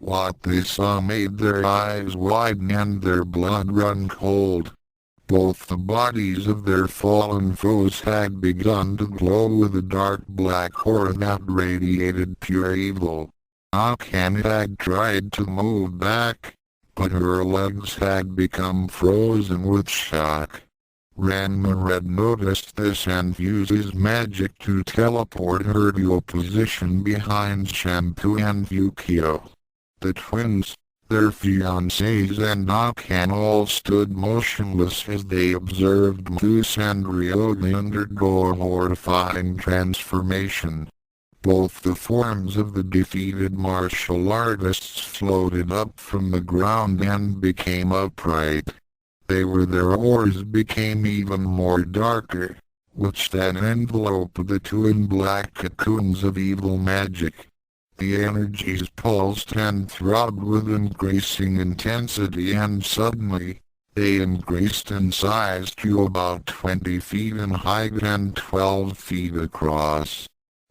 What they saw made their eyes widen and their blood run cold. Both the bodies of their fallen foes had begun to glow with a dark black aura that radiated pure evil. Akane had tried to move back, but her legs had become frozen with shock. Ranma had noticed this and used his magic to teleport her to a position behind Shampoo and Ukyo. The twins, their fiancés and Akane all stood motionless as they observed Mousse and Ryoga undergo a horrifying transformation. Both the forms of the defeated martial artists floated up from the ground and became upright. Their auras became even more darker, which then enveloped the two in black cocoons of evil magic. The energies pulsed and throbbed with increasing intensity, and suddenly, they increased in size to about 20 feet in height and 12 feet across.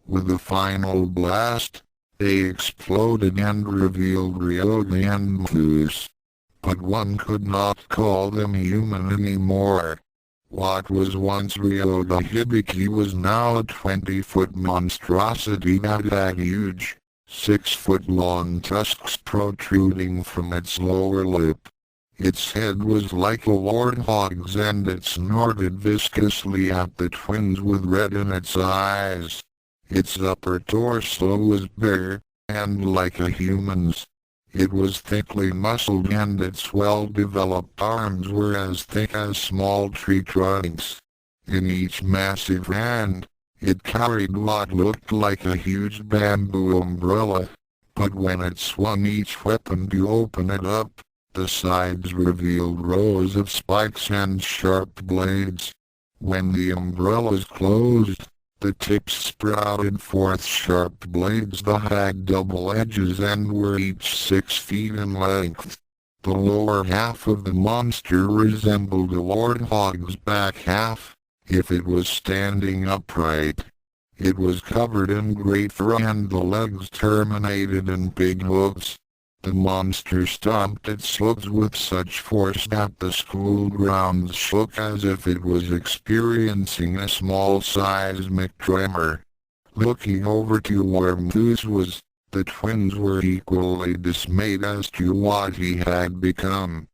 With a final blast, they exploded and revealed Ryoga and Mousse. But one could not call them human anymore. What was once Ryoga Hibiki was now a 20-foot monstrosity that had huge, 6-foot-long tusks protruding from its lower lip. Its head was like a warthog's and it snorted viscously at the twins with red in its eyes. Its upper torso was bare, and like a human's. It was thickly muscled and its well-developed arms were as thick as small tree trunks. In each massive hand, it carried what looked like a huge bamboo umbrella, but when it swung each weapon to open it up, the sides revealed rows of spikes and sharp blades. When the umbrellas closed, the tips sprouted forth sharp blades that had double edges and were each 6 feet in length. The lower half of the monster resembled a warthog's back half, if it was standing upright. It was covered in great fur and the legs terminated in big hooves. The monster stomped its hooves with such force that the school grounds shook as if it was experiencing a small seismic tremor. Looking over to where Mousse was, the twins were equally dismayed as to what he had become.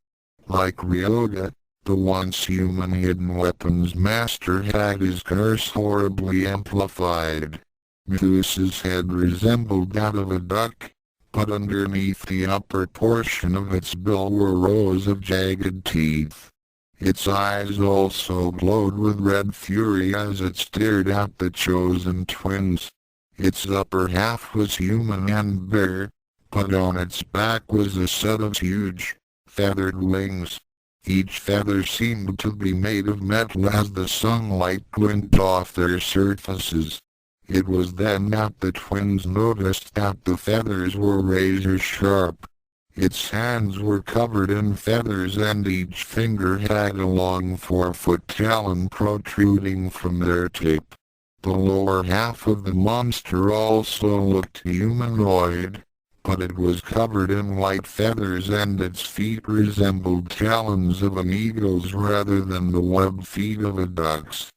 Like Ryoga, the once human hidden weapons master had his curse horribly amplified. Mousse's head resembled that of a duck, but underneath the upper portion of its bill were rows of jagged teeth. Its eyes also glowed with red fury as it stared at the chosen twins. Its upper half was human and bare, but on its back was a set of huge, feathered wings. Each feather seemed to be made of metal as the sunlight glinted off their surfaces. It was then that the twins noticed that the feathers were razor sharp. Its hands were covered in feathers and each finger had a long 4-foot talon protruding from their tip. The lower half of the monster also looked humanoid, but it was covered in white feathers and its feet resembled talons of an eagle's rather than the webbed feet of a duck's.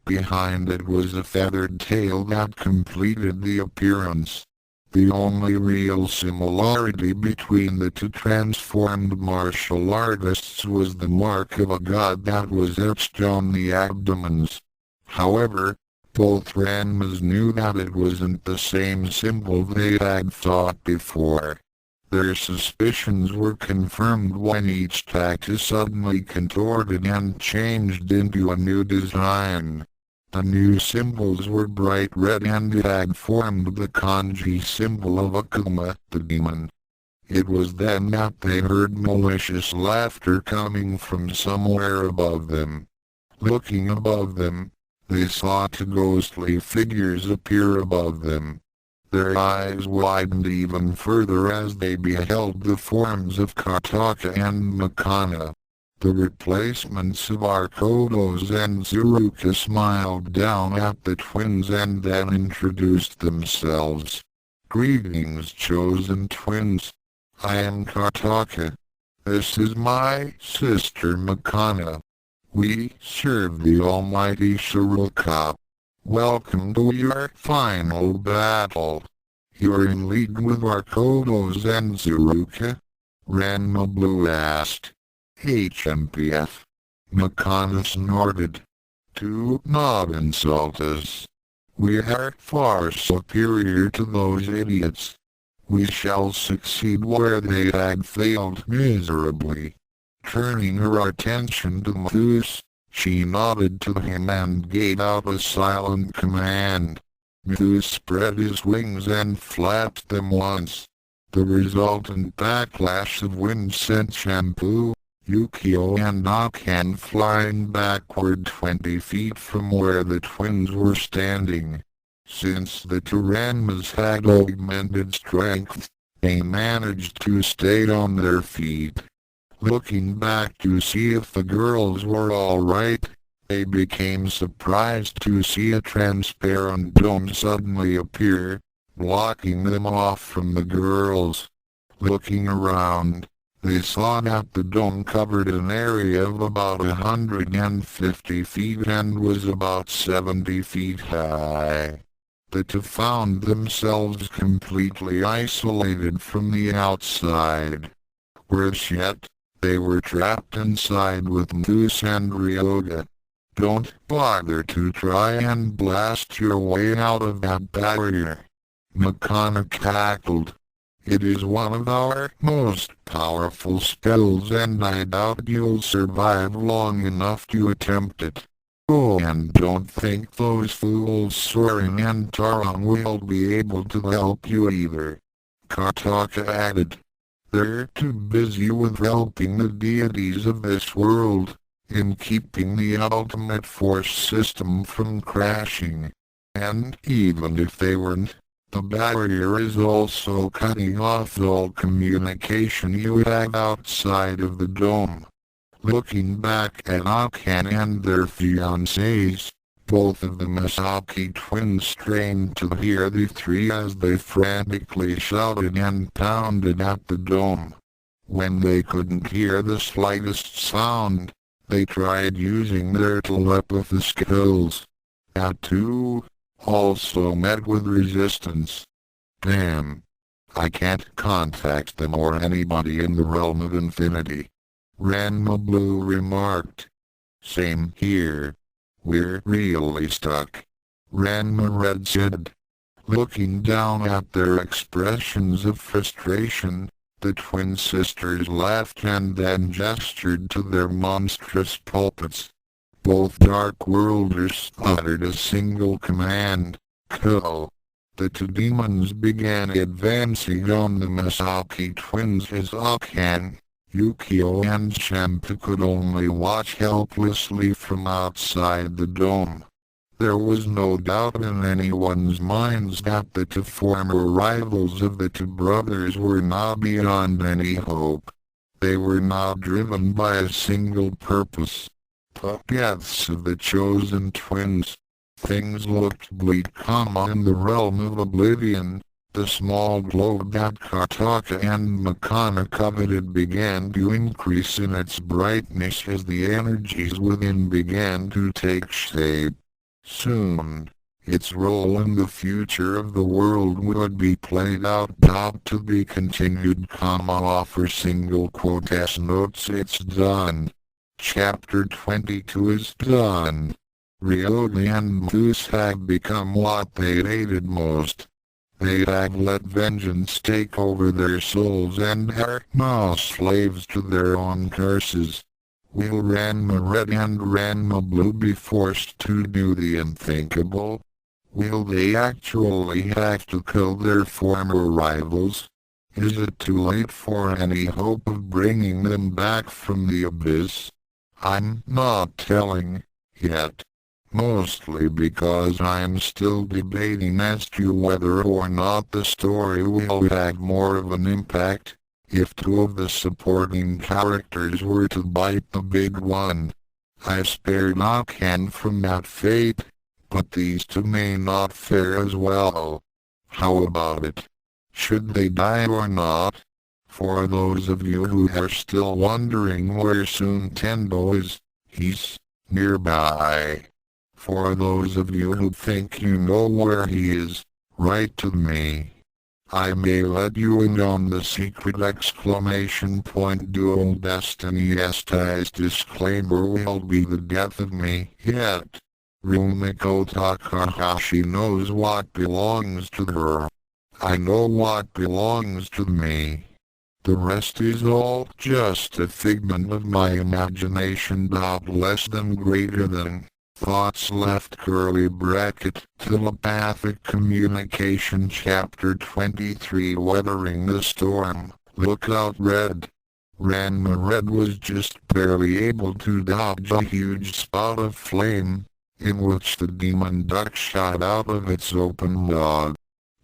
Behind it was a feathered tail that completed the appearance. The only real similarity between the two transformed martial artists was the mark of a god that was etched on the abdomens. However, both Ranmas knew that it wasn't the same symbol they had thought before. Their suspicions were confirmed when each tattoo suddenly contorted and changed into a new design. The new symbols were bright red and had formed the kanji symbol of Akuma, the demon. It was then that they heard malicious laughter coming from somewhere above them. Looking above them, they saw two ghostly figures appear above them. Their eyes widened even further as they beheld the forms of Kataka and Makana. The replacements of Arkodos and Tsuruka smiled down at the twins and then introduced themselves. "Greetings, chosen twins. I am Kotaka. This is my sister Makana. We serve the almighty Shiroka. Welcome to your final battle. You're in league with Arkodos and Zuruka? Ranma Blue asked. HMPF. Makana snorted. Do not insult us. We are far superior to those idiots. We shall succeed where they had failed miserably. Turning her attention to Mousse, she nodded to him and gave out a silent command. Mousse spread his wings and flapped them once. The resultant backlash of wind sent Shampoo, Ukyo and Ukyo flying backward 20 feet from where the twins were standing. Since the two Ranmas had augmented strength, they managed to stay on their feet. Looking back to see if the girls were alright, they became surprised to see a transparent dome suddenly appear, blocking them off from the girls. Looking around, they saw that the dome covered an area of about 150 feet and was about 70 feet high. The two found themselves completely isolated from the outside. Worse yet, they were trapped inside with Mousse and Ryoga. Don't bother to try and blast your way out of that barrier. Makana cackled. It is one of our most powerful spells and I doubt you'll survive long enough to attempt it. Oh, and don't think those fools Soren and Taron will be able to help you either. Kotaka added. They're too busy with helping the deities of this world, in keeping the ultimate force system from crashing. And even if they weren't, the barrier is also cutting off all communication you have outside of the dome. Looking back at Ukyo and their fiancés, both of the Masaki twins strained to hear the three as they frantically shouted and pounded at the dome. When they couldn't hear the slightest sound, they tried using their telepathy skills. That too, also met with resistance. Damn. I can't contact them or anybody in the realm of infinity. Ranma Blue remarked. Same here. We're really stuck. Ranma Red said. Looking down at their expressions of frustration, the twin sisters laughed and then gestured to their monstrous pulpits. Both Dark Worlders uttered a single command, Kill. The two demons began advancing on the Masaki twins as Ukyo and Shampoo could only watch helplessly from outside the dome. There was no doubt in anyone's minds that the two former rivals of the two brothers were now beyond any hope. They were now driven by a single purpose. The deaths of the chosen twins. Things looked bleak, in the realm of oblivion. The small globe that Kotaka and Makana coveted began to increase in its brightness as the energies within began to take shape. Soon, its role in the future of the world would be played out. To be continued, offer single quote s notes. It's done. Chapter 22 is done. Ryoga and Mousse have become what they hated most. They have let vengeance take over their souls and are now slaves to their own curses. Will Ranma Red and Ranma Blue be forced to do the unthinkable? Will they actually have to kill their former rivals? Is it too late for any hope of bringing them back from the abyss? I'm not telling, yet. Mostly because I'm still debating as to whether or not the story will have more of an impact, if two of the supporting characters were to bite the big one. I spared Ukyo from that fate, but these two may not fare as well. How about it? Should they die or not? For those of you who are still wondering where soon Tendo is, he's nearby. For those of you who think you know where he is, write to me. I may let you in on the secret ! Dual Destinies4 disclaimer will be the death of me, yet Rumiko Takahashi knows what belongs to her. I know what belongs to me. The rest is all just a figment of my imagination. Less than greater than. Thoughts left curly bracket. Telepathic Communication Chapter 23 Weathering the Storm. Lookout Red. Ranma Red was just barely able to dodge a huge spout of flame, in which the demon duck shot out of its open maw.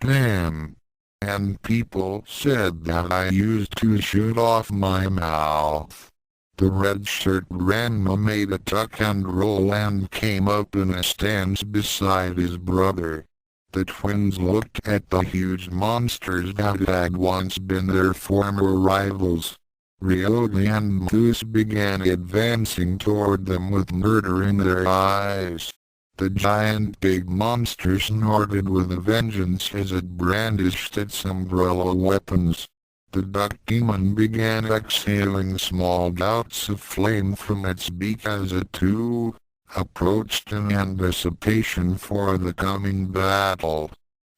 Damn. And people said that I used to shoot off my mouth. The red shirt Ranma made a tuck and roll and came up in a stance beside his brother. The twins looked at the huge monsters that had once been their former rivals. Ryoga and Mousse began advancing toward them with murder in their eyes. The giant big monster snorted with a vengeance as it brandished its umbrella weapons. The duck demon began exhaling small gouts of flame from its beak as it too approached in anticipation for the coming battle.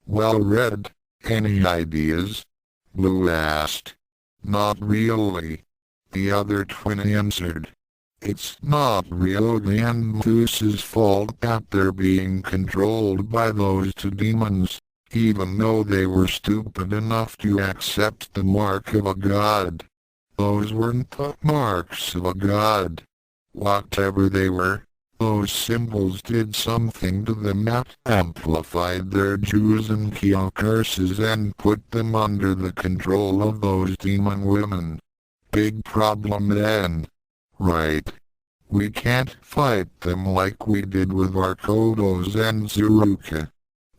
Well, Red, any ideas? Blue asked. Not really. The other twin answered. It's not Ryoga and Mousse's fault that they're being controlled by those two demons, even though they were stupid enough to accept the mark of a god. Those weren't the marks of a god. Whatever they were, those symbols did something to them that amplified their Jews and Kyo curses and put them under the control of those demon women. Big problem then. Right. We can't fight them like we did with our Kodos and Zuruka.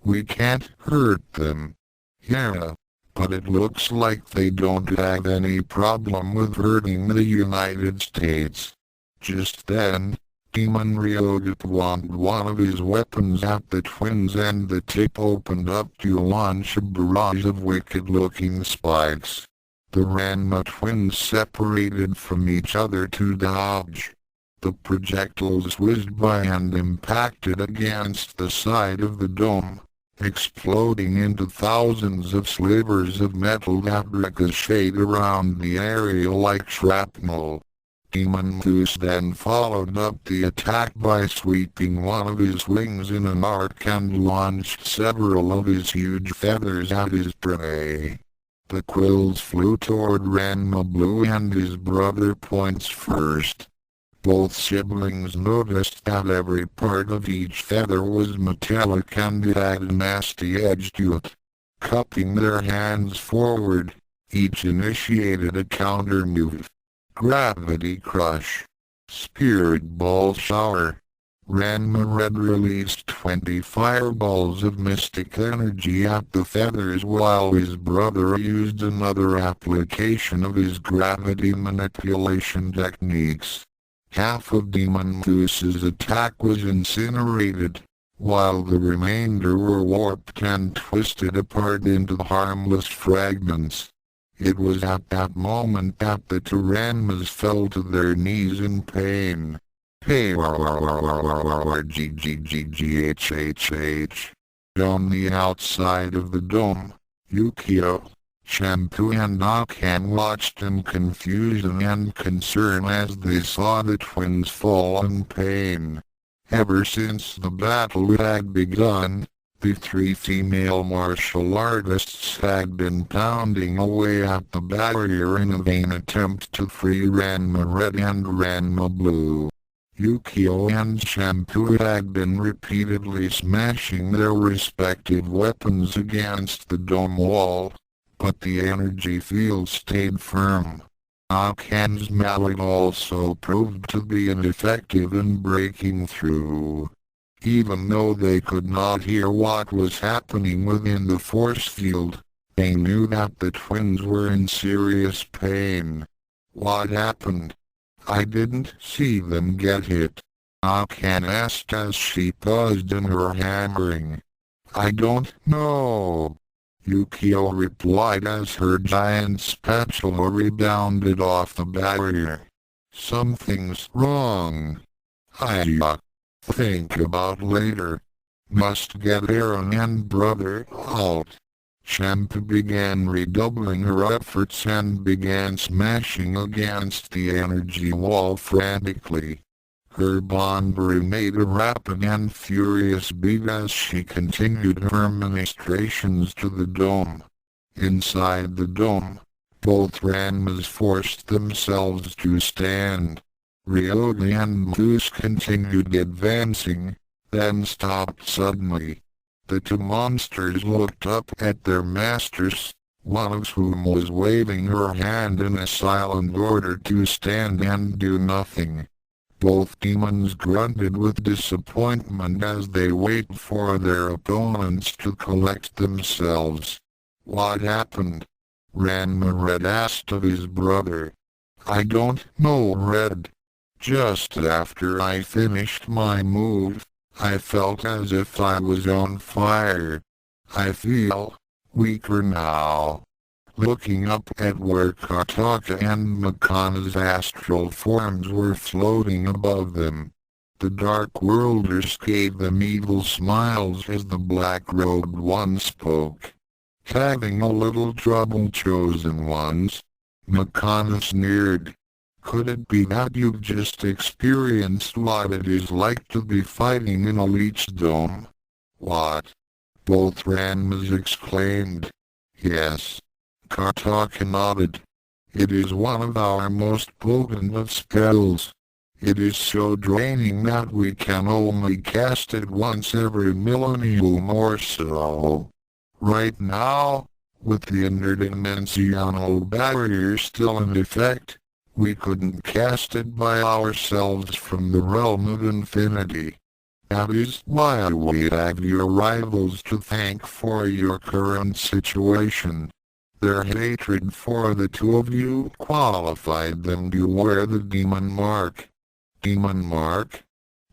We can't hurt them. Yeah, but it looks like they don't have any problem with hurting the United States. Just then, Demon Ryoga pointed one of his weapons at the twins and the tip opened up to launch a barrage of wicked-looking spikes. The Ranma twins separated from each other to dodge. The projectiles whizzed by and impacted against the side of the dome, exploding into thousands of slivers of metal that ricocheted around the area like shrapnel. Demon Mousse then followed up the attack by sweeping one of his wings in an arc and launched several of his huge feathers at his prey. The quills flew toward Ranma Blue and his brother points first. Both siblings noticed that every part of each feather was metallic and it had a nasty edge to it. Cupping their hands forward, each initiated a counter move. Gravity Crush. Spirit Ball Shower. Ranma Red released 20 fireballs of mystic energy at the feathers while his brother used another application of his gravity manipulation techniques. Half of Demon Mousse's attack was incinerated, while the remainder were warped and twisted apart into harmless fragments. It was at that moment that the two Ranmas fell to their knees in pain. Hey, on the outside of the dome, Ukyo, Shampoo and Ukyo watched in confusion and concern as they saw the twins fall in pain. Ever since the battle had begun, the three female martial artists had been pounding away at the barrier in a vain attempt to free Ranma Red and Ranma Blue. Ukyo and Shampoo had been repeatedly smashing their respective weapons against the dome wall, but the energy field stayed firm. Ukyo's mallet also proved to be ineffective in breaking through. Even though they could not hear what was happening within the force field, They knew that the twins were in serious pain. What happened? I didn't see them get hit. Akan asked as she paused in her hammering. I don't know. Ukyo replied as her giant spatula rebounded off the barrier. Something's wrong. Think about later. Must get Aaron and brother out. Shampoo began redoubling her efforts and began smashing against the energy wall frantically. Her Bonburu made a rapid and furious beat as she continued her ministrations to the dome. Inside the dome, both Ranmas forced themselves to stand. Ryoga and Mousse continued advancing, then stopped suddenly. The two monsters looked up at their masters, one of whom was waving her hand in a silent order to stand and do nothing. Both demons grunted with disappointment as they waited for their opponents to collect themselves. What happened? Ranma Red asked of his brother. I don't know, Red. Just after I finished my move, I felt as if I was on fire. I feel weaker now. Looking up at where Kotaka and Makana's astral forms were floating above them, the Dark Worlders gave them evil smiles as the black-robed one spoke. Having a little trouble, chosen ones? Makana sneered. Could it be that you've just experienced what it is like to be fighting in a leech dome? What? Both Ranmas exclaimed. Yes. Kotaka nodded. It is one of our most potent of spells. It is so draining that we can only cast it once every millennium or so. Right now, with the interdimensional barrier still in effect, we couldn't cast it by ourselves from the realm of infinity. That is why we have your rivals to thank for your current situation. Their hatred for the two of you qualified them to wear the demon mark. Demon mark?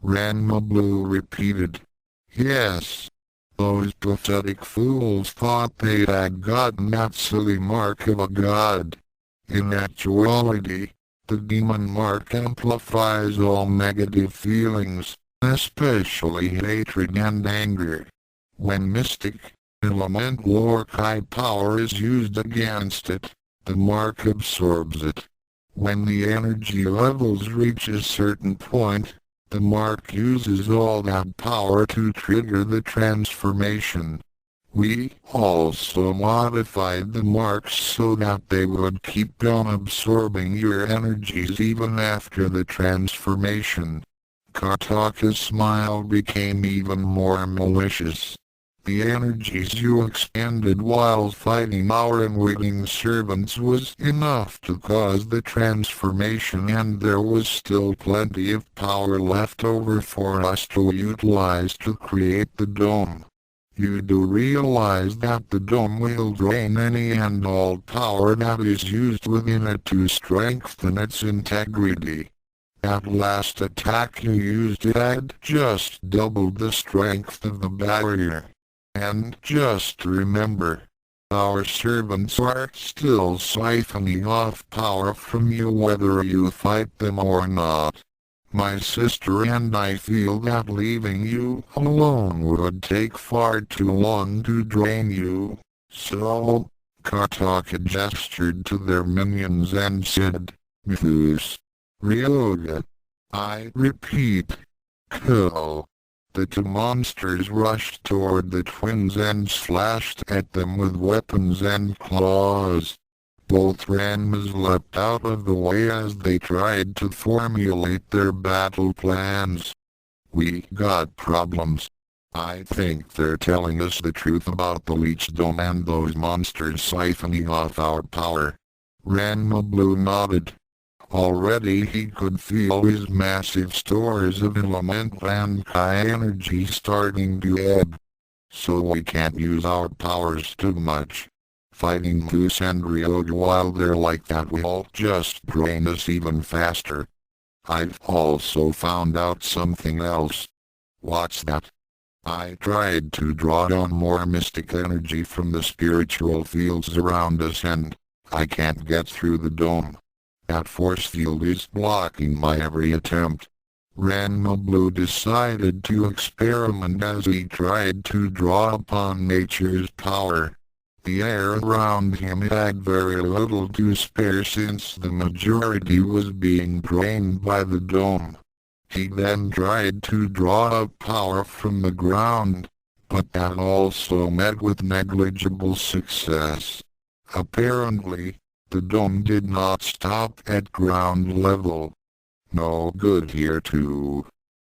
Ranma Blue repeated. Yes. Those pathetic fools thought they had gotten that silly mark of a god. In actuality, the demon mark amplifies all negative feelings, especially hatred and anger. When mystic, elemental or Kai power is used against it, the mark absorbs it. When the energy levels reach a certain point, the mark uses all that power to trigger the transformation. We also modified the marks so that they would keep on absorbing your energies even after the transformation. Kotaka's smile became even more malicious. The energies you expended while fighting our unwitting servants was enough to cause the transformation, and there was still plenty of power left over for us to utilize to create the dome. You do realize that the dome will drain any and all power that is used within it to strengthen its integrity. That last attack you used had just doubled the strength of the barrier. And just remember, our servants are still siphoning off power from you whether you fight them or not. My sister and I feel that leaving you alone would take far too long to drain you. So, Kotaka gestured to their minions and said, Mousse, Ryoga, I repeat, Ko. The two monsters rushed toward the twins and slashed at them with weapons and claws. Both Ranmas leapt out of the way as they tried to formulate their battle plans. We got problems. I think they're telling us the truth about the Leech Dome and those monsters siphoning off our power. Ranma Blue nodded. Already he could feel his massive stores of elemental and Kai energy starting to ebb. So we can't use our powers too much. Fighting Mousse and Ryoga while they're like that will just drain us even faster. I've also found out something else. What's that? I tried to draw on more mystic energy from the spiritual fields around us and I can't get through the dome. That force field is blocking my every attempt. Ranma Blue decided to experiment as he tried to draw upon nature's power. The air around him had very little to spare since the majority was being drained by the dome. He then tried to draw up power from the ground, but that also met with negligible success. Apparently, the dome did not stop at ground level. No good here too.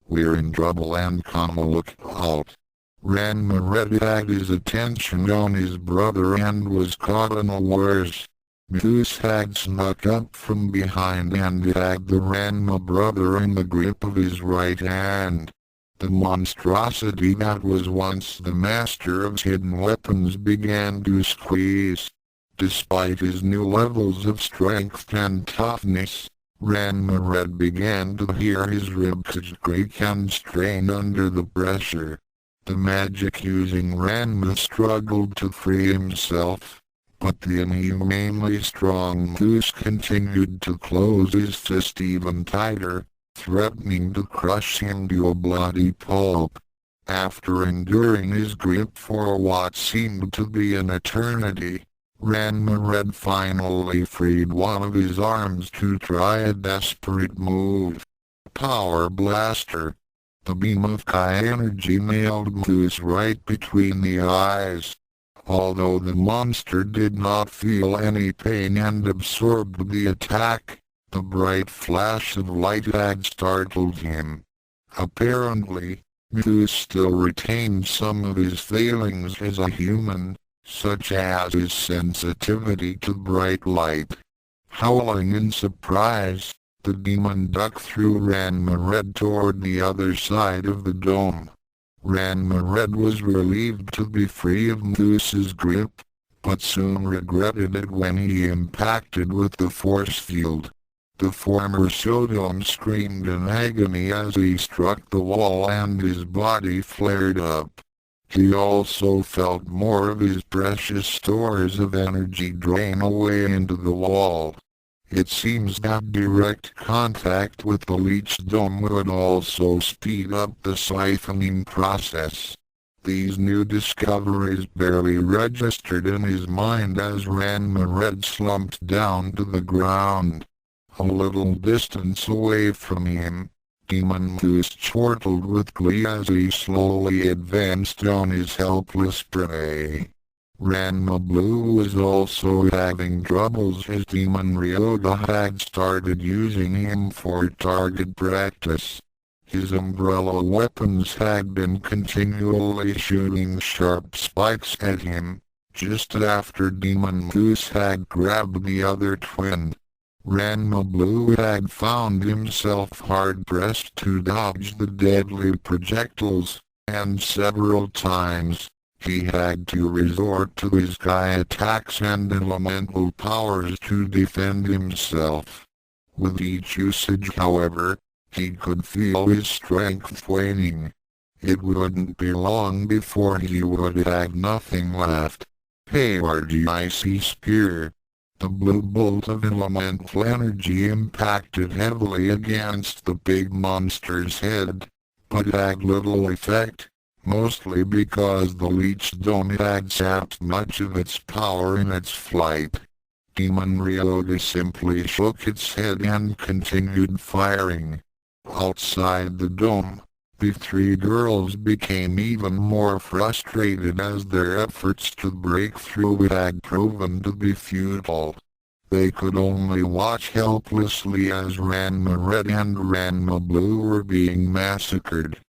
We're in trouble and come look out. Ranma Red had his attention on his brother and was caught unawares. Mousse had snuck up from behind and had the Ranma brother in the grip of his right hand. The monstrosity that was once the master of hidden weapons began to squeeze. Despite his new levels of strength and toughness, Ranma Red began to hear his ribcage creak and strain under the pressure. The magic-using Ranma struggled to free himself, but the inhumanely strong Mousse continued to close his fist even tighter, threatening to crush him to a bloody pulp. After enduring his grip for what seemed to be an eternity, Ranma Red finally freed one of his arms to try a desperate move. Power Blaster. The beam of Kai energy nailed Mousse right between the eyes. Although the monster did not feel any pain and absorbed the attack, the bright flash of light had startled him. Apparently, Mousse still retained some of his failings as a human, such as his sensitivity to bright light. Howling in surprise, the demon ducked through Ranma Red toward the other side of the dome. Ranma Red was relieved to be free of Mousse's grip, but soon regretted it when he impacted with the force field. The former Saotome screamed in agony as he struck the wall and his body flared up. He also felt more of his precious stores of energy drain away into the wall. It seems that direct contact with the leech dome would also speed up the siphoning process. These new discoveries barely registered in his mind as Ranma Red slumped down to the ground. A little distance away from him, Demon Mousse chortled with glee as he slowly advanced on his helpless prey. Ranma Blue was also having troubles as Demon Ryoga had started using him for target practice. His umbrella weapons had been continually shooting sharp spikes at him, just after Demon Mousse had grabbed the other twin. Ranma Blue had found himself hard-pressed to dodge the deadly projectiles, and several times, he had to resort to his Kai attacks and elemental powers to defend himself. With each usage, however, he could feel his strength waning. It wouldn't be long before he would have nothing left. Hayward Icy Spear. The blue bolt of elemental energy impacted heavily against the big monster's head, but had little effect, mostly because the leech dome had sapped much of its power in its flight. Demon Ryoga simply shook its head and continued firing. Outside the dome, the three girls became even more frustrated as their efforts to break through had proven to be futile. They could only watch helplessly as Ranma Red and Ranma Blue were being massacred.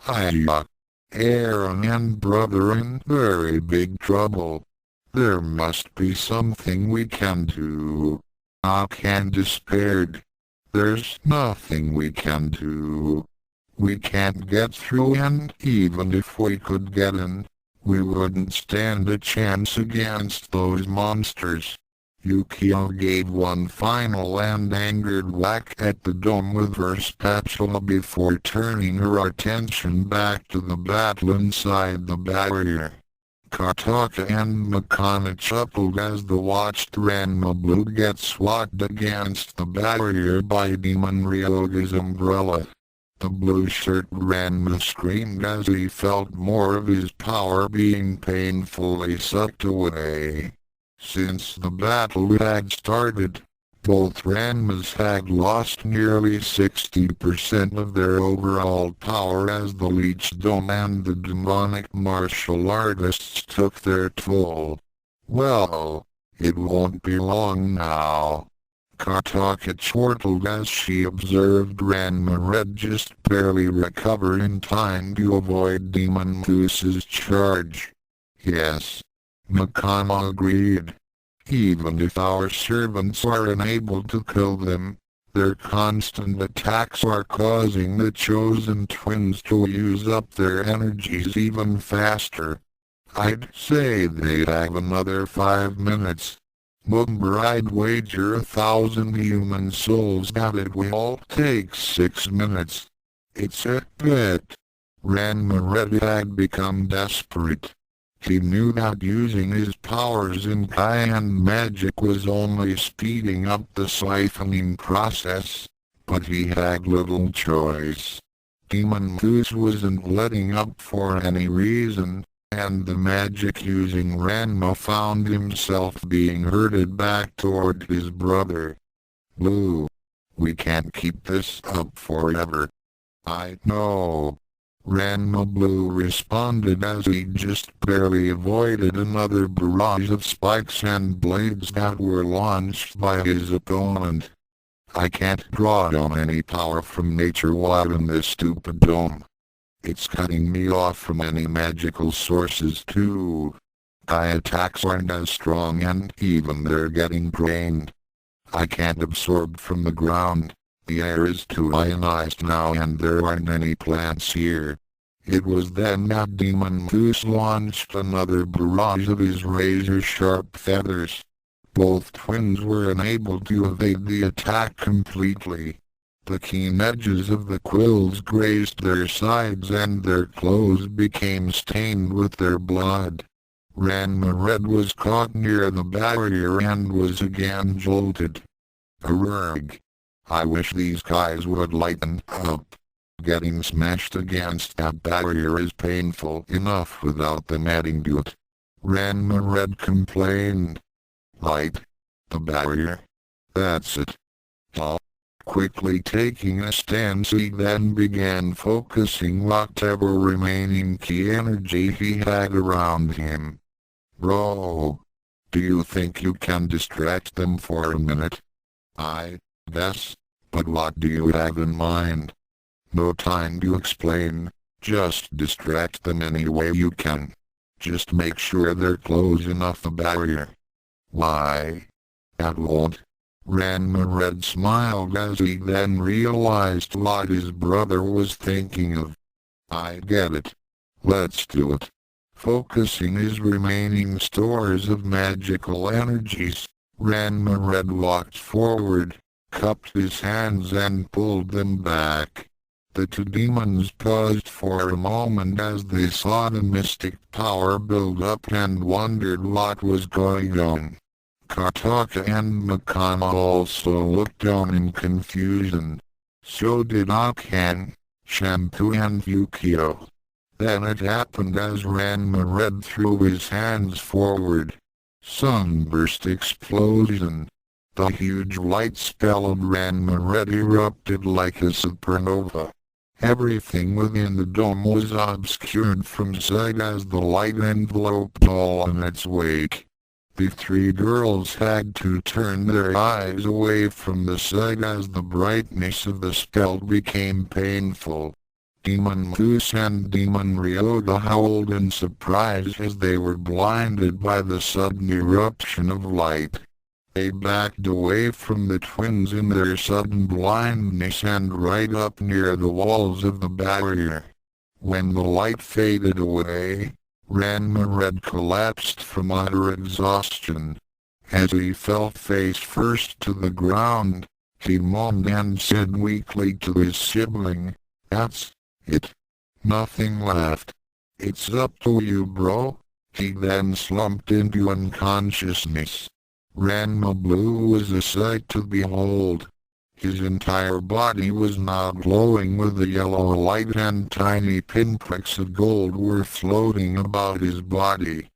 Hiya! Aaron and brother in very big trouble. There must be something we can do. Akan despaired. There's nothing we can do. We can't get through, and even if we could get in, We wouldn't stand a chance against those monsters. Ukyo gave one final and angered whack at the dome with her spatula before turning her attention back to the battle inside the barrier. Kotaka and Makana chuckled as they watched Ranma Blue get swatted against the barrier by Demon Ryoga's umbrella. The blue-shirt Ranma screamed as he felt more of his power being painfully sucked away. Since the battle had started, both Ranmas had lost nearly 60% of their overall power as the Leech Dome and the demonic martial artists took their toll. Well, it won't be long now. Kotaka chortled as she observed Ranma Red just barely recover in time to avoid Demon Moose's charge. Yes, Makama agreed. Even if our servants are unable to kill them, their constant attacks are causing the chosen twins to use up their energies even faster. I'd say they'd have another 5 minutes. Mumber, I'd wager 1,000 human souls that it will take 6 minutes. It's a bet. Ranma Red had become desperate. He knew that using his powers in Kai and magic was only speeding up the siphoning process, but he had little choice. Demon Moose wasn't letting up for any reason, and the magic-using Ranma found himself being herded back toward his brother. Blue, we can't keep this up forever. I know. Ranma Blue responded as he just barely avoided another barrage of spikes and blades that were launched by his opponent. I can't draw on any power from nature while in this stupid dome. It's cutting me off from any magical sources too. Kai attacks aren't as strong and even they're getting drained. I can't absorb from the ground. The air is too ionized now and there aren't any plants here. It was then that Demon Moose launched another barrage of his razor-sharp feathers. Both twins were unable to evade the attack completely. The keen edges of the quills grazed their sides and their clothes became stained with their blood. Ranma Red was caught near the barrier and was again jolted. Arrgh. I wish these guys would lighten up. Getting smashed against that barrier is painful enough without them adding to it. Ranma Red complained. Light the barrier. That's it. Quickly taking a stance, he then began focusing whatever remaining ki energy he had around him. Bro, do you think you can distract them for a minute? I guess, but what do you have in mind? No time to explain, just distract them any way you can. Just make sure they're close enough the barrier. Why? That won't. Ranma Red smiled as he then realized what his brother was thinking of. I get it. Let's do it. Focusing his remaining stores of magical energies, Ranma Red walked forward, cupped his hands and pulled them back. The two demons paused for a moment as they saw the mystic power build up and wondered what was going on. Kotaka and Makana also looked on in confusion. So did Akan, Shampoo and Ukyo. Then it happened as Ranma Red threw his hands forward. Sunburst explosion. The huge light spell of Ranma Red erupted like a supernova. Everything within the dome was obscured from sight as the light enveloped all in its wake. The three girls had to turn their eyes away from the sight as the brightness of the spell became painful. Demon Moose and Demon Ryoga howled in surprise as they were blinded by the sudden eruption of light. They backed away from the twins in their sudden blindness and right up near the walls of the barrier. When the light faded away, Ranma Red collapsed from utter exhaustion. As he fell face first to the ground, he moaned and said weakly to his sibling, "That's it. Nothing left. It's up to you, bro." He then slumped into unconsciousness. Ranma Blue was a sight to behold. His entire body was now glowing with a yellow light, and tiny pinpricks of gold were floating about his body.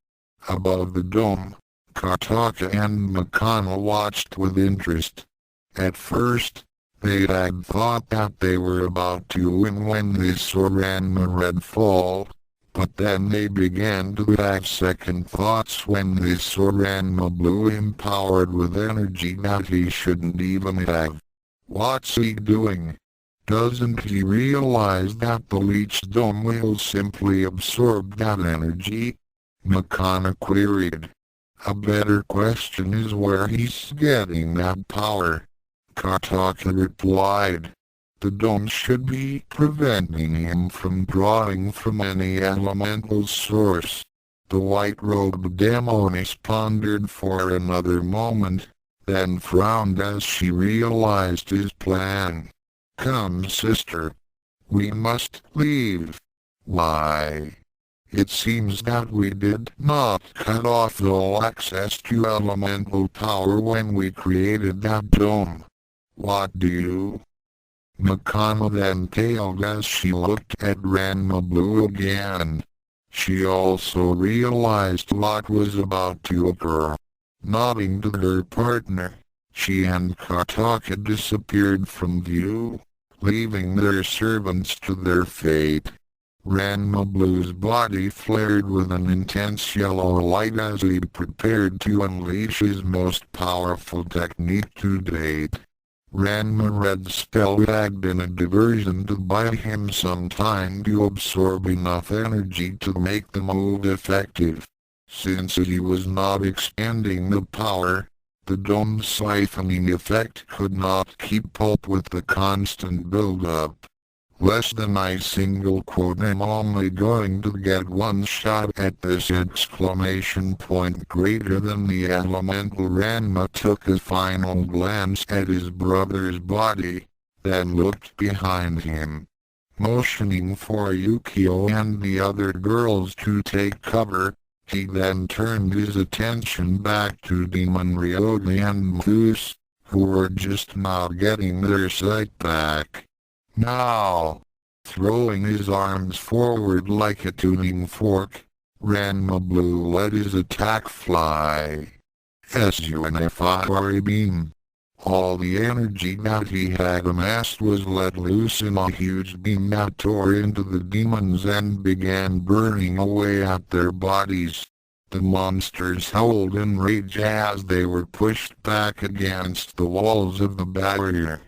Above the dome, Kartaka and Makana watched with interest. At first, they had thought that they were about to win when they saw Ranma Red fall, but then they began to have second thoughts when they saw Ranma Blue empowered with energy that he shouldn't even have. What's he doing? Doesn't he realize that the leech dome will simply absorb that energy? Makana queried. A better question is where he's getting that power. Kartaka replied. The dome should be preventing him from drawing from any elemental source. The white-robed demoness pondered for another moment, then frowned as she realized his plan. "Come, sister. We must leave." "Why?" "It seems that we did not cut off all access to elemental power when we created that dome." "What do you?" Makana then paled as she looked at Ranma Blue again. She also realized what was about to occur. Nodding to her partner, she and Kartaka disappeared from view, leaving their servants to their fate. Ranma Blue's body flared with an intense yellow light as he prepared to unleash his most powerful technique to date. Ranma Red's spell had been a diversion to buy him some time to absorb enough energy to make the move effective. Since he was not expanding the power, the dome's siphoning effect could not keep up with the constant build-up. "Less than a single quote. I'm only going to get one shot at this!" Exclamation point greater than the elemental. Ranma took a final glance at his brother's body, then looked behind him. Motioning for Ukyo and the other girls to take cover, he then turned his attention back to Demon Ryoga and Mousse, who were just now getting their sight back. "Now!" Throwing his arms forward like a tuning fork, Ranma Blue let his attack fly. Sunfire beam. All the energy that he had amassed was let loose in a huge beam that tore into the demons and began burning away at their bodies. The monsters howled in rage as they were pushed back against the walls of the barrier.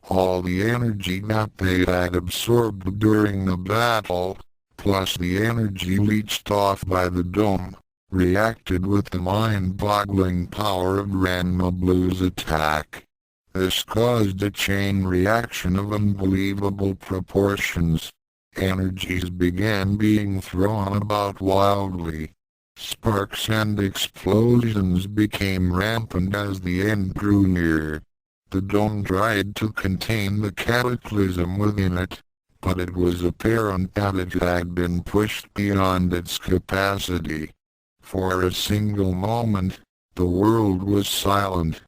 All the energy that they had absorbed during the battle, plus the energy leached off by the dome, reacted with the mind-boggling power of Ranma Blue's attack. This caused a chain reaction of unbelievable proportions. Energies began being thrown about wildly. Sparks and explosions became rampant as the end drew near. The dome tried to contain the cataclysm within it, but it was apparent that it had been pushed beyond its capacity. For a single moment, the world was silent.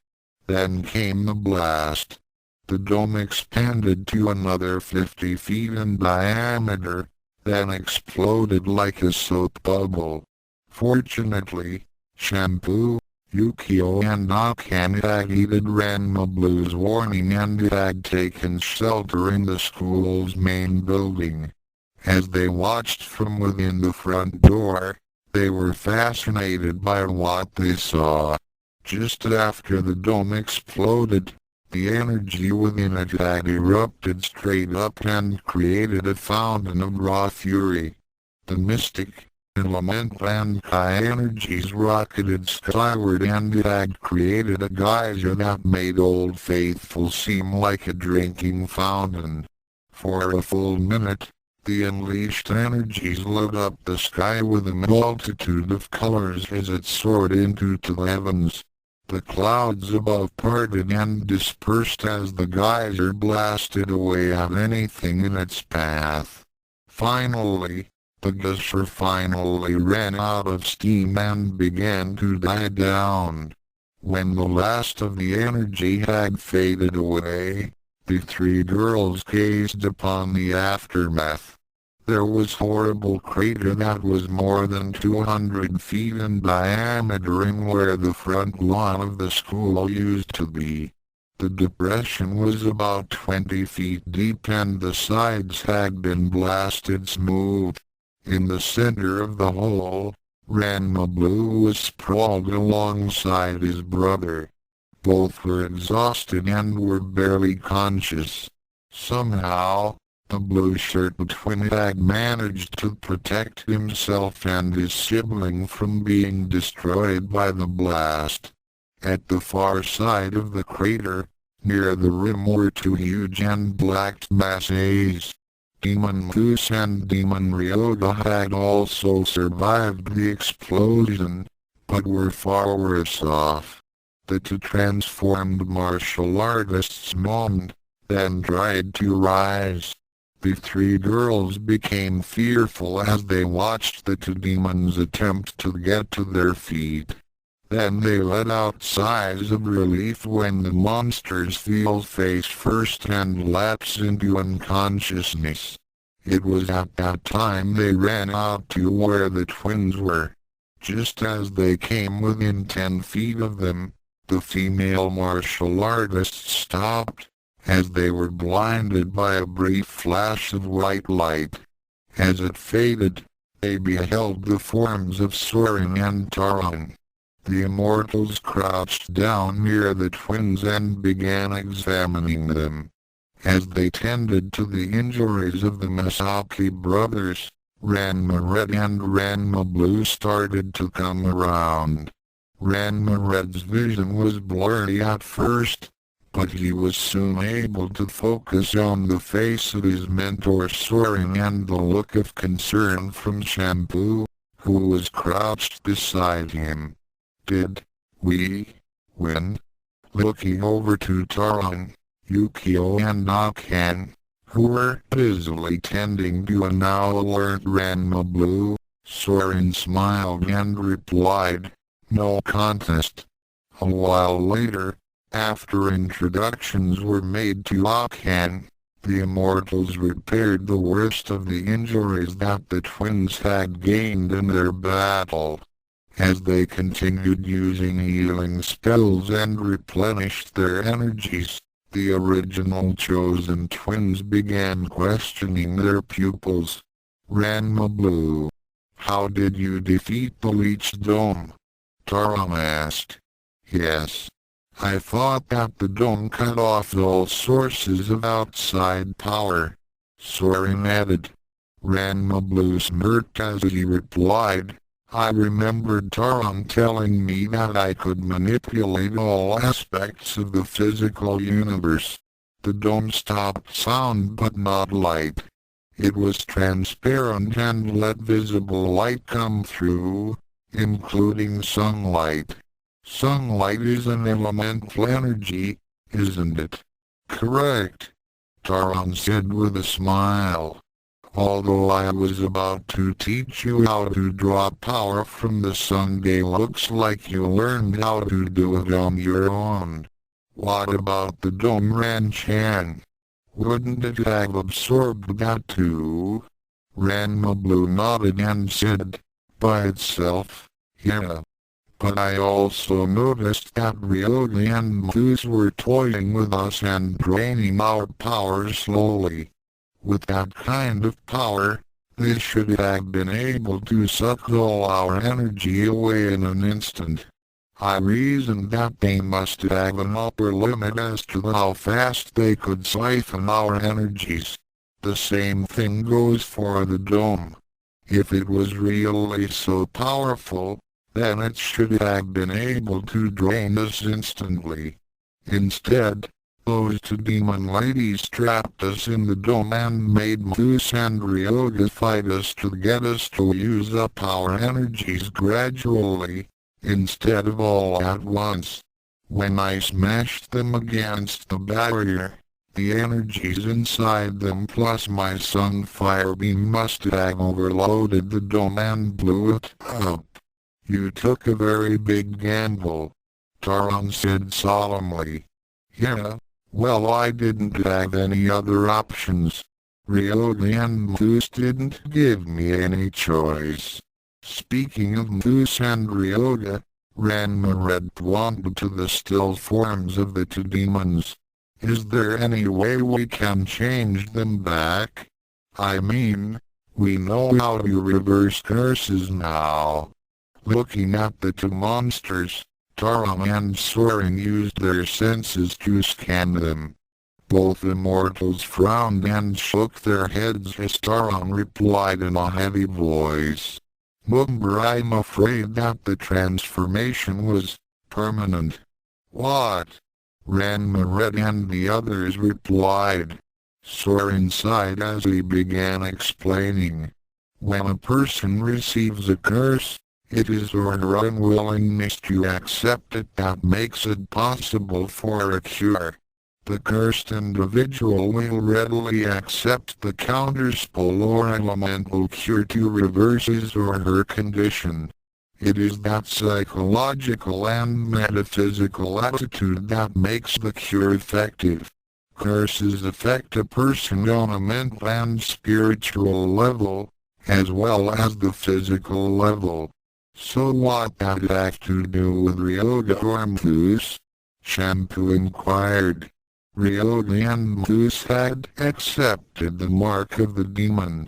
Then came the blast. The dome expanded to another 50 feet in diameter, then exploded like a soap bubble. Fortunately, Shampoo, Ukyo and Akane had heeded Ranma Blue's warning and had taken shelter in the school's main building. As they watched from within the front door, they were fascinated by what they saw. Just after the dome exploded, the energy within it had erupted straight up and created a fountain of raw fury. The mystic, elemental and chi energies rocketed skyward and it had created a geyser that made Old Faithful seem like a drinking fountain. For a full minute, The unleashed energies lit up the sky with a multitude of colors as it soared into the heavens. The clouds above parted and dispersed as the geyser blasted away at anything in its path. Finally, the geyser finally ran out of steam and began to die down. When the last of the energy had faded away, the three girls gazed upon the aftermath. There was a horrible crater that was more than 200 feet in diameter in where the front lawn of the school used to be. The depression was about 20 feet deep and the sides had been blasted smooth. In the center of the hole, Ranma Blue was sprawled alongside his brother. Both were exhausted and were barely conscious. Somehow, the blue-shirted twin had managed to protect himself and his sibling from being destroyed by the blast. At the far side of the crater, near the rim were two huge and black masses. Demon Mousse and Demon Ryoga had also survived the explosion, but were far worse off. The two transformed martial artists moaned, then tried to rise. The three girls became fearful as they watched the two demons attempt to get to their feet. Then they let out sighs of relief when the monsters fell face first and lapse into unconsciousness. It was at that time they ran out to where the twins were. Just as they came within 10 feet of them, the female martial artists stopped, as they were blinded by a brief flash of white light. As it faded, they beheld the forms of Soren and Taron. The immortals crouched down near the twins and began examining them. As they tended to the injuries of the Masaki brothers, Ranma Red and Ranma Blue started to come around. Ranma Red's vision was blurry at first, but he was soon able to focus on the face of his mentor Soren and the look of concern from Shampoo, who was crouched beside him. Did we win? Looking over to Taron, Ukyo and Nakan, who were busily tending to a now alert Ranma Blue, Soren smiled and replied, "No contest." A while later, after introductions were made to Akan, the immortals repaired the worst of the injuries that the twins had gained in their battle. As they continued using healing spells and replenished their energies, the original chosen twins began questioning their pupils. Ranma Blue, how did you defeat the Leech Dome? Taron asked. Yes. I thought that the dome cut off all sources of outside power. Soren added. Ranma Blue smirked as he replied, I remembered Taron telling me that I could manipulate all aspects of the physical universe. The dome stopped sound but not light. It was transparent and let visible light come through, including sunlight. Sunlight is an elemental energy, isn't it? Correct, Taron said with a smile. Although I was about to teach you how to draw power from the sun, it looks like you learned how to do it on your own. What about the dome, Ran-chan? Wouldn't it have absorbed that too? Ranma Blue nodded and said, by itself, yeah. But I also noticed that Ryoga and Mousse were toying with us and draining our power slowly. With that kind of power, they should have been able to suck all our energy away in an instant. I reasoned that they must have an upper limit as to how fast they could siphon our energies. The same thing goes for the dome. If it was really so powerful, then it should have been able to drain us instantly. Instead, Those two demon ladies trapped us in the dome and made Mousse and Ryoga fight us to get us to use up our energies gradually, instead of all at once. When I smashed them against the barrier, the energies inside them plus my sunfire beam must have overloaded the dome and blew it up. You took a very big gamble, Taron said solemnly. Yeah, well, I didn't have any other options. Ryoga and Mousse didn't give me any choice. Speaking of Mousse and Ryoga, Ranma pointed to the still forms of the two demons. Is there any way we can change them back? I mean, we know how to reverse curses now. Looking at the two monsters, Taron and Soren used their senses to scan them. Both immortals frowned and shook their heads as Taron replied in a heavy voice. Mumber, I'm afraid that the transformation was permanent. What? Ranma and the others replied. Soren sighed as he began explaining. When a person receives a curse, it is her unwillingness to accept it that makes it possible for a cure. The cursed individual will readily accept the counterspell or elemental cure to reverse his or her condition. It is that psychological and metaphysical attitude that makes the cure effective. Curses affect a person on a mental and spiritual level, as well as the physical level. So what does that have to do with Ryoga or Mousse? Shampoo inquired. Ryoga and Mousse had accepted the mark of the demon.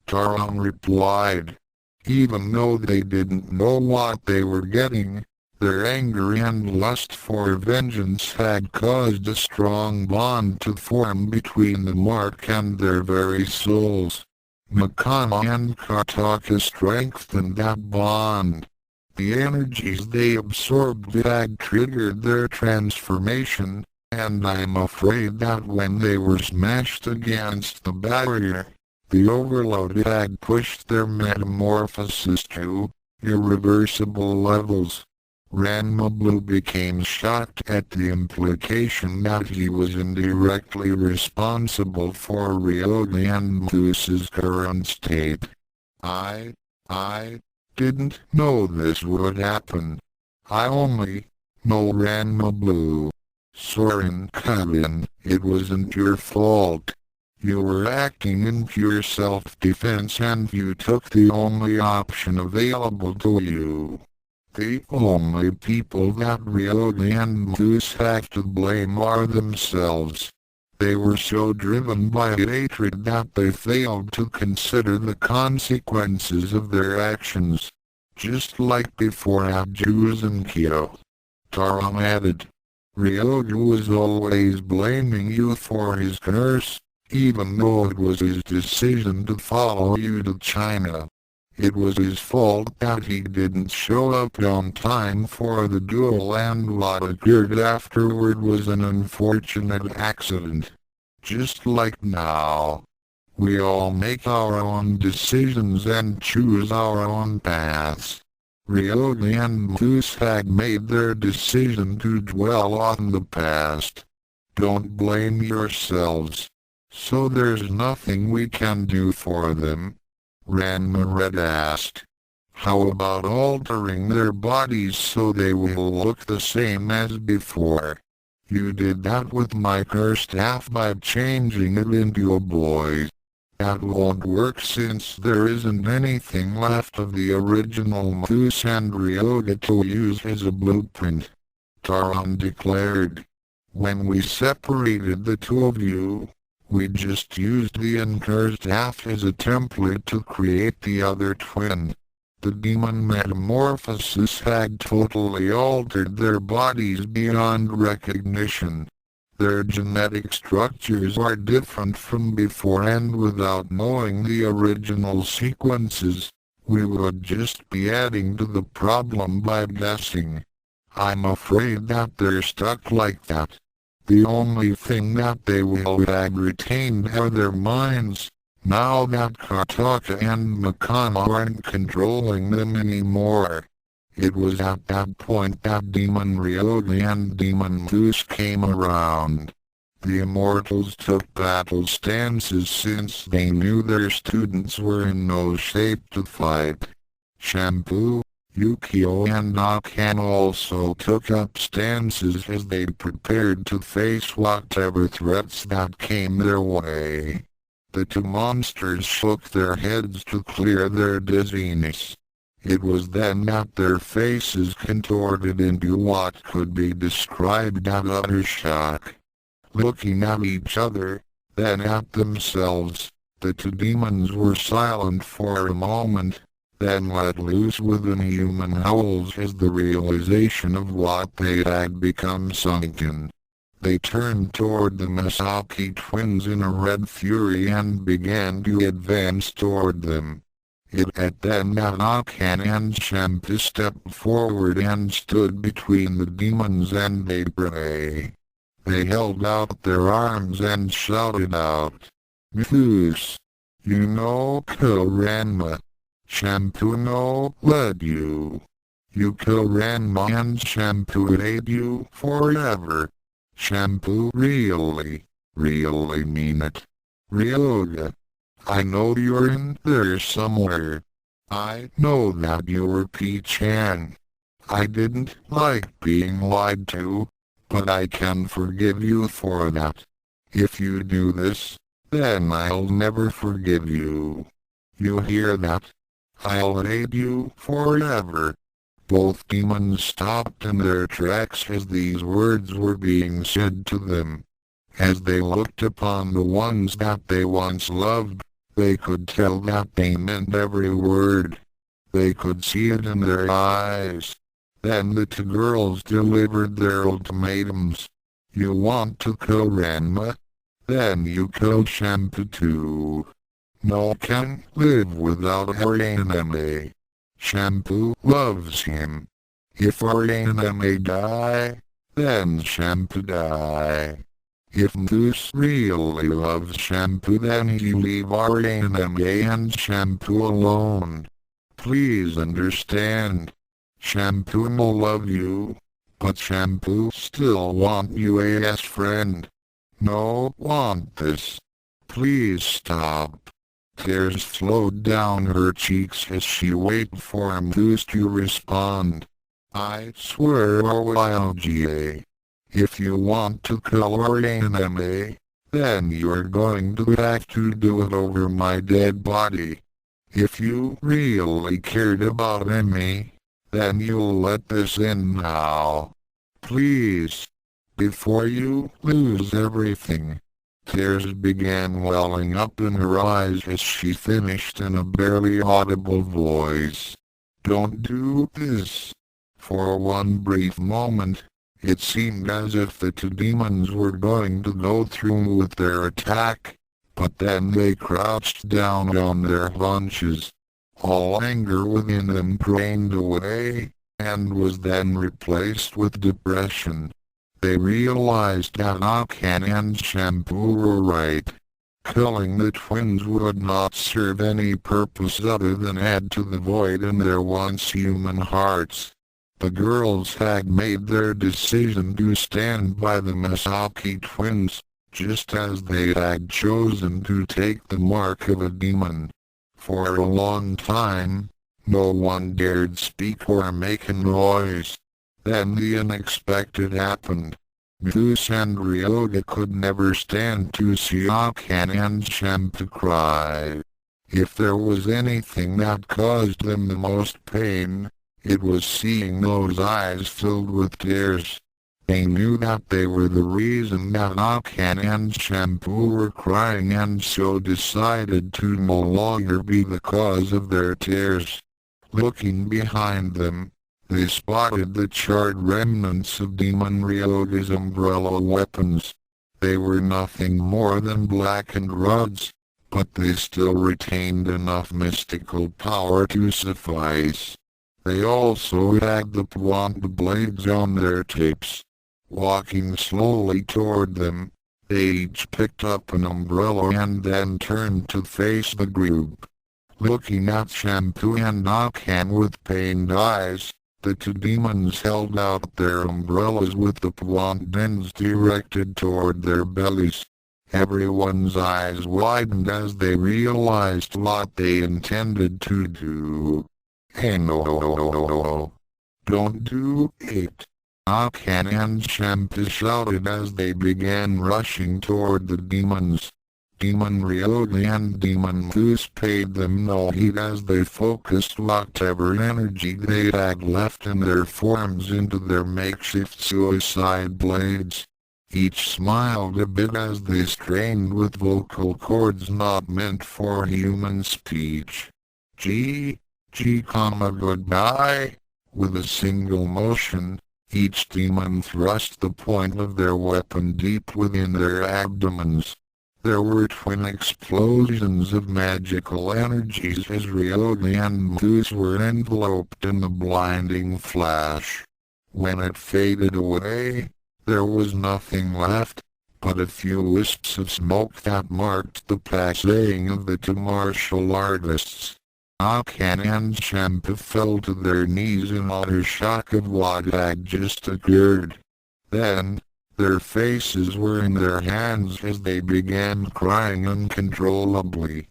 Taron replied. Even though they didn't know what they were getting, their anger and lust for vengeance had caused a strong bond to form between the mark and their very souls. Makana and Kartaka strengthened that bond. The energies they absorbed had triggered their transformation, and I'm afraid that when they were smashed against the barrier, the overload had pushed their metamorphosis to irreversible levels. Ranma Blue became shocked at the implication that he was indirectly responsible for Ryoga and Mousse's current state. I didn't know this would happen. I only know Ranma Blue. Soren, it wasn't your fault. You were acting in pure self-defense and you took the only option available to you. The only people that Ryoga and Mousse have to blame are themselves. They were so driven by hatred that they failed to consider the consequences of their actions. Just like before at duels and Ukyo. Taron added. Ryoga was always blaming you for his curse, even though it was his decision to follow you to China. It was his fault that he didn't show up on time for the duel, and what occurred afterward was an unfortunate accident. Just like now. We all make our own decisions and choose our own paths. Ryoga and Mousse had made their decision to dwell on the past. Don't blame yourselves. So there's nothing we can do for them? Ranma asked. How about altering their bodies so they will look the same as before? You did that with my cursed half by changing it into a boy. That won't work since there isn't anything left of the original Mousse and Ryoga to use as a blueprint. Taron declared. When we separated the two of you, we just used the incursed half as a template to create the other twin. The demon metamorphosis had totally altered their bodies beyond recognition. Their genetic structures are different from before, and without knowing the original sequences, we would just be adding to the problem by guessing. I'm afraid that they're stuck like that. The only thing that they will have retained are their minds, now that Kartaka and Makana aren't controlling them anymore. It was at that point that Demon Ryoga and Demon Mousse came around. The immortals took battle stances since they knew their students were in no shape to fight. Shampoo, Ukyo and Nakan also took up stances as they prepared to face whatever threats that came their way. The two monsters shook their heads to clear their dizziness. It was then that their faces contorted into what could be described as utter shock. Looking at each other, then at themselves, the two demons were silent for a moment, then let loose with inhuman howls as the realization of what they had become sunk in. They turned toward the Masaki twins in a red fury and began to advance toward them. It had then that Nakan and Shampoo stepped forward and stood between the demons and their prey. They held out their arms and shouted out, "Mousse, you no kill Ranma. Shampoo no let you. You kill Ranma and Shampoo hate you forever. Shampoo really mean it. Ryoga, I know you're in there somewhere. I know that you're P-chan. I didn't like being lied to, but I can forgive you for that. If you do this, then I'll never forgive you. You hear that? I'll hate you forever." Both demons stopped in their tracks as these words were being said to them. As they looked upon the ones that they once loved, they could tell that they meant every word. They could see it in their eyes. Then the two girls delivered their ultimatums. You want to kill Ranma? Then you kill Shampoo too. No can live without our enemy. Shampoo loves him. If our enemy die, then Shampoo die. If Mousse really loves Shampoo, then he leave our enemy and Shampoo alone. Please understand. Shampoo no love you, but Shampoo still want you as friend. No want this. Please stop. Tears flowed down her cheeks as she waited for Mousse to respond. I swear OLGA. If you want to kill our enemy, then you're going to have to do it over my dead body. If you really cared about me, then you'll let this end now. Please. Before you lose everything. Tears began welling up in her eyes as she finished in a barely audible voice. Don't do this. For one brief moment, it seemed as if the two demons were going to go through with their attack, but then they crouched down on their haunches. All anger within them drained away, and was then replaced with depression. They realized that Nakan and Shampoo were right. Killing the twins would not serve any purpose other than add to the void in their once human hearts. The girls had made their decision to stand by the Masaki twins, just as they had chosen to take the mark of a demon. For a long time, no one dared speak or make a noise. Then the unexpected happened. Mousse and Ryoga could never stand to see Nakan and Shampoo cry. If there was anything that caused them the most pain, it was seeing those eyes filled with tears. They knew that they were the reason that Nakan and Shampoo were crying and so decided to no longer be the cause of their tears. Looking behind them, they spotted the charred remnants of Demon Ryoga's umbrella weapons. They were nothing more than blackened rods, but they still retained enough mystical power to suffice. They also had the pointed blades on their tips. Walking slowly toward them, they each picked up an umbrella and then turned to face the group. Looking at Shampoo and Ukyo with pained eyes, the two demons held out their umbrellas with the pointed ends directed toward their bellies. Everyone's eyes widened as they realized what they intended to do. Hey no! Don't do it! Ukyo and Shampoo shouted as they began rushing toward the demons. Demon Ryoga and Demon Mousse paid them no heed as they focused whatever energy they had left in their forms into their makeshift suicide blades. Each smiled a bit as they strained with vocal cords not meant for human speech. Goodbye. With a single motion, each demon thrust the point of their weapon deep within their abdomens. There were twin explosions of magical energies as Ryoga and Mousse were enveloped in the blinding flash. When it faded away, there was nothing left but a few wisps of smoke that marked the passing of the two martial artists. Ukyo and Shampoo fell to their knees in utter shock of what had just occurred. Then, their faces were in their hands as they began crying uncontrollably.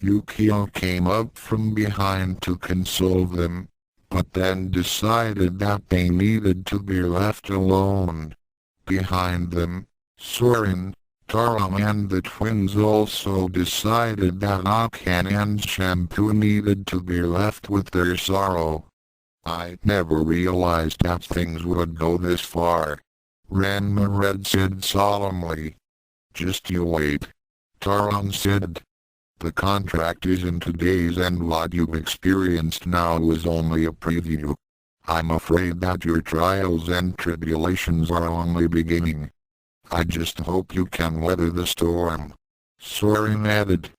Ukyo came up from behind to console them, but then decided that they needed to be left alone. Behind them, Soren, Taron and the twins also decided that Ukyo and Shampoo needed to be left with their sorrow. I never realized that things would go this far. Ranma said solemnly. Just you wait. Taron said. The contract is in today's and what you've experienced now is only a preview. I'm afraid that your trials and tribulations are only beginning. I just hope you can weather the storm. Soren added.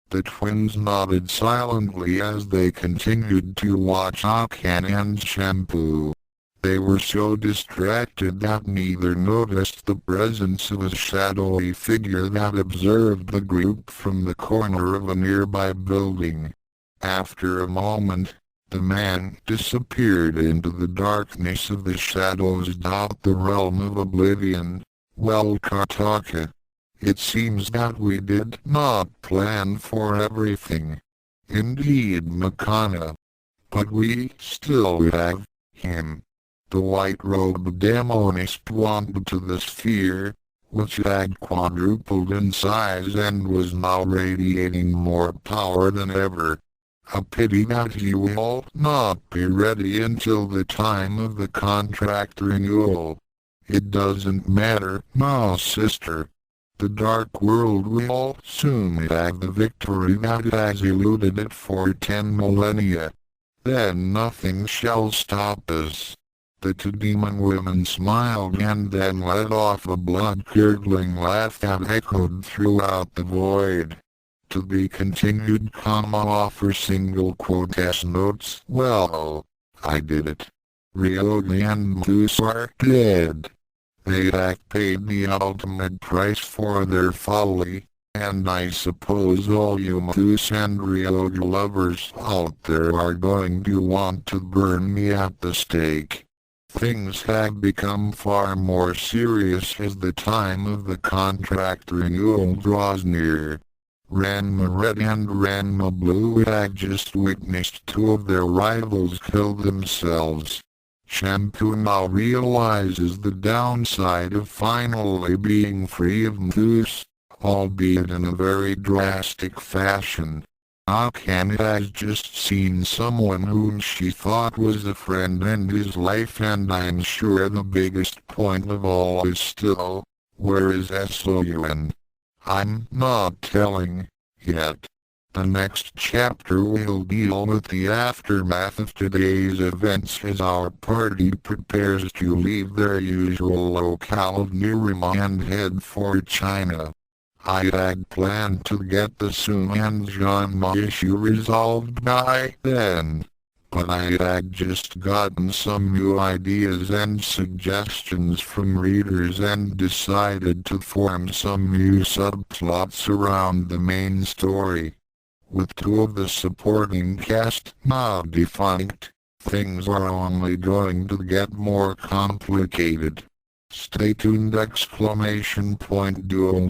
The twins nodded silently as they continued to watch Ukyo and Shampoo. They were so distracted that neither noticed the presence of a shadowy figure that observed the group from the corner of a nearby building. After a moment, the man disappeared into the darkness of the shadows out the realm of oblivion. Well, Kartaka, it seems that we did not plan for everything. Indeed, Makana. But we still have him. The white-robed demonist pointed to the sphere, which had quadrupled in size and was now radiating more power than ever. A pity that he will not be ready until the time of the contract renewal. It doesn't matter, no sister. The Dark World will soon have the victory that has eluded it for 10 millennia. Then nothing shall stop us. The two demon women smiled and then let off a blood-curdling laugh that echoed throughout the void. To be continued, offer single quote notes. Well, I did it. Ryoga and Mousse are dead. They had paid the ultimate price for their folly, and I suppose all you Mousse and Ryoga lovers out there are going to want to burn me at the stake. Things have become far more serious as the time of the contract renewal draws near. Ranma Red and Ranma Blue had just witnessed two of their rivals kill themselves. Shampoo now realizes the downside of finally being free of Mousse, albeit in a very drastic fashion. Ukyo has just seen someone whom she thought was a friend in his life, and I'm sure the biggest point of all is still, where is Soren? I'm not telling yet. The next chapter will deal with the aftermath of today's events as our party prepares to leave their usual locale of Nirima and head for China. I had planned to get the Sun and Ranma issue resolved by then, but I had just gotten some new ideas and suggestions from readers and decided to form some new subplots around the main story. With two of the supporting cast now defunct, things are only going to get more complicated. Stay tuned! Dual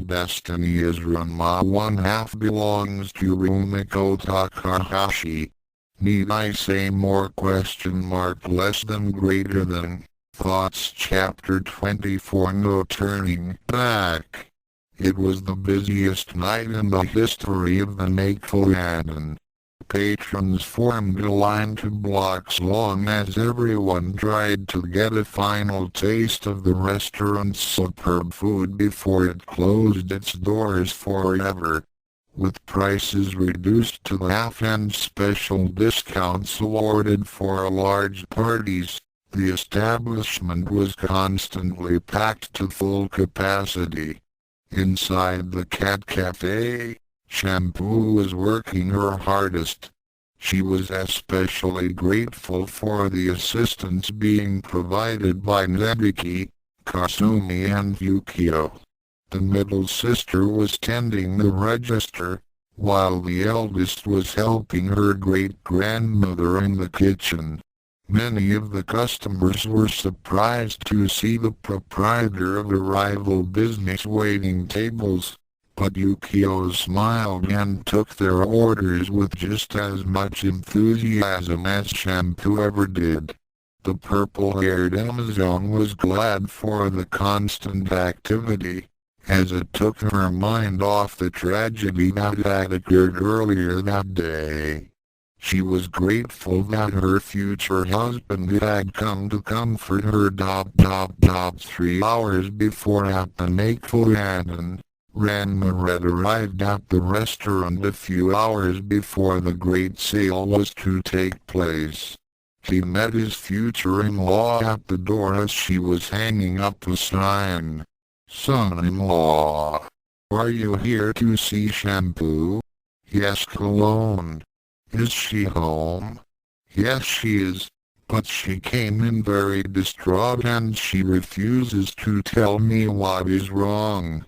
Destiny is Ranma. One half belongs to Rumiko Takahashi. Need I say more? Less than greater than. Thoughts Chapter 24 No Turning Back. It was the busiest night in the history of the Neko. Patrons formed a line 2 blocks long as everyone tried to get a final taste of the restaurant's superb food before it closed its doors forever. With prices reduced to half and special discounts awarded for large parties, the establishment was constantly packed to full capacity. Inside the cat cafe, Shampoo was working her hardest. She was especially grateful for the assistance being provided by Nodoka, Kasumi and Ukyo. The middle sister was tending the register, while the eldest was helping her great-grandmother in the kitchen. Many of the customers were surprised to see the proprietor of a rival business waiting tables, but Ukyo smiled and took their orders with just as much enthusiasm as Shampoo ever did. The purple-haired Amazon was glad for the constant activity, as it took her mind off the tragedy that had occurred earlier that day. She was grateful that her future husband had come to comfort her. 3 hours before at the Neko, Ranma had arrived at the restaurant a few hours before the great sale was to take place. He met his future-in-law at the door as she was hanging up a sign. "Son-in-law, are you here to see Shampoo?" "Yes, Cologne." "Is she home?" "Yes, she is, but she came in very distraught and she refuses to tell me what is wrong.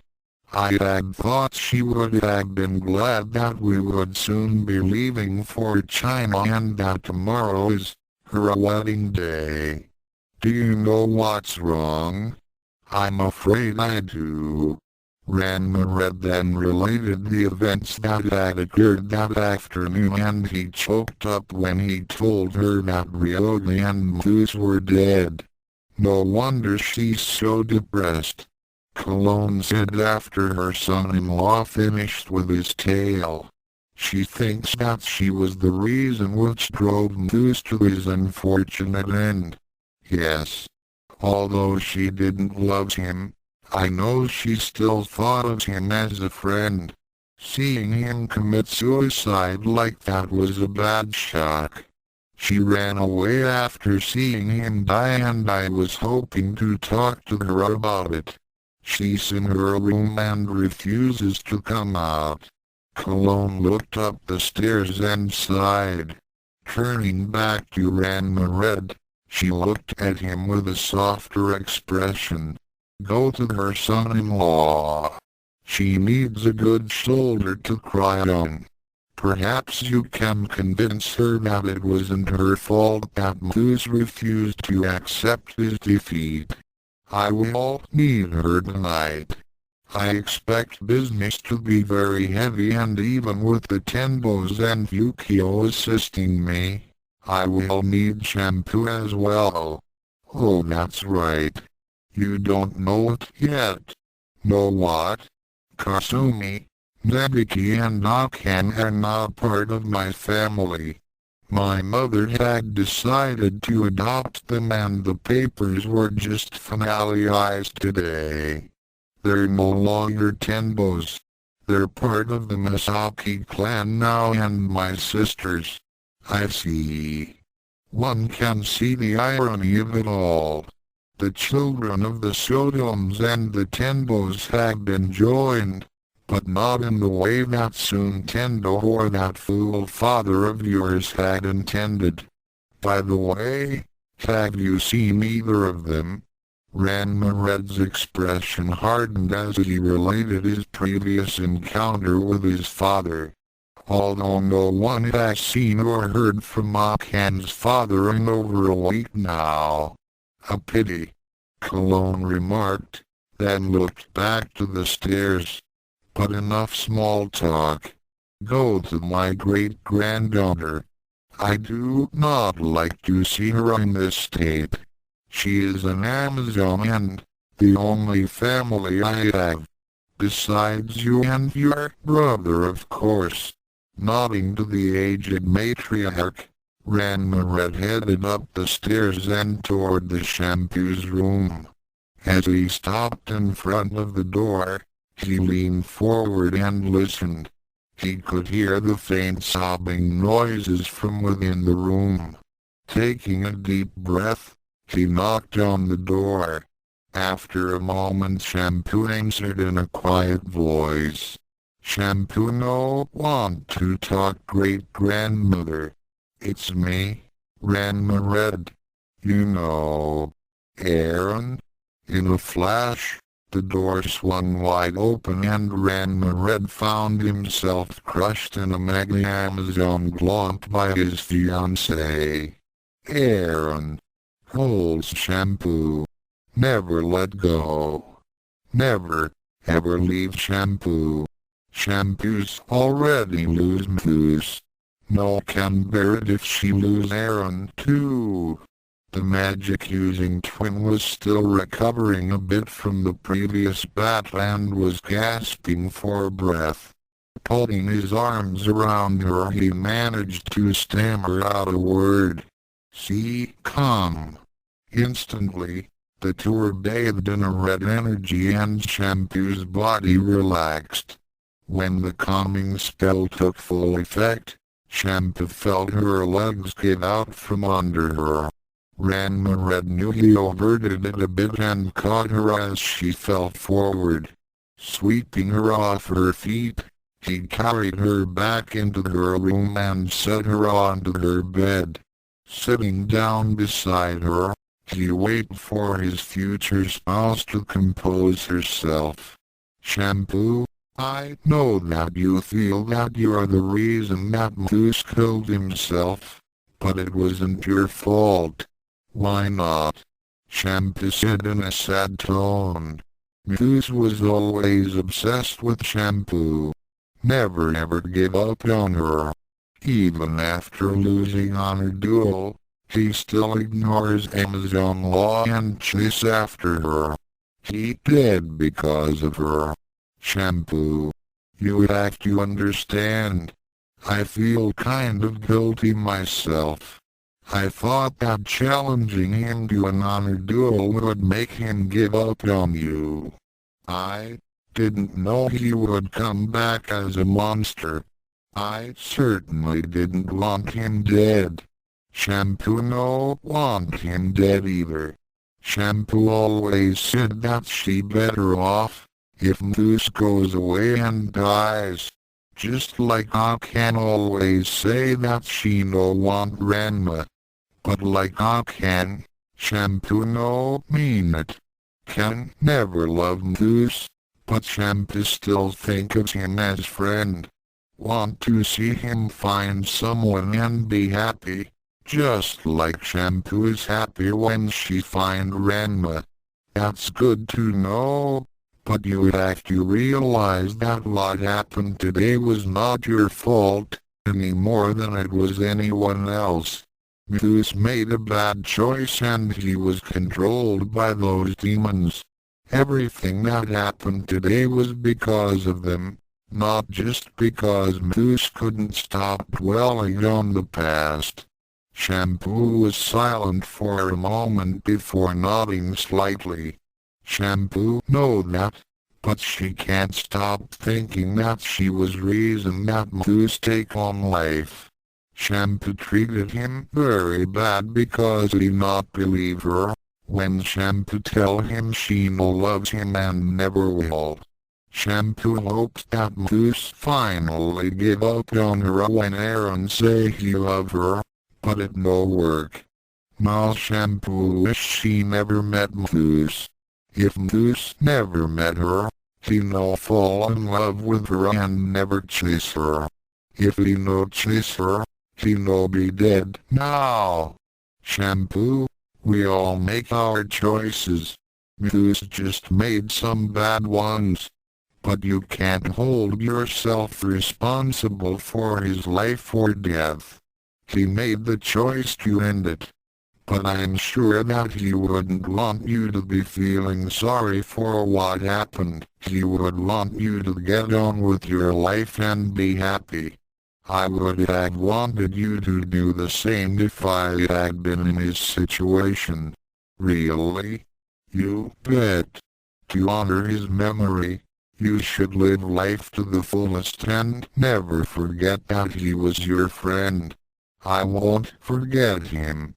I had thought she would have been glad that we would soon be leaving for China and that tomorrow is her wedding day. Do you know what's wrong?" "I'm afraid I do." Ranma then related the events that had occurred that afternoon, and he choked up when he told her that Ryoga and Mousse were dead. "No wonder she's so depressed," Cologne said after her son-in-law finished with his tale. "She thinks that she was the reason which drove Mousse to his unfortunate end. Yes. Although she didn't love him, I know she still thought of him as a friend. Seeing him commit suicide like that was a bad shock. She ran away after seeing him die and I was hoping to talk to her about it. She's in her room and refuses to come out." Cologne looked up the stairs and sighed. Turning back to Ranma, she looked at him with a softer expression. "Go to her son-in-law. She needs a good shoulder to cry on. Perhaps you can convince her that it wasn't her fault that Mousse refused to accept his defeat. I will need her tonight. I expect business to be very heavy, and even with the Tendos and Ukyo assisting me, I will need Shampoo as well." "Oh, that's right. You don't know it yet." "Know what?" "Kasumi, Nodoka and Akan are now part of my family. My mother had decided to adopt them and the papers were just finalized today. They're no longer Tendos. They're part of the Masaki clan now and my sisters." "I see." One can see the irony of it all. The children of the Sotomes and the Tendos had been joined, but not in the way that Tendo or that fool father of yours had intended. By the way, have you seen either of them? Ranma Red's expression hardened as he related his previous encounter with his father. Although no one has seen or heard from Akan's father in over a week now. A pity, Cologne remarked, then looked back to the stairs. But enough small talk. Go to my great-granddaughter. I do not like to see her in this state. She is an Amazon and the only family I have. Besides you and your brother, of course. Nodding to the aged matriarch, Ranma Red headed up the stairs and toward the shampoo's room. As he stopped in front of the door, he leaned forward and listened. He could hear the faint sobbing noises from within the room. Taking a deep breath, he knocked on the door. After a moment, Shampoo answered in a quiet voice. Shampoo, no want to talk, great-grandmother. It's me, Ranma Red. You know, Aaron? In a flash, the door swung wide open and Ranma Red found himself crushed in a mega Amazon glomp by his fiancée. Aaron holds Shampoo. Never let go. Never, ever leave Shampoo. Shampoo's already lose Mousse. No can bear it if she lose Aaron too. The magic-using twin was still recovering a bit from the previous battle and was gasping for breath. Putting his arms around her, he managed to stammer out a word. See, come. Instantly, the two were bathed in a red energy and Shampoo's body relaxed. When the calming spell took full effect, Shampoo felt her legs give out from under her. Ranma Red knew he overdid it a bit and caught her as she fell forward. Sweeping her off her feet, he carried her back into her room and set her onto her bed. Sitting down beside her, he waited for his future spouse to compose herself. Shampoo, I know that you feel that you're the reason that Mousse killed himself, but it wasn't your fault. Why not? Shampoo said in a sad tone. Mousse was always obsessed with Shampoo. Never ever give up on her. Even after losing on her duel, he still ignores Amazon law and chases after her. He dead because of her. Shampoo, you have to understand. I feel kind of guilty myself. I thought that challenging him to an honor duel would make him give up on you. I didn't know he would come back as a monster. I certainly didn't want him dead. Shampoo no want him dead either. Shampoo always said that she better off if Mousse goes away and dies. Just like I can always say that she no want Ranma. But like I can, Shampoo no mean it. Can never love Mousse, but Shampoo still think of him as friend. Want to see him find someone and be happy, just like Shampoo is happy when she find Ranma. That's good to know. But you have to realize that what happened today was not your fault, any more than it was anyone else. Mousse made a bad choice and he was controlled by those demons. Everything that happened today was because of them, not just because Mousse couldn't stop dwelling on the past. Shampoo was silent for a moment before nodding slightly. Shampoo know that, but she can't stop thinking that she was reason that Mousse take on life. Shampoo treated him very bad because he not believe her, when Shampoo tell him she no loves him and never will. Shampoo hopes that Mousse finally give up on her when Aaron say he love her, but it no work. Now Shampoo wish she never met Mousse. If Mousse never met her, he no fall in love with her and never chase her. If he no chase her, he no be dead now. Shampoo, we all make our choices. Mousse just made some bad ones. But you can't hold yourself responsible for his life or death. He made the choice to end it. But I'm sure that he wouldn't want you to be feeling sorry for what happened. He would want you to get on with your life and be happy. I would have wanted you to do the same if I had been in his situation. Really? You bet. To honor his memory, you should live life to the fullest and never forget that he was your friend. I won't forget him.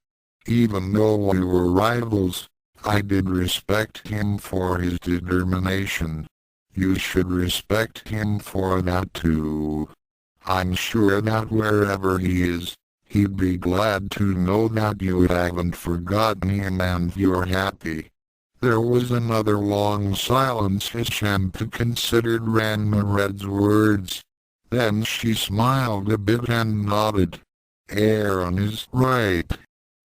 Even though we were rivals, I did respect him for his determination. You should respect him for that too. I'm sure that wherever he is, he'd be glad to know that you haven't forgotten him and you're happy. There was another long silence as Shampoo considered Ranma Red's words. Then she smiled a bit and nodded. Aaron is right.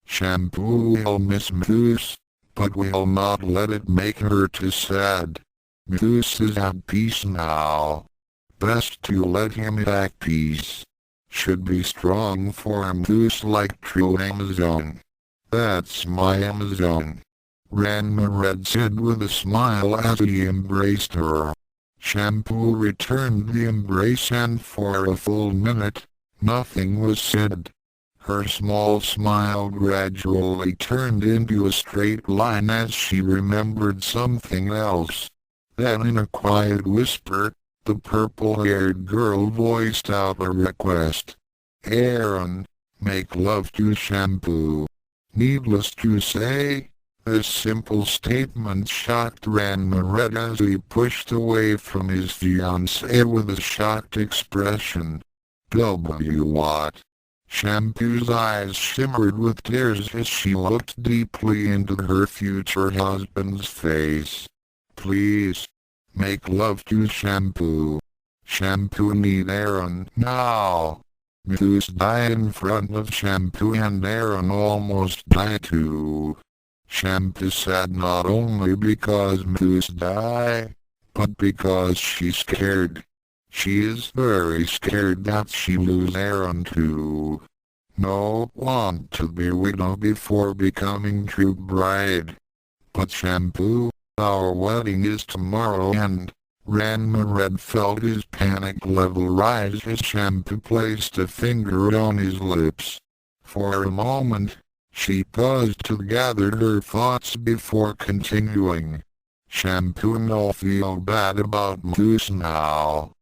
Shampoo will miss Mousse, but will not let it make her too sad. Mousse is at peace now. Best to let him at peace. Should be strong for Mousse like true Amazon. That's my Amazon. Ranma Red said with a smile as he embraced her. Shampoo returned the embrace and for a full minute, nothing was said. Her small smile gradually turned into a straight line as she remembered something else. Then in a quiet whisper, the purple-haired girl voiced out a request. Aaron, make love to Shampoo. Needless to say, this simple statement shocked Ranma Red as he pushed away from his fiancée with a shocked expression. What? Shampoo's eyes shimmered with tears as she looked deeply into her future husband's face. Please, make love to Shampoo. Shampoo need Aaron now. Mousse died in front of Shampoo and Aaron almost died too. Shampoo sad not only because Mousse died, but because she's scared. She is very scared that she lose Aaron too. No want to be widow before becoming true bride. But Shampoo, our wedding is tomorrow and Ranma Red felt his panic level rise as Shampoo placed a finger on his lips. For a moment, she paused to gather her thoughts before continuing. Shampoo no feel bad about Mousse now.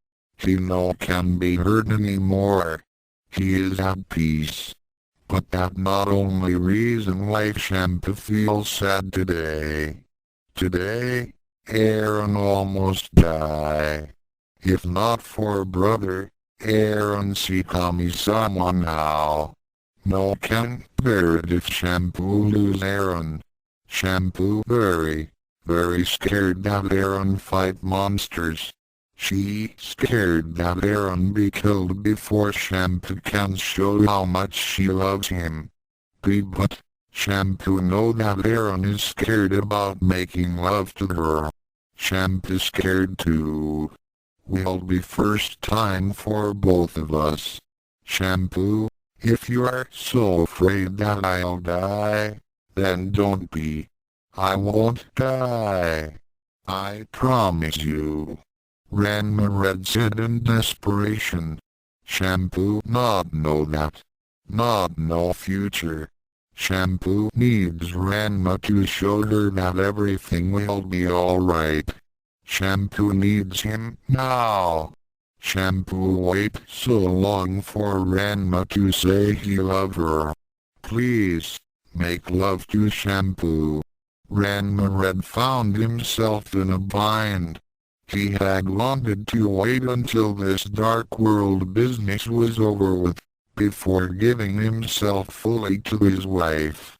He no can be hurt anymore. He is at peace. But that not only reason why Shampoo feels sad today. Today, Aaron almost died. If not for brother, Aaron Sikami-sama now. No can bear it if Shampoo lose Aaron. Shampoo very scared that Aaron fight monsters. She scared that Aaron be killed before Shampoo can show how much she loves him. But Shampoo know that Aaron is scared about making love to her. Shampoo scared too. Will be first time for both of us. Shampoo, if you are so afraid that I'll die, then don't be. I won't die. I promise you. Ranma Red said in desperation. Shampoo not know that. Not no future. Shampoo needs Ranma to show her that everything will be alright. Shampoo needs him now. Shampoo wait so long for Ranma to say he love her. Please, make love to Shampoo. Ranma Red found himself in a bind. He had wanted to wait until this dark world business was over with, before giving himself fully to his wife.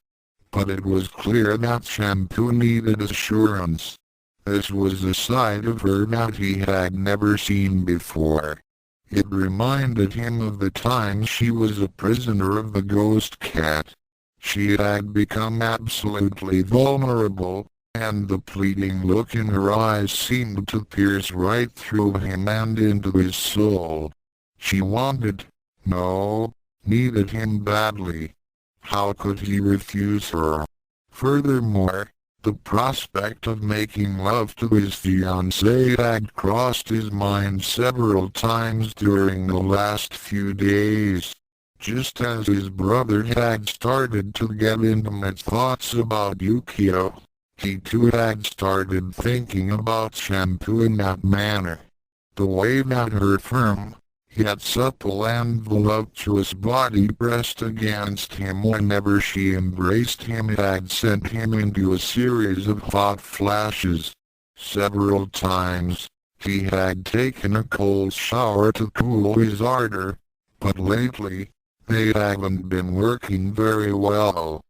But it was clear that Shampoo needed assurance. This was a side of her that he had never seen before. It reminded him of the time she was a prisoner of the ghost cat. She had become absolutely vulnerable, and the pleading look in her eyes seemed to pierce right through him and into his soul. She wanted, no, needed him badly. How could he refuse her? Furthermore, the prospect of making love to his fiancée had crossed his mind several times during the last few days. Just as his brother had started to get intimate thoughts about Ukyo, he too had started thinking about Shampoo in that manner. The way that her firm, yet supple and voluptuous body pressed against him whenever she embraced him had sent him into a series of hot flashes. Several times, he had taken a cold shower to cool his ardor, but lately, they haven't been working very well.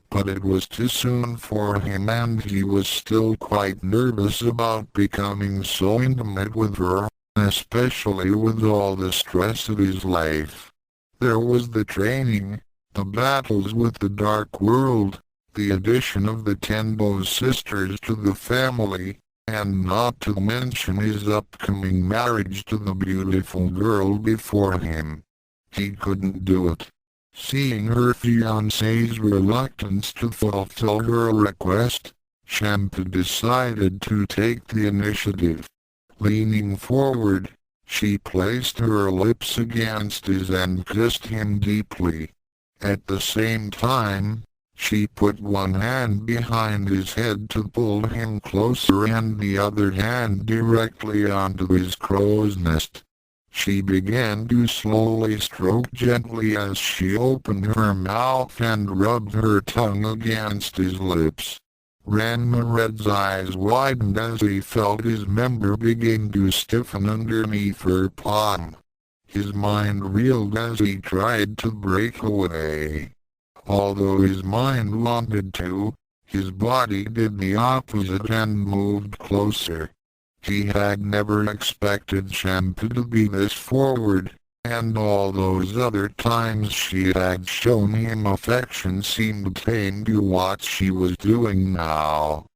But it was too soon for him and he was still quite nervous about becoming so intimate with her, especially with all the stress of his life. There was the training, the battles with the dark world, the addition of the Tendo sisters to the family, and not to mention his upcoming marriage to the beautiful girl before him. He couldn't do it. Seeing her fiancé's reluctance to fulfill her request, Shampoo decided to take the initiative. Leaning forward, she placed her lips against his and kissed him deeply. At the same time, she put one hand behind his head to pull him closer and the other hand directly onto his crow's nest. She began to slowly stroke gently as she opened her mouth and rubbed her tongue against his lips. Ranma Red's eyes widened as he felt his member begin to stiffen underneath her palm. His mind reeled as he tried to break away. Although his mind wanted to, his body did the opposite and moved closer. He had never expected Shampoo to be this forward, and all those other times she had shown him affection seemed tame to what she was doing now.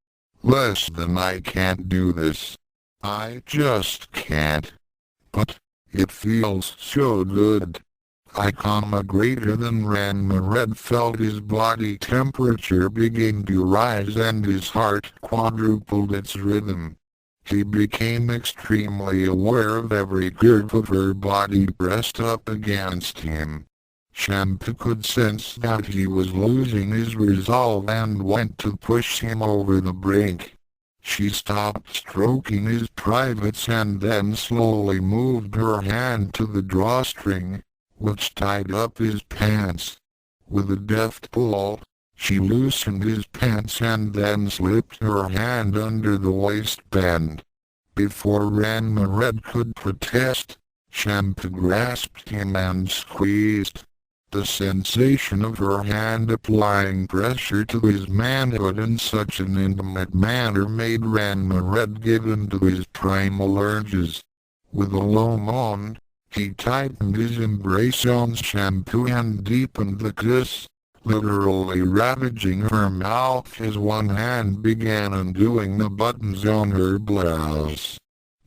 Less than I can't do this. I just can't. But, it feels so good. Greater than Ranma Red felt his body temperature begin to rise and his heart quadrupled its rhythm. He became extremely aware of every curve of her body pressed up against him. Shampoo could sense that he was losing his resolve and went to push him over the brink. She stopped stroking his privates and then slowly moved her hand to the drawstring, which tied up his pants. With a deft pull, she loosened his pants and then slipped her hand under the waistband. Before Ranma Red could protest, Shampoo grasped him and squeezed. The sensation of her hand applying pressure to his manhood in such an intimate manner made Ranma Red give in to his primal urges. With a low moan, he tightened his embrace on Shampoo and deepened the kiss, literally ravaging her mouth as one hand began undoing the buttons on her blouse.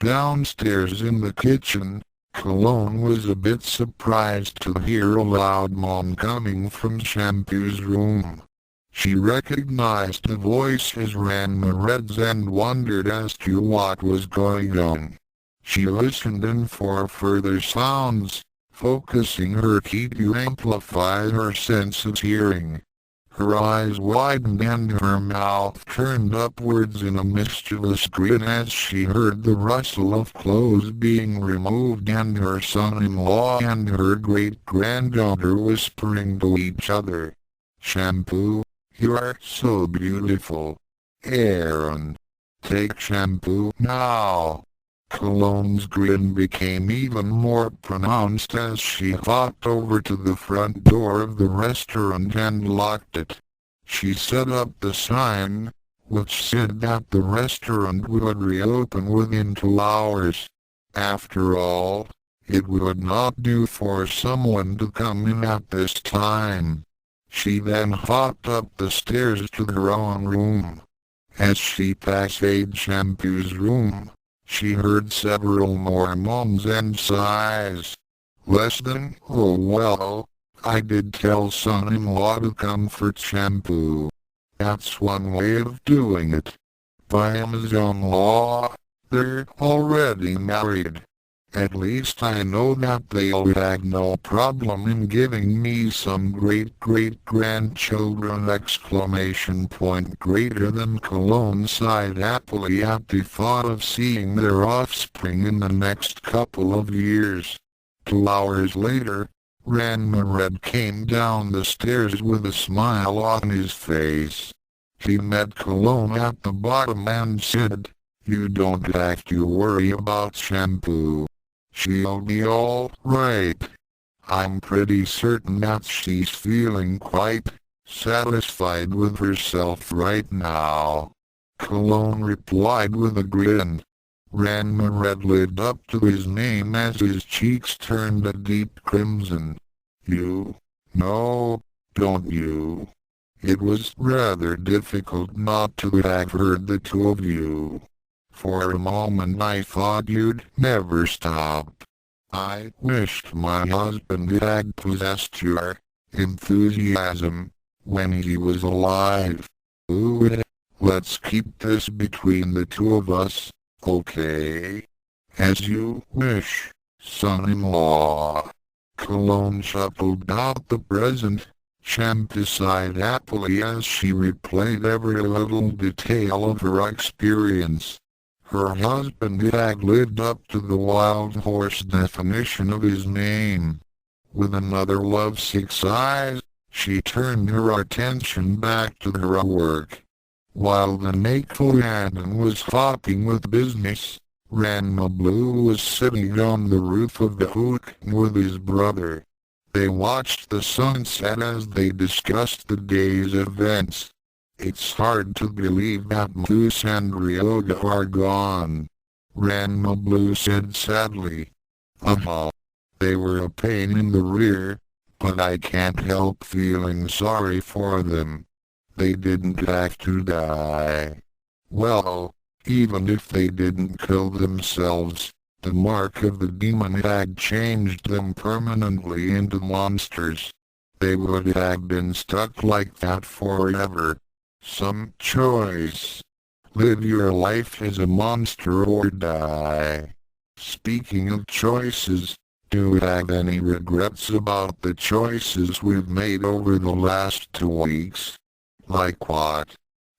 Downstairs in the kitchen, Cologne was a bit surprised to hear a loud moan coming from Shampoo's room. She recognized the voice as Ranma Red's and wondered as to what was going on. She listened in for further sounds, focusing her key to amplify her sense of hearing. Her eyes widened and her mouth turned upwards in a mischievous grin as she heard the rustle of clothes being removed and her son-in-law and her great-granddaughter whispering to each other. "Shampoo, you're so beautiful. Aaron, take Shampoo now." Cologne's grin became even more pronounced as she hopped over to the front door of the restaurant and locked it. She set up the sign, which said that the restaurant would reopen within 2 hours. After all, it would not do for someone to come in at this time. She then hopped up the stairs to her own room. As she passed Shampoo's room, she heard several more moans and sighs. Less than, oh well, I did tell son-in-law to comfort Shampoo. That's one way of doing it. By Amazon law, they're already married. At least I know that they'll have no problem in giving me some great-great-grandchildren! Greater than Cologne sighed happily at the thought of seeing their offspring in the next couple of years. 2 hours later, Ranma came down the stairs with a smile on his face. He met Cologne at the bottom and said, "You don't have to worry about Shampoo. She'll be all right. I'm pretty certain that she's feeling quite satisfied with herself right now." Cologne replied with a grin. Ranma lived up to his name as his cheeks turned a deep crimson. "You know, don't you?" It was rather difficult not to have heard the two of you. For a moment I thought you'd never stop. I wished my husband had possessed your enthusiasm when he was alive. Ooh, let's keep this between the two of us, okay? As you wish, son-in-law. Cologne shuffled out the present. Shampoo sighed happily as she replayed every little detail of her experience. Her husband had lived up to the wild horse definition of his name. With another lovesick sigh, she turned her attention back to her work. While the Neko was hopping with business, Ranma was sitting on the roof of the hook with his brother. They watched the sunset as they discussed the day's events. "It's hard to believe that Mousse and Ryoga are gone," Ranma said sadly. They were a pain in the rear, but I can't help feeling sorry for them. They didn't have to die. Well, even if they didn't kill themselves, the mark of the demon had changed them permanently into monsters. They would have been stuck like that forever. Some choice. Live your life as a monster or die. Speaking of choices, do you have any regrets about the choices we've made over the last 2 weeks? Like what?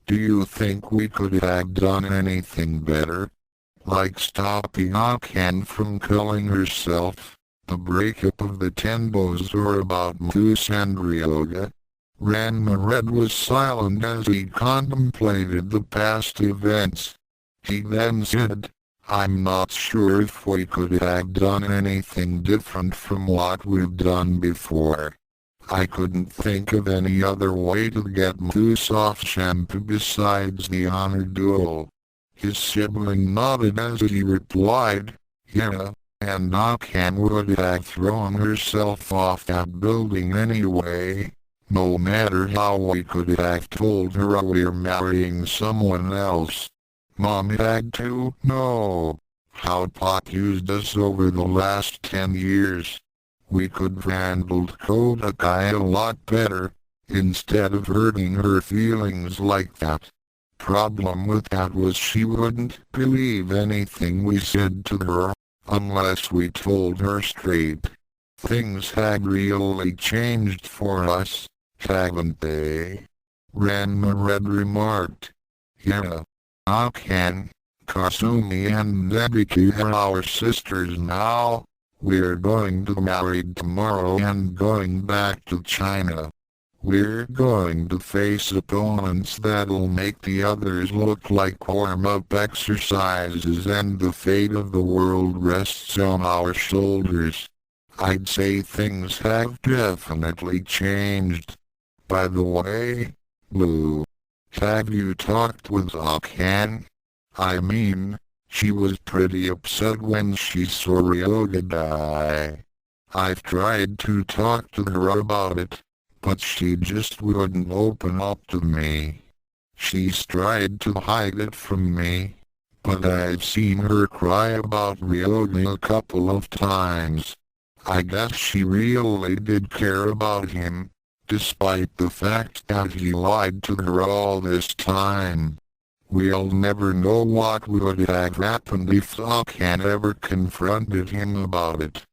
Do you think we could have done anything better? Like stopping Akan from killing herself, the breakup of the Tendos, or about Mousse and Ryoga? Ranma was silent as he contemplated the past events. He then said, "I'm not sure if we could have done anything different from what we've done before. I couldn't think of any other way to get Mousse off Shampoo besides the honor duel." His sibling nodded as he replied, "Yeah, and Akan would have thrown herself off that building anyway. No matter how we could have told her we're marrying someone else. Mom had to know how Pop used us over the last 10 years. We could have handled Godlike a lot better, instead of hurting her feelings like that. Problem with that was she wouldn't believe anything we said to her, unless we told her straight. Things had really changed for us, haven't they?" Ranma remarked. "Yeah. Akan, Kasumi and Nebiki are our sisters now. We're going to marry tomorrow and going back to China. We're going to face opponents that'll make the others look like warm-up exercises, and the fate of the world rests on our shoulders. I'd say things have definitely changed. By the way, Blue, have you talked with Akan? I mean, she was pretty upset when she saw Ryoga die. I've tried to talk to her about it, but she just wouldn't open up to me. She's tried to hide it from me, but I've seen her cry about Ryoga a couple of times. I guess she really did care about him, despite the fact that he lied to her all this time. We'll never know what would have happened if Akan ever confronted him about it.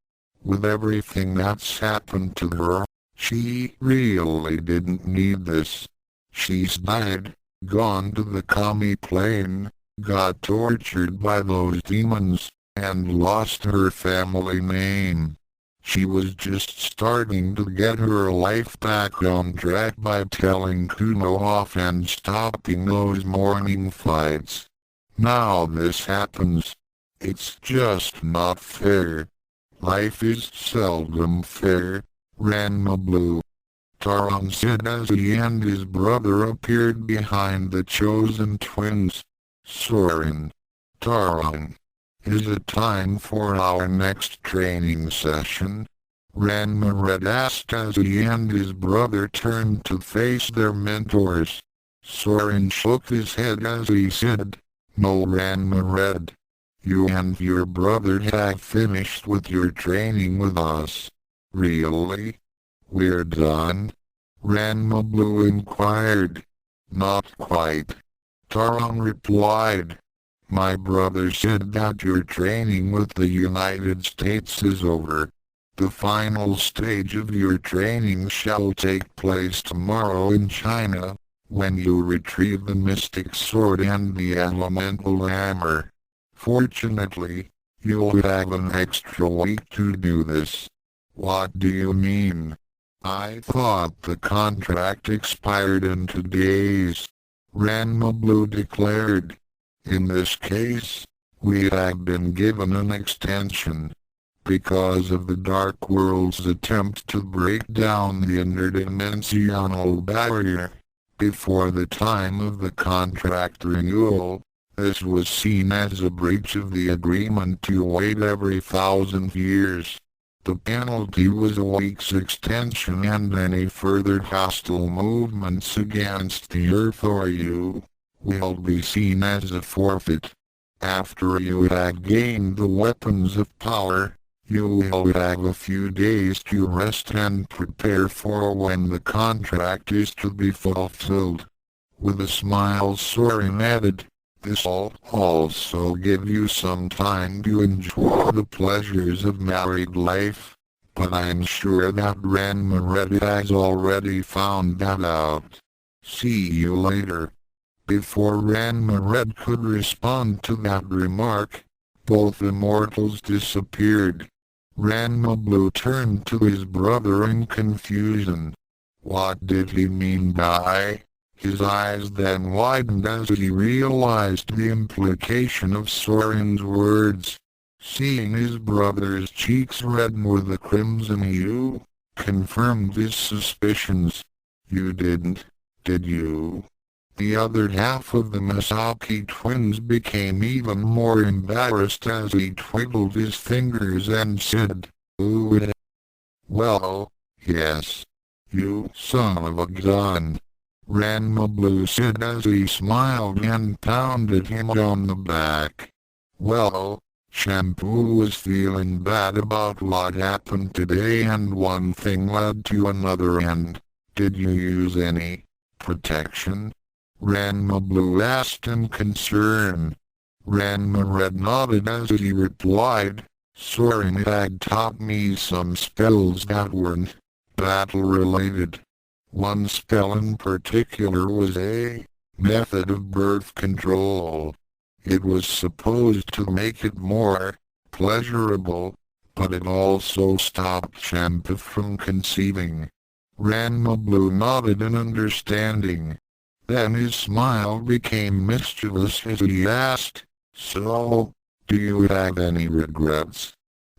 With everything that's happened to her, she really didn't need this. She's died, gone to the Kami plane, got tortured by those demons, and lost her family name. She was just starting to get her life back on track by telling Kuno off and stopping those morning fights. Now this happens. It's just not fair. Life is seldom fair. Ranma Blue. Taron said as he and his brother appeared behind the chosen twins. Soren. Taron. Is it time for our next training session? Ranma Red asked as he and his brother turned to face their mentors. Soren shook his head as he said, "No, Ranma Red. You and your brother have finished with your training with us." "Really? We're done?" Ranma Blue inquired. "Not quite," Taron replied. "My brother said that your training with the United States is over. The final stage of your training shall take place tomorrow in China, when you retrieve the Mystic Sword and the Elemental Hammer. Fortunately, you'll have an extra week to do this." "What do you mean? I thought the contract expired in 2 days," Ranma Blue declared. "In this case, we have been given an extension. Because of the Dark World's attempt to break down the interdimensional barrier, before the time of the contract renewal, this was seen as a breach of the agreement to wait every 1,000 years. The penalty was a week's extension, and any further hostile movements against the Earth or you will be seen as a forfeit. After you have gained the weapons of power, you will have a few days to rest and prepare for when the contract is to be fulfilled." With a smile, Soren added, "This'll also give you some time to enjoy the pleasures of married life, but I'm sure that Ranma Red has already found that out. See you later." Before Ranma Red could respond to that remark, both immortals disappeared. Ranma Blue turned to his brother in confusion. What did he mean by? His eyes then widened as he realized the implication of Soren's words. Seeing his brother's cheeks redden with a crimson hue, confirmed his suspicions. "You didn't, did you?" The other half of the Masaki twins became even more embarrassed as he twiddled his fingers and said, "Ooh. Well, yes. You son of a gun," Ranma Blue said as he smiled and pounded him on the back. "Well, Shampoo was feeling bad about what happened today, and one thing led to another. And did you use any protection?" Ranma Blue asked in concern. Ranma Red nodded as he replied, "Soren had taught me some spells that weren't battle-related. One spell in particular was a method of birth control. It was supposed to make it more pleasurable, but it also stopped Shampoo from conceiving. Ranma Blue nodded in understanding. Then his smile became mischievous as he asked, "So, do you have any regrets?"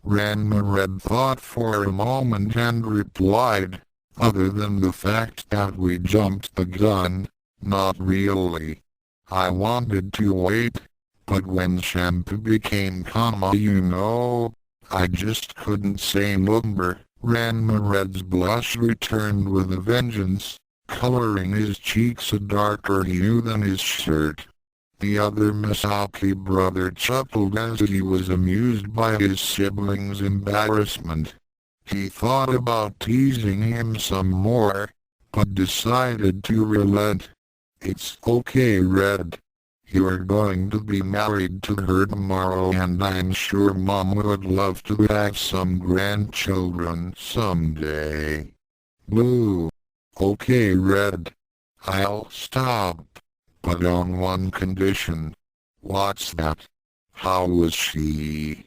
Ranma Red thought for a moment and replied, "Other than the fact that we jumped the gun, not really. I wanted to wait, but when Shampoo became Kama, I just couldn't say number." Ranma Red's blush returned with a vengeance, coloring his cheeks a darker hue than his shirt. The other Misaki brother chuckled as he was amused by his sibling's embarrassment. He thought about teasing him some more, but decided to relent. "It's okay, Red. You're going to be married to her tomorrow, and I'm sure Mom would love to have some grandchildren someday." Blue. "Okay, Red. I'll stop. But on one condition." "What's that?" "How was she?"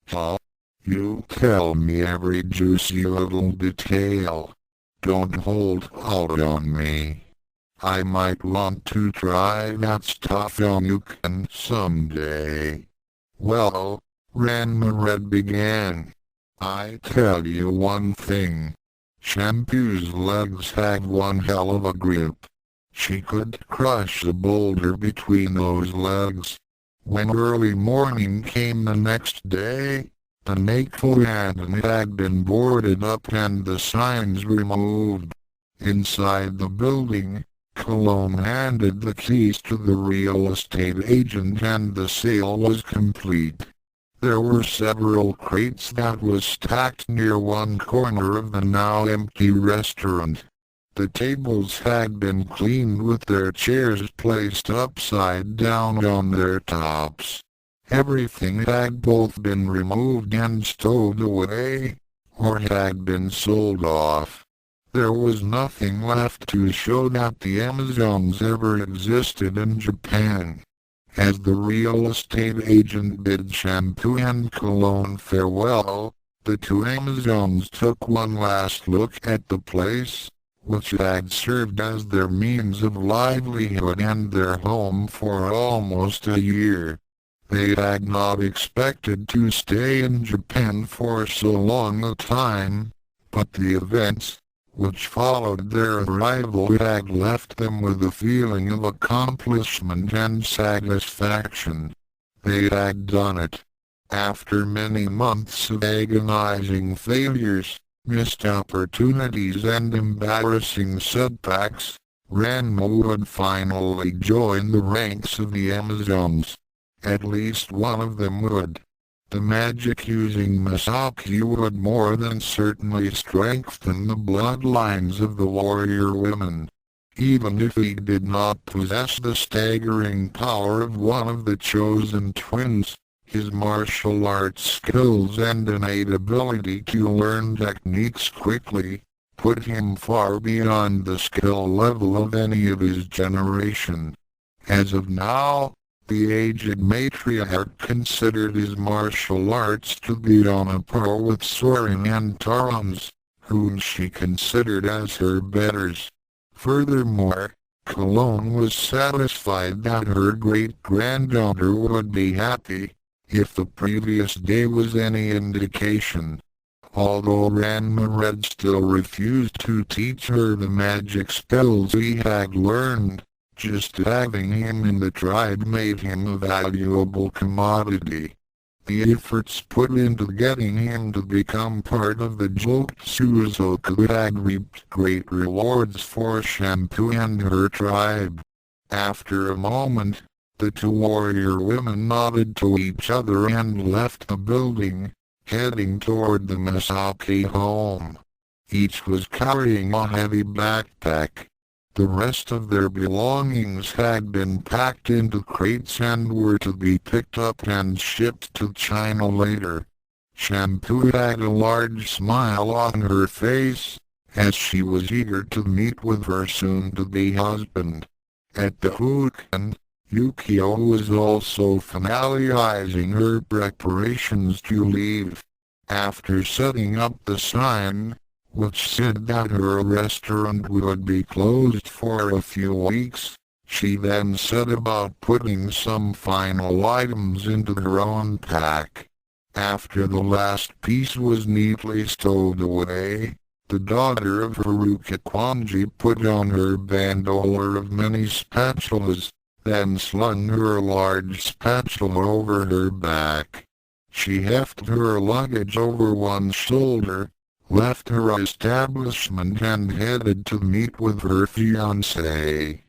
"Huh? You tell me every juicy little detail. Don't hold out on me. I might want to try that stuff on you someday." "Well," Ranma Red began, "I tell you one thing. Shampoo's legs have one hell of a grip. She could crush a boulder between those legs." When early morning came the next day, the Neko had been boarded up and the signs removed. Inside the building, Cologne handed the keys to the real estate agent and the sale was complete. There were several crates that was stacked near one corner of the now empty restaurant. The tables had been cleaned with their chairs placed upside down on their tops. Everything had both been removed and stowed away, or had been sold off. There was nothing left to show that the Amazons ever existed in Japan. As the real estate agent bid Shampoo and Cologne farewell, the two Amazons took one last look at the place, which had served as their means of livelihood and their home for almost a year. They had not expected to stay in Japan for so long a time, but the events which followed their arrival had left them with a feeling of accomplishment and satisfaction. They had done it. After many months of agonizing failures, missed opportunities and embarrassing setbacks, Ranma would finally join the ranks of the Amazons. At least one of them would. The magic using Misaki would more than certainly strengthen the bloodlines of the warrior women. Even if he did not possess the staggering power of one of the chosen twins, his martial arts skills and innate ability to learn techniques quickly put him far beyond the skill level of any of his generation. As of now, the aged matriarch considered his martial arts to be on a par with Soren and Taron's, whom she considered as her betters. Furthermore, Cologne was satisfied that her great-granddaughter would be happy, if the previous day was any indication. Although Ranma Red still refused to teach her the magic spells he had learned, just having him in the tribe made him a valuable commodity. The efforts put into getting him to become part of the Jutsuzoku had reaped great rewards for Shampoo and her tribe. After a moment, the two warrior women nodded to each other and left the building, heading toward the Misaki home. Each was carrying a heavy backpack. The rest of their belongings had been packed into crates and were to be picked up and shipped to China later. Shampoo had a large smile on her face, as she was eager to meet with her soon-to-be husband. At the Hoken, Ukyo was also finalizing her preparations to leave. After setting up the sign, which said that her restaurant would be closed for a few weeks. She then set about putting some final items into her own pack. After the last piece was neatly stowed away, the daughter of Haruka Kwanji put on her bandolier of many spatulas, then slung her large spatula over her back. She hefted her luggage over one shoulder, left her establishment and headed to meet with her fiancé.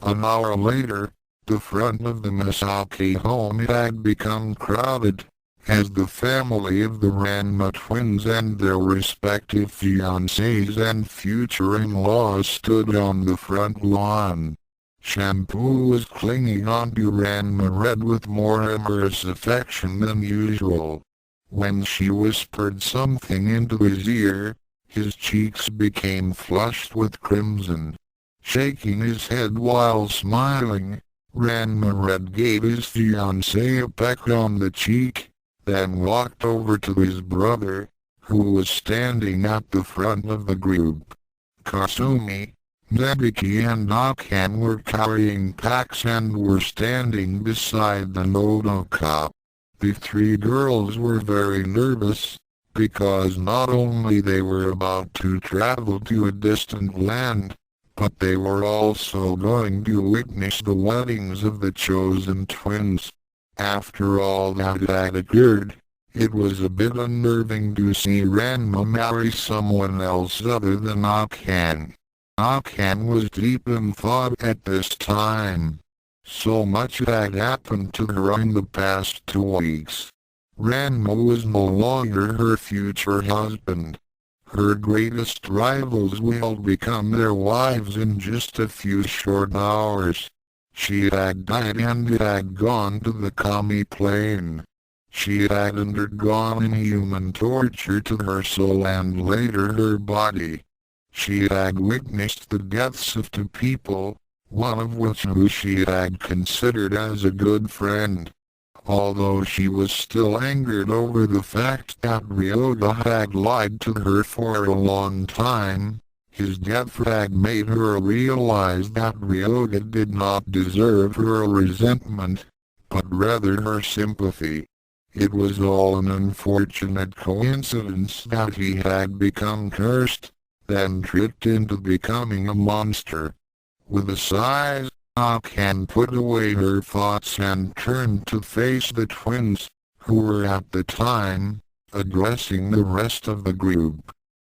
An hour later, the front of the Misaki home had become crowded, as the family of the Ranma twins and their respective fiancés and future in-laws stood on the front lawn. Shampoo was clinging onto Ranma Red with more amorous affection than usual. When she whispered something into his ear, his cheeks became flushed with crimson. Shaking his head while smiling, Ranma Red gave his fiancée a peck on the cheek, then walked over to his brother, who was standing at the front of the group. Kasumi, Nebiki and Akan were carrying packs and were standing beside the Nodoka. The three girls were very nervous, because not only they were about to travel to a distant land, but they were also going to witness the weddings of the chosen twins. After all that had occurred, it was a bit unnerving to see Ranma marry someone else other than Akan. Akan was deep in thought at this time. So much had happened to her in the past 2 weeks. Ranma was no longer her future husband. Her greatest rivals will become their wives in just a few short hours. She had died and had gone to the Kami plane. She had undergone inhuman torture to her soul and later her body. She had witnessed the deaths of 2 people, one of which who she had considered as a good friend. Although she was still angered over the fact that Ryoga had lied to her for a long time, his death had made her realize that Ryoga did not deserve her resentment, but rather her sympathy. It was all an unfortunate coincidence that he had become cursed, then tricked into becoming a monster. With a sigh, Akan put away her thoughts and turned to face the twins, who were at the time addressing the rest of the group.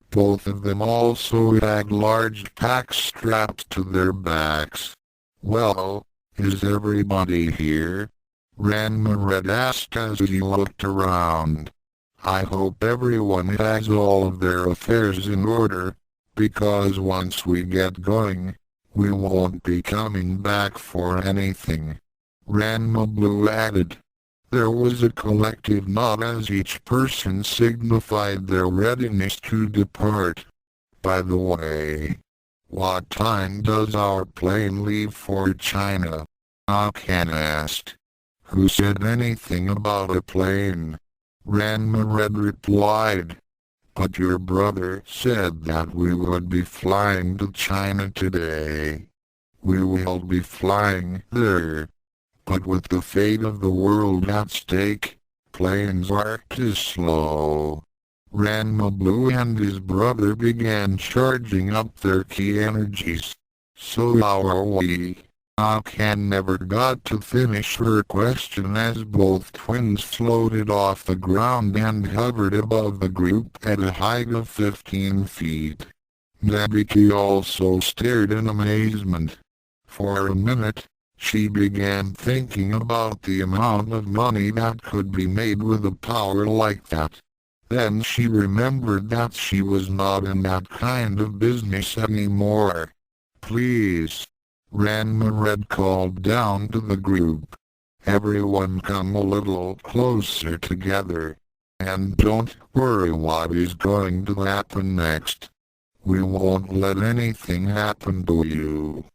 Both of them also had large packs strapped to their backs. "Well, is everybody here?" Ranma Red asked as he looked around. "I hope everyone has all of their affairs in order, because once we get going, we won't be coming back for anything." Ranma Blue added. There was a collective nod as each person signified their readiness to depart. "By the way, what time does our plane leave for China?" Akan asked. "Who said anything about a plane?" Ranma Red replied. "But your brother said that we would be flying to China today." "We will be flying there. But with the fate of the world at stake, planes are too slow." Ranma Blue and his brother began charging up their ki energies. "So how are we?" Akan never got to finish her question as both twins floated off the ground and hovered above the group at a height of 15 feet. Nebiki also stared in amazement. For a minute, she began thinking about the amount of money that could be made with a power like that. Then she remembered that she was not in that kind of business anymore. "Please," Ranma Red called down to the group. "Everyone come a little closer together. And don't worry what is going to happen next. We won't let anything happen to you."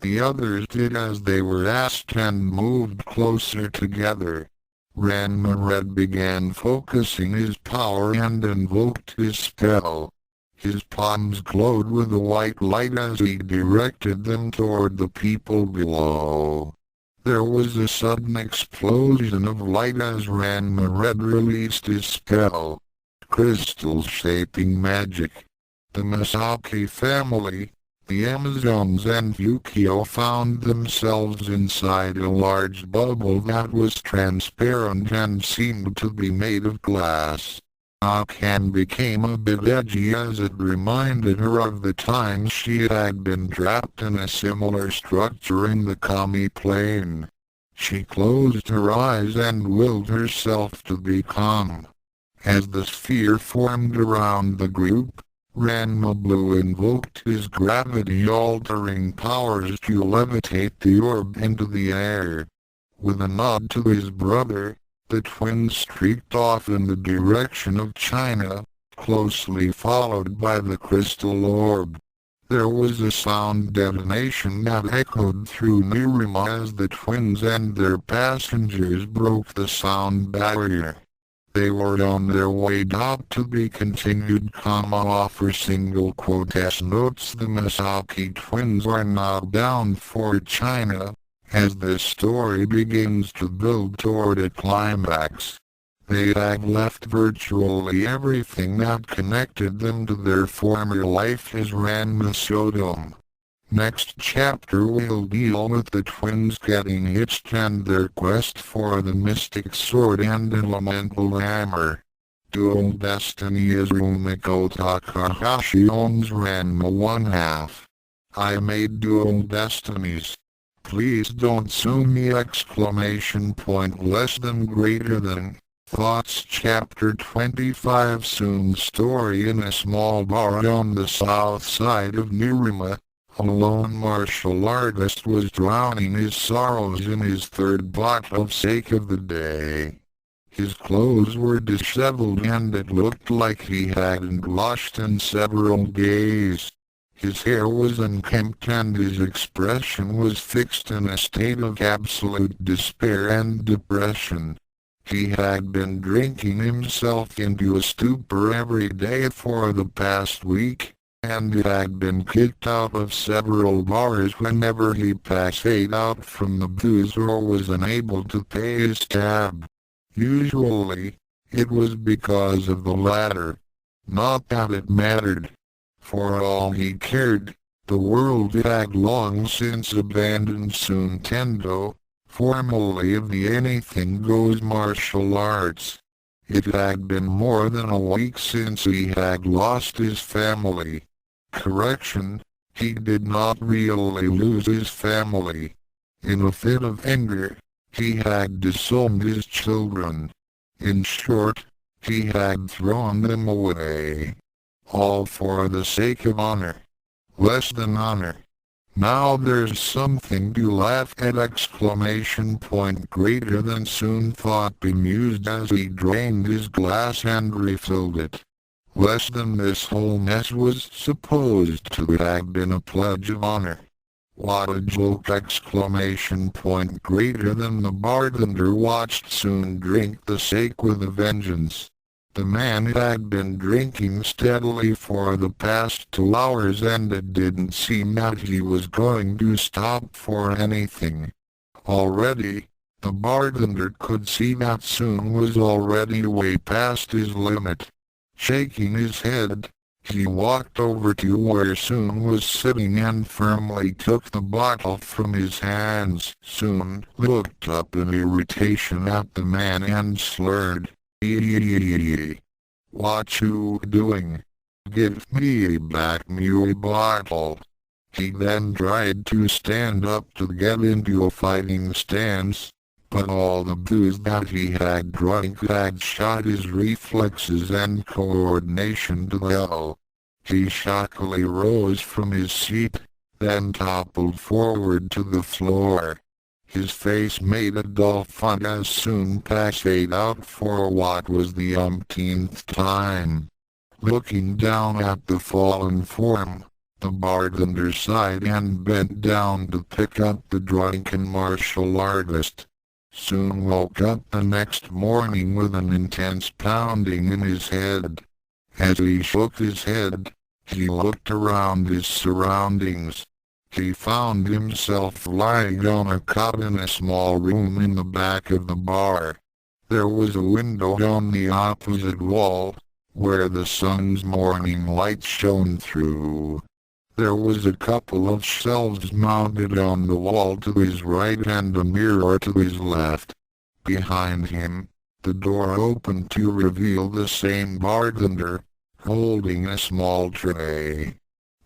The others did as they were asked and moved closer together. Ranma Red began focusing his power and invoked his spell. His palms glowed with a white light as he directed them toward the people below. There was a sudden explosion of light as Ranma Red released his spell. Crystal shaping magic. The Masaki family, the Amazons and Ukyo found themselves inside a large bubble that was transparent and seemed to be made of glass. Akan became a bit edgy as it reminded her of the times she had been trapped in a similar structure in the Kami plane. She closed her eyes and willed herself to be calm. As the sphere formed around the group, Ranma Blue invoked his gravity-altering powers to levitate the orb into the air. With a nod to his brother, the twins streaked off in the direction of China, closely followed by the crystal orb. There was a sound detonation that echoed through Nerima as the twins and their passengers broke the sound barrier. They were on their way out to be continued, offer single quotes notes. The Masaki twins are now bound for China, as the story begins to build toward a climax. They have left virtually everything that connected them to their former life as Ranma-Saotome. Next chapter will deal with the twins getting hitched and their quest for the mystic sword and elemental hammer. Dual Destiny is Rumiko Takahashi owns Ranma 1/2. I made Dual Destinies. Please don't sue me! Less than greater than. Thoughts Chapter 25 Soon story in a small bar on the south side of Nerima. A lone martial artist was drowning his sorrows in his third bottle of sake of the day. His clothes were disheveled and it looked like he hadn't washed in several days. His hair was unkempt and his expression was fixed in a state of absolute despair and depression. He had been drinking himself into a stupor every day for the past week, and had been kicked out of several bars whenever he passed out from the booze or was unable to pay his tab. Usually, it was because of the latter. Not that it mattered. For all he cared, the world had long since abandoned Sun Tendo, formerly of the Anything Goes martial arts. It had been more than a week since he had lost his family. Correction, he did not really lose his family. In a fit of anger, he had disowned his children. In short, he had thrown them away. All for the sake of honor. Less than honor. Now there's something to laugh at! Greater than soon thought bemused as he drained his glass and refilled it. Less than this whole mess was supposed to have been a pledge of honor. What a joke! Greater than the bartender watched Soon drink the sake with a vengeance. The man had been drinking steadily for the past 2 hours and it didn't seem that he was going to stop for anything. Already, the bartender could see that Soon was already way past his limit. Shaking his head, he walked over to where Soon was sitting and firmly took the bottle from his hands. Soon looked up in irritation at the man and slurred, "What you doing? Give me back my bottle." He then tried to stand up to get into a fighting stance, but all the booze that he had drunk had shot his reflexes and coordination to hell. He shockily rose from his seat, then toppled forward to the floor. His face made a dull frown as Soon passed out for what was the umpteenth time. Looking down at the fallen form, the bartender sighed and bent down to pick up the drunken martial artist. Soon woke up the next morning with an intense pounding in his head. As he shook his head, He looked around his surroundings. He found himself lying on a cot in a small room in the back of the bar. There was a window on the opposite wall, where the sun's morning light shone through. There was a couple of shelves mounted on the wall to his right and a mirror to his left. Behind him, the door opened to reveal the same bartender, holding a small tray.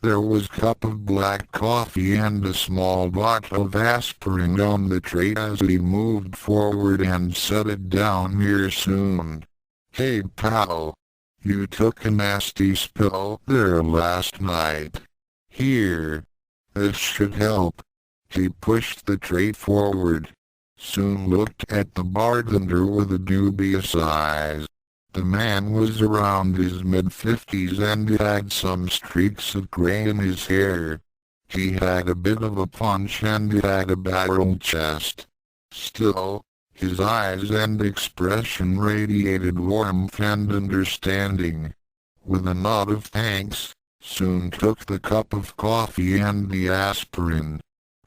There was a cup of black coffee and a small bottle of aspirin on the tray as he moved forward and set it down near Soon. "Hey pal, you took a nasty spill there last night. Here, this should help." He pushed the tray forward. Soon looked at the bartender with a dubious eyes. The man was around his mid-50s and had some streaks of gray in his hair. He had a bit of a punch and had a barreled chest. Still, his eyes and expression radiated warmth and understanding. With a nod of thanks, Soon took the cup of coffee and the aspirin.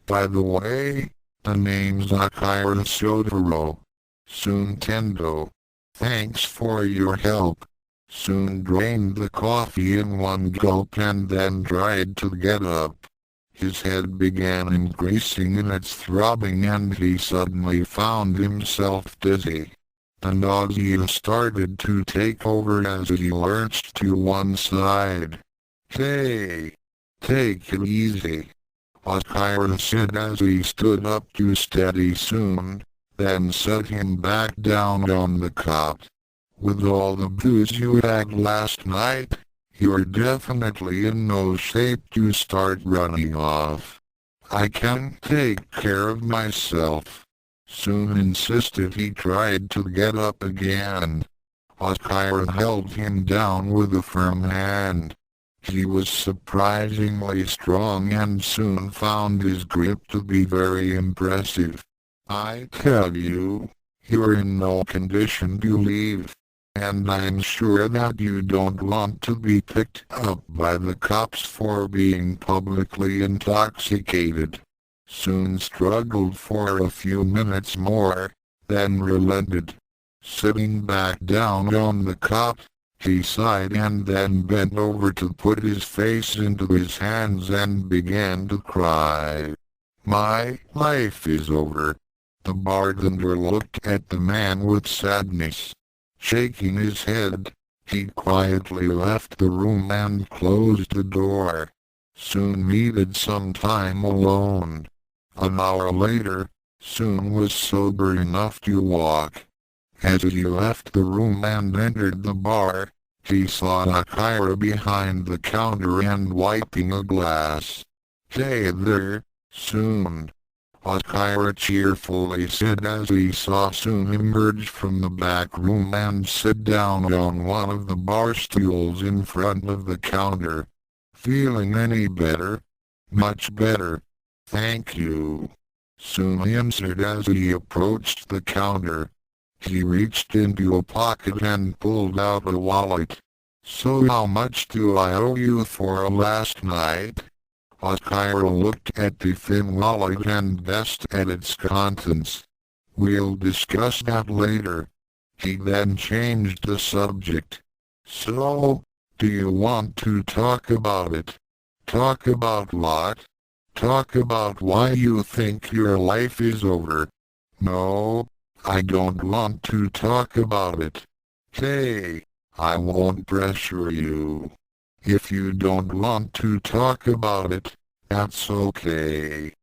"By the way, the name's Akira Shotaro. Soon Tendo. Thanks for your help." Soon drained the coffee in one gulp and then tried to get up. His head began increasing in its throbbing and he suddenly found himself dizzy. The nausea started to take over as he lurched to one side. "Hey, take it easy," Akira said as he stood up to steady Soon, then set him back down on the cot. "With all the booze you had last night, you're definitely in no shape to start running off." "I can take care of myself," Soon insisted. He tried to get up again. Akira held him down with a firm hand. He was surprisingly strong and soon found his grip to be very impressive. "I tell you, you're in no condition to leave, and I'm sure that you don't want to be picked up by the cops for being publicly intoxicated." Soon struggled for a few minutes more, then relented. Sitting back down on the cot, he sighed and then bent over to put his face into his hands and began to cry. "My life is over." The bartender looked at the man with sadness. Shaking his head, he quietly left the room and closed the door. Soon needed some time alone. An hour later, Soon was sober enough to walk. As he left the room and entered the bar, he saw Akira behind the counter and wiping a glass. "Hey there, Soon," Akira cheerfully said as he saw Soon emerge from the back room and sit down on one of the bar stools in front of the counter. "Feeling any better?" "Much better, thank you," Soon answered as he approached the counter. He reached into a pocket and pulled out a wallet. "So how much do I owe you for last night?" Akira looked at the thin wallet and guessed at its contents. "We'll discuss that later." He then changed the subject. "So, do you want to talk about it?" "Talk about what?" "Talk about why you think your life is over." "No, I don't want to talk about it." "Hey, I won't pressure you. If you don't want to talk about it, that's okay.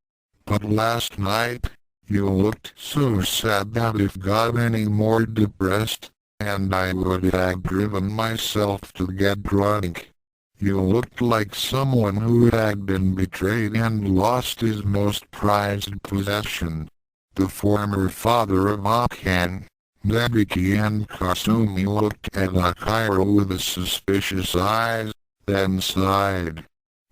But last night, you looked so sad that if got any more depressed, and I would have driven myself to get drunk. You looked like someone who had been betrayed and lost his most prized possession." The former father of Akan, Nebiki and Kasumi looked at Akira with a suspicious eyes, then sighed.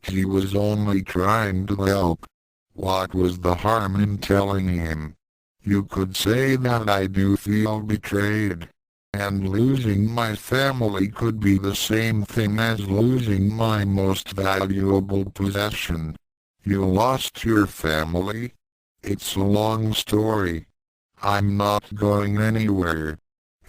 He was only trying to help. What was the harm in telling him? "You could say that I do feel betrayed. And losing my family could be the same thing as losing my most valuable possession. You lost your family? It's a long story. I'm not going anywhere.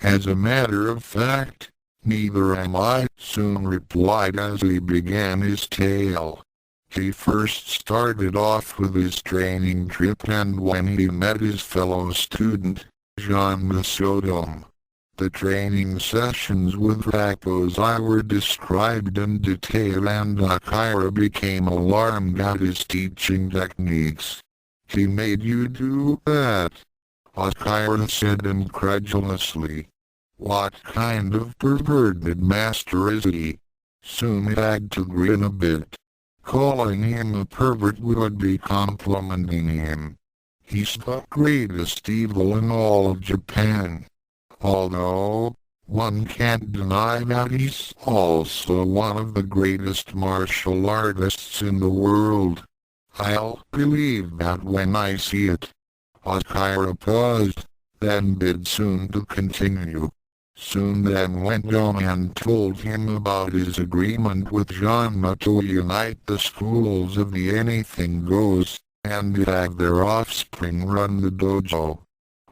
As a matter of fact, neither am I, Soon replied as he began his tale. He first started off with his training trip and when he met his fellow student, Tendo-Saotome. The training sessions with Raposi were described in detail and Akira became alarmed at his teaching techniques. He made you do that? Akira said incredulously. What kind of perverted master is he? Soon had to grin a bit. Calling him a pervert would be complimenting him. He's the greatest evil in all of Japan. Although, one can't deny that he's also one of the greatest martial artists in the world. I'll believe that when I see it. Akira paused, then bid Soon to continue. Soon then went on and told him about his agreement with Ranma to unite the schools of the Anything Goes, and have their offspring run the dojo.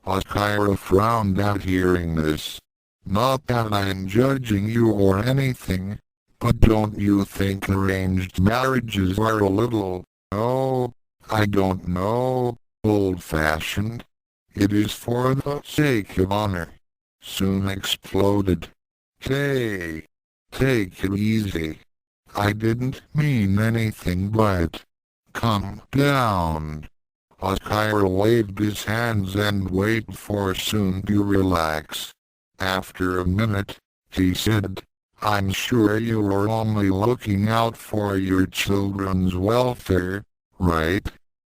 Akira frowned at hearing this. Not that I'm judging you or anything, but don't you think arranged marriages are a little, I don't know, old-fashioned? It is for the sake of honor. Soon exploded. Hey, take it easy. I didn't mean anything but... Calm down. Akira waved his hands and waited for Soon to relax. After a minute, he said, I'm sure you are only looking out for your children's welfare, right?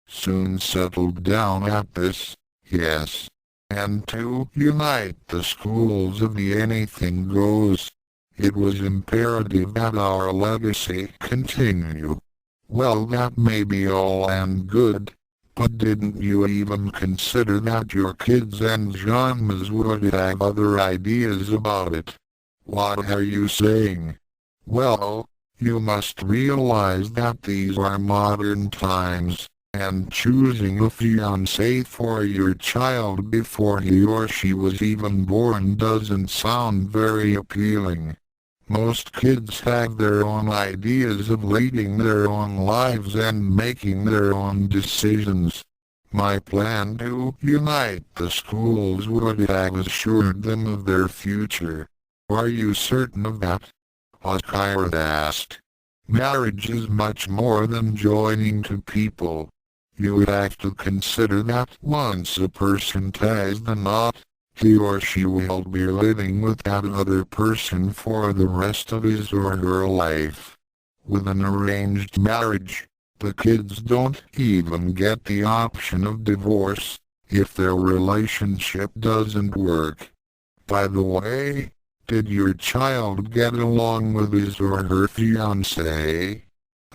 Soon settled down at this, yes. And to unite the schools of the Anything Goes. It was imperative that our legacy continue. Well, that may be all and good. But didn't you even consider that your kids and Ranmas would have other ideas about it? What are you saying? Well, you must realize that these are modern times, and choosing a fiancé for your child before he or she was even born doesn't sound very appealing. Most kids have their own ideas of leading their own lives and making their own decisions. My plan to unite the schools would have assured them of their future. Are you certain of that? Akira asked. Marriage is much more than joining two people. You have to consider that once a person ties the knot, he or she will be living with that other person for the rest of his or her life. With an arranged marriage, the kids don't even get the option of divorce, if their relationship doesn't work. By the way, did your child get along with his or her fiancé?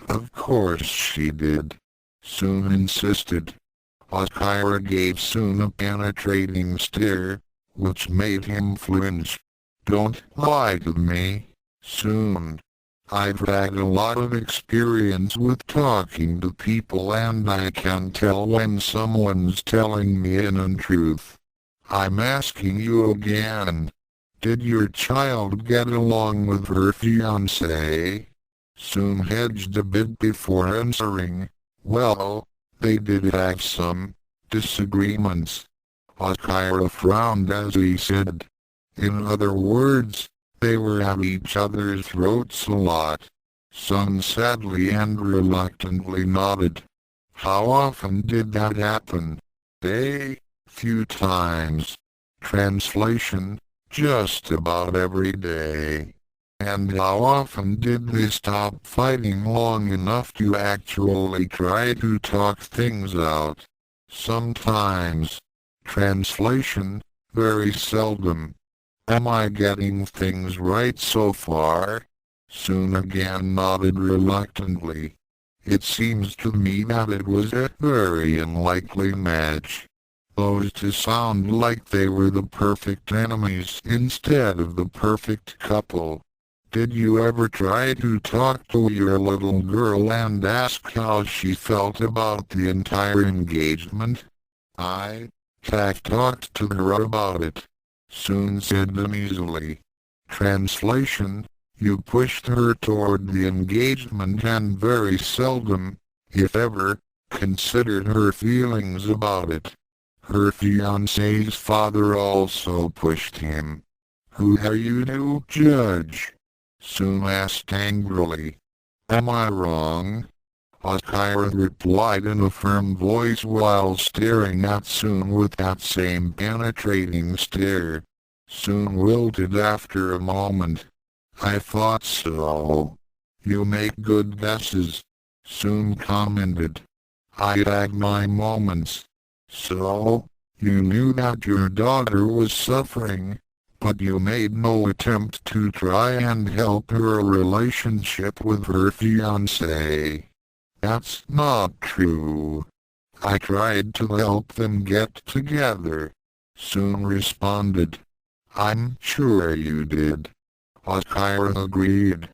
Of course she did. Soon insisted. Akira gave Soon a penetrating stare, which made him flinch. Don't lie to me, Soon. I've had a lot of experience with talking to people and I can tell when someone's telling me an untruth. I'm asking you again. Did your child get along with her fiancé? Soon hedged a bit before answering. Well, they did have some disagreements. Akira frowned as he said. In other words, they were at each other's throats a lot. Sun sadly and reluctantly nodded. How often did that happen? A few times. Translation, just about every day. And how often did they stop fighting long enough to actually try to talk things out? Sometimes. Translation, very seldom. Am I getting things right so far? Soon again nodded reluctantly. It seems to me that it was a very unlikely match. those two sound like they were the perfect enemies instead of the perfect couple. Did you ever try to talk to your little girl and ask how she felt about the entire engagement? I talked to her about it, Soon said uneasily. Translation: you pushed her toward the engagement and very seldom, if ever, considered her feelings about it. Her fiancé's father also pushed him. Who are you to judge? Soon asked angrily. Am I wrong? Akira replied in a firm voice while staring at Soon with that same penetrating stare. Soon wilted after a moment. I thought so. You make good guesses, Soon commented. I had my moments. So, you knew that your daughter was suffering, but you made no attempt to try and help her relationship with her fiancé. That's not true. I tried to help them get together, Soon responded. I'm sure you did. Akira agreed.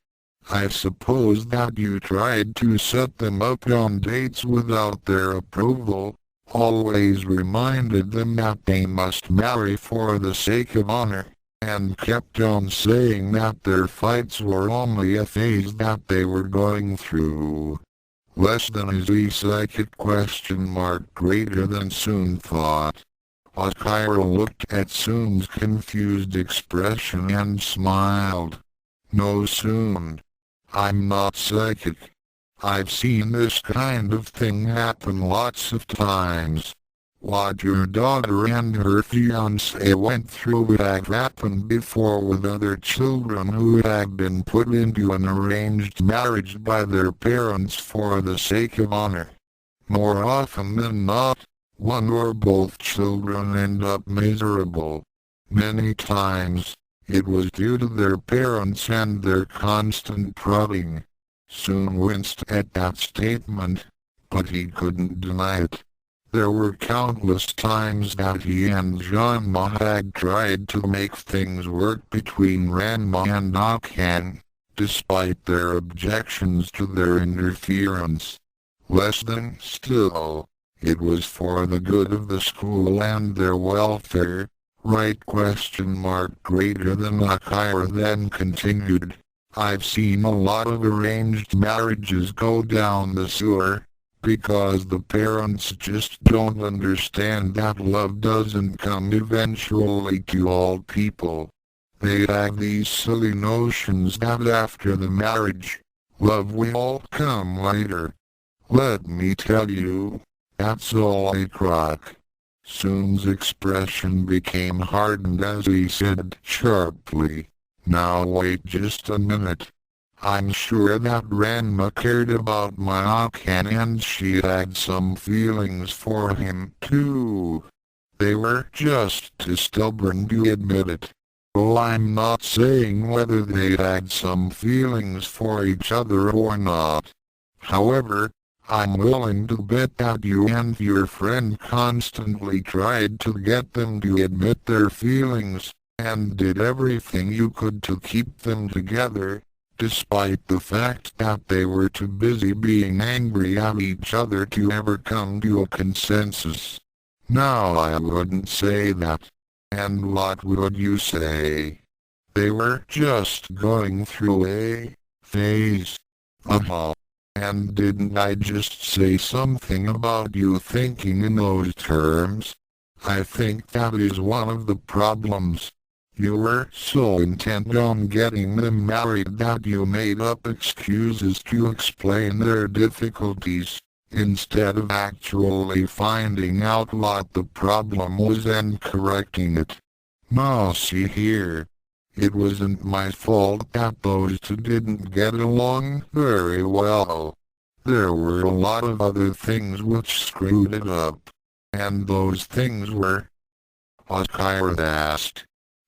I suppose that you tried to set them up on dates without their approval, always reminded them that they must marry for the sake of honor, and kept on saying that their fights were only a phase that they were going through. Less than a Z-psychic ? Greater than Soon thought. Akira looked at Soon's confused expression and smiled. No, Soon. I'm not psychic. I've seen this kind of thing happen lots of times. What your daughter and her fiancé went through had happened before with other children who had been put into an arranged marriage by their parents for the sake of honor. More often than not, one or both children end up miserable. Many times, it was due to their parents and their constant prodding. Soon winced at that statement, but he couldn't deny it. There were countless times that he and Ranma had tried to make things work between Ranma and Akan, despite their objections to their interference. Less than still, it was for the good of the school and their welfare, right? Greater than Akira then continued. I've seen a lot of arranged marriages go down the sewer, because the parents just don't understand that love doesn't come eventually to all people. They have these silly notions that after the marriage, love will come later. Let me tell you, that's all a crock. Soon's expression became hardened as he said sharply, now wait just a minute. I'm sure that Ranma cared about my Akan and she had some feelings for him too. They were just too stubborn to admit it. Oh, I'm not saying whether they had some feelings for each other or not. However, I'm willing to bet that you and your friend constantly tried to get them to admit their feelings, and did everything you could to keep them together, despite the fact that they were too busy being angry at each other to ever come to a consensus. Now I wouldn't say that. And what would you say? They were just going through a phase. And didn't I just say something about you thinking in those terms? I think that is one of the problems. You were so intent on getting them married that you made up excuses to explain their difficulties, instead of actually finding out what the problem was and correcting it. Now see here. It wasn't my fault that those two didn't get along very well. There were a lot of other things which screwed it up. And those things were? Akira asked.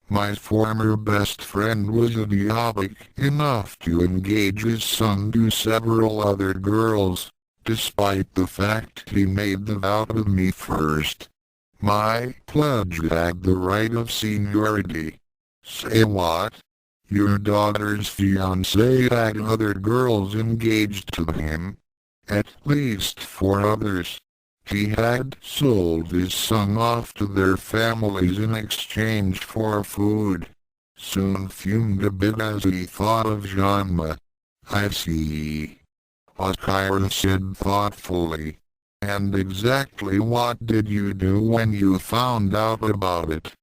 My former best friend was idiotic enough to engage his son to several other girls, despite the fact he made them out of me first. My pledge had the right of seniority. Say what? Your daughter's fiancé had other girls engaged to him. At least 4 others. He had sold his son off to their families in exchange for food. Soon fumed a bit as he thought of Ranma. I see. Akira said thoughtfully. And exactly what did you do when you found out about it?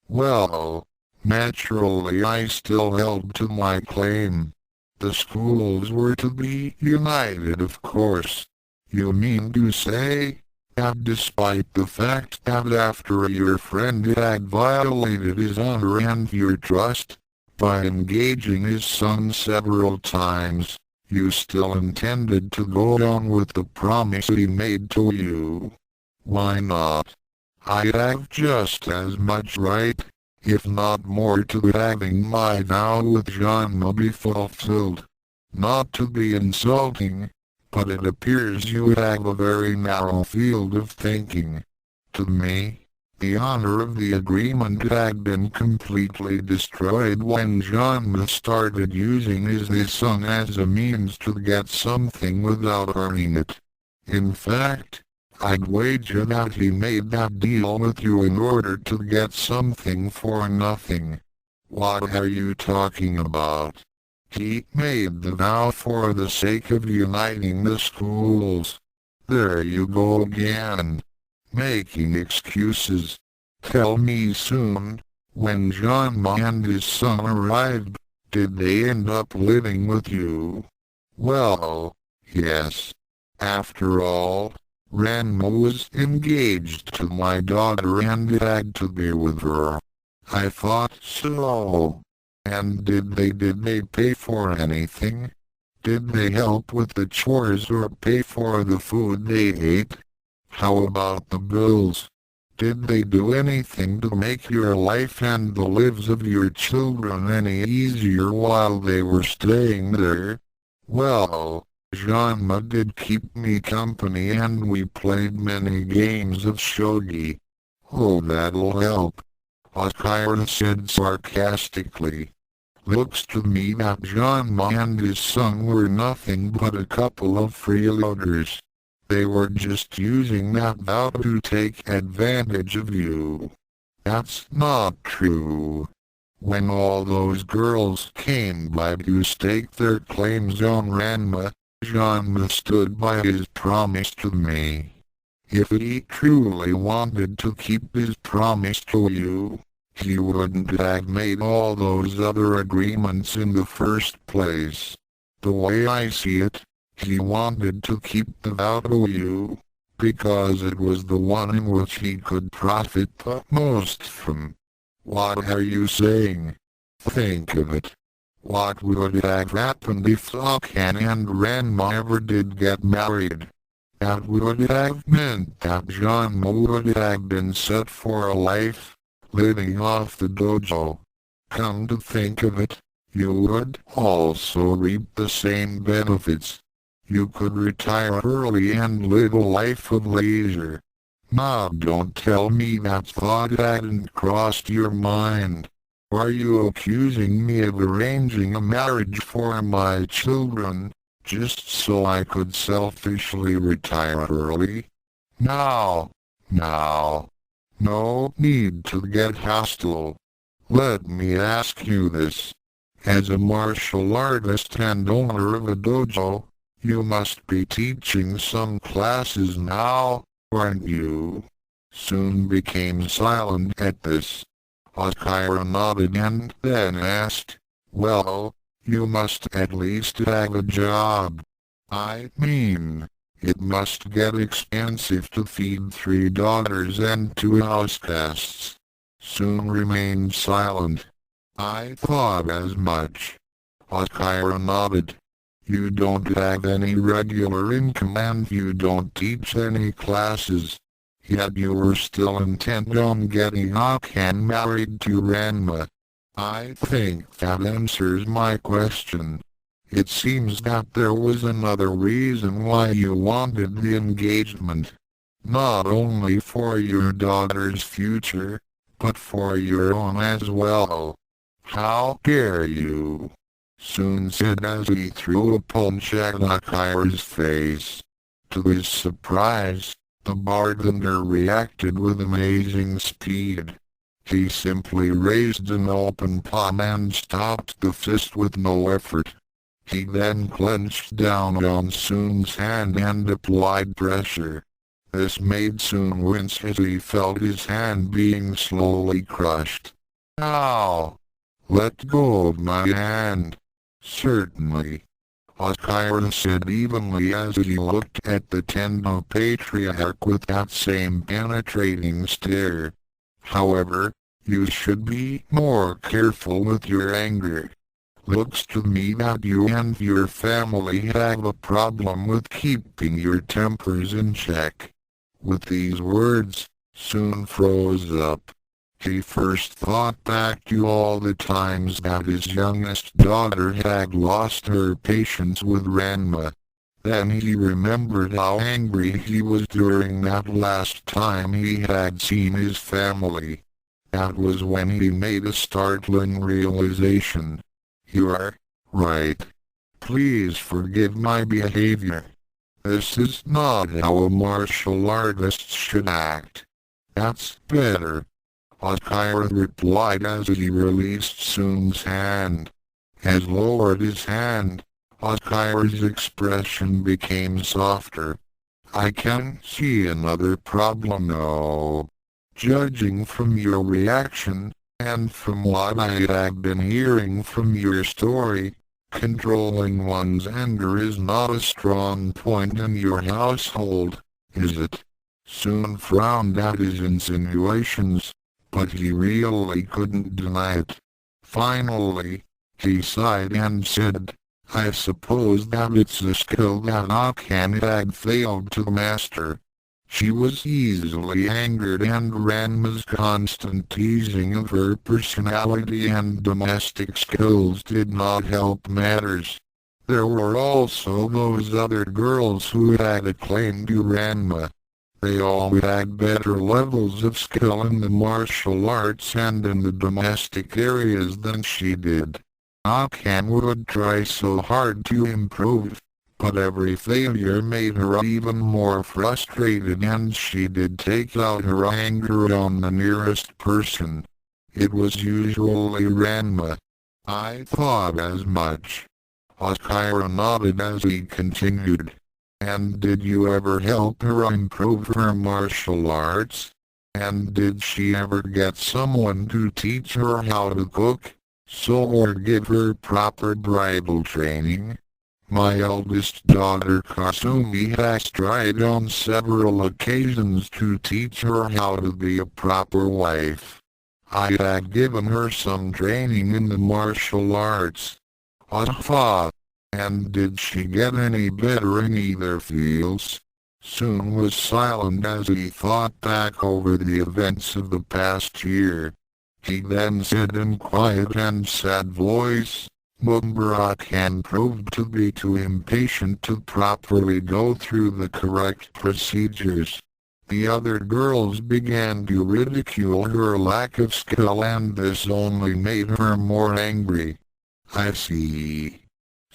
Well, naturally I still held to my claim. The schools were to be united, of course. You mean to say? And despite the fact that after your friend had violated his honor and your trust, by engaging his son several times, you still intended to go on with the promise he made to you. Why not? I have just as much right, if not more, to having my vow with Ranma be fulfilled. Not to be insulting, but it appears you have a very narrow field of thinking. To me, the honor of the agreement had been completely destroyed when Ranma started using his son as a means to get something without earning it. In fact, I'd wager that he made that deal with you in order to get something for nothing. What are you talking about? He made the vow for the sake of uniting the schools. There you go again. Making excuses. Tell me soon, when Ranma and his son arrived, did they end up living with you? Well, yes. After all, Ranma was engaged to my daughter and had to be with her. I thought so. And did they pay for anything? Did they help with the chores or pay for the food they ate? How about the bills? Did they do anything to make your life and the lives of your children any easier while they were staying there? Well, Ranma did keep me company and we played many games of shogi. Oh, that'll help, Akira said sarcastically. Looks to me that Ranma and his son were nothing but a couple of freeloaders. They were just using that vow to take advantage of you. That's not true. When all those girls came by to stake their claims on Ranma, Ranma stood by his promise to me. If he truly wanted to keep his promise to you, he wouldn't have made all those other agreements in the first place. The way I see it, he wanted to keep the vow to you, because it was the one in which he could profit the most from. What are you saying? Think of it. What would have happened if Soren and Ranma ever did get married? That would have meant that Ranma would have been set for a life living off the dojo. Come to think of it, you would also reap the same benefits. You could retire early and live a life of leisure. Now don't tell me that thought hadn't crossed your mind. Are you accusing me of arranging a marriage for my children, just so I could selfishly retire early? Now. No need to get hostile. Let me ask you this. As a martial artist and owner of a dojo, you must be teaching some classes now, aren't you? Soon became silent at this. Akira nodded and then asked, well, you must at least have a job. I mean, it must get expensive to feed 3 daughters and 2 houseguests. Soon remained silent. I thought as much. Akira nodded. You don't have any regular income and you don't teach any classes. Yet you were still intent on getting Akan married to Ranma. I think that answers my question. It seems that there was another reason why you wanted the engagement. not only for your daughter's future, but for your own as well. How dare you? Soon said as he threw a punch at Akira's face. To his surprise, the bartender reacted with amazing speed. He simply raised an open palm and stopped the fist with no effort. He then clenched down on Soon's hand and applied pressure. This made Soon wince as he felt his hand being slowly crushed. Ow! Let go of my hand. Certainly. Akira said evenly as he looked at the Tendo patriarch with that same penetrating stare. However, you should be more careful with your anger. Looks to me that you and your family have a problem with keeping your tempers in check. With these words, Soon froze up. He first thought back to all the times that his youngest daughter had lost her patience with Ranma. Then he remembered how angry he was during that last time he had seen his family. That was when he made a startling realization. You are right. Please forgive my behavior. This is not how a martial artist should act. That's better. Akira replied as he released Soon's hand. As lowered his hand, Akira's expression became softer. I can see another problem though. Judging from your reaction, and from what I had been hearing from your story, controlling one's anger is not a strong point in your household, is it? Soon frowned at his insinuations, but he really couldn't deny it. Finally, he sighed and said, I suppose that it's a skill that Akane had failed to master. She was easily angered and Ranma's constant teasing of her personality and domestic skills did not help matters. There were also those other girls who had a claim to Ranma. They all had better levels of skill in the martial arts and in the domestic areas than she did. Akane would try so hard to improve, but every failure made her even more frustrated and she did take out her anger on the nearest person. It was usually Ranma. I thought as much. Akira nodded as he continued. And did you ever help her improve her martial arts? And did she ever get someone to teach her how to cook, sew or give her proper bridal training? My eldest daughter Kasumi has tried on several occasions to teach her how to be a proper wife. I had given her some training in the martial arts. Aha! And did she get any better in either fields? Soon was silent as he thought back over the events of the past year. He then said in quiet and sad voice, Mumbarak proved to be too impatient to properly go through the correct procedures. The other girls began to ridicule her lack of skill and this only made her more angry. I see.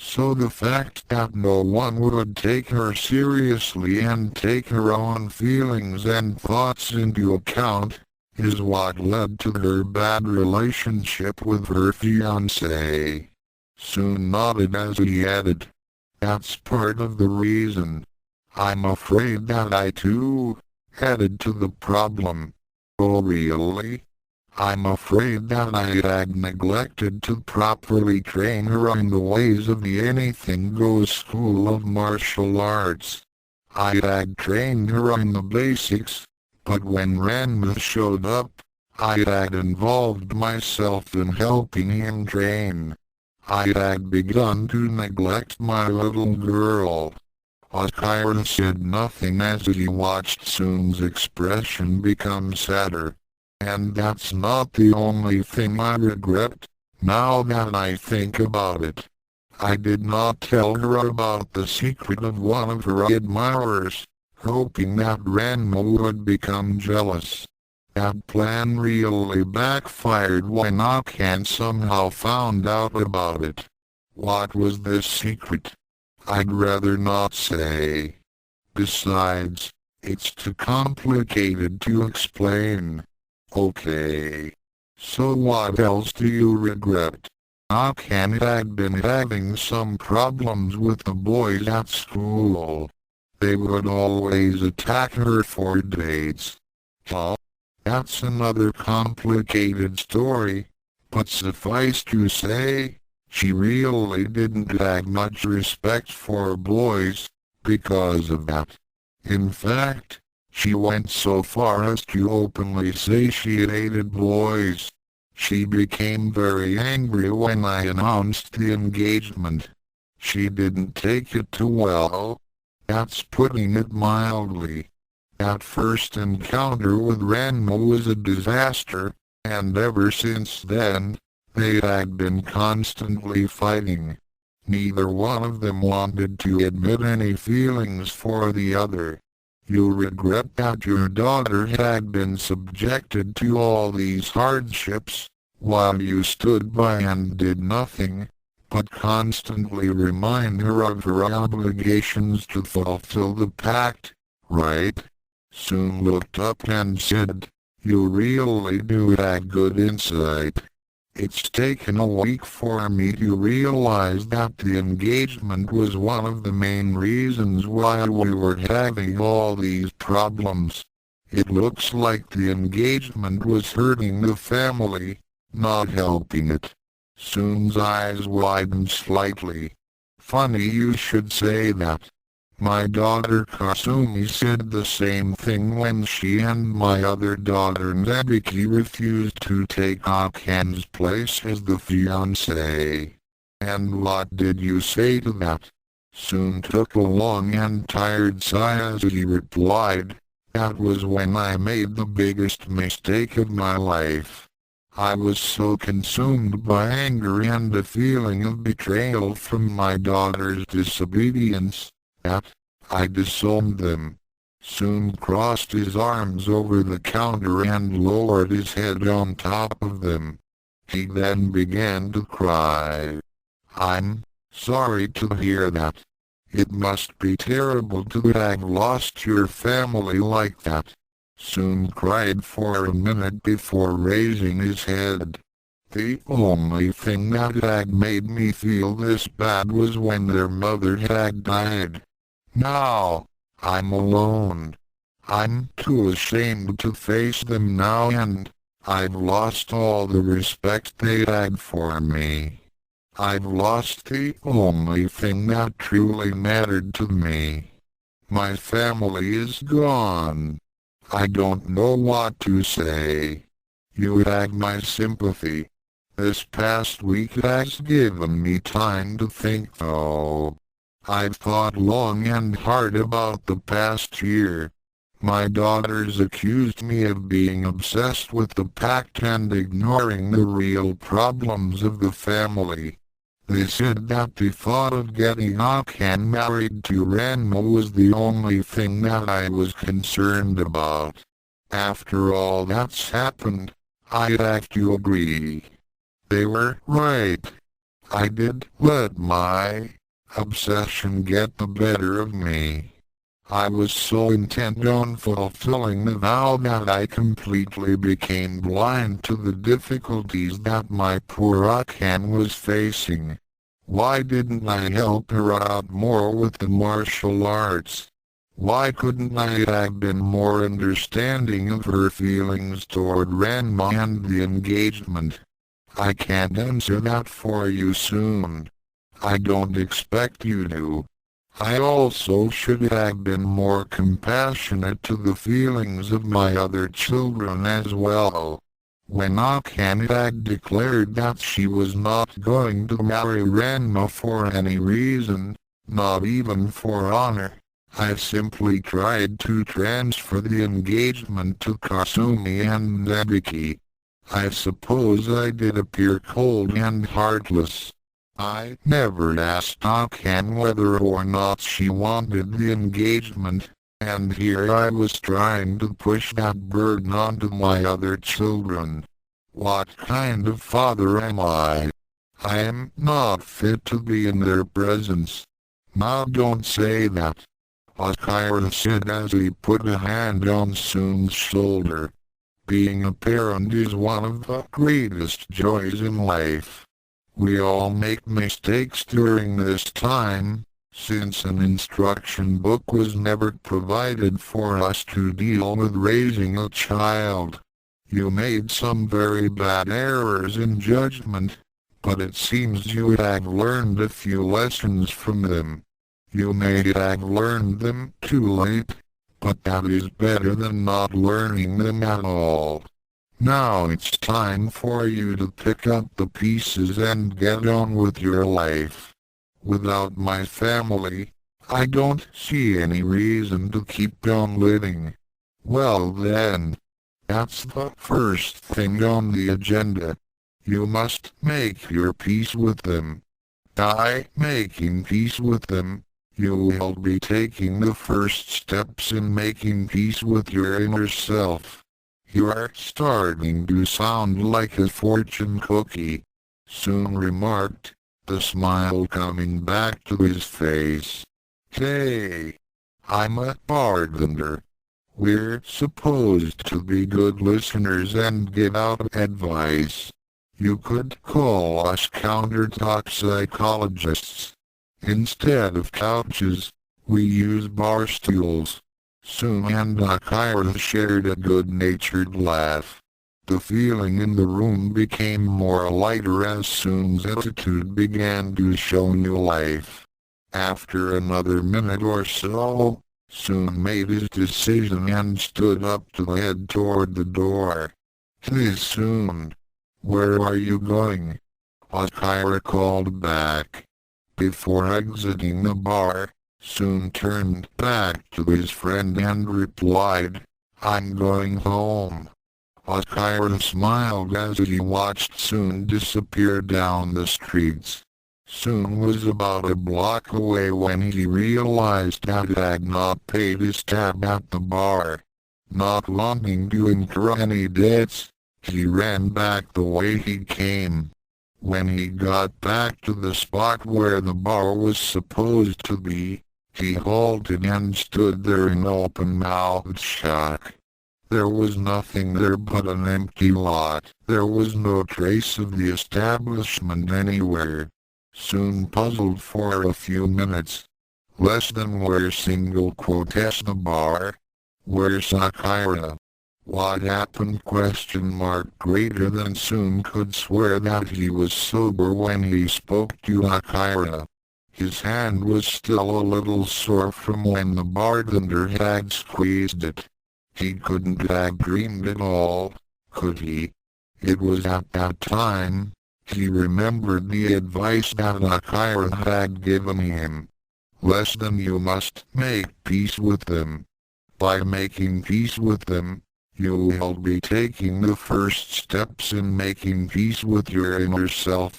So the fact that no one would take her seriously and take her own feelings and thoughts into account, is what led to her bad relationship with her fiancé. Soon nodded as he added, that's part of the reason. I'm afraid that I too added to the problem. Oh really? I'm afraid that I had neglected to properly train her in the ways of the Anything Goes School of Martial Arts. I had trained her in the basics, but when Ranma showed up, I had involved myself in helping him train. I had begun to neglect my little girl. Akira said nothing as he watched Soon's expression become sadder. And that's not the only thing I regret, now that I think about it. I did not tell her about the secret of one of her admirers, hoping that Ranma would become jealous. That plan really backfired when Akan somehow found out about it. What was this secret? I'd rather not say. Besides, it's too complicated to explain. Okay. So what else do you regret? Akan had been having some problems with the boys at school. They would always attack her for dates. Huh? That's another complicated story, but suffice to say, she really didn't have much respect for boys because of that. In fact, she went so far as to openly say she hated boys. She became very angry when I announced the engagement. She didn't take it too well. That's putting it mildly. That first encounter with Ranma was a disaster, and ever since then, they had been constantly fighting. Neither one of them wanted to admit any feelings for the other. You regret that your daughter had been subjected to all these hardships, while you stood by and did nothing, but constantly remind her of her obligations to fulfill the pact, right? Soon looked up and said, "You really do have good insight. It's taken a week for me to realize that the engagement was one of the main reasons why we were having all these problems. It looks like the engagement was hurting the family, not helping it." Soon's eyes widened slightly. "Funny you should say that. My daughter Kasumi said the same thing when she and my other daughter Nebiki refused to take Akan's place as the fiancé." "And what did you say to that?" Soon took a long and tired sigh as he replied, "That was when I made the biggest mistake of my life. I was so consumed by anger and a feeling of betrayal from my daughter's disobedience, that I disowned them." Soon crossed his arms over the counter and lowered his head on top of them. He then began to cry. "I'm sorry to hear that. It must be terrible to have lost your family like that." Soon cried for a minute before raising his head. "The only thing that had made me feel this bad was when their mother had died. Now, I'm alone. I'm too ashamed to face them now, and I've lost all the respect they had for me. I've lost the only thing that truly mattered to me. My family is gone. I don't know what to say. You have my sympathy. This past week has given me time to think though. I've thought long and hard about the past year. My daughters accused me of being obsessed with the pact and ignoring the real problems of the family. They said that the thought of getting Akan married to Ranma was the only thing that I was concerned about. After all that's happened, I have to agree. They were right. I did let my obsession get the better of me. I was so intent on fulfilling the vow that I completely became blind to the difficulties that my poor Akan was facing. Why didn't I help her out more with the martial arts? Why couldn't I have been more understanding of her feelings toward Ranma and the engagement? I can't answer that for you soon. I don't expect you to. I also should have been more compassionate to the feelings of my other children as well. When Akan had declared that she was not going to marry Ranma for any reason, not even for honor, I simply tried to transfer the engagement to Kasumi and Nebiki. I suppose I did appear cold and heartless. I never asked Akan whether or not she wanted the engagement, And here I was trying to push that burden onto my other children. What kind of father am I? I am not fit to be in their presence. Now don't say that, Akira said as he put a hand on Soon's shoulder. Being a parent is one of the greatest joys in life. We all make mistakes during this time, since an instruction book was never provided for us to deal with raising a child. You made some very bad errors in judgment, but it seems you have learned a few lessons from them. You may have learned them too late, but that is better than not learning them at all. Now it's time for you to pick up the pieces and get on with your life. Without my family, I don't see any reason to keep on living. Well then, that's the first thing on the agenda. You must make your peace with them. By making peace with them, you will be taking the first steps in making peace with your inner self. You are starting to sound like a fortune cookie, Soon remarked, the smile coming back to his face. Hey, I'm a bartender. We're supposed to be good listeners and give out advice. You could call us counter-toxicologists. Instead of couches, we use bar stools. Soon and Akira shared a good-natured laugh. The feeling in the room became more lighter as Soon's attitude began to show new life. After another minute or so, Soon made his decision and stood up to head toward the door. Hey Soon, where are you going? Akira called back. Before exiting the bar, Soon turned back to his friend and replied, I'm going home. Akira smiled as he watched Soon disappear down the streets. Soon was about a block away when he realized that he had not paid his tab at the bar. Not wanting to incur any debts, he ran back the way he came. When he got back to the spot where the bar was supposed to be, he halted and stood there in open-mouthed shock. There was nothing there but an empty lot. There was no trace of the establishment anywhere. Soon puzzled for a few minutes. Less than where single quotes the bar. Where's Akira? What happened? Greater than Soon could swear that he was sober when he spoke to Akira. His hand was still a little sore from when the bartender had squeezed it. He couldn't have dreamed it all, could he? It was at that time, he remembered the advice that Akira had given him. Less than you must make peace with them. By making peace with them, you will be taking the first steps in making peace with your inner self!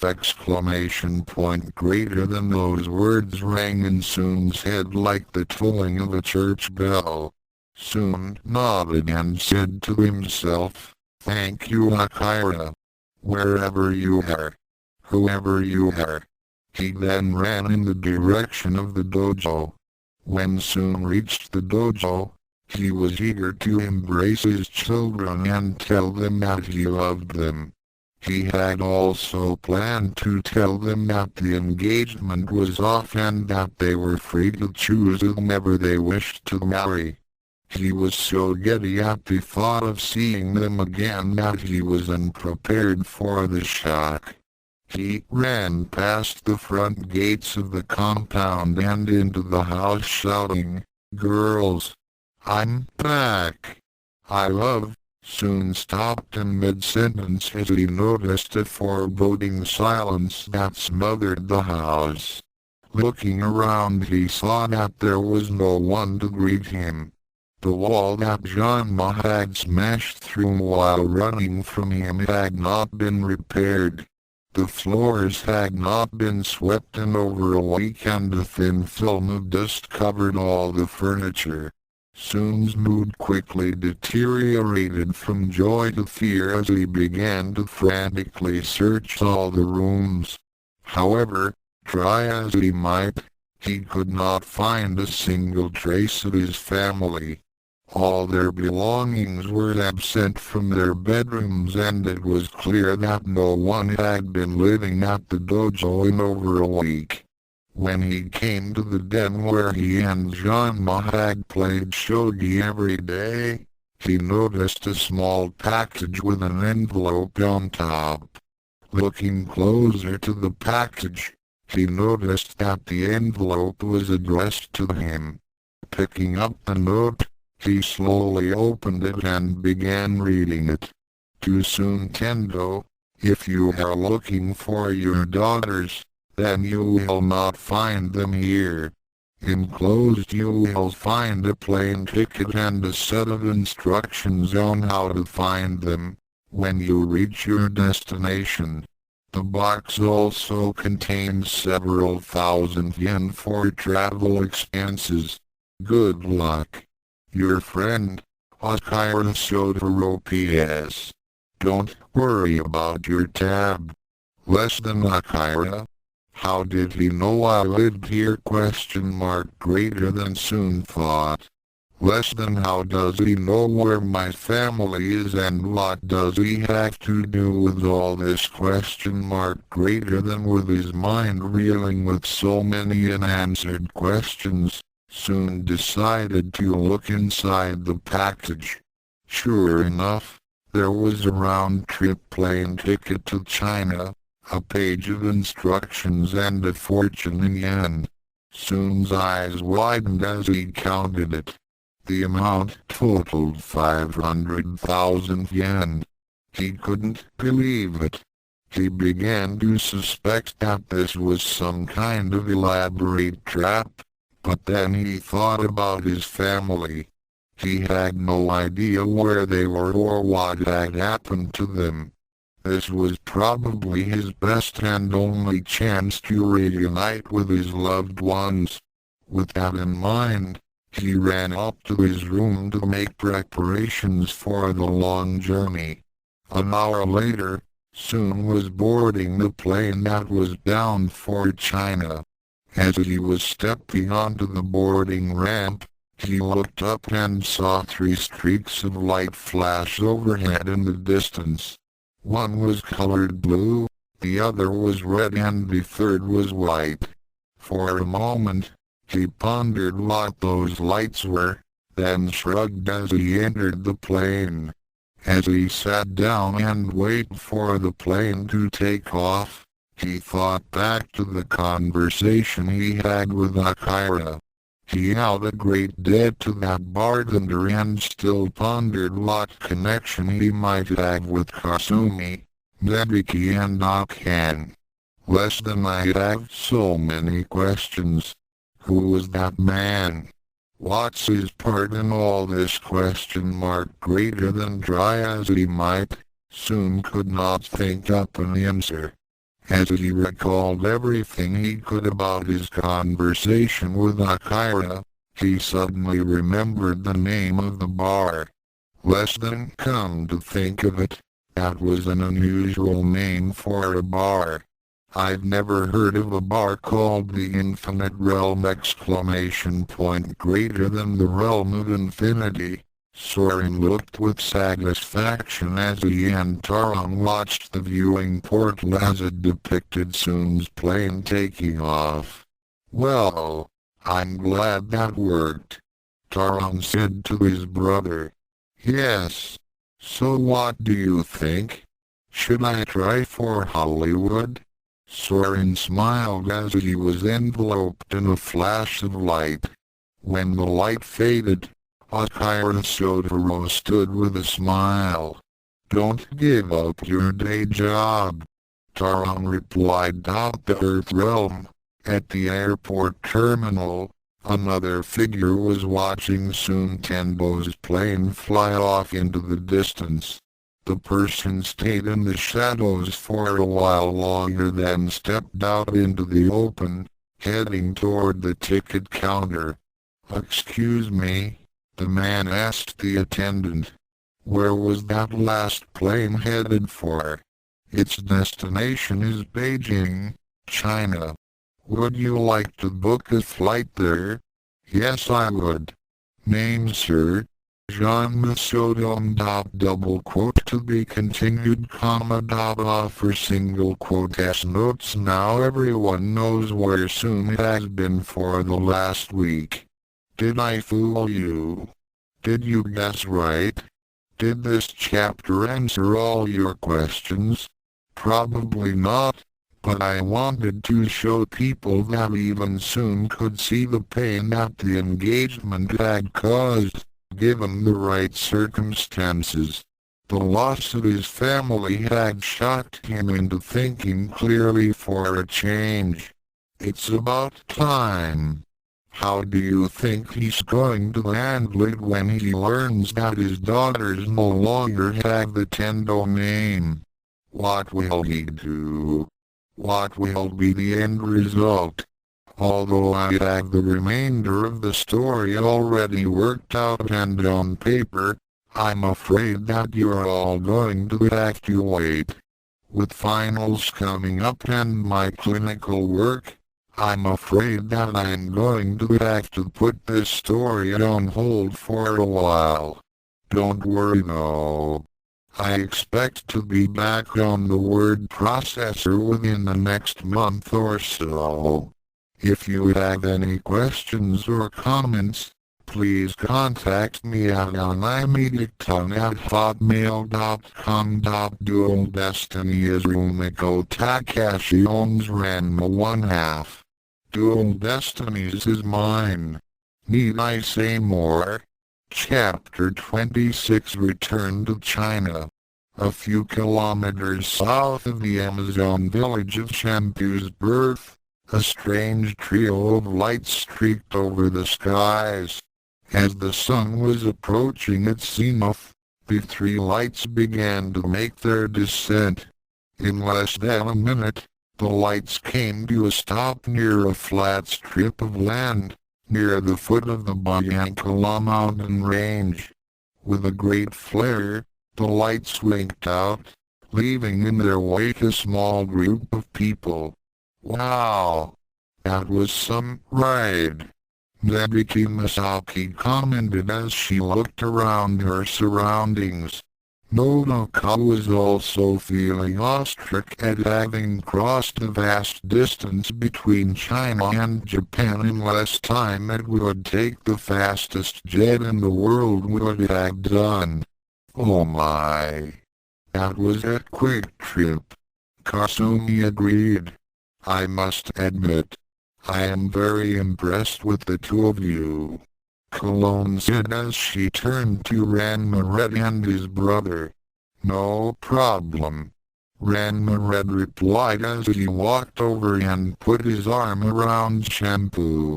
Greater than those words rang in Soon's head like the tolling of a church bell. Soon nodded and said to himself, Thank you Akira. Wherever you are, whoever you are. He then ran in the direction of the dojo. When Soon reached the dojo, he was eager to embrace his children and tell them that he loved them. He had also planned to tell them that the engagement was off and that they were free to choose whomever they wished to marry. He was so giddy at the thought of seeing them again that he was unprepared for the shock. He ran past the front gates of the compound and into the house shouting, Girls! I'm back! I love. Soon stopped in mid-sentence as he noticed a foreboding silence that smothered the house. Looking around he saw that there was no one to greet him. The wall that Ranma had smashed through while running from him had not been repaired. The floors had not been swept in over a week and a thin film of dust covered all the furniture. Soon's mood quickly deteriorated from joy to fear as he began to frantically search all the rooms. However, try as he might, he could not find a single trace of his family. All their belongings were absent from their bedrooms, and it was clear that no one had been living at the dojo in over a week. When he came to the den where he and Ranma had played shogi every day, he noticed a small package with an envelope on top. Looking closer to the package, he noticed that the envelope was addressed to him. Picking up the note, he slowly opened it and began reading it. "Too soon, Tendo. If you are looking for your daughters, then you will not find them here. Enclosed you will find a plane ticket and a set of instructions on how to find them when you reach your destination. The box also contains several thousand yen for travel expenses. Good luck. Your friend, Akira Shotaro PS. Don't worry about your tab. Less than Akira. How did he know I lived here? ? Greater than Soon thought. Less than how does he know where my family is and what does he have to do with all this ? Greater than with his mind reeling with so many unanswered questions. Soon decided to look inside the package. Sure enough, there was a round-trip plane ticket to China, a page of instructions and a fortune in yen. Soon's eyes widened as he counted it. The amount totaled 500,000 yen. He couldn't believe it. He began to suspect that this was some kind of elaborate trap. But then he thought about his family. He had no idea where they were or what had happened to them. This was probably his best and only chance to reunite with his loved ones. With that in mind, he ran up to his room to make preparations for the long journey. An hour later, Soon was boarding the plane that was bound for China. As he was stepping onto the boarding ramp, he looked up and saw 3 streaks of light flash overhead in the distance. One was colored blue, the other was red and the third was white. For a moment, he pondered what those lights were, then shrugged as he entered the plane. As he sat down and waited for the plane to take off, he thought back to the conversation he had with Akira. He owed a great debt to that bartender and still pondered what connection he might have with Kasumi, Nebiki and Akan. Less than I have so many questions. Who was that man? What's his part in all this ? Greater than try as he might, Soon could not think up an answer. As he recalled everything he could about his conversation with Akira, he suddenly remembered the name of the bar. Less than come to think of it, that was an unusual name for a bar. I've never heard of a bar called the Infinite Realm ! Greater than the Realm of Infinity. Soren looked with satisfaction as he and Taron watched the viewing portal as it depicted Soon's plane taking off. Well, I'm glad that worked, Taron said to his brother. Yes. So what do you think? Should I try for Hollywood? Soren smiled as he was enveloped in a flash of light. When the light faded, Akira Shotaro stood with a smile. Don't give up your day job, Taron replied. Out the Earth realm, at the airport terminal, another figure was watching Soon Tenbo's plane fly off into the distance. The person stayed in the shadows for a while longer then stepped out into the open, heading toward the ticket counter. Excuse me, The man asked the attendant. Where was that last plane headed for? Its destination is Beijing, China. Would you like to book a flight there? Yes, I would. Name, sir. Jean-Massodome. Double quote to be continued, comma, offer single quote s notes. Now everyone knows where Soon has been for the last week. Did I fool you? Did you guess right? Did this chapter answer all your questions? Probably not, but I wanted to show people that even Soon could see the pain that the engagement had caused, given the right circumstances. The loss of his family had shocked him into thinking clearly for a change. It's about time. How do you think he's going to handle it when he learns that his daughters no longer have the Tendo name? What will he do? What will be the end result? Although I have the remainder of the story already worked out and on paper, I'm afraid that you're all going to have to wait. With finals coming up and my clinical work, I'm afraid that I'm going to have to put this story on hold for a while. Don't worry though. I expect to be back on the word processor within the next month or so. If you have any questions or comments, please contact me at onimediacton@hotmail.com. Dual Destiny is Rumiko Takashi owns Ranma 1/2. Dual Destinies is mine. Need I say more? Chapter 26 Return to China. A few kilometers south of the Amazon village of Shampoo's birth, a strange trio of lights streaked over the skies. As the sun was approaching its zenith, the three lights began to make their descent. In less than a minute, the lights came to a stop near a flat strip of land, near the foot of the Bayankala mountain range. With a great flare, the lights winked out, leaving in their wake a small group of people. Wow! That was some ride! Nebiki Masaki commented as she looked around her surroundings. Nodoka was also feeling awestruck at having crossed the vast distance between China and Japan in less time it would take the fastest jet in the world would have done. Oh my! That was a quick trip. Kasumi agreed. I must admit, I am very impressed with the two of you. Cologne said as she turned to Ranma Red and his brother. No problem. Ranma Red replied as he walked over and put his arm around Shampoo.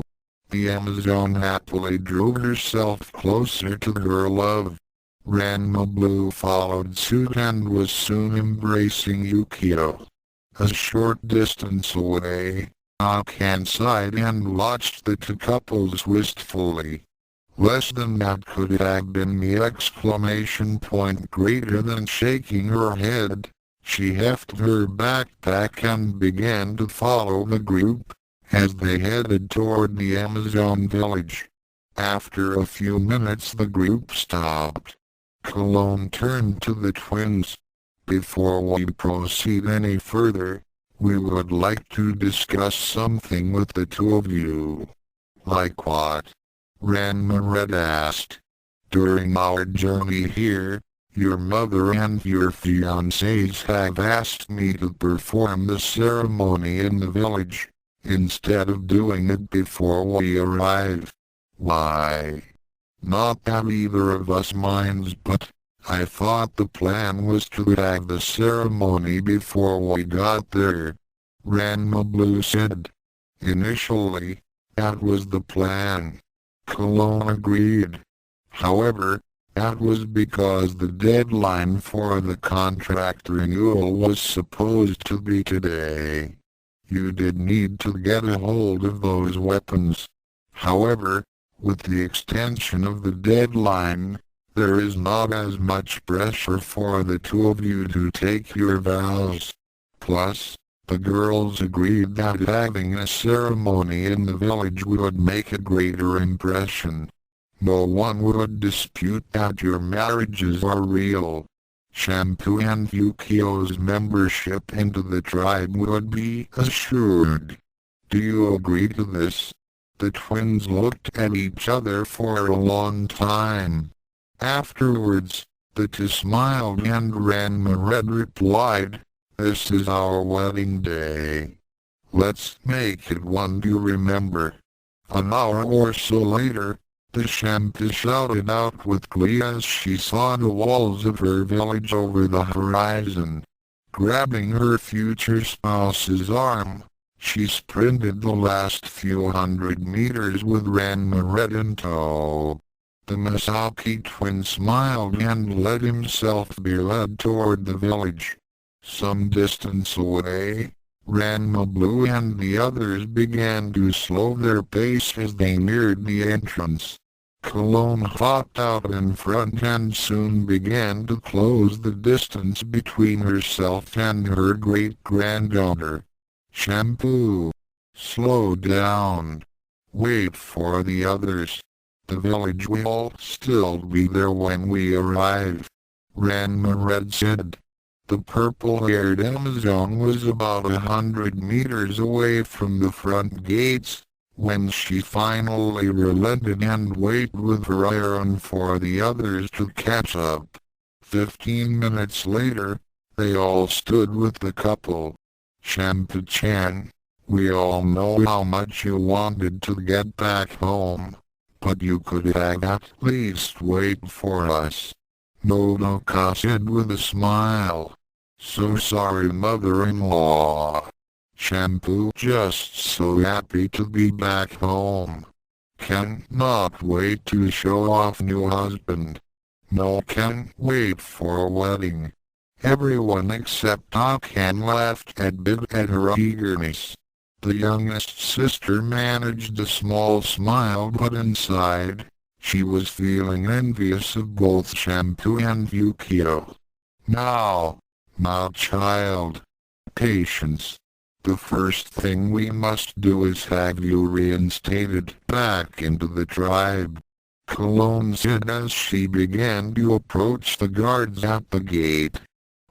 The Amazon happily drew herself closer to her love. Ranma Blue followed suit and was soon embracing Ukyo. A short distance away, Akan sighed and watched the two couples wistfully. Less than that could have been the exclamation point greater than shaking her head. She hefted her backpack and began to follow the group, as they headed toward the Amazon village. After a few minutes the group stopped. Cologne turned to the twins. Before we proceed any further, we would like to discuss something with the two of you. Like what? Ranma Red asked. During our journey here, your mother and your fiancés have asked me to perform the ceremony in the village, instead of doing it before we arrive. Why? Not that either of us minds, but I thought the plan was to have the ceremony before we got there. Ranma Blue said. Initially, that was the plan. Cologne agreed. However, that was because the deadline for the contract renewal was supposed to be today. You did need to get a hold of those weapons. However, With the extension of the deadline, there is not as much pressure for the two of you to take your vows. Plus, the girls agreed that having a ceremony in the village would make a greater impression. No one would dispute that your marriages are real. Shampoo and Ukyo's membership into the tribe would be assured. Do you agree to this? The twins looked at each other for a long time. Afterwards, the two smiled and Ranma replied, "This is our wedding day. Let's make it one to remember." An hour or so later, the Shampoo shouted out with glee as she saw the walls of her village over the horizon. Grabbing her future spouse's arm, she sprinted the last few hundred meters with Ranma in tow. The Masaki twin smiled and let himself be led toward the village. Some distance away, Ranma blew and the others began to slow their pace as they neared the entrance. Cologne hopped out in front and soon began to close the distance between herself and her great-granddaughter. Shampoo. Slow down. Wait for the others. The village will still be there when we arrive, Ranma said. The purple-haired Amazon was about 100 meters away from the front gates when she finally relented and waited with her iron for the others to catch up. 15 minutes later, they all stood with the couple. Shampoo-chan, we all know how much you wanted to get back home, but you could have at least wait for us, Nodoka said with a smile. So sorry, mother-in-law. Shampoo just so happy to be back home. Cannot wait to show off new husband. No can wait for wedding. Everyone except Akan laughed a bit at her eagerness. The youngest sister managed a small smile, but inside, she was feeling envious of both Shampoo and Ukyo. Now, child. Patience. The first thing we must do is have you reinstated back into the tribe, Cologne said as she began to approach the guards at the gate.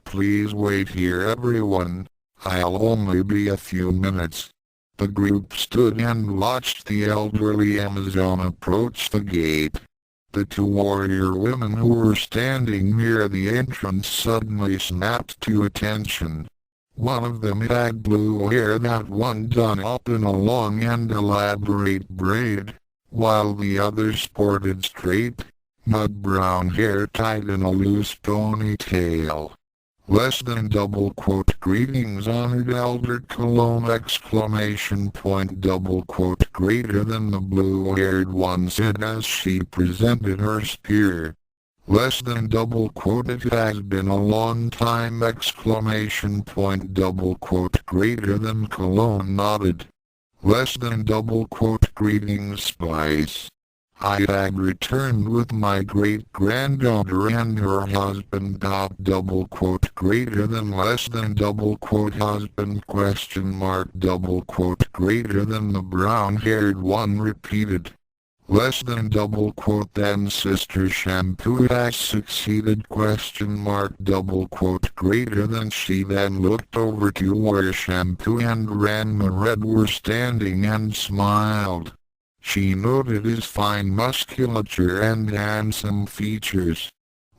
Please wait here, everyone. I'll only be a few minutes. The group stood and watched the elderly Amazon approach the gate. The two warrior women who were standing near the entrance suddenly snapped to attention. One of them had blue hair that was done up in a long and elaborate braid, while the other sported straight, mud-brown hair tied in a loose ponytail. Less than double quote greetings honored elder Cologne exclamation point double quote greater than the blue-haired one said as she presented her spear. Less than double quote it has been a long time exclamation point double quote greater than Cologne nodded. Less than double quote greetings Spice. I had returned with my great-granddaughter and her husband double quote greater than less than double quote husband question mark double quote greater than the brown-haired one repeated. Less than double quote then sister Shampoo has succeeded question mark double quote greater than she then looked over to where Shampoo and Ranma were standing and smiled. She noted his fine musculature and handsome features.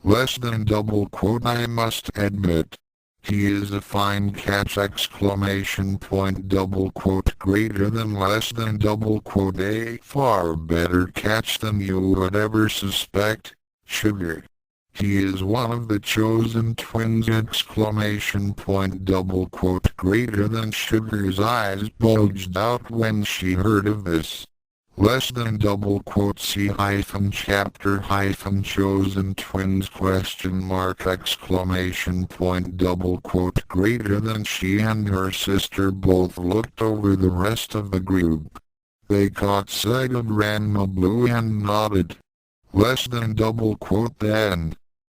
Less than double quote I must admit. He is a fine catch exclamation point double quote greater than less than double quote a far better catch than you would ever suspect, Sugar. He is one of the chosen twins exclamation point double quote greater than Sugar's eyes bulged out when she heard of this. Less than double quote C hyphen chapter hyphen chosen twins question mark exclamation point double quote greater than she and her sister both looked over the rest of the group. They caught sight of Ranma Blue and nodded. Less than double quote then.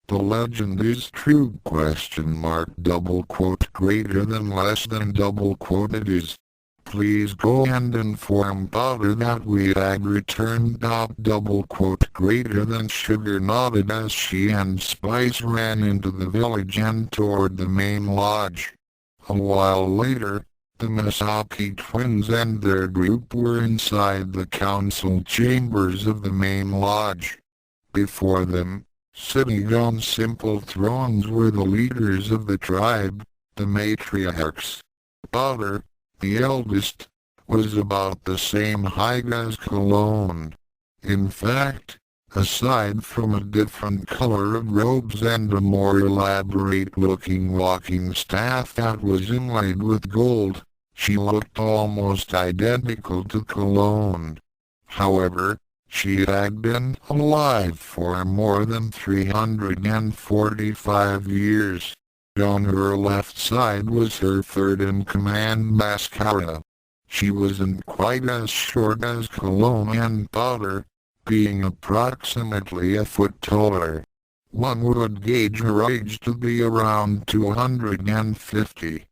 The legend is true question mark double quote greater than less than double quote it is. Please go and inform Powder that we had returned double quote greater than Sugar nodded as she and Spice ran into the village and toward the main lodge. A while later, the Misaki twins and their group were inside the council chambers of the main lodge. Before them, sitting on simple thrones were the leaders of the tribe, the matriarchs. Powder, the eldest, was about the same height as Cologne. In fact, aside from a different color of robes and a more elaborate-looking walking staff that was inlaid with gold, she looked almost identical to Cologne. However, she had been alive for more than 345 years. On her left side was her third-in-command Mascara. She wasn't quite as short as Cologne and Powder, being approximately a foot taller. One would gauge her age to be around 250.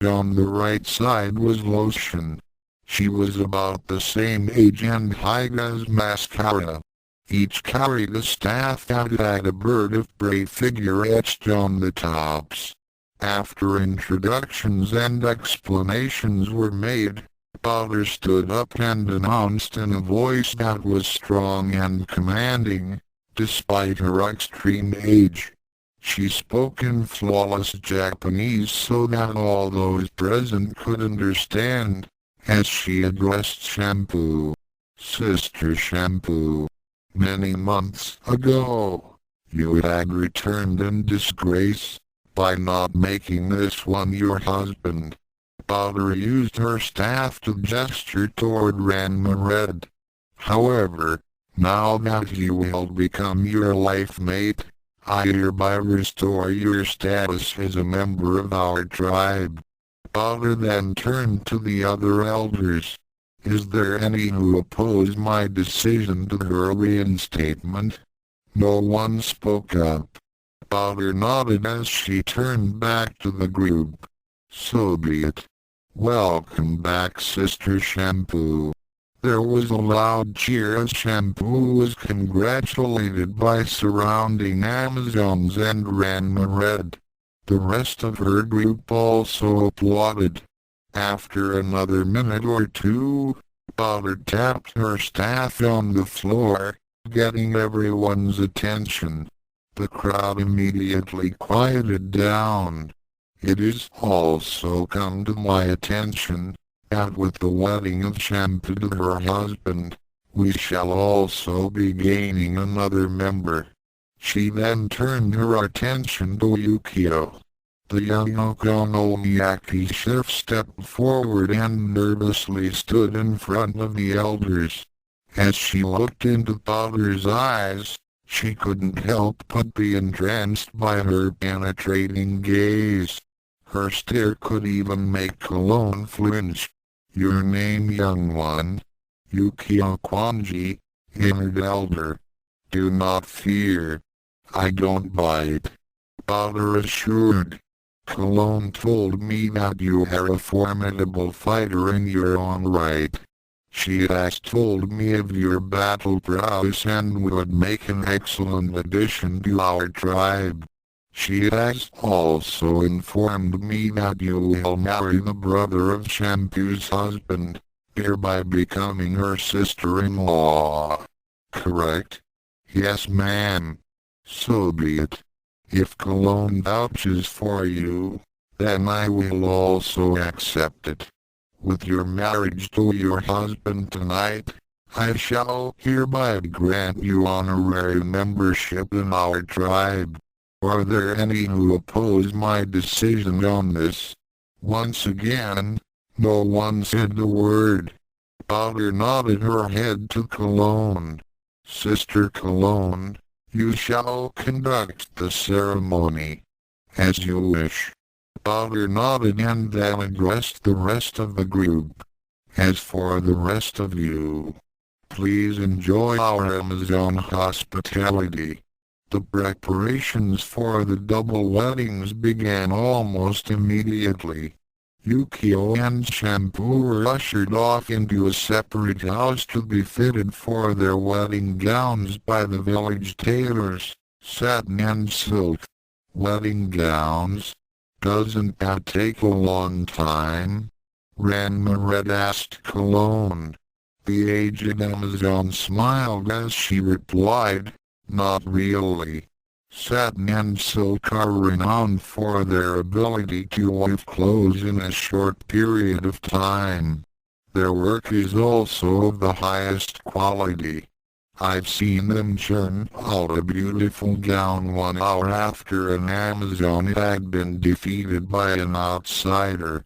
On the right side was Lotion. She was about the same age and height as Mascara. Each carried a staff that had a bird of prey figure etched on the tops. After introductions and explanations were made, Powder stood up and announced in a voice that was strong and commanding, despite her extreme age. She spoke in flawless Japanese so that all those present could understand, as she addressed Shampoo. Sister Shampoo. Many months ago, you had returned in disgrace, by not making this one your husband. Powder used her staff to gesture toward Ranma Red. However, now that he will become your life mate, I hereby restore your status as a member of our tribe. Powder then turned to the other elders. Is there any who oppose my decision to her reinstatement? No one spoke up. Powder nodded as she turned back to the group. So be it. Welcome back, Sister Shampoo. There was a loud cheer as Shampoo was congratulated by surrounding Amazons and Ranma Red. The rest of her group also applauded. After another minute or two, Powder tapped her staff on the floor, getting everyone's attention. The crowd immediately quieted down. It is also come to my attention that with the wedding of Shampoo to her husband, we shall also be gaining another member. She then turned her attention to Ukyo. The young Okonomiyaki chef stepped forward and nervously stood in front of the elders. As she looked into Powder's eyes, she couldn't help but be entranced by her penetrating gaze. Her stare could even make Cologne flinch. Your name, young one? Ukyo Kwanji, inner elder. Do not fear. I don't bite. Powder assured. Cologne told me that you are a formidable fighter in your own right. She has told me of your battle prowess and would make an excellent addition to our tribe. She has also informed me that you will marry the brother of Shampoo's husband, hereby becoming her sister-in-law. Correct? Yes, ma'am. So be it. If Cologne vouches for you, then I will also accept it. With your marriage to your husband tonight, I shall hereby grant you honorary membership in our tribe. Are there any who oppose my decision on this? Once again, no one said a word. Powder nodded her head to Cologne. Sister Cologne, you shall conduct the ceremony. As you wish. Powder nodded and then addressed the rest of the group. As for the rest of you, please enjoy our Amazon hospitality. The preparations for the double weddings began almost immediately. Ukyo and Shampoo were ushered off into a separate house to be fitted for their wedding gowns by the village tailors, satin and silk. Wedding gowns? Doesn't that take a long time? Ranma asked Cologne. The aged Amazon smiled as she replied, not really. Satin and silk are renowned for their ability to weave clothes in a short period of time. Their work is also of the highest quality. I've seen them churn out a beautiful gown 1 hour after an Amazon had been defeated by an outsider.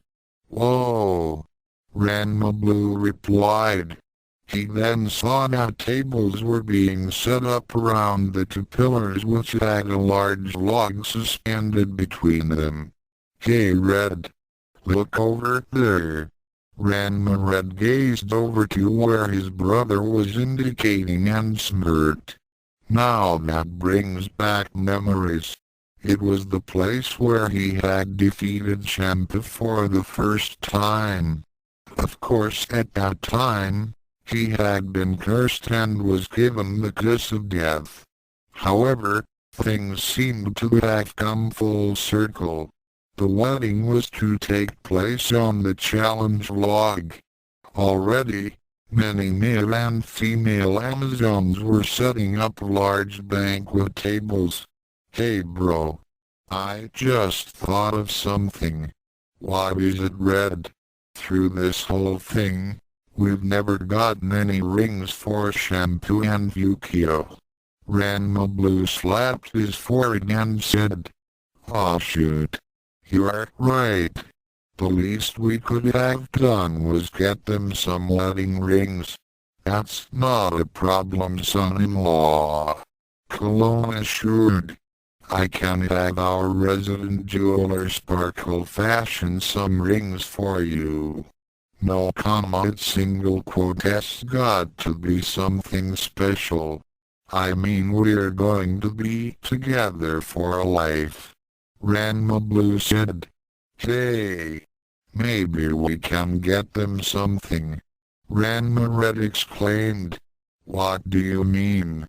Whoa! Ranma replied. He then saw that tables were being set up around the 2 pillars which had a large log suspended between them. Hey Red! Look over there! Ranma gazed over to where his brother was indicating and smirked. Now that brings back memories. It was the place where he had defeated Shampoo for the first time. Of course at that time, he had been cursed and was given the kiss of death. However, things seemed to have come full circle. The wedding was to take place on the challenge log. Already, many male and female Amazons were setting up large banquet tables. Hey bro. I just thought of something. Why is it red? Through this whole thing, we've never gotten any rings for Shampoo and Ukyo. Ranma slapped his forehead and said, "Aw shoot. You're right. The least we could have done was get them some wedding rings. That's not a problem, son-in-law," Cologne assured. "I can have our resident jeweler Sparkle fashion some rings for you. No comma, it's single quote, has got to be something special. I mean we're going to be together for a life." Ranma said. "Hey, maybe we can get them something." Ranma exclaimed. "What do you mean?"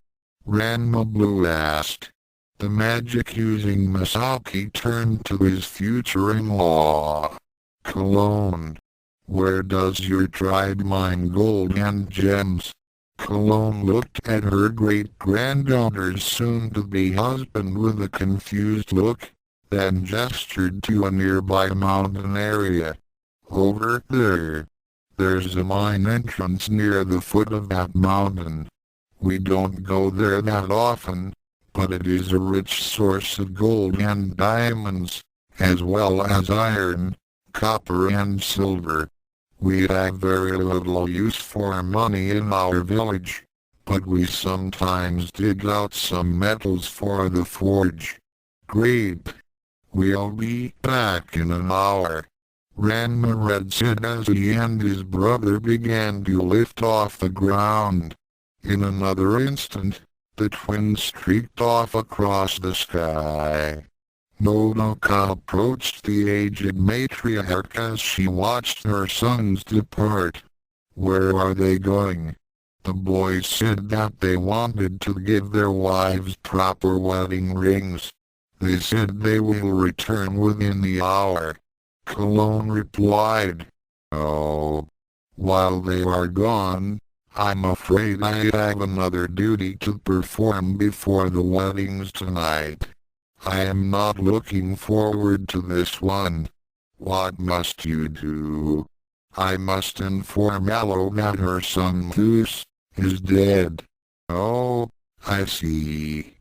Ranma asked. The magic-using Masaki turned to his future-in-law. "Cologne, where does your tribe mine gold and gems?" Cologne looked at her great-granddaughter's soon-to-be husband with a confused look, then gestured to a nearby mountain area. "Over there. There's a mine entrance near the foot of that mountain. We don't go there that often, but it is a rich source of gold and diamonds, as well as iron, copper and silver. We have very little use for money in our village, but we sometimes dig out some metals for the forge." "Great. We'll be back in an hour," Ranma said as he and his brother began to lift off the ground. In another instant, the twins streaked off across the sky. Nodoka approached the aged matriarch as she watched her sons depart. "Where are they going?" The boys said that they wanted to give their wives proper wedding rings. "They said they will return within the hour," Cologne replied. "Oh. While they are gone, I'm afraid I have another duty to perform before the weddings tonight. I am not looking forward to this one." "What must you do?" "I must inform Aloe that her son Zeus is dead." "Oh, I see."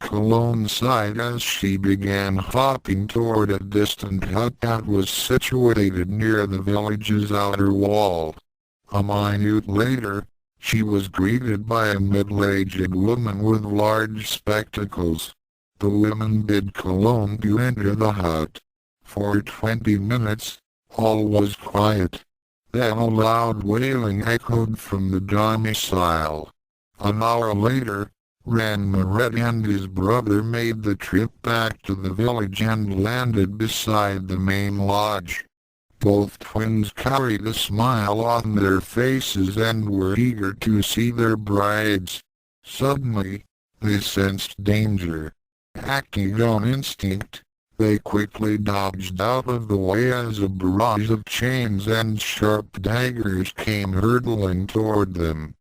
Cologne sighed as she began hopping toward a distant hut that was situated near the village's outer wall. A minute later, she was greeted by a middle-aged woman with large spectacles. The woman bid Cologne to enter the hut. For 20 minutes, all was quiet. Then a loud wailing echoed from the domicile. An hour later, Ranma and his brother made the trip back to the village and landed beside the main lodge. Both twins carried a smile on their faces and were eager to see their brides. Suddenly, they sensed danger. Acting on instinct, they quickly dodged out of the way as a barrage of chains and sharp daggers came hurtling toward them.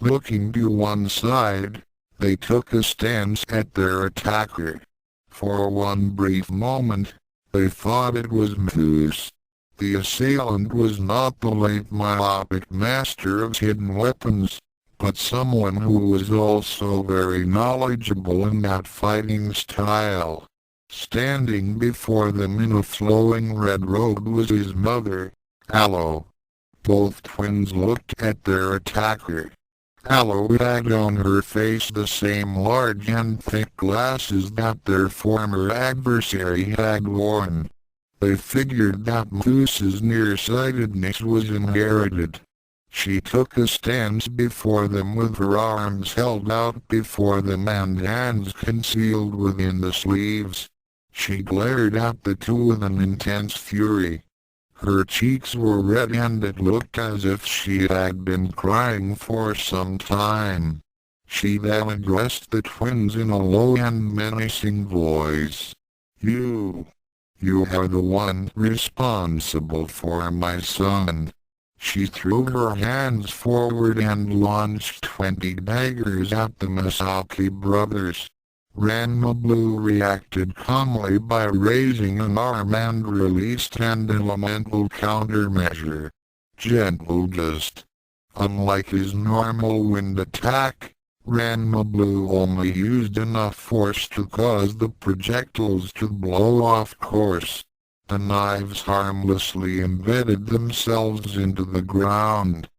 Looking to one side, they took a stance at their attacker. For one brief moment, they thought it was Mousse. The assailant was not the late myopic master of hidden weapons, but someone who was also very knowledgeable in that fighting style. Standing before them in a flowing red robe was his mother, Aloe. Both twins looked at their attacker. Aloe had on her face the same large and thick glasses that their former adversary had worn. They figured that Mousse's nearsightedness was inherited. She took a stance before them with her arms held out before them and hands concealed within the sleeves. She glared at the two with an intense fury. Her cheeks were red and it looked as if she had been crying for some time. She then addressed the twins in a low and menacing voice. You are the one responsible for my son." She threw her hands forward and launched 20 daggers at the Masaki brothers. Ranma Blue reacted calmly by raising an arm and released an elemental countermeasure. Gentle Gust. Unlike his normal wind attack, Ranma Blue only used enough force to cause the projectiles to blow off course. The knives harmlessly embedded themselves into the ground.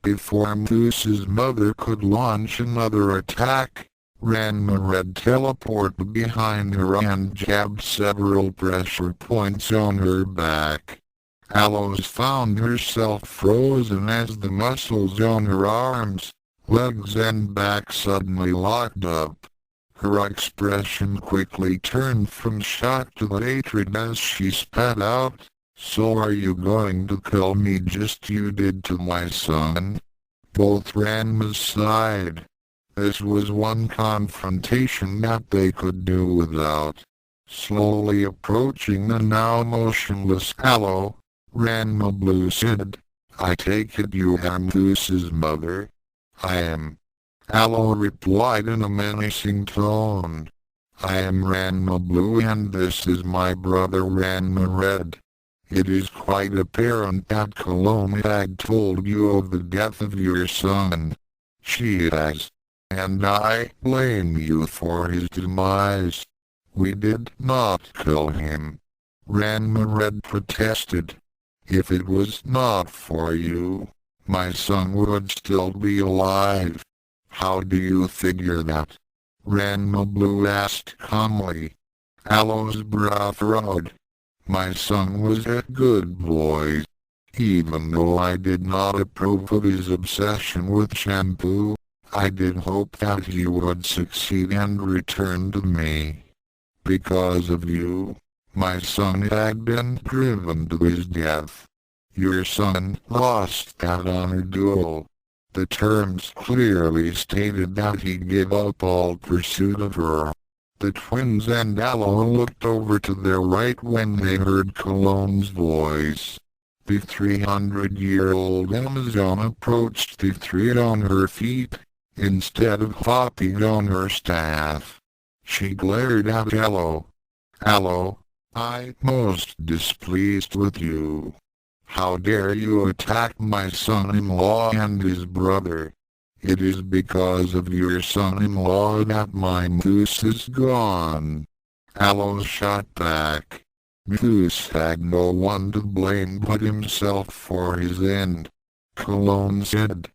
Before Mousse's mother could launch another attack, Ranma teleported behind her and jabbed several pressure points on her back. Aloe found herself frozen as the muscles on her arms, legs and back suddenly locked up. Her expression quickly turned from shock to hatred as she spat out, "So are you going to kill me just you did to my son?" Both Ranmas sighed. This was one confrontation that they could do without. Slowly approaching the now motionless Aloe, Ranma Blue said, "I take it you are Mousse's mother?" "I am." Aloe replied in a menacing tone. "I am Ranma Blue and this is my brother Ranma Red. It is quite apparent that Cologne had told you of the death of your son. She has. And I blame you for his demise. We did not kill him." Ranma Red protested. "If it was not for you, my son would still be alive. How do you figure that?" Ranma Blue asked calmly. Aloe's brow furrowed. "My son was a good boy. Even though I did not approve of his obsession with shampoo, I did hope that he would succeed and return to me. Because of you, my son had been driven to his death. Your son lost that honor duel. The terms clearly stated that he gave up all pursuit of her." The twins and Aloe looked over to their right when they heard Cologne's voice. The 300-year-old Amazon approached the three on her feet, instead of hopping on her staff. She glared at Aloe. "Aloe, I'm most displeased with you. How dare you attack my son-in-law and his brother? It is because of your son-in-law that my Mousse is gone." Aloe shot back. Mousse had no one to blame but himself for his end. Cologne said.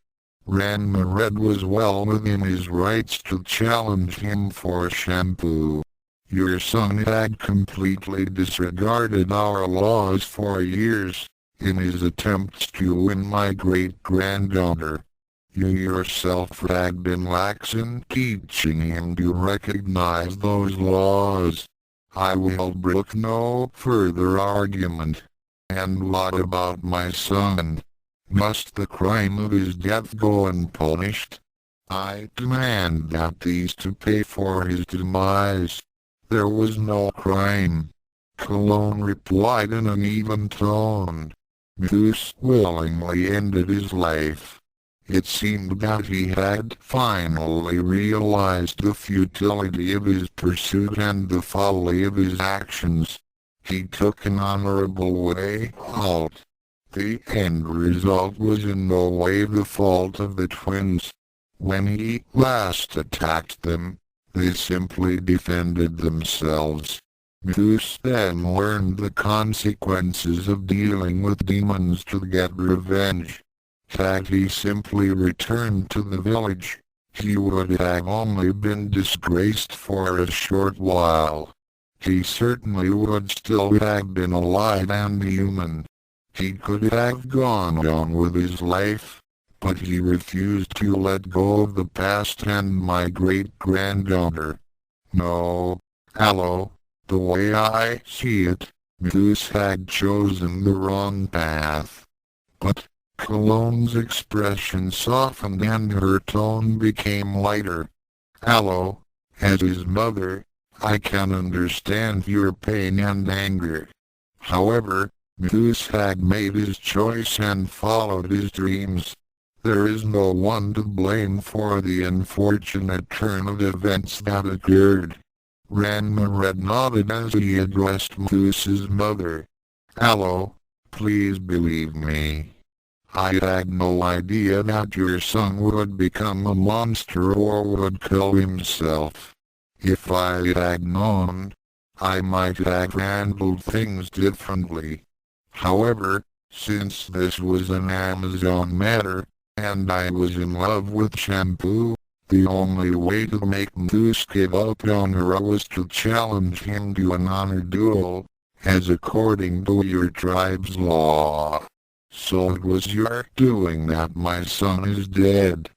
Ranma Red was well within his rights to challenge him for shampoo. Your son had completely disregarded our laws for years. in his attempts to win my great-granddaughter. You yourself had been lax in teaching him to recognize those laws. I will brook no further argument. And what about my son? Must the crime of his death go unpunished? I demand that these two pay for his demise. There was no crime. Cologne replied in an even tone. Mousse willingly ended his life. It seemed that he had finally realized the futility of his pursuit and the folly of his actions. He took an honorable way out. The end result was in no way the fault of the twins. When he last attacked them, they simply defended themselves. Mousse then learned the consequences of dealing with demons to get revenge. Had he simply returned to the village, he would have only been disgraced for a short while. He certainly would still have been alive and human. He could have gone on with his life, but he refused to let go of the past and my great-granddaughter. No, hello, the way I see it, Mousse had chosen the wrong path. But Cologne's expression softened and her tone became lighter. Hello, as his mother, I can understand your pain and anger. However, Mousse had made his choice and followed his dreams. There is no one to blame for the unfortunate turn of events that occurred. Ranma nodded as he addressed Mousse's mother. Hello, please believe me. I had no idea that your son would become a monster or would kill himself. If I had known, I might have handled things differently. However, since this was an Amazon matter, and I was in love with Shampoo, the only way to make Mousse give up on her was to challenge him to an honor duel, as according to your tribe's law. So it was your doing that my son is dead.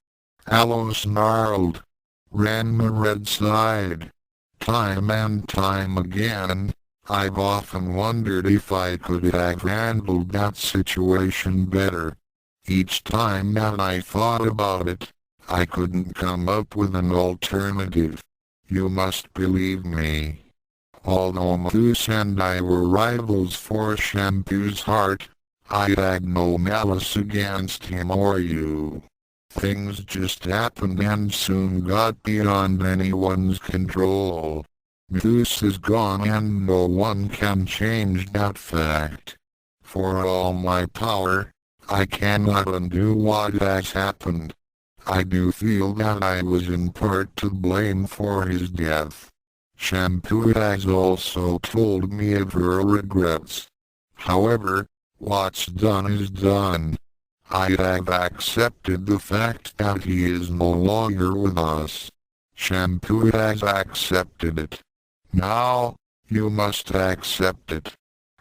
Aloe snarled. Ranma sighed. Time and time again, I've often wondered if I could have handled that situation better. Each time that I thought about it, I couldn't come up with an alternative. You must believe me. Although Mousse and I were rivals for Shampoo's heart, I had no malice against him or you. Things just happened and soon got beyond anyone's control. Mousse is gone and no one can change that fact. For all my power, I cannot undo what has happened. I do feel that I was in part to blame for his death. Shampoo has also told me of her regrets. However, what's done is done. I have accepted the fact that he is no longer with us. Shampoo has accepted it. Now, you must accept it.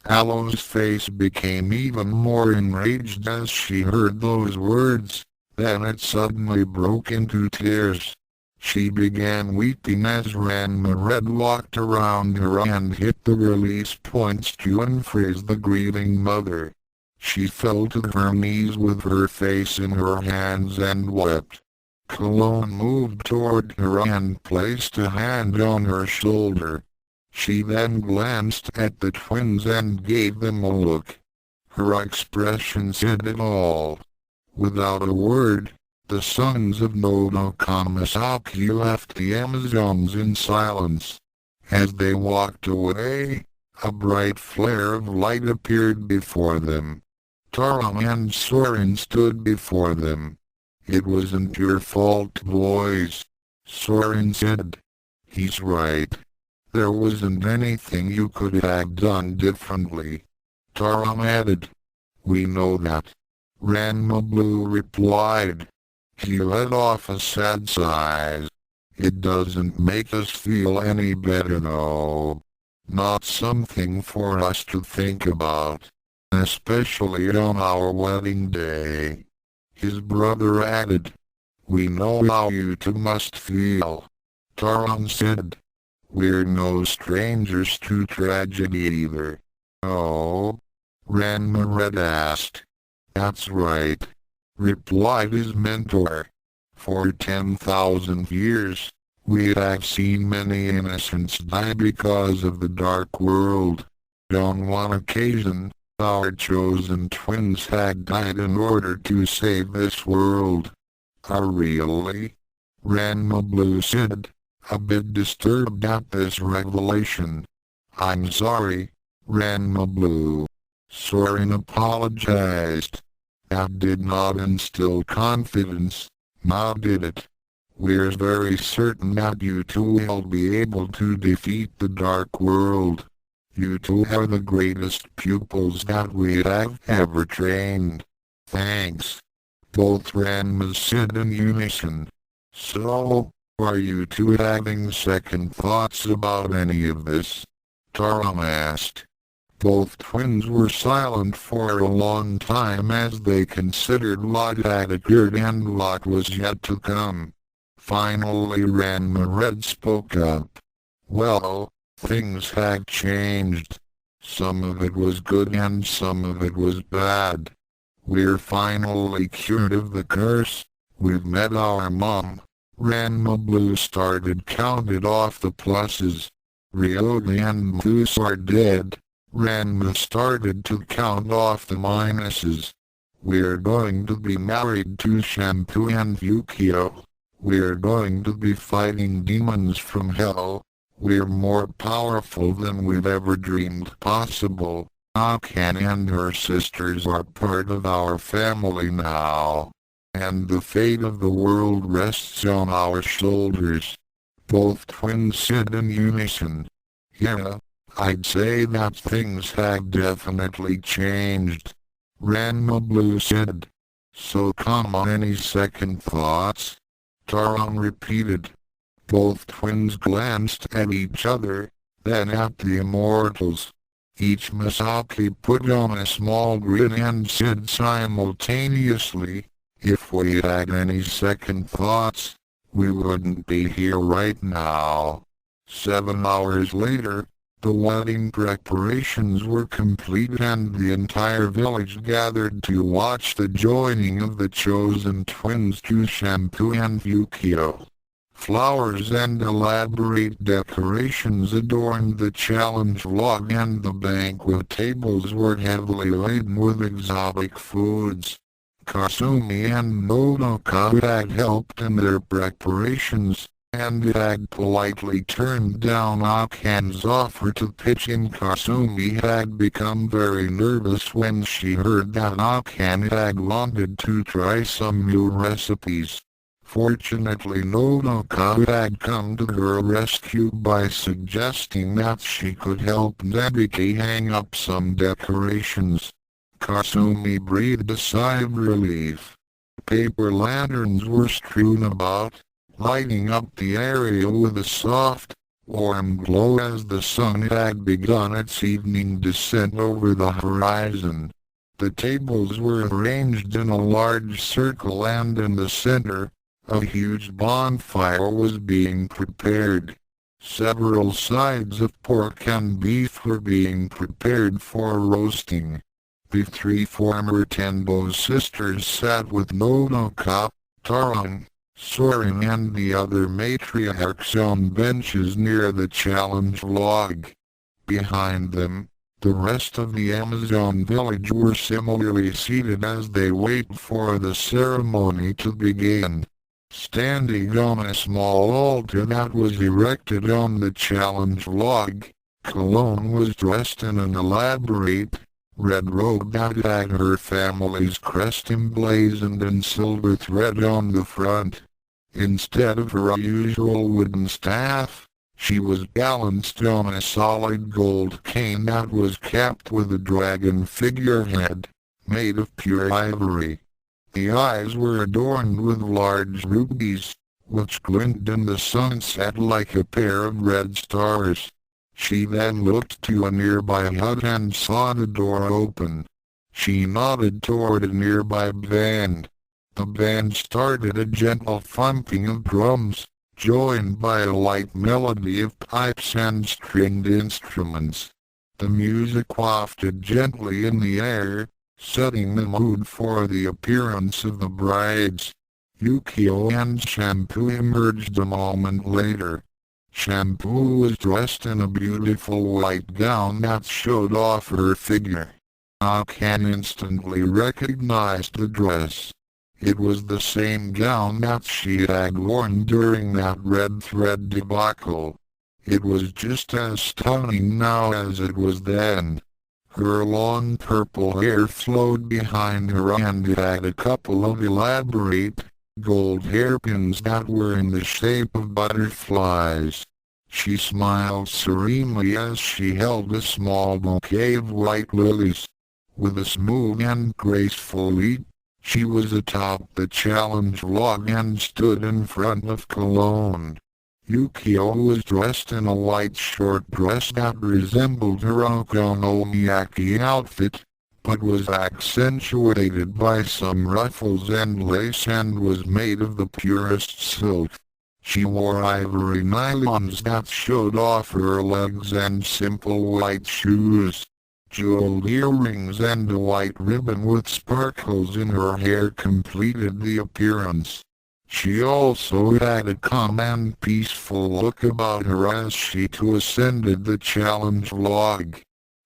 Aloe's face became even more enraged as she heard those words, then it suddenly broke into tears. She began weeping as Ranma walked around her and hit the release points to unfreeze the grieving mother. She fell to her knees with her face in her hands and wept. Cologne moved toward her and placed a hand on her shoulder. She then glanced at the twins and gave them a look. Her expression said it all. Without a word, the sons of Nodoka left the Amazons in silence. As they walked away, a bright flare of light appeared before them. Taron and Soren stood before them. It wasn't your fault, boys, Soren said. He's right. There wasn't anything you could have done differently. Taron added. We know that. Ranma replied. He let off a sad sigh. It doesn't make us feel any better, no. Not something for us to think about. especially on our wedding day." His brother added, "We know how you two must feel." Taron said, "We're no strangers to tragedy either." "Oh?" Ranma Red asked. "That's right," replied his mentor. "For 10,000 years, we have seen many innocents die because of the dark world. On one occasion, our chosen twins had died in order to save this world." Really?" Ranma Blue said, a bit disturbed at this revelation. "I'm sorry, Ranma Blue." Soren apologized. "That did not instill confidence, now did it? We're very certain that you two will be able to defeat the Dark World. You two are the greatest pupils that we have ever trained." "Thanks," both Ranmas said in unison. "So, are you two having second thoughts about any of this?" Taron asked. Both twins were silent for a long time as they considered what had occurred and what was yet to come. Finally Ranma Red spoke up. "Well, things had changed. Some of it was good and some of it was bad. We're finally cured of the curse. We've met our mom." Ranma Blue started counted off the pluses. "Ryoga and Mousse are dead." Ranma started to count off the minuses. "We're going to be married to Shampoo and Ukyo. We're going to be fighting demons from hell. We're more powerful than we've ever dreamed possible. Akan and her sisters are part of our family now. And the fate of the world rests on our shoulders." Both twins said in unison. "Yeah, I'd say that things have definitely changed." Ranma Blue said. "So come on, any second thoughts?" Taron repeated. Both twins glanced at each other, then at the immortals. Each Misaki put on a small grin and said simultaneously, "If we had any second thoughts, we wouldn't be here right now." 7 hours later, the wedding preparations were complete and the entire village gathered to watch the joining of the chosen twins to Shampoo and Ukyo. Flowers and elaborate decorations adorned the challenge log and the banquet tables were heavily laden with exotic foods. Kasumi and Nodoka had helped in their preparations, and had politely turned down Akan's offer to pitch in. Kasumi had become very nervous when she heard that Akan had wanted to try some new recipes. Fortunately Nodoka had come to her rescue by suggesting that she could help Nebiki hang up some decorations. Kasumi breathed a sigh of relief. Paper lanterns were strewn about, lighting up the area with a soft, warm glow as the sun had begun its evening descent over the horizon. The tables were arranged in a large circle and in the center, a huge bonfire was being prepared. Several sides of pork and beef were being prepared for roasting. The 3 former Tendo sisters sat with Nodoka, Taron, Soren and the other matriarchs on benches near the challenge log. Behind them, the rest of the Amazon village were similarly seated as they wait for the ceremony to begin. Standing on a small altar that was erected on the challenge log, Cologne was dressed in an elaborate, red robe that had her family's crest emblazoned in silver thread on the front. Instead of her usual wooden staff, she was balanced on a solid gold cane that was capped with a dragon figurehead, made of pure ivory. The eyes were adorned with large rubies, which glinted in the sunset like a pair of red stars. She then looked to a nearby hut and saw the door open. She nodded toward a nearby band. The band started a gentle thumping of drums, joined by a light melody of pipes and stringed instruments. The music wafted gently in the air, setting the mood for the appearance of the brides. Ukyo and Shampoo emerged a moment later. Shampoo was dressed in a beautiful white gown that showed off her figure. Akan instantly recognized the dress. It was the same gown that she had worn during that red thread debacle. It was just as stunning now as it was then. Her long purple hair flowed behind her and it had a couple of elaborate, gold hairpins that were in the shape of butterflies. She smiled serenely as she held a small bouquet of white lilies. With a smooth and graceful leap, she was atop the challenge log and stood in front of Cologne. Ukyo was dressed in a white short dress that resembled her okonomiyaki outfit, but was accentuated by some ruffles and lace and was made of the purest silk. She wore ivory nylons that showed off her legs and simple white shoes. Jeweled earrings and a white ribbon with sparkles in her hair completed the appearance. She also had a calm and peaceful look about her as she too ascended the challenge log.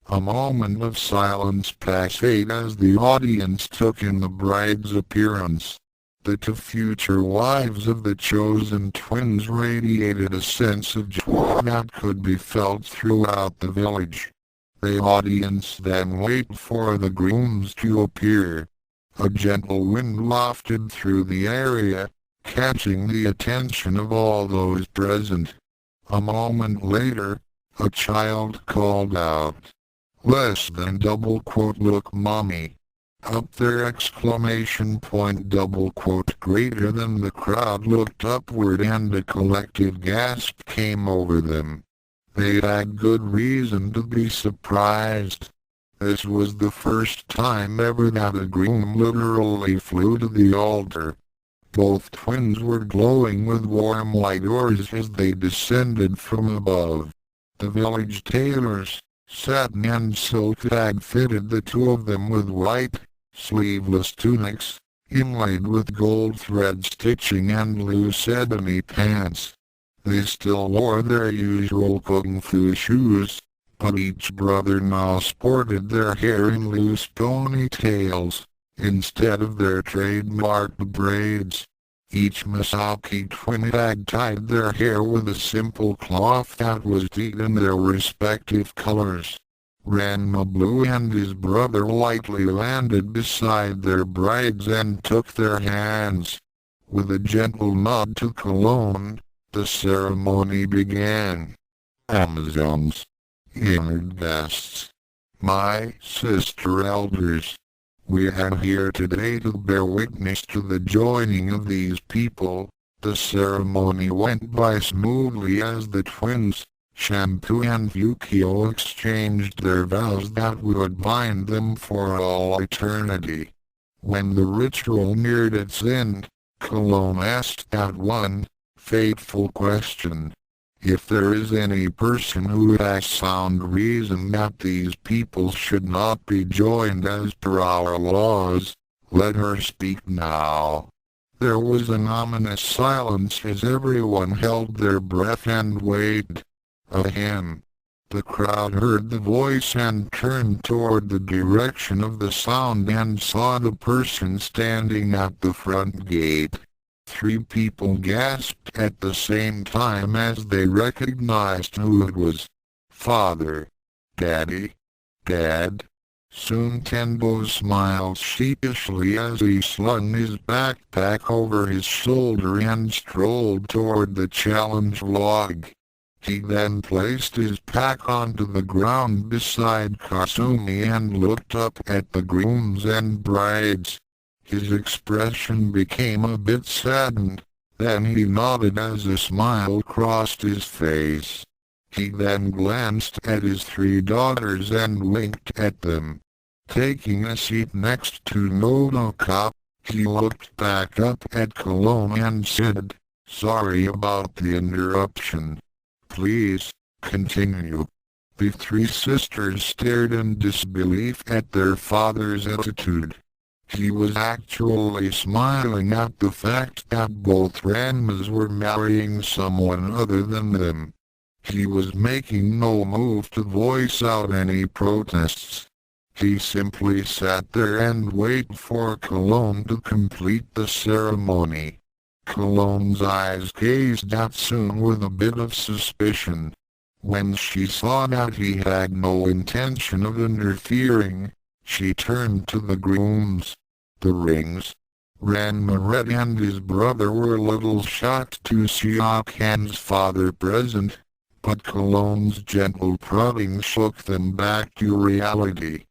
A moment of silence passed as the audience took in the bride's appearance. The two future wives of the chosen twins radiated a sense of joy that could be felt throughout the village. The audience then waited for the grooms to appear. A gentle wind wafted through the area, catching the attention of all those present. A moment later, a child called out, "Less than double quote look mommy." Up their exclamation point double quote greater than the crowd looked upward and a collective gasp came over them. They had good reason to be surprised. This was the first time ever that a groom literally flew to the altar. Both twins were glowing with warm light orbs as they descended from above. The village tailors, satin and silk had fitted the two of them with white, sleeveless tunics, inlaid with gold thread stitching and loose ebony pants. They still wore their usual kung fu shoes, but each brother now sported their hair in loose ponytails, instead of their trademarked braids. Each Misaki twin had tied their hair with a simple cloth that was dyed in their respective colors. Ranma Blue and his brother lightly landed beside their brides and took their hands. With a gentle nod to Cologne, the ceremony began. Amazons, honored guests, my sister elders, we are here today to bear witness to the joining of these people. The ceremony went by smoothly as the twins, Shampoo and Ukyo, exchanged their vows that would bind them for all eternity. When the ritual neared its end, Cologne asked that one fateful question. If there is any person who has sound reason that these people should not be joined as per our laws, let her speak now. There was an ominous silence as everyone held their breath and waited. Ahem. The crowd heard the voice and turned toward the direction of the sound and saw the person standing at the front gate. 3 people gasped at the same time as they recognized who it was. Father. Daddy. Dad. Soon Tendo smiled sheepishly as he slung his backpack over his shoulder and strolled toward the challenge log. He then placed his pack onto the ground beside Kasumi and looked up at the grooms and brides. His expression became a bit saddened, then he nodded as a smile crossed his face. He then glanced at his 3 daughters and winked at them. Taking a seat next to Nodoka, he looked back up at Cologne and said, "Sorry about the interruption. Please, continue." The three sisters stared in disbelief at their father's attitude. He was actually smiling at the fact that both Ranmas were marrying someone other than them. He was making no move to voice out any protests. He simply sat there and waited for Cologne to complete the ceremony. Cologne's eyes gazed at Soon with a bit of suspicion. When she saw that he had no intention of interfering, she turned to the grooms. The rings. Ranma Red and his brother were a little shocked to see Akan's father present, but Cologne's gentle prodding shook them back to reality.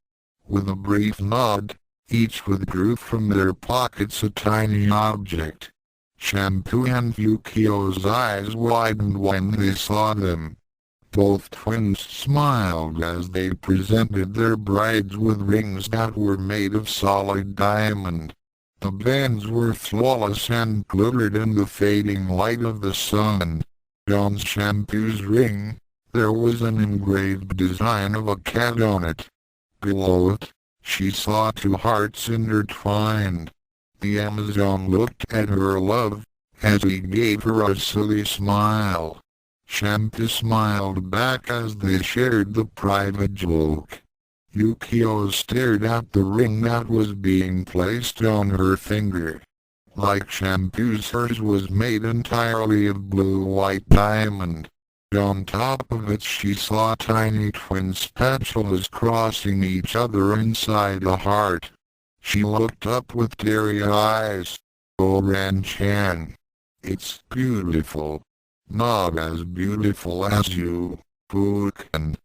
With a brief nod, each withdrew from their pockets a tiny object. Shampoo and Ukyo's eyes widened when they saw them. Both twins smiled as they presented their brides with rings that were made of solid diamond. The bands were flawless and glittered in the fading light of the sun. On Shampoo's ring, there was an engraved design of a cat on it. Below it, she saw two hearts intertwined. The Amazon looked at her love, as he gave her a silly smile. Shampoo smiled back as they shared the private joke. Ukyo stared at the ring that was being placed on her finger. Like Shampoo's, hers was made entirely of blue-white diamond. On top of it she saw tiny twin spatulas crossing each other inside a heart. She looked up with teary eyes. "Oh Ran-chan, it's beautiful. Not as beautiful as you, Fuken."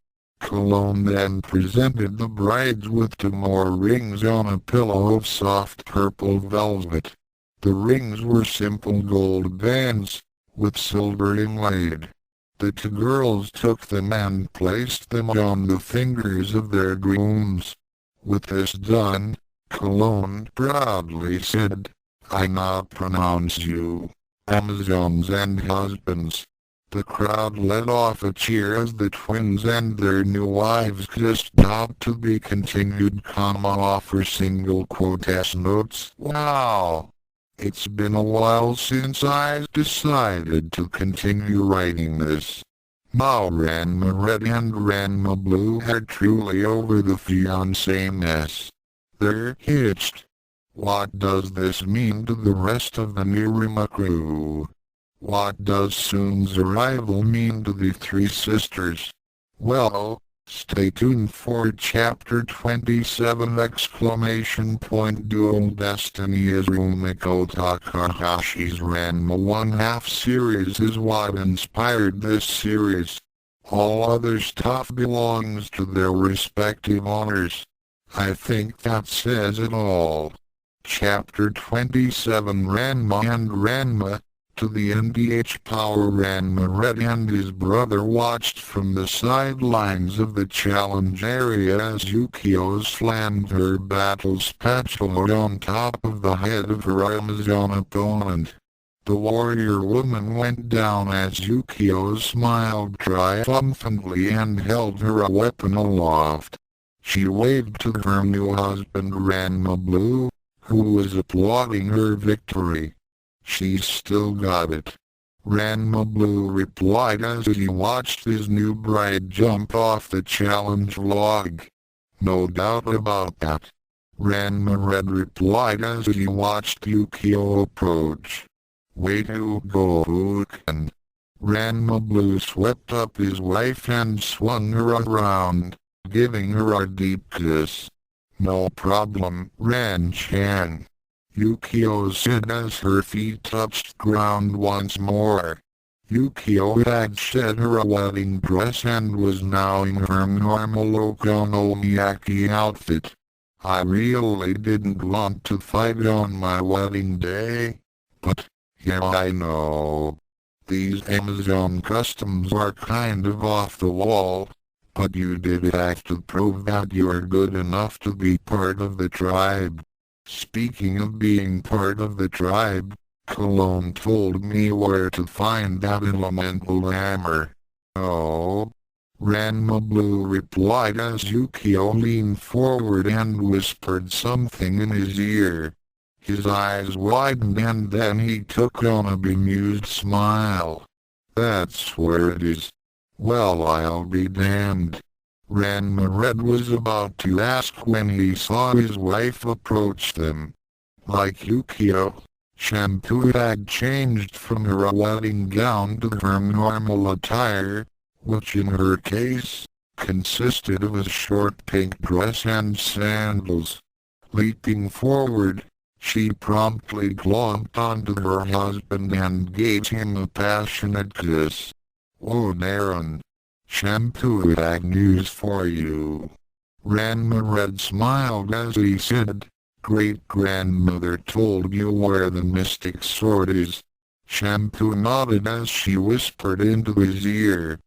Cologne then presented the brides with two more rings on a pillow of soft purple velvet. The rings were simple gold bands, with silver inlaid. The two girls took them and placed them on the fingers of their grooms. With this done, Cologne proudly said, "I now pronounce you Amazons and husbands." The crowd let off a cheer as the twins and their new wives kissed. To be continued, offer single quotes notes. Wow! It's been a while since I decided to continue writing this. Now Ranma Red and Ranma Blue are truly over the fiancé mess. They're hitched. What does this mean to the rest of the Nirima crew? What does Soon's arrival mean to the three sisters? Well, stay tuned for Chapter 27! Dual Destiny is Rumiko Takahashi's Ranma 1/2 series is what inspired this series. All other stuff belongs to their respective owners. I think that says it all. Chapter 27 Ranma and Ranma. To the NDH power, Ranma Red and his brother watched from the sidelines of the challenge area as Ukyo slammed her battle spatula on top of the head of her Amazon opponent. The warrior woman went down as Ukyo smiled triumphantly and held her weapon aloft. She waved to her new husband Ranma Blue, who was applauding her victory. "She's still got it," Ranma Blue replied as he watched his new bride jump off the challenge log. "No doubt about that," Ranma Red replied as he watched Ukyo approach. "Way to go, Fuken." Ranma Blue swept up his wife and swung her around, giving her a deep kiss. "No problem, Ran-chan," Ukyo said as her feet touched ground once more. Ukyo had shed her wedding dress and was now in her normal okonomiyaki outfit. "I really didn't want to fight on my wedding day, but, yeah, I know. These Amazon customs are kind of off the wall, But you did have to prove that you're good enough to be part of the tribe. Speaking of being part of the tribe, Cologne told me where to find that elemental hammer. Oh? Ranma Blue replied as Ukyo leaned forward and whispered something in his ear. His eyes widened and then he took on a bemused smile. That's where it is. Well, I'll be damned. Ranma Red was about to ask when he saw his wife approach them. Like Ukyo, Shampoo had changed from her wedding gown to her normal attire, which in her case, consisted of a short pink dress and sandals. Leaping forward, she promptly glomped onto her husband and gave him a passionate kiss. "Oh Taron, Shampoo had news for you." Ranma Red smiled as he said, "Great-grandmother told you where the mystic sword is." Shampoo nodded as she whispered into his ear.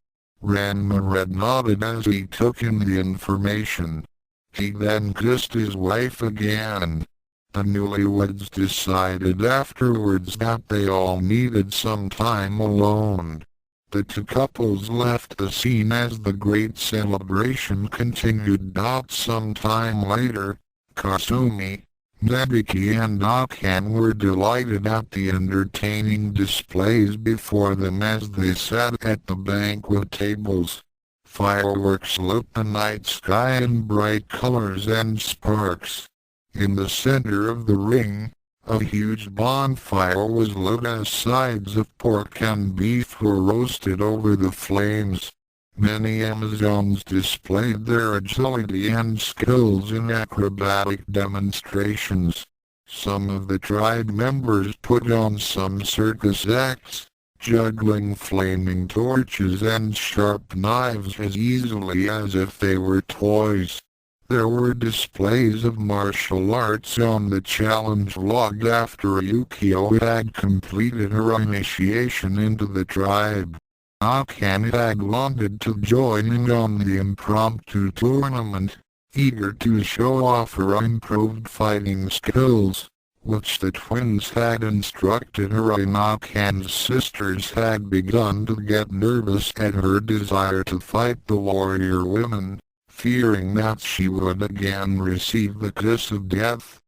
Ranma Red nodded as he took in the information. He then kissed his wife again. The newlyweds decided afterwards that they all needed some time alone. The two couples left the scene as the great celebration continued. Some time later, Kasumi, Nebiki and Akan were delighted at the entertaining displays before them as they sat at the banquet tables. Fireworks lit the night sky in bright colors and sparks. In the center of the ring, a huge bonfire was lit as sides of pork and beef were roasted over the flames. Many Amazons displayed their agility and skills in acrobatic demonstrations. Some of the tribe members put on some circus acts, juggling flaming torches and sharp knives as easily as if they were toys. There were displays of martial arts on the challenge log after Ukyo had completed her initiation into the tribe. Akan had wanted to join in on the impromptu tournament, eager to show off her improved fighting skills, which the twins had instructed her in. Akan's sisters had begun to get nervous at her desire to fight the warrior women, fearing that she would again receive the kiss of death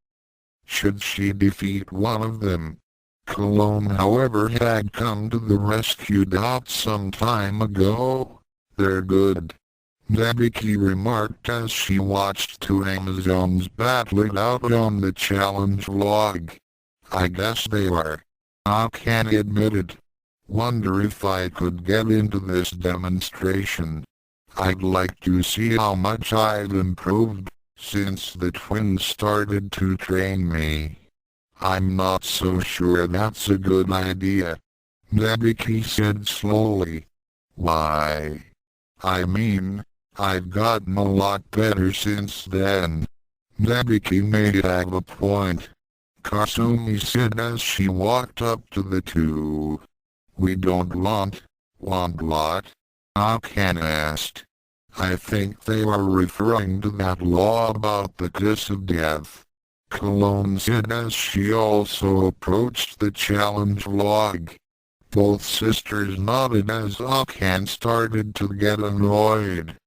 should she defeat one of them. Cologne, however, had come to the rescue. Some time ago. "They're good," Nebiki remarked as she watched two Amazons battle it out on the challenge log. "I guess they are," Akan admitted. "Wonder if I could get into this demonstration. I'd like to see how much I've improved since the twins started to train me." "I'm not so sure that's a good idea," Nebiki said slowly. "Why? I mean, I've gotten a lot better since then." Nebiki may have a point, Kasumi said as she walked up to the two. "We don't want what?" Akan asked. "I think they are referring to that law about the kiss of death," Cologne said as she also approached the challenge log. Both sisters nodded as Akan started to get annoyed.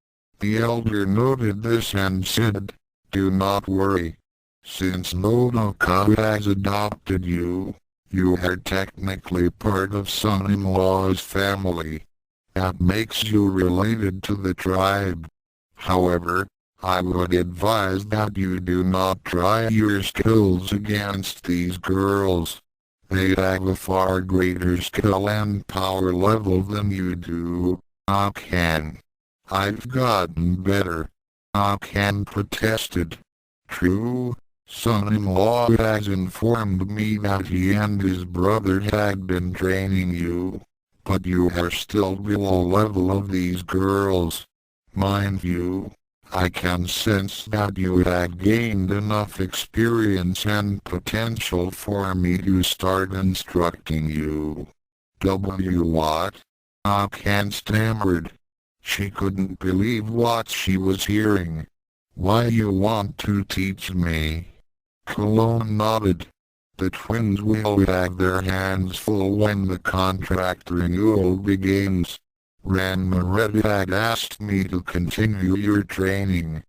The elder noted this and said, "Do not worry. Since Nodoka has adopted you, you are technically part of son-in-law's family. That makes you related to the tribe. However, I would advise that you do not try your skills against these girls. They have a far greater skill and power level than you do." Akan. "I've gotten better," Akan protested. "True, son-in-law has informed me that he and his brother had been training you. But you are still below level of these girls. Mind you, I can sense that you have gained enough experience and potential for me to start instructing you." "What?" Akan stammered. She couldn't believe what she was hearing. "Why you want to teach me?" Cologne nodded. "The twins will have their hands full when the contract renewal begins. Ranma had asked me to continue your training.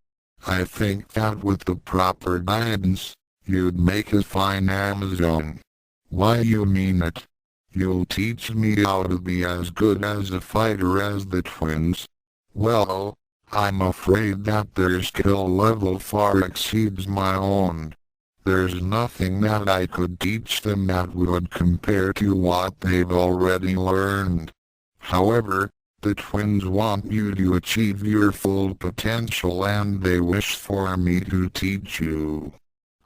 I think that with the proper guidance, you'd make a fine Amazon." "Why you mean it? You'll teach me how to be as good as a fighter as the twins?" "Well, I'm afraid that their skill level far exceeds my own. There's nothing that I could teach them that would compare to what they've already learned. However, the twins want you to achieve your full potential and they wish for me to teach you.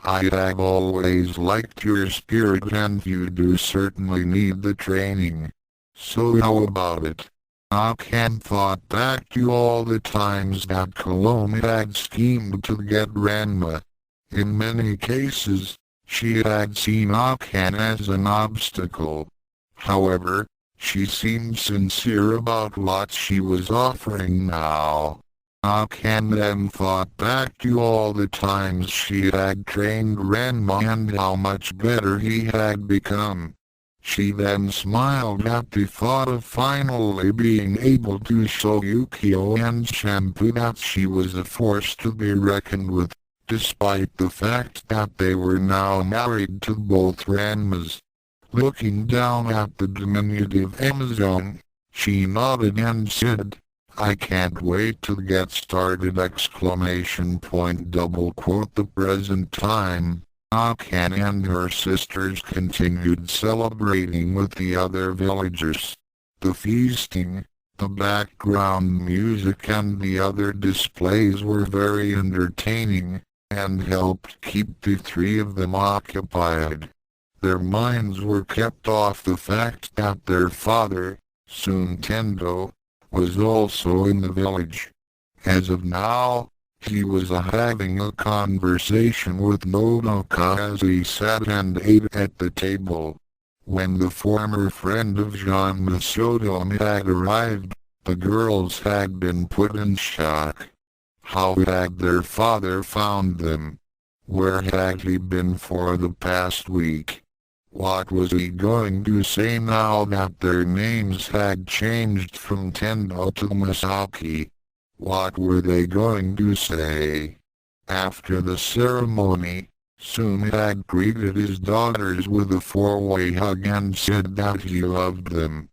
I have always liked your spirit and you do certainly need the training. So how about it?" Akan thought back to all the times that Cologne had schemed to get Ranma. In many cases, she had seen Akan as an obstacle. However, she seemed sincere about what she was offering now. Akan then thought back to all the times she had trained Ranma and how much better he had become. She then smiled at the thought of finally being able to show Ukyo and Shampoo that she was a force to be reckoned with, despite the fact that they were now married to both Ranmas. Looking down at the diminutive Amazon, she nodded and said, "I can't wait to get started!" Double quote the present time. Akan and her sisters continued celebrating with the other villagers. The feasting, the background music and the other displays were very entertaining, and helped keep the three of them occupied. Their minds were kept off the fact that their father, soon Tendo, was also in the village. As of now, he was having a conversation with Nodoka as he sat and ate at the table. When the former friend of Tendo-Saotome had arrived, the girls had been put in shock. How had their father found them? Where had he been for the past week? What was he going to say now that their names had changed from Tendo to Masaki? What were they going to say? After the ceremony, Sun had greeted his daughters with a four-way hug and said that he loved them.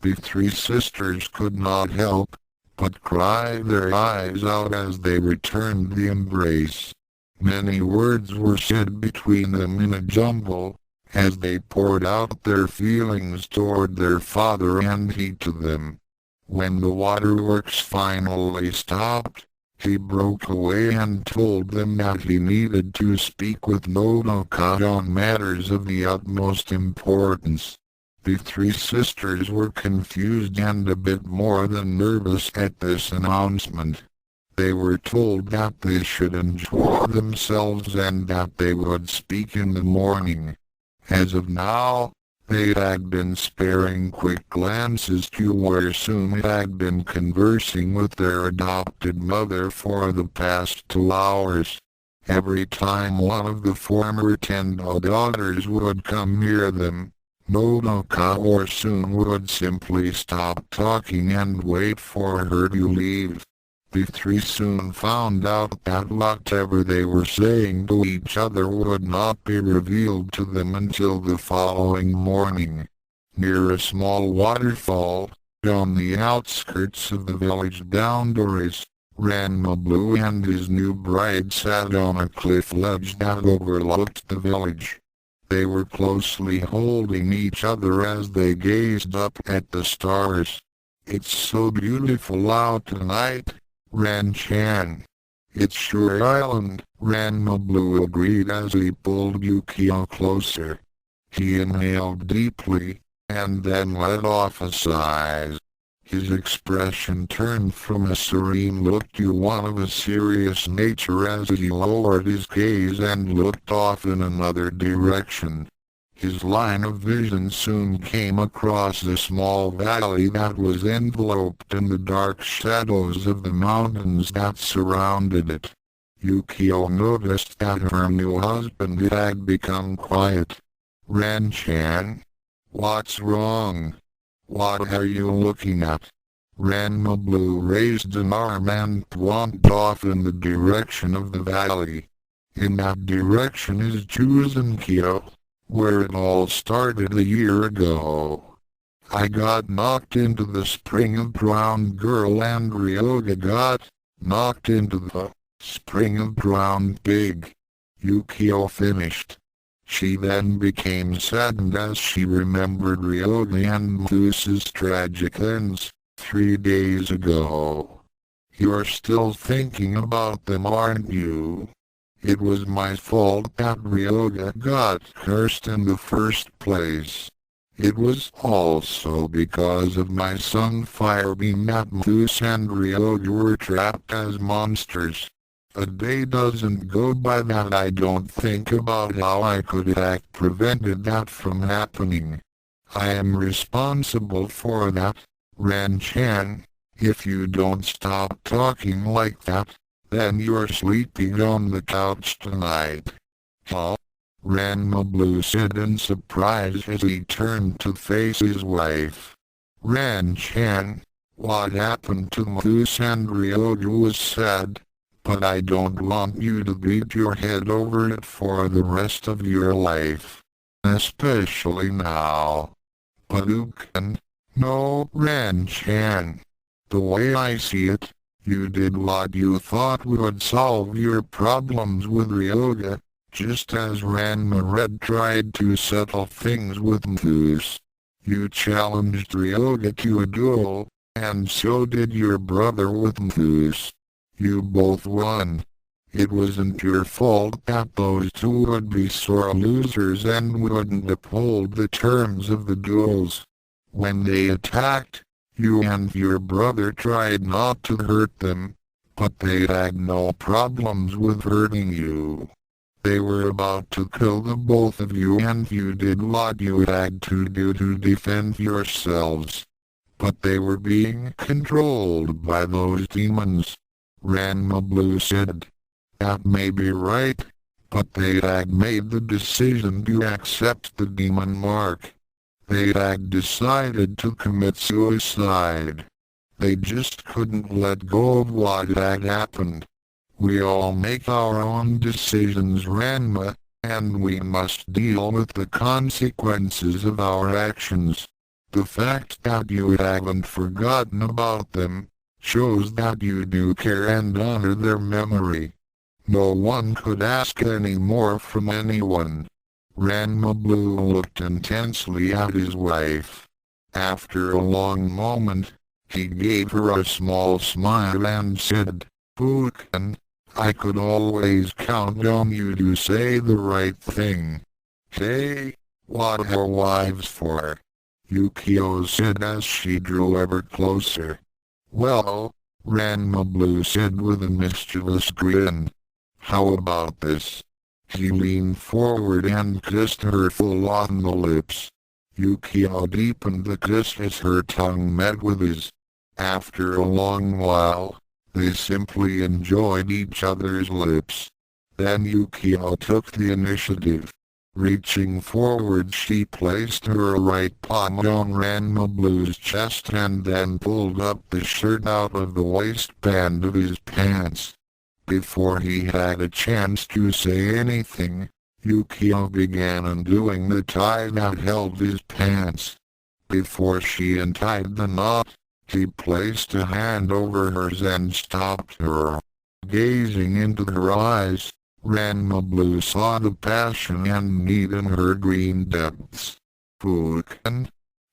The three sisters could not help but cry their eyes out as they returned the embrace. Many words were said between them in a jumble, as they poured out their feelings toward their father and he to them. When the waterworks finally stopped, he broke away and told them that he needed to speak with Nodoka on matters of the utmost importance. The three sisters were confused and a bit more than nervous at this announcement. They were told that they should enjoy themselves and that they would speak in the morning. As of now, they had been sparing quick glances to where Sun had been conversing with their adopted mother for the past 2 hours. Every time one of the former Tendo daughters would come near them, Nodoka or Sun would simply stop talking and wait for her to leave. The three soon found out that whatever they were saying to each other would not be revealed to them until the following morning. Near a small waterfall, on the outskirts of the village boundaries, Ranma Blue and his new bride sat on a cliff ledge that overlooked the village. They were closely holding each other as they gazed up at the stars. "It's so beautiful out tonight, Ran-chan." "It's your island," Ranma Blue agreed as he pulled Ukyo closer. He inhaled deeply, and then let off a sigh. His expression turned from a serene look to one of a serious nature as he lowered his gaze and looked off in another direction. His line of vision soon came across a small valley that was enveloped in the dark shadows of the mountains that surrounded it. Ukyo noticed that her new husband had become quiet. "Ran-chan? What's wrong? What are you looking at?" Ranma Blue raised an arm and pointed off in the direction of the valley. "In that direction is Juzenkyo, where it all started a year ago. I got knocked into the spring of drowned girl and Ryoga got knocked into the spring of drowned pig," Ukyo finished. She then became saddened as she remembered Ryoga and Moose's tragic ends 3 days ago. "You're still thinking about them, aren't you? It was my fault that Ryoga got cursed in the first place. It was also because of my sunfire beam that Moose and Ryoga were trapped as monsters. A day doesn't go by that I don't think about how I could have prevented that from happening. I am responsible for that, Ran-chan. If you don't stop talking like that, then you're sleeping on the couch tonight." "Huh?" Ranma Blue said in surprise as he turned to face his wife. "Ran-chan, what happened to Moose and Ryoga was sad, but I don't want you to beat your head over it for the rest of your life. Especially now. Padukan." "No, Ran-chan. The way I see it, you did what you thought would solve your problems with Ryoga, just as Ranma Red tried to settle things with Moose. You challenged Ryoga to a duel, and so did your brother with Moose. You both won. It wasn't your fault that those two would be sore losers and wouldn't uphold the terms of the duels. When they attacked, you and your brother tried not to hurt them, but they had no problems with hurting you. They were about to kill the both of you and you did what you had to do to defend yourselves. But they were being controlled by those demons," Ranma Blue said. "That may be right, but they had made the decision to accept the demon mark. They had decided to commit suicide. They just couldn't let go of what had happened. We all make our own decisions, Ranma, and we must deal with the consequences of our actions. The fact that you haven't forgotten about them shows that you do care and honor their memory. No one could ask any more from anyone." Ranma Blue looked intensely at his wife. After a long moment, he gave her a small smile and said, "Pukan, I could always count on you to say the right thing." "Hey, what are wives for?" Ukyo said as she drew ever closer. "Well," Ranma Blue said with a mischievous grin. "How about this?" He leaned forward and kissed her full on the lips. Ukyo deepened the kiss as her tongue met with his. After a long while, they simply enjoyed each other's lips. Then Ukyo took the initiative. Reaching forward, she placed her right palm on Ranma Blue's chest and then pulled up the shirt out of the waistband of his pants. Before he had a chance to say anything, Ukyo began undoing the tie that held his pants. Before she untied the knot, he placed a hand over hers and stopped her. Gazing into her eyes, Ranma Blue saw the passion and need in her green depths. "Pukan?"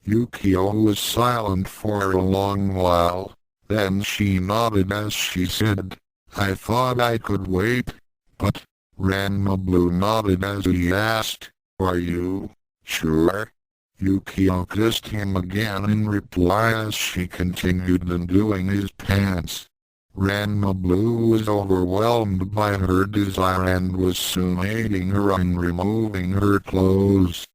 Ukyo was silent for a long while, then she nodded as she said, "I thought I could wait, but..." Ranma Blue nodded as he asked, "Are you sure?" Ukyo kissed him again in reply as she continued undoing his pants. Ranma Blue was overwhelmed by her desire and was soon aiding her in removing her clothes.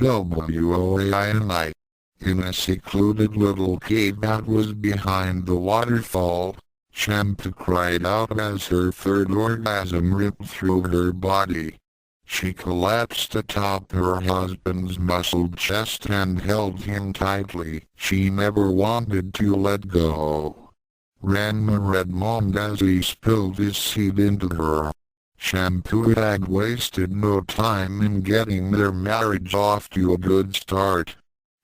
reunite. In a secluded little cave that was behind the waterfall, Shampoo cried out as her third orgasm ripped through her body. She collapsed atop her husband's muscled chest and held him tightly. She never wanted to let go. Ranma red moaned as he spilled his seed into her. Shampoo had wasted no time in getting their marriage off to a good start.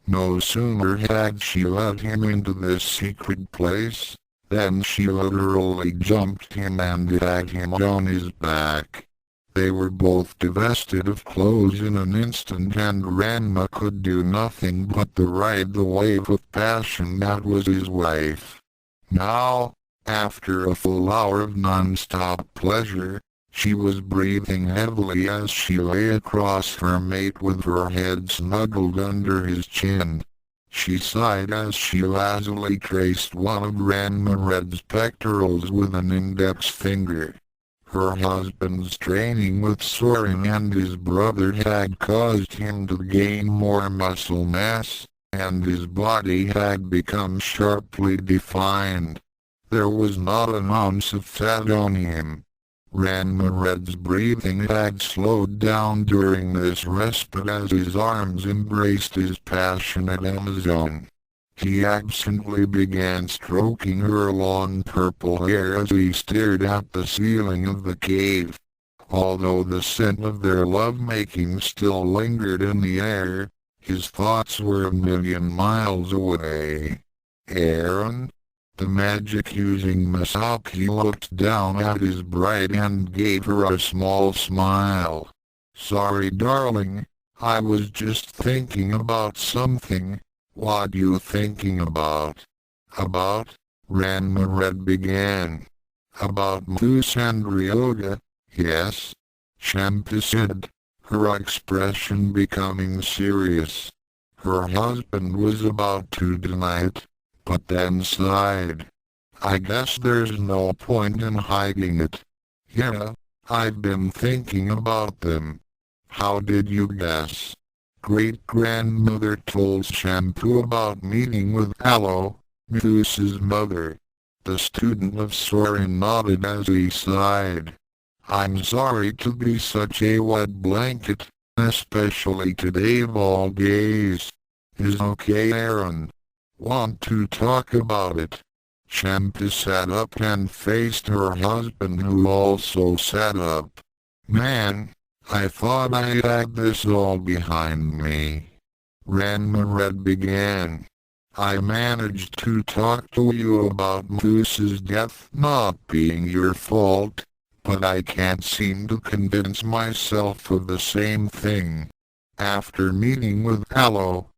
No sooner had she let him into this secret place, than she literally jumped him and had him on his back. They were both divested of clothes in an instant, and Ranma could do nothing but to ride the wave of passion that was his wife. Now, after a full hour of non-stop pleasure, she was breathing heavily as she lay across her mate with her head snuggled under his chin. She sighed as she lazily traced one of Ranma Red's pectorals with an index finger. Her husband's training with Soren and his brother had caused him to gain more muscle mass, and his body had become sharply defined. There was not an ounce of fat on him. Ranma Red's breathing had slowed down during this respite as his arms embraced his passionate Amazon. He absently began stroking her long purple hair as he stared at the ceiling of the cave. Although the scent of their lovemaking still lingered in the air, his thoughts were a million miles away. Aaron? The magic-using Masaki looked down at his bride and gave her a small smile. Sorry, darling, I was just thinking about something. What you thinking about? About? Ranma Red began. About Mousse and Ryoga, yes? Shampoo said, her expression becoming serious. Her husband was about to deny it, but then sighed. I guess there's no point in hiding it. Yeah, I've been thinking about them. How did you guess? Great-grandmother told Shampoo about meeting with Aloe, Mousse's mother. The student of Soren nodded as he sighed. I'm sorry to be such a wet blanket, especially today of all days. Is okay, Aaron? Want to talk about it? Shampoo sat up and faced her husband, who also sat up. Man, I thought I had this all behind me. Ranma Red began. I managed to talk to you about Mousse's death not being your fault, but I can't seem to convince myself of the same thing. After meeting with Aloe,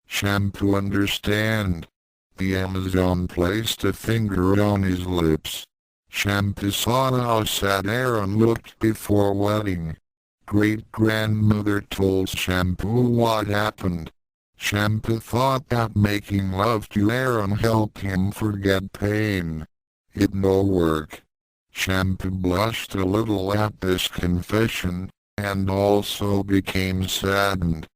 Shampoo understand. The Amazon placed a finger on his lips. Shampoo saw how sad Aaron looked before wedding. Great-grandmother told Shampoo what happened. Shampoo thought that making love to Aaron helped him forget pain. It no work. Shampoo blushed a little at this confession, and also became saddened.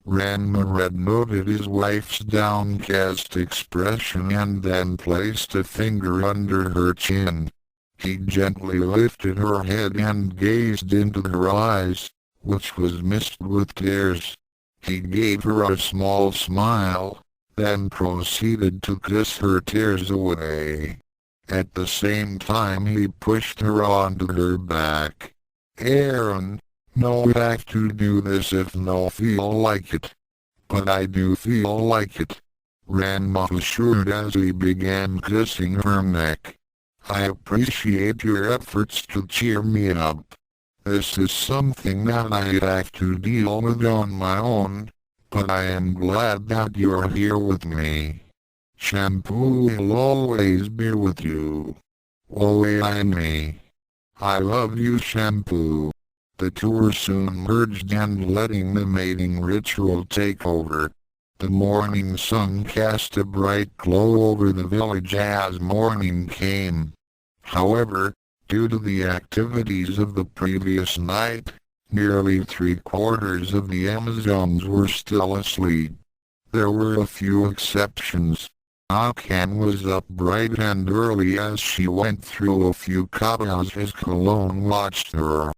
Ranma Red noted his wife's downcast expression and then placed a finger under her chin. He gently lifted her head and gazed into her eyes, which was misted with tears. He gave her a small smile, then proceeded to kiss her tears away. At the same time he pushed her onto her back. Aaron, no have to do this if no feel like it. But I do feel like it. Ranma assured as he began kissing her neck. I appreciate your efforts to cheer me up. This is something that I have to deal with on my own, but I am glad that you're here with me. Shampoo will always be with you. I love you, Shampoo. The two soon merged and letting the mating ritual take over. The morning sun cast a bright glow over the village as morning came. However, due to the activities of the previous night, Nearly 3/4 of the Amazons were still asleep. There were a few exceptions. Akan was up bright and early as she went through a few katas as Cologne watched her.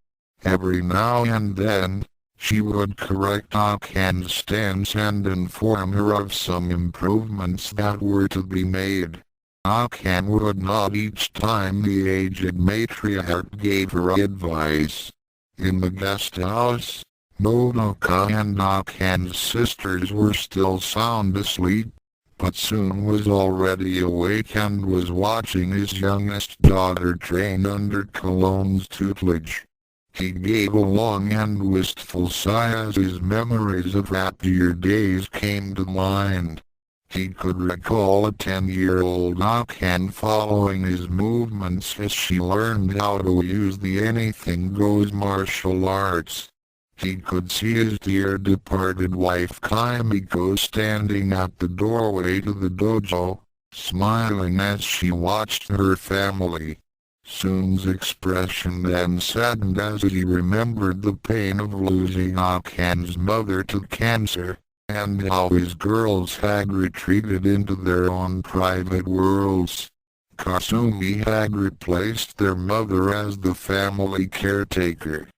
Every now and then, she would correct Akan's stance and inform her of some improvements that were to be made. Akan would nod each time the aged matriarch gave her advice. In the guest house, Nodoka and Akan's sisters were still sound asleep, but soon was already awake and was watching his youngest daughter train under Cologne's tutelage. He gave a long and wistful sigh as his memories of happier days came to mind. He could recall a 10-year-old Akan following his movements as she learned how to use the anything-goes martial arts. He could see his dear departed wife Kimiko standing at the doorway to the dojo, smiling as she watched her family. Soon's expression then saddened as he remembered the pain of losing Akan's mother to cancer, and how his girls had retreated into their own private worlds. Kasumi had replaced their mother as the family caretaker.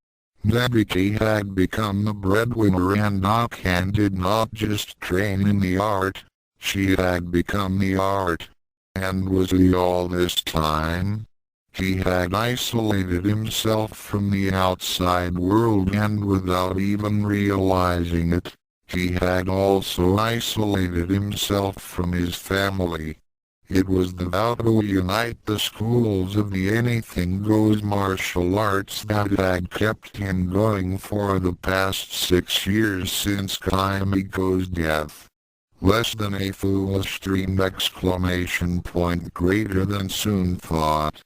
Nebiki had become the breadwinner and Akan did not just train in the art, she had become the art. And was he all this time? He had isolated himself from the outside world and without even realizing it, he had also isolated himself from his family. It was the vow to unite the schools of the anything-goes martial arts that had kept him going for the past 6 years since Kimiko's death. Less than a foolish dream! Greater than Soon thought.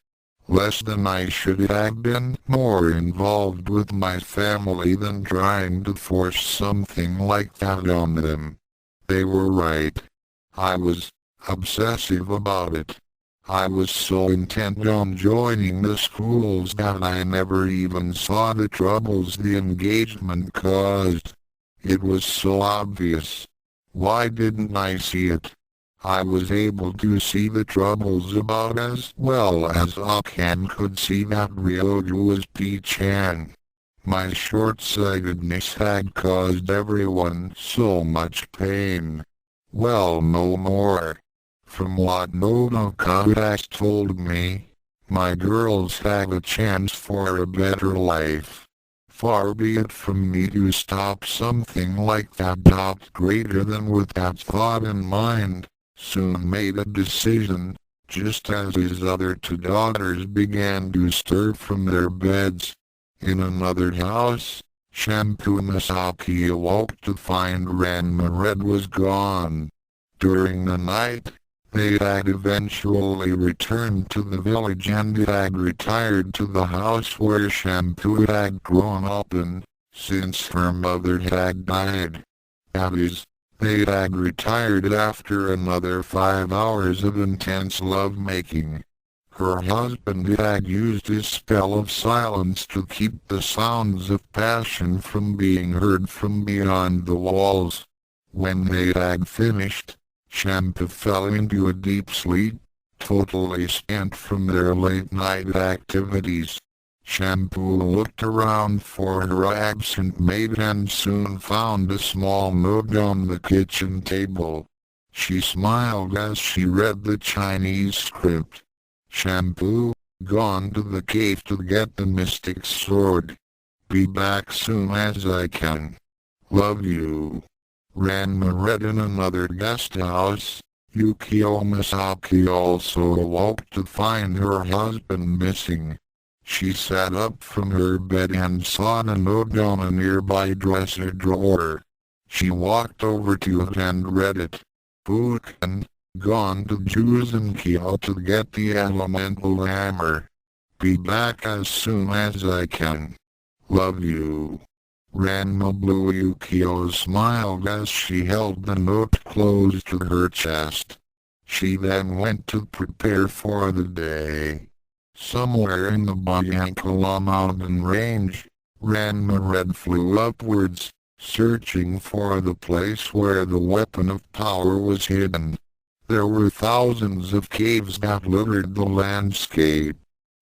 Less than I should have been more involved with my family than trying to force something like that on them. They were right. I was obsessive about it. I was so intent on joining the schools that I never even saw the troubles the engagement caused. It was so obvious. Why didn't I see it? I was able to see the troubles about as well as Akan could see that Ryoga was P-chan. My short-sightedness had caused everyone so much pain. Well, no more. From what Nodoka has told me, my girls have a chance for a better life. Far be it from me to stop something like that. Greater than with that thought in mind, Soon made a decision, just as his other two daughters began to stir from their beds. In another house, Shampoo and Ukyo awoke to find Ranma Red was gone. During the night, they had eventually returned to the village and had retired to the house where Shampoo had grown up in, since her mother had died. That is, they had retired after another 5 hours of intense lovemaking. Her husband had used his spell of silence to keep the sounds of passion from being heard from beyond the walls. When they had finished, Shampoo fell into a deep sleep, totally spent from their late-night activities. Shampoo looked around for her absent maid and soon found a small note on the kitchen table. She smiled as she read the Chinese script. Shampoo, gone to the cave to get the mystic's sword. Be back soon as I can. Love you. Ranma read in another guest house. Ukyo Misaki also awoke to find her husband missing. She sat up from her bed and saw the note on a nearby dresser drawer. She walked over to it and read it. Fuken, gone to Juzenkyo to get the elemental hammer. Be back as soon as I can. Love you. Ranma blew. Ukyo smiled as she held the note close to her chest. She then went to prepare for the day. Somewhere in the Bayankala mountain range, Ranma Red flew upwards, searching for the place where the weapon of power was hidden. There were thousands of caves that littered the landscape.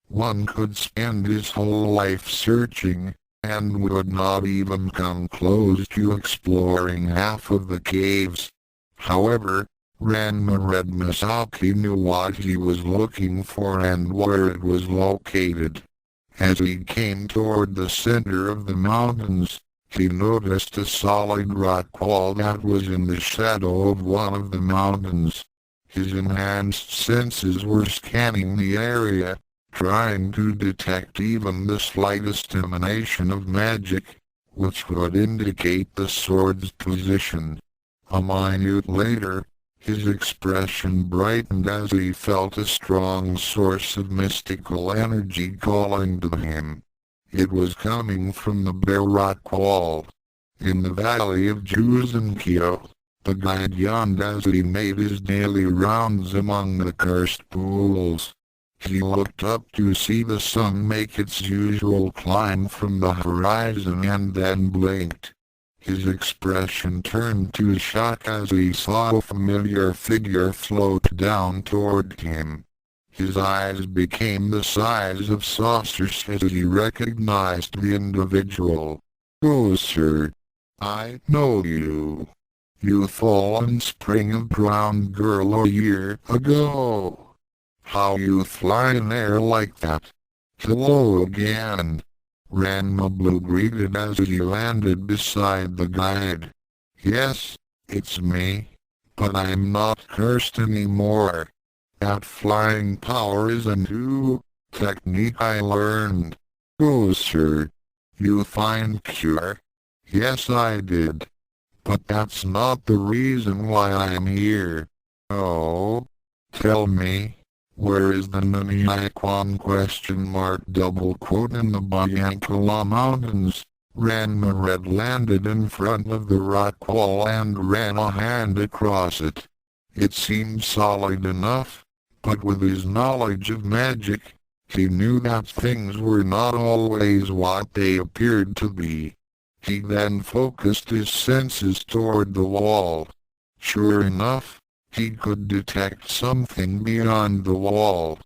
One could spend his whole life searching, and would not even come close to exploring half of the caves. However, Ranma Red Misaki knew what he was looking for and where it was located. As he came toward the center of the mountains, he noticed a solid rock wall that was in the shadow of one of the mountains. His enhanced senses were scanning the area, trying to detect even the slightest emanation of magic, which would indicate the sword's position. A minute later, his expression brightened as he felt a strong source of mystical energy calling to him. It was coming from the bare rock wall. In the valley of Ukyo, the guide yawned as he made his daily rounds among the cursed pools. He looked up to see the sun make its usual climb from the horizon and then blinked. His expression turned to shock as he saw a familiar figure float down toward him. His eyes became the size of saucers as he recognized the individual. "Oh, sir, I know you. You fallen spring of brown girl a year ago. How you fly in air like that? Hello again." Ranma Blue greeted as he landed beside the guide. "Yes, it's me. But I'm not cursed anymore. That flying power is a new technique I learned." "Oh, sir. You find cure?" "Yes, I did. But that's not the reason why I'm here." "Oh? Tell me. Where is the Naniakwan double quote in the Bayankala Mountains?" Ranma Red landed in front of the rock wall and ran a hand across it. It seemed solid enough, but with his knowledge of magic, he knew that things were not always what they appeared to be. He then focused his senses toward the wall. Sure enough, he could detect something beyond the wall.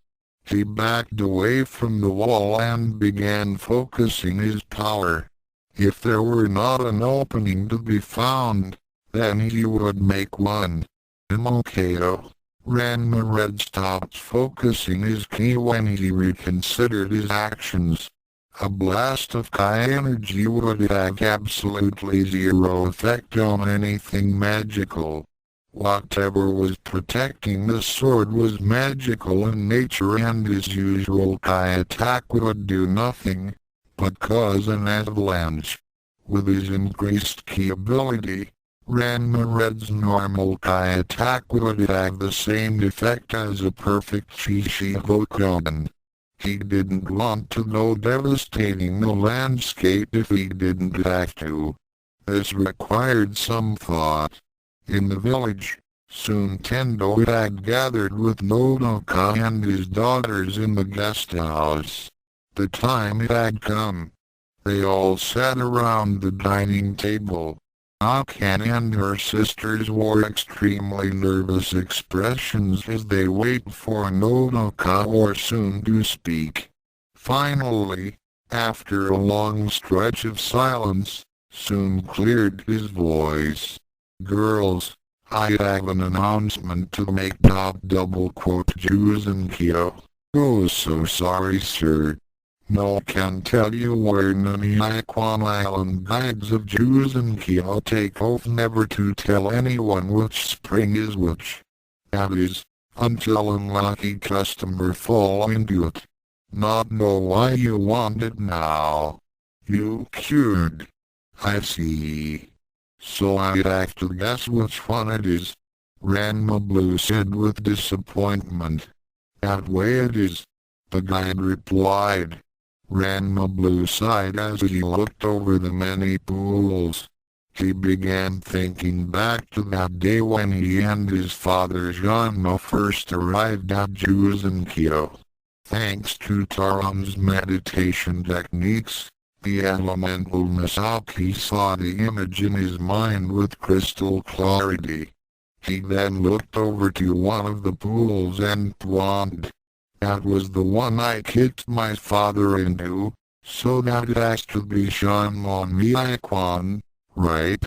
He backed away from the wall and began focusing his power. If there were not an opening to be found, then he would make one. Immortal. Ranma Red stopped focusing his ki when he reconsidered his actions. A blast of Kai energy would have absolutely zero effect on anything magical. Whatever was protecting the sword was magical in nature, and his usual Kai attack would do nothing but cause an avalanche. With his increased Ki ability, Ranma Red's normal Kai attack would have the same effect as a perfect Shishihokoden. He didn't want to go devastating the landscape if he didn't have to. This required some thought. In the village, soon Tendo had gathered with Nodoka and his daughters in the guest house. The time had come. They all sat around the dining table. Akane and her sisters wore extremely nervous expressions as they wait for Nodoka or Soon to speak. Finally, after a long stretch of silence, Soon cleared his voice. "Girls, I have an announcement to make. Ukyo. Oh, so sorry, sir. No can tell you where Naniakwan Island guides of Ukyo take oath never to tell anyone which spring is which. That is, until unlucky customer fall into it. Not know why you want it now. You cured. I see. So I'd have to guess which one it is," Ranma Blue said with disappointment. "That way it is," the guide replied. Ranma Blue sighed as he looked over the many pools. He began thinking back to that day when he and his father Ranma first arrived at Ukyo. Thanks to Taron's meditation techniques, The elemental Misaki saw the image in his mind with crystal clarity. He then looked over to one of the pools and thwommed. That was the one I kicked my father into, so that has to be Shanmon Miyakwan, right?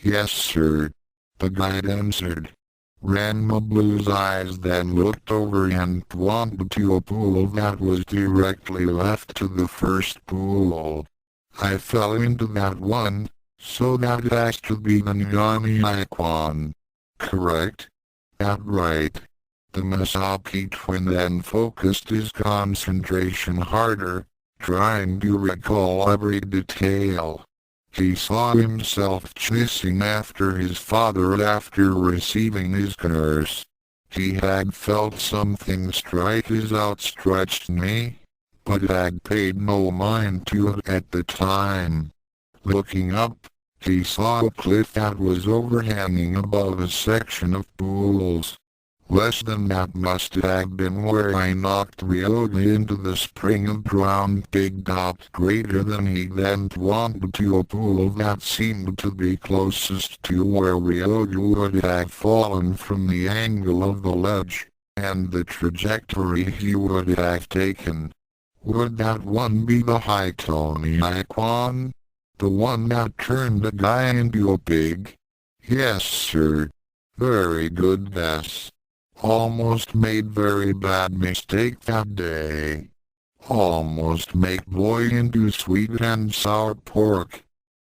Yes, sir. The guide answered. Ranma Blue's eyes then looked over and thwommed to a pool that was directly left to the first pool. I fell into that one, so that has to be the Nyami Icon. Correct? That right. The Misaki twin then focused his concentration harder, trying to recall every detail. He saw himself chasing after his father after receiving his curse. He had felt something strike his outstretched knee, but had paid no mind to it at the time. Looking up, he saw a cliff that was overhanging above a section of pools. Less than that must have been where I knocked Ryoga into the spring of ground big dot greater than he then thwommed to a pool that seemed to be closest to where Ryoga would have fallen from the angle of the ledge, and the trajectory he would have taken. Would that one be the Hitoni Icon? The one that turned a guy into a pig? Yes, sir. Very good guess. Almost made very bad mistake that day. Almost make boy into sweet and sour pork.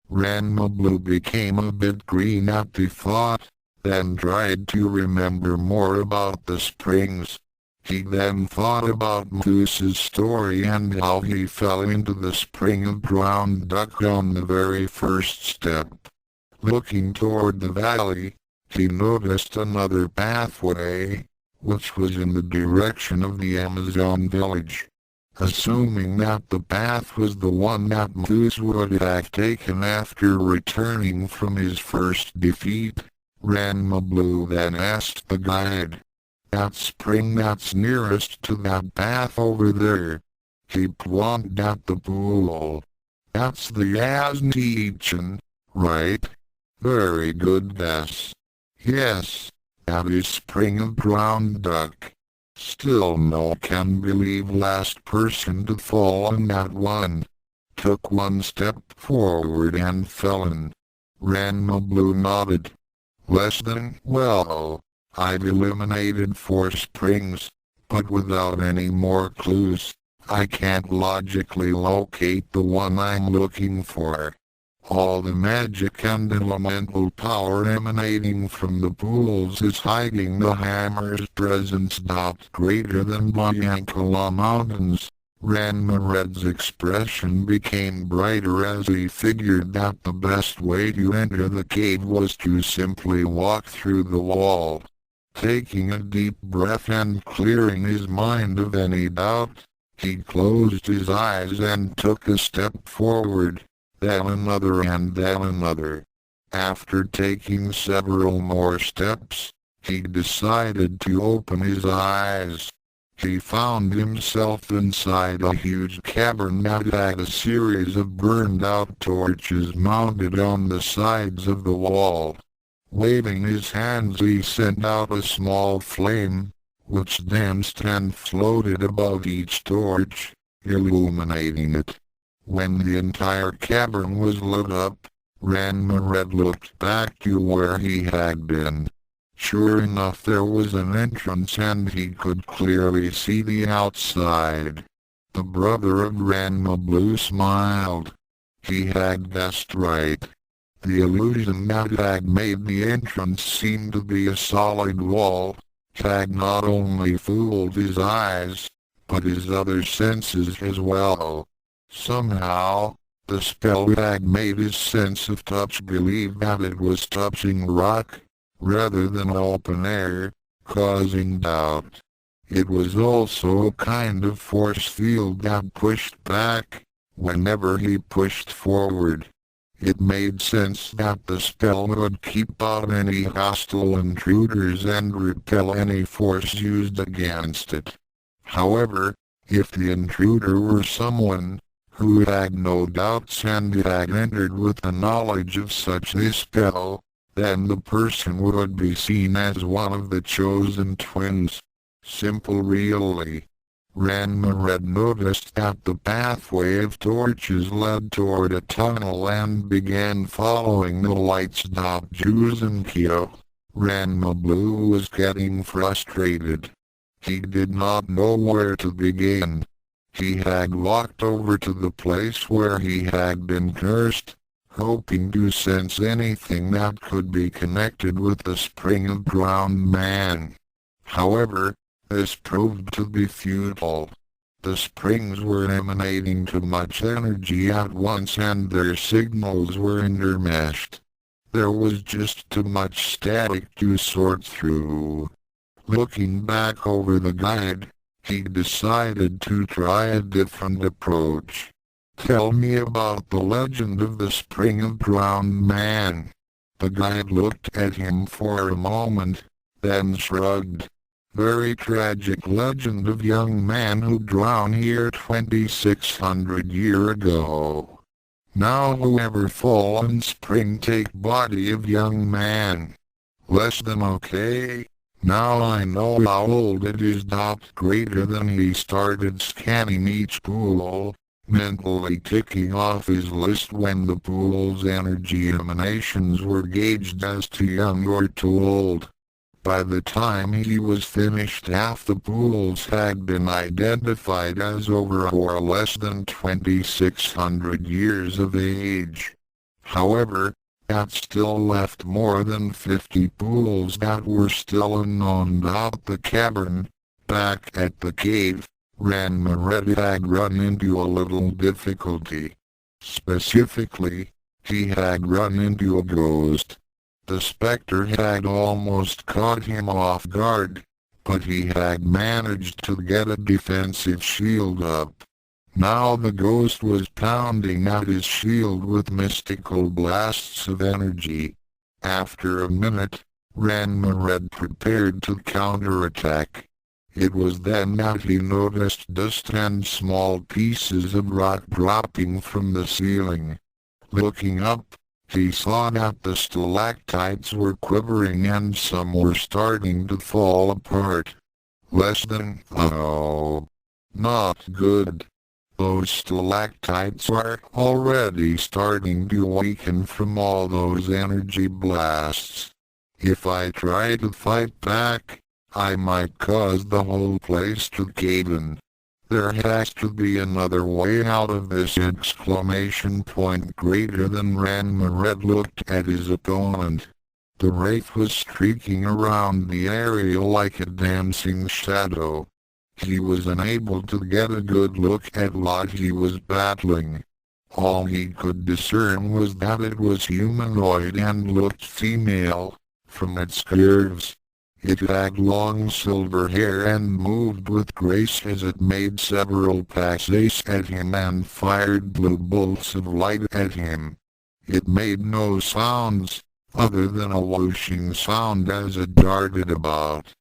Ranma Blue became a bit green at the thought, then tried to remember more about the springs. He then thought about Moose's story and how he fell into the spring of ground duck on the very first step. Looking toward the valley, he noticed another pathway, which was in the direction of the Amazon village. Assuming that the path was the one that Moose would have taken after returning from his first defeat, Ranma Blue then asked the guide. That spring that's nearest to that path over there. He pointed at the pool. That's the Yaznechan, right? Very good guess. Yes, that is spring of ground duck. Still no can believe last person to fall on that one. Took one step forward and fell in. Ranma Blue nodded. Less than, well, I've eliminated 4 springs, but without any more clues, I can't logically locate the one I'm looking for. All the magic and elemental power emanating from the pools is hiding the hammer's presence. Greater than Bayankala Mountains. Ranma Red's expression became brighter as he figured that the best way to enter the cave was to simply walk through the wall. Taking a deep breath and clearing his mind of any doubt, he closed his eyes and took a step forward. Then another and then another. After taking several more steps, he decided to open his eyes. He found himself inside a huge cavern that had a series of burned-out torches mounted on the sides of the wall. Waving his hands, he sent out a small flame, which danced and floated above each torch, illuminating it. When the entire cavern was lit up, Ranma Red looked back to where he had been. Sure enough, there was an entrance and he could clearly see the outside. The brother of Ranma Blue smiled. He had guessed right. The illusion that had made the entrance seem to be a solid wall had not only fooled his eyes, but his other senses as well. Somehow, the spell had made his sense of touch believe that it was touching rock, rather than open air, causing doubt. It was also a kind of force field that pushed back, whenever he pushed forward. It made sense that the spell would keep out any hostile intruders and repel any force used against it. However, if the intruder were someone who had no doubts and had entered with the knowledge of such a spell, then the person would be seen as one of the chosen twins. Simple really. Ranma had noticed that the pathway of torches led toward a tunnel and began following the lights. Juice and Kyo. Ranma Blue was getting frustrated. He did not know where to begin. He had walked over to the place where he had been cursed, hoping to sense anything that could be connected with the spring of ground man. However, this proved to be futile. The springs were emanating too much energy at once and their signals were intermeshed. There was just too much static to sort through. Looking back over the guide, he decided to try a different approach. Tell me about the legend of the spring of ground man. The guide looked at him for a moment, then shrugged. Very tragic legend of young man who drowned here 2600 years ago. Now whoever fallen spring take body of young man. Less than okay. Now I know how old it is. Greater than. He started scanning each pool, mentally ticking off his list when the pool's energy emanations were gauged as too young or too old. By the time he was finished, half the pools had been identified as over or less than 2600 years of age. However, that still left more than 50 pools that were still unknown. The cavern, back at the cave, Ranma had run into a little difficulty. Specifically, he had run into a ghost. The specter had almost caught him off guard, but he had managed to get a defensive shield up. Now the ghost was pounding at his shield with mystical blasts of energy. After a minute, Ranma prepared to counterattack. It was then that he noticed dust and small pieces of rock dropping from the ceiling. Looking up, he saw that the stalactites were quivering and some were starting to fall apart. Less than. Oh, not good. Those stalactites are already starting to weaken from all those energy blasts. If I try to fight back, I might cause the whole place to cave in. There has to be another way out of this! Greater than. Ranma looked at his opponent. The wraith was streaking around the area like a dancing shadow. He was unable to get a good look at what he was battling. All he could discern was that it was humanoid and looked female, from its curves. It had long silver hair and moved with grace as it made several passes at him and fired blue bolts of light at him. It made no sounds, other than a whooshing sound as it darted about.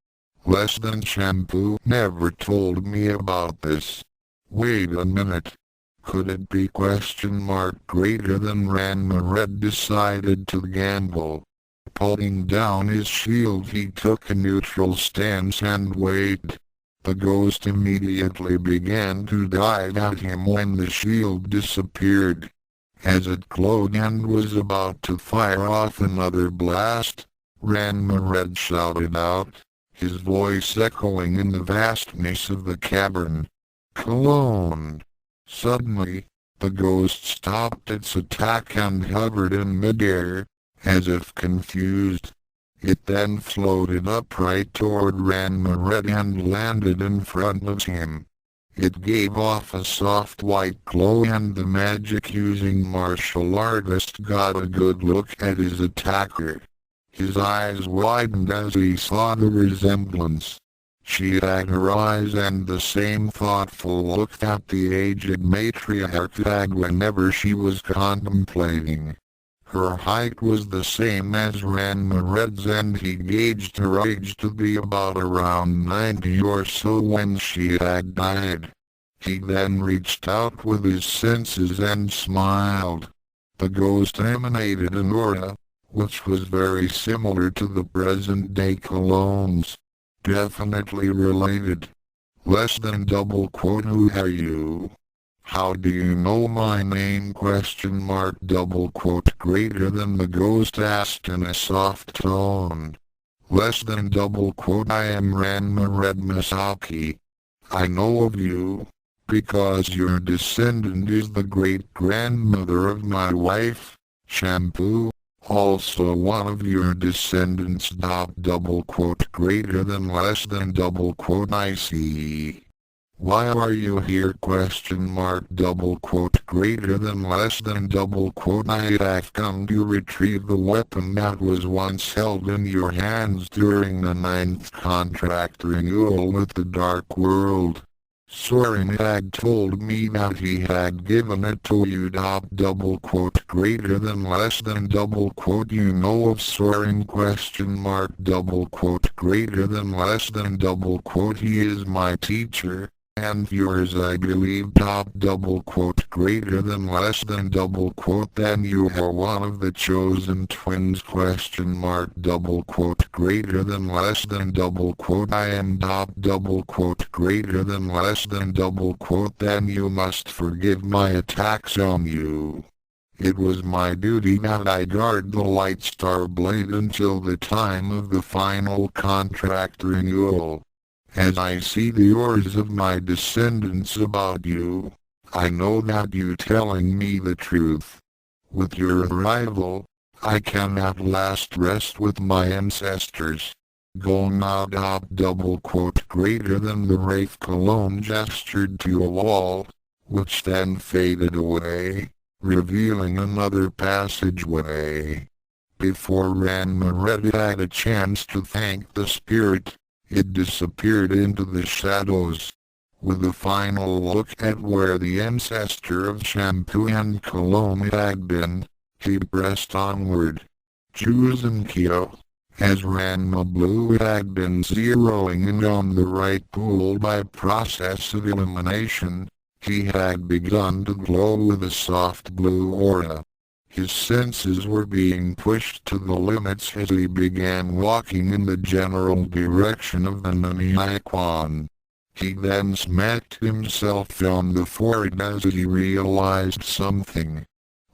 Less than. Shampoo never told me about this. Wait a minute. Could it be? Greater than. Ranma decided to gamble. Pulling down his shield, he took a neutral stance and waited. The ghost immediately began to dive at him when the shield disappeared. As it glowed and was about to fire off another blast, Ranma shouted out, his voice echoing in the vastness of the cavern. Clone! Suddenly, the ghost stopped its attack and hovered in midair, as if confused. It then floated upright toward Ranma and landed in front of him. It gave off a soft white glow and the magic-using martial artist got a good look at his attacker. His eyes widened as he saw the resemblance. She had her eyes and the same thoughtful look that the aged matriarch had whenever she was contemplating. Her height was the same as Ranma's and he gauged her age to be about around 90 or so when she had died. He then reached out with his senses and smiled. The ghost emanated an aura, which was very similar to the present-day colognes. Definitely related. Less than double quote, who are you? How do you know my name? Question mark double quote, greater than the ghost asked in a soft tone. Less than double quote, I am Ranma Red Misaki. I know of you, because your descendant is the great-grandmother of my wife, Shampoo, also one of your descendants. Double quote, greater than less than double quote, I see. Why are you here? Question mark double quote, greater than less than double quote, I have come to retrieve the weapon that was once held in your hands during the 9th contract renewal with the Dark World. Soren had told me that he had given it to you. Double quote, greater than less than double quote, you know of Soren? Question mark double quote, greater than less than double quote, he is my teacher, and yours I believe. Double quote, greater than less than double quote, then you are one of the chosen twins? Question mark double quote, greater than less than double quote, I am. Double quote, greater than less than double quote, then you must forgive my attacks on you. It was my duty that I guard the Light Star Blade until the time of the final contract renewal. As I see the auras of my descendants about you, I know that you telling me the truth. With your arrival, I can at last rest with my ancestors. Go now. Double quote, greater than the Wraith Cologne gestured to a wall, which then faded away, revealing another passageway. Before Ranma Red had a chance to thank the spirit, it disappeared into the shadows. With a final look at where the ancestor of Shampoo and Cologne had been, he pressed onward. Duels and Ukyo. As Ranma Blue had been zeroing in on the right pool by process of elimination, he had begun to glow with a soft blue aura. His senses were being pushed to the limits as he began walking in the general direction of the Naniakwan. He then smacked himself on the forehead as he realized something.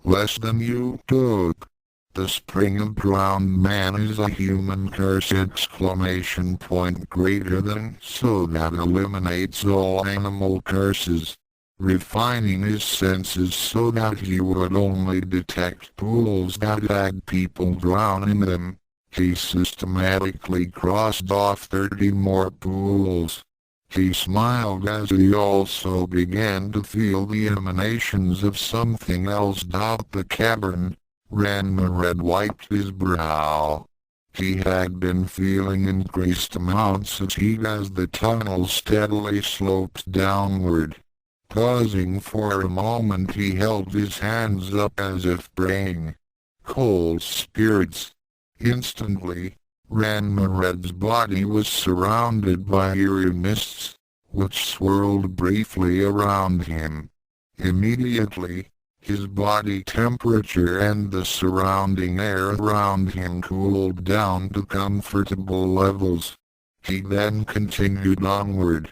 Less than you took. The spring of drowned man is a human curse! Exclamation point, greater than, so that eliminates all animal curses. Refining his senses so that he would only detect pools that had people drown in them, he systematically crossed off 30 more pools. He smiled as he also began to feel the emanations of something else. The cavern. Ranma Red wiped his brow. He had been feeling increased amounts of heat as the tunnel steadily sloped downward. Pausing for a moment, he held his hands up as if praying. Cold spirits. Instantly, Ranma Red's body was surrounded by eerie mists, which swirled briefly around him. Immediately, his body temperature and the surrounding air around him cooled down to comfortable levels. He then continued onward.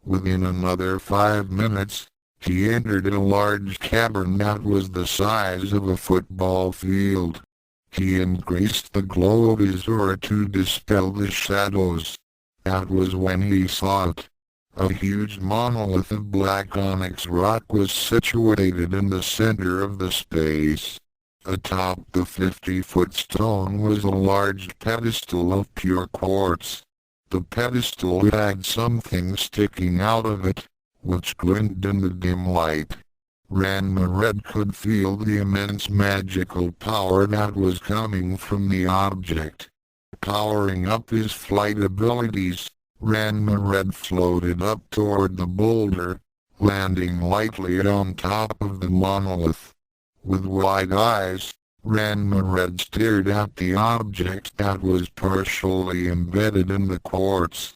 Within another 5 minutes, he entered a large cavern that was the size of a football field. He increased the glow of his aura to dispel the shadows. That was when he saw it. A huge monolith of black onyx rock was situated in the center of the space. Atop the 50-foot stone was a large pedestal of pure quartz. The pedestal had something sticking out of it, which glinted in the dim light. Ranma Red could feel the immense magical power that was coming from the object. Powering up his flight abilities, Ranma Red floated up toward the boulder, landing lightly on top of the monolith. With wide eyes, Ranma Red stared at the object that was partially embedded in the quartz.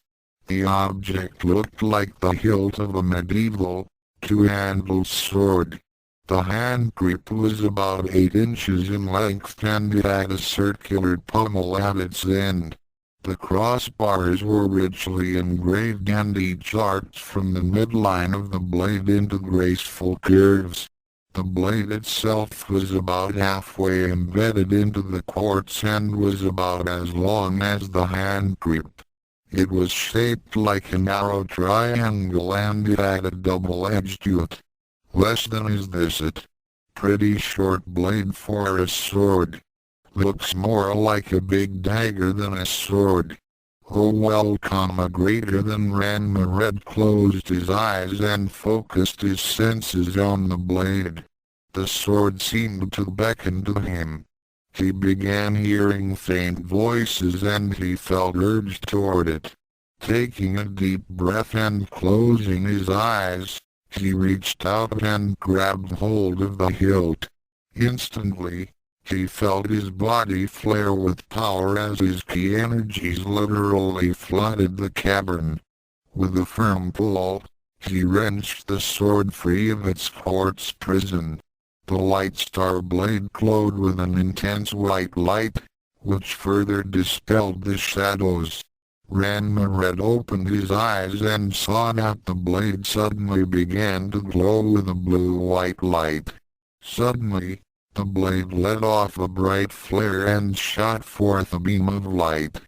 The object looked like the hilt of a medieval, two-handled sword. The hand grip was about 8 inches in length and it had a circular pommel at its end. The crossbars were richly engraved and each arced from the midline of the blade into graceful curves. The blade itself was about halfway embedded into the quartz and was about as long as the hand grip. It was shaped like a narrow triangle and it had a double-edged hilt. Less than is this it. Pretty short blade for a sword. Looks more like a big dagger than a sword. Oh well, greater than Ranma Red closed his eyes and focused his senses on the blade. The sword seemed to beckon to him. He began hearing faint voices and he felt urged toward it. Taking a deep breath and closing his eyes, he reached out and grabbed hold of the hilt. Instantly, he felt his body flare with power as his ki energies literally flooded the cavern. With a firm pull, he wrenched the sword free of its quartz prison. The light star blade glowed with an intense white light, which further dispelled the shadows. Ranma Red opened his eyes and saw that the blade suddenly began to glow with a blue-white light. Suddenly, the blade let off a bright flare and shot forth a beam of light.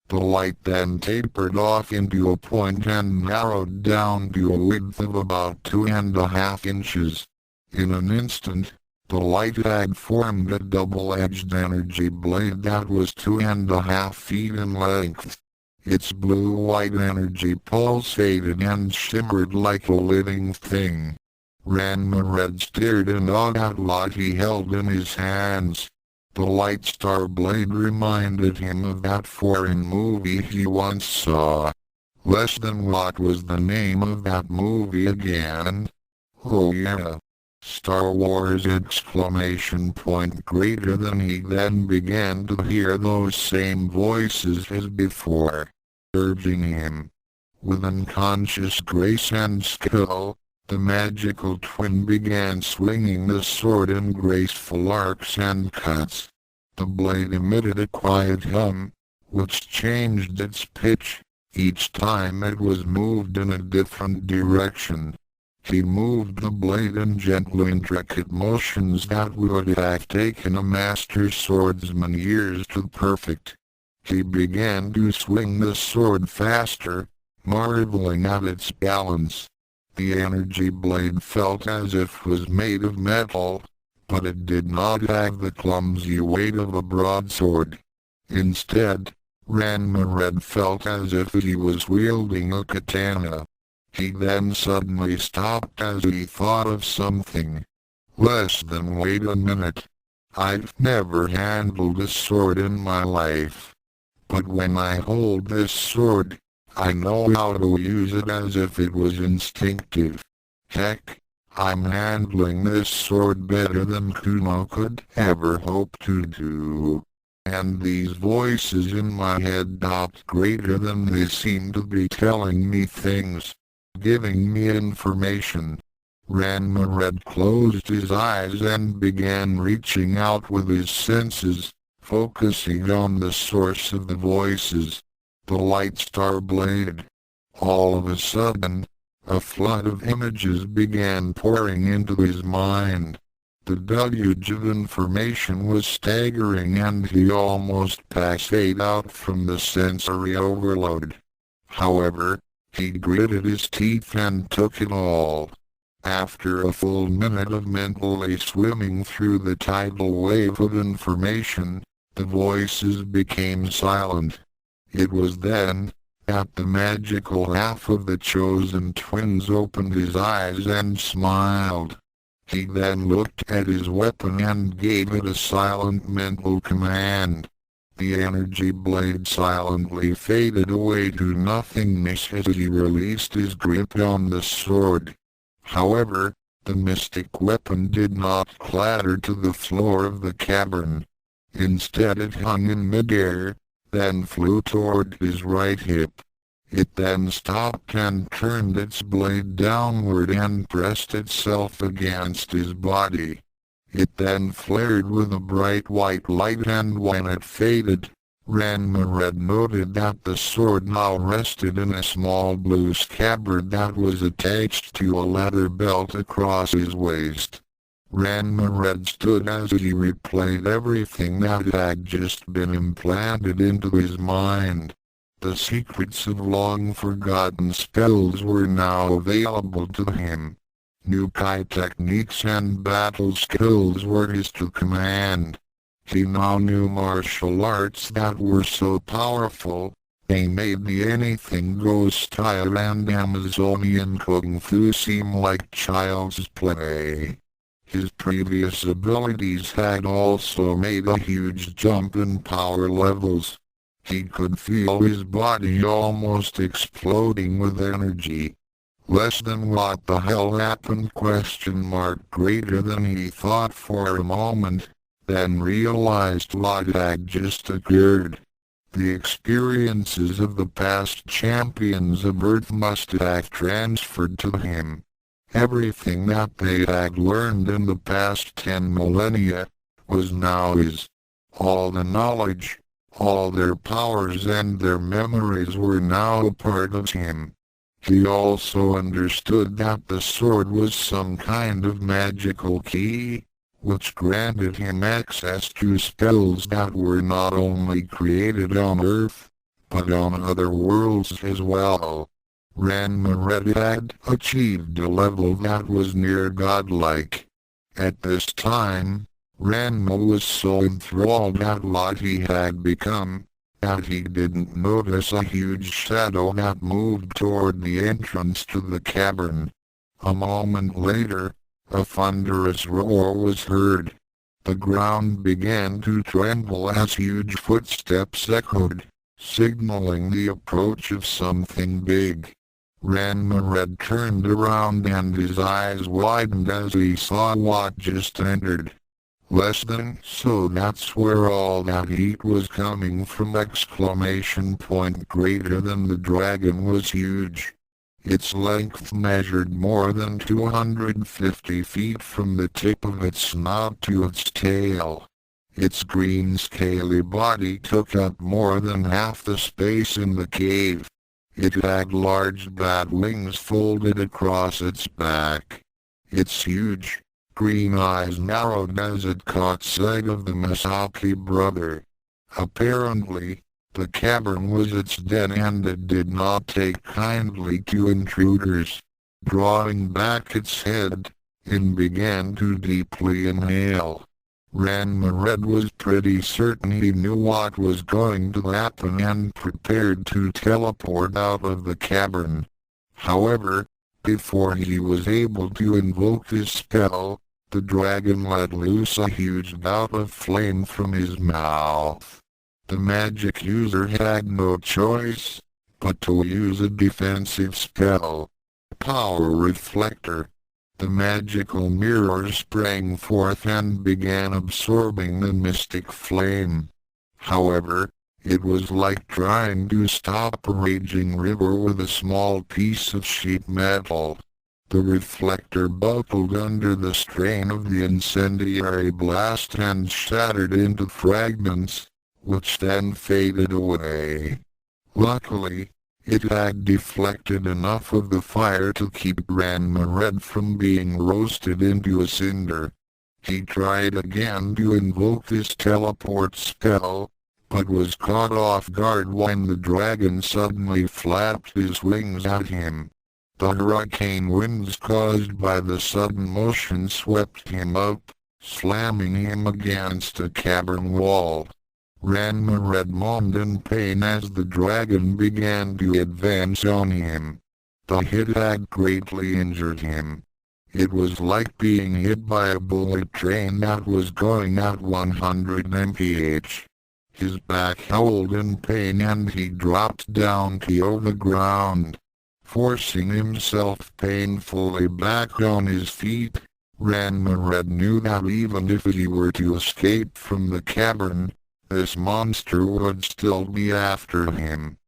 The light then tapered off into a point and narrowed down to a width of about 2.5 inches. In an instant, the light had formed a double-edged energy blade that was 2.5 feet in length. Its blue-white energy pulsated and shimmered like a living thing. Ranma Red stared in awe at what he held in his hands. The light star blade reminded him of that foreign movie he once saw. Less than what was the name of that movie again? Oh yeah. Star Wars ! Greater than he then began to hear those same voices as before, urging him. With unconscious grace and skill, the magical twin began swinging the sword in graceful arcs and cuts. The blade emitted a quiet hum, which changed its pitch each time it was moved in a different direction. He moved the blade in gentle intricate motions that would have taken a master swordsman years to perfect. He began to swing the sword faster, marveling at its balance. The energy blade felt as if it was made of metal, but it did not have the clumsy weight of a broadsword. Instead, Ranma Red felt as if he was wielding a katana. He then suddenly stopped as he thought of something. Less than wait a minute. I've never handled a sword in my life. But when I hold this sword, I know how to use it as if it was instinctive. Heck, I'm handling this sword better than Kumo could ever hope to do. And these voices in my head got greater than they seem to be telling me things, giving me information. Ranma Red closed his eyes and began reaching out with his senses, focusing on the source of the voices, the light star blade. All of a sudden, a flood of images began pouring into his mind. The deluge of information was staggering and he almost passed out from the sensory overload. However, he gritted his teeth and took it all. After a full minute of mentally swimming through the tidal wave of information, the voices became silent. It was then that the magical half of the chosen twins opened his eyes and smiled. He then looked at his weapon and gave it a silent mental command. The energy blade silently faded away to nothingness as he released his grip on the sword. However, the mystic weapon did not clatter to the floor of the cavern. Instead it hung in midair, then flew toward his right hip. It then stopped and turned its blade downward and pressed itself against his body. It then flared with a bright white light, and when it faded, Ranma noted that the sword now rested in a small blue scabbard that was attached to a leather belt across his waist. Ranma stood as he replayed everything that had just been implanted into his mind. The secrets of long-forgotten spells were now available to him. New Kai techniques and battle skills were his to command. He now knew martial arts that were so powerful, they made the anything-goes style and Amazonian kung fu seem like child's play. His previous abilities had also made a huge jump in power levels. He could feel his body almost exploding with energy. Less than what the hell happened ? Greater than he thought for a moment, then realized what had just occurred. The experiences of the past champions of Earth must have transferred to him. Everything that they had learned in the past 10 millennia was now his. All the knowledge, all their powers and their memories were now a part of him. He also understood that the sword was some kind of magical key, which granted him access to spells that were not only created on Earth, but on other worlds as well. Ranma had achieved a level that was near godlike. At this time, Ranma was so enthralled at what he had become, that he didn't notice a huge shadow that moved toward the entrance to the cavern. A moment later, a thunderous roar was heard. The ground began to tremble as huge footsteps echoed, signaling the approach of something big. Ranma turned around and his eyes widened as he saw what just entered. Less than, so that's where all that heat was coming from! Greater than the dragon was huge. Its length measured more than 250 feet from the tip of its snout to its tail. Its green scaly body took up more than half the space in the cave. It had large bat wings folded across its back. Its huge, green eyes narrowed as it caught sight of the Masaki brother. Apparently, the cavern was its den and it did not take kindly to intruders. Drawing back its head, it began to deeply inhale. Ranma was pretty certain he knew what was going to happen and prepared to teleport out of the cavern. However, before he was able to invoke his spell, the dragon let loose a huge bout of flame from his mouth. The magic user had no choice but to use a defensive spell. Power Reflector. The magical mirror sprang forth and began absorbing the mystic flame. However, it was like trying to stop a raging river with a small piece of sheet metal. The reflector buckled under the strain of the incendiary blast and shattered into fragments, which then faded away. Luckily, it had deflected enough of the fire to keep Ranma from being roasted into a cinder. He tried again to invoke his teleport spell, but was caught off guard when the dragon suddenly flapped his wings at him. The hurricane winds caused by the sudden motion swept him up, slamming him against a cavern wall. Ranma moaned in pain as the dragon began to advance on him. The hit had greatly injured him. It was like being hit by a bullet train that was going at 100 mph. His back howled in pain and he dropped down to the ground. Forcing himself painfully back on his feet, Ranma knew that even if he were to escape from the cavern, this monster would still be after him.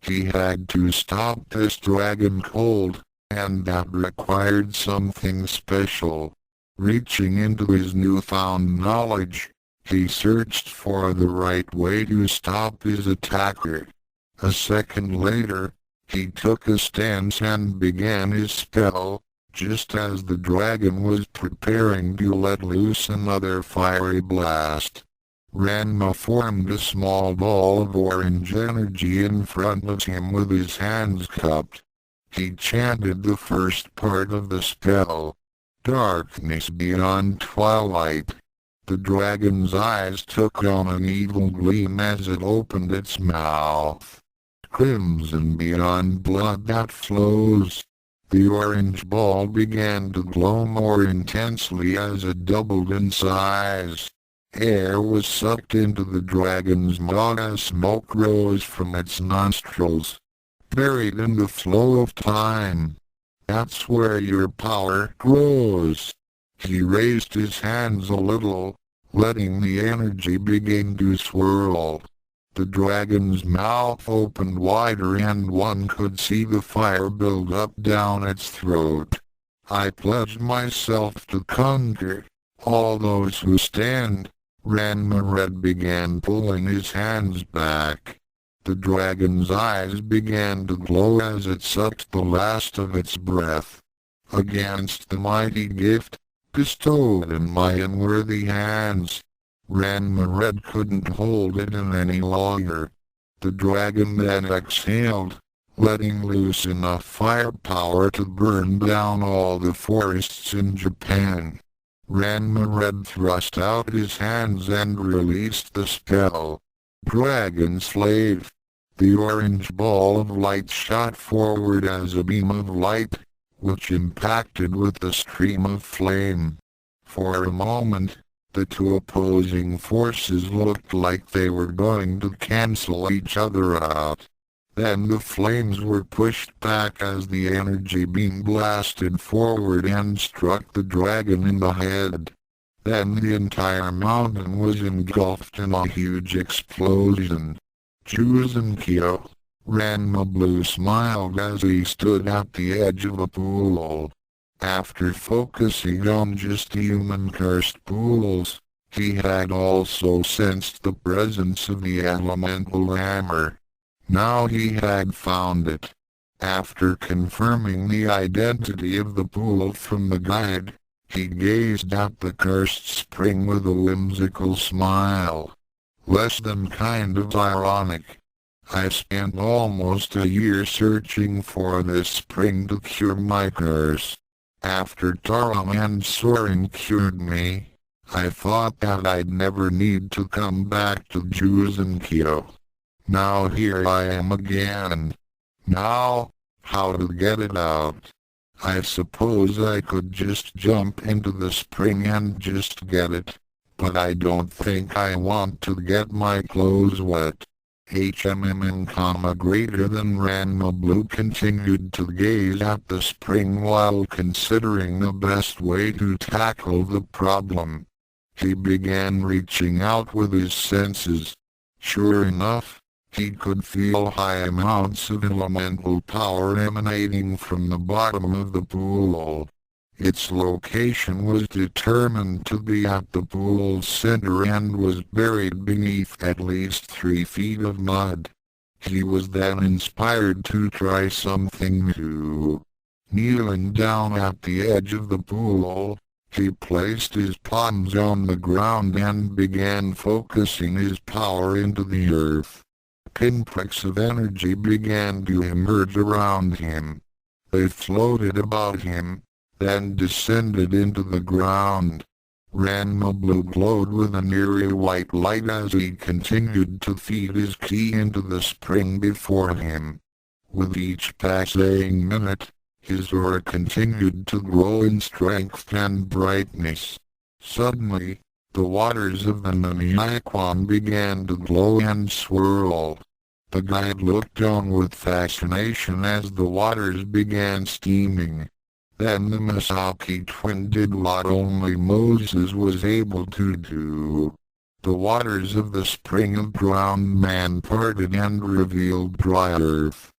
He had to stop this dragon cold, and that required something special. Reaching into his newfound knowledge, he searched for the right way to stop his attacker. A second later, he took a stance and began his spell, just as the dragon was preparing to let loose another fiery blast. Ranma formed a small ball of orange energy in front of him with his hands cupped. He chanted the first part of the spell. Darkness beyond twilight. The dragon's eyes took on an evil gleam as it opened its mouth. Crimson beyond blood that flows. The orange ball began to glow more intensely as it doubled in size. Air was sucked into the dragon's mouth as smoke rose from its nostrils. Buried in the flow of time. That's where your power grows. He raised his hands a little, letting the energy begin to swirl. The dragon's mouth opened wider and one could see the fire build up down its throat. I pledge myself to conquer all those who stand. Ranma began pulling his hands back. The dragon's eyes began to glow as it sucked the last of its breath. Against the mighty gift, bestowed in my unworthy hands. Ranma couldn't hold it in any longer. The dragon then exhaled, letting loose enough firepower to burn down all the forests in Japan. Ranma thrust out his hands and released the spell. Dragon Slave. The orange ball of light shot forward as a beam of light, which impacted with the stream of flame. For a moment, the two opposing forces looked like they were going to cancel each other out. Then the flames were pushed back as the energy beam blasted forward and struck the dragon in the head. Then the entire mountain was engulfed in a huge explosion. Duels and Ukyo. Ranma Blue smiled as he stood at the edge of a pool. After focusing on just human cursed pools, he had also sensed the presence of the elemental hammer. Now he had found it. After confirming the identity of the pool from the guide, he gazed at the cursed spring with a whimsical smile. Less than kind of ironic. I spent almost a year searching for this spring to cure my curse. After Taron and Soren cured me, I thought that I'd never need to come back to Duels and Ukyo. Now here I am again. Now, how to get it out? I suppose I could just jump into the spring and just get it, but I don't think I want to get my clothes wet. Greater than Ranma Blue continued to gaze at the spring while considering the best way to tackle the problem. He began reaching out with his senses. Sure enough, he could feel high amounts of elemental power emanating from the bottom of the pool. Its location was determined to be at the pool's center and was buried beneath at least 3 feet of mud. He was then inspired to try something new. Kneeling down at the edge of the pool, he placed his palms on the ground and began focusing his power into the earth. Pinpricks of energy began to emerge around him. They floated about him, then descended into the ground. Ranma Blue glowed with an eerie white light as he continued to feed his ki into the spring before him. With each passing minute, his aura continued to grow in strength and brightness. Suddenly, the waters of the Naniakwan began to glow and swirl. The guide looked on with fascination as the waters began steaming. Then the Masaki twin did what only Moses was able to do. The waters of the spring of drowned man parted and revealed dry earth.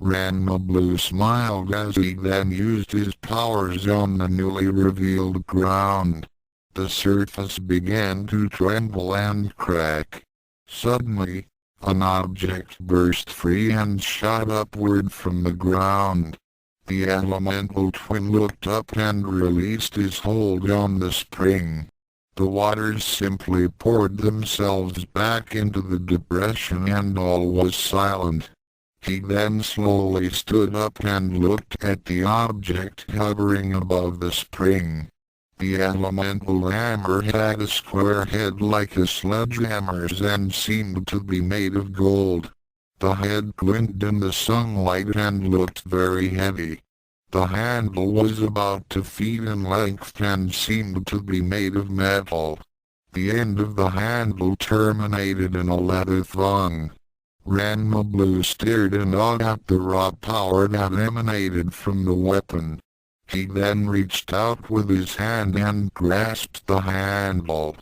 Ranma Blue smiled as he then used his powers on the newly revealed ground. The surface began to tremble and crack. Suddenly, an object burst free and shot upward from the ground. The elemental twin looked up and released his hold on the spring. The waters simply poured themselves back into the depression and all was silent. He then slowly stood up and looked at the object hovering above the spring. The elemental hammer had a square head like a sledgehammer's and seemed to be made of gold. The head glinted in the sunlight and looked very heavy. The handle was about 2 feet in length and seemed to be made of metal. The end of the handle terminated in a leather thong. Ranma Blue stared in awe at the raw power that emanated from the weapon. He then reached out with his hand and grasped the handle.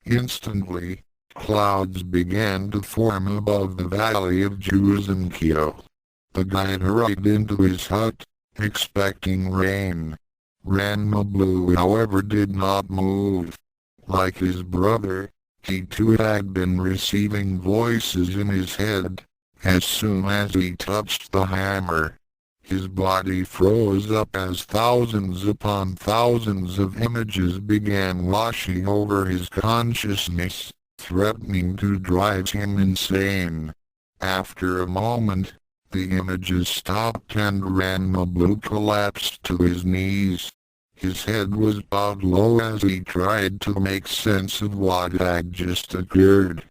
Instantly, clouds began to form above the valley of Ukyo. The guide hurried into his hut, expecting rain. Ranma Blue, however, did not move. Like his brother, he too had been receiving voices in his head. As soon as he touched the hammer, his body froze up as thousands upon thousands of images began washing over his consciousness, threatening to drive him insane. After a moment, the images stopped and Ranma Blue collapsed to his knees. His head was bowed low as he tried to make sense of what had just occurred.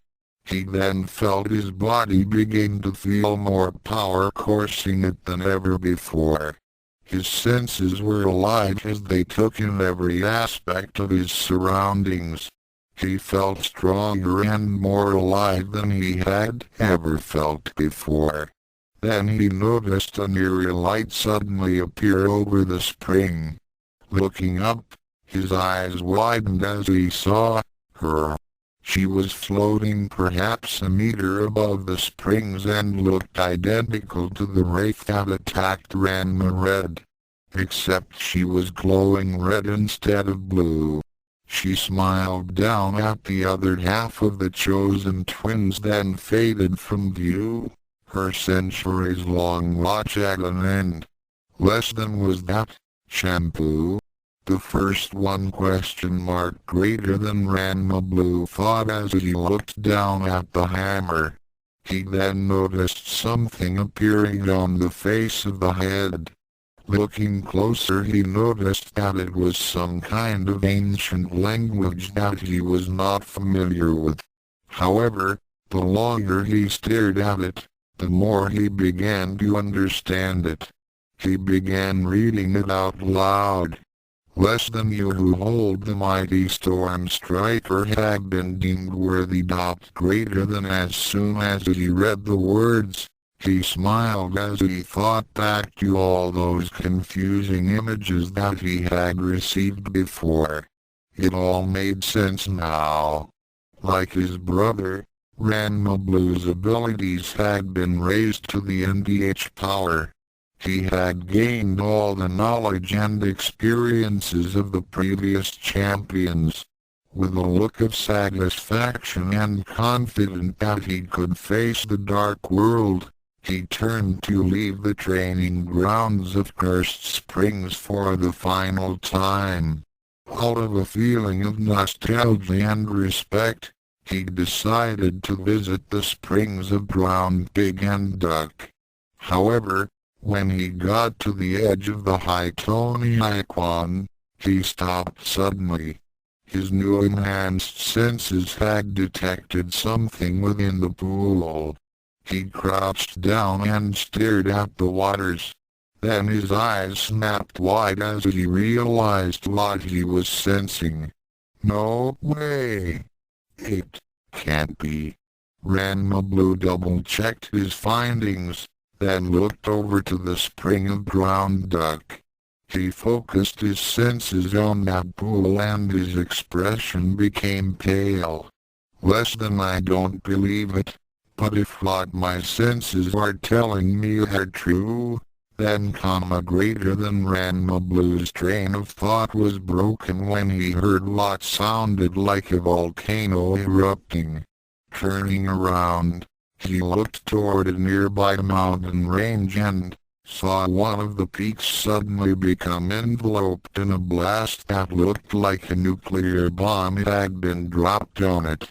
He then felt his body begin to feel more power coursing it than ever before. His senses were alive as they took in every aspect of his surroundings. He felt stronger and more alive than he had ever felt before. Then he noticed an eerie light suddenly appear over the spring. Looking up, his eyes widened as he saw her. She was floating perhaps a meter above the springs and looked identical to the wraith that attacked Ranma Red. Except she was glowing red instead of blue. She smiled down at the other half of the chosen twins, then faded from view. Her centuries-long watch at an end. Less than was that, Shampoo. The first one ? Greater than Ranma Blue thought as he looked down at the hammer. He then noticed something appearing on the face of the head. Looking closer, he noticed that it was some kind of ancient language that he was not familiar with. However, the longer he stared at it, the more he began to understand it. He began reading it out loud. Less than you who hold the mighty storm striker had been deemed worthy. Greater than. As soon as he read the words, he smiled as he thought back to all those confusing images that he had received before. It all made sense now. Like his brother, Ranma Blue's abilities had been raised to the NDH power. He had gained all the knowledge and experiences of the previous champions. With a look of satisfaction and confident that he could face the dark world, he turned to leave the training grounds of Cursed Springs for the final time. Out of a feeling of nostalgia and respect, he decided to visit the springs of Drowned Pig and Duck. However, when he got to the edge of the Hitone icon, he stopped suddenly. His new enhanced senses had detected something within the pool. He crouched down and stared at the waters. Then his eyes snapped wide as he realized what he was sensing. No way! It can't be. Ranma Blue double-checked his findings, then looked over to the spring of Drowned Duck. He focused his senses on that pool and his expression became pale. Less than I don't believe it. But if what my senses are telling me are true, then greater than Ranma Blue's train of thought was broken when he heard what sounded like a volcano erupting. Turning around, he looked toward a nearby mountain range and saw one of the peaks suddenly become enveloped in a blast that looked like a nuclear bomb had been dropped on it.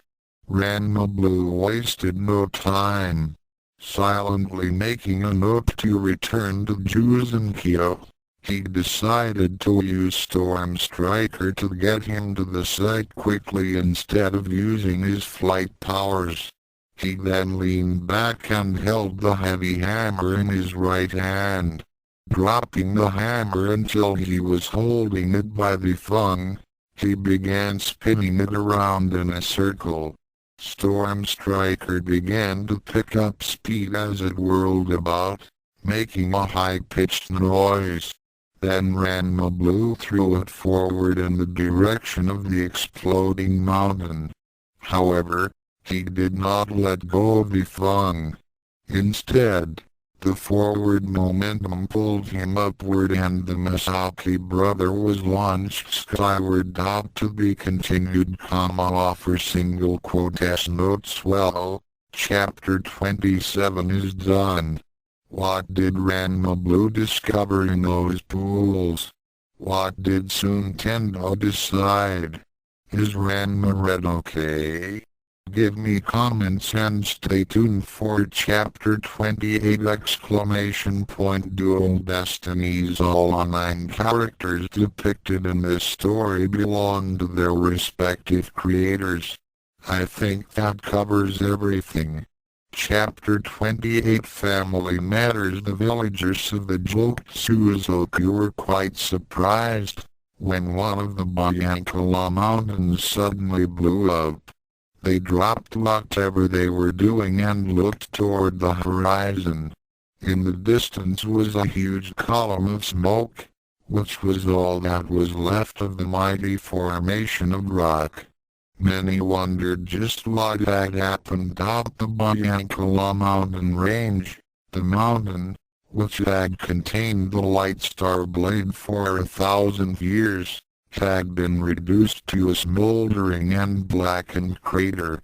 Ranma Blue wasted no time, silently making a note to return to Ukyo. He decided to use Storm Striker to get him to the site quickly instead of using his flight powers. He then leaned back and held the heavy hammer in his right hand, dropping the hammer until he was holding it by the thumb. He began spinning it around in a circle. Storm Striker began to pick up speed as it whirled about, making a high-pitched noise. Then Ranma Blue threw it forward in the direction of the exploding mountain. However, he did not let go of the thong. Instead, the forward momentum pulled him upward and the Masaki brother was launched skyward. To be continued, offer single quotes notes. Well, Chapter 27 is done. What did Ranma Blue discover in those pools? What did Soon Tendo decide? Is Ranma Red okay? Give me comments and stay tuned for Chapter 28! Dual Destinies. All online characters depicted in this story belong to their respective creators. I think that covers everything. Chapter 28 Family Matters. The villagers of the Joksuzoku were quite surprised when one of the Bayankala mountains suddenly blew up. They dropped whatever they were doing and looked toward the horizon. In the distance was a huge column of smoke, which was all that was left of the mighty formation of rock. Many wondered just what had happened up the Bayankala mountain range. The mountain, which had contained the light star blade for 1,000 years, had been reduced to a smoldering and blackened crater.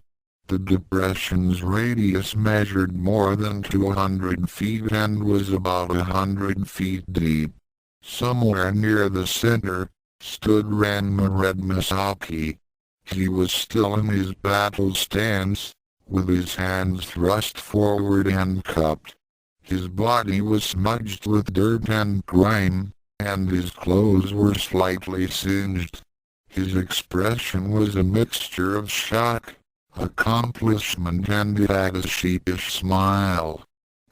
The depression's radius measured more than 200 feet and was about 100 feet deep. Somewhere near the center stood Ranma Red Masaki. He was still in his battle stance, with his hands thrust forward and cupped. His body was smudged with dirt and grime, and his clothes were slightly singed. His expression was a mixture of shock, accomplishment, and he had a sheepish smile.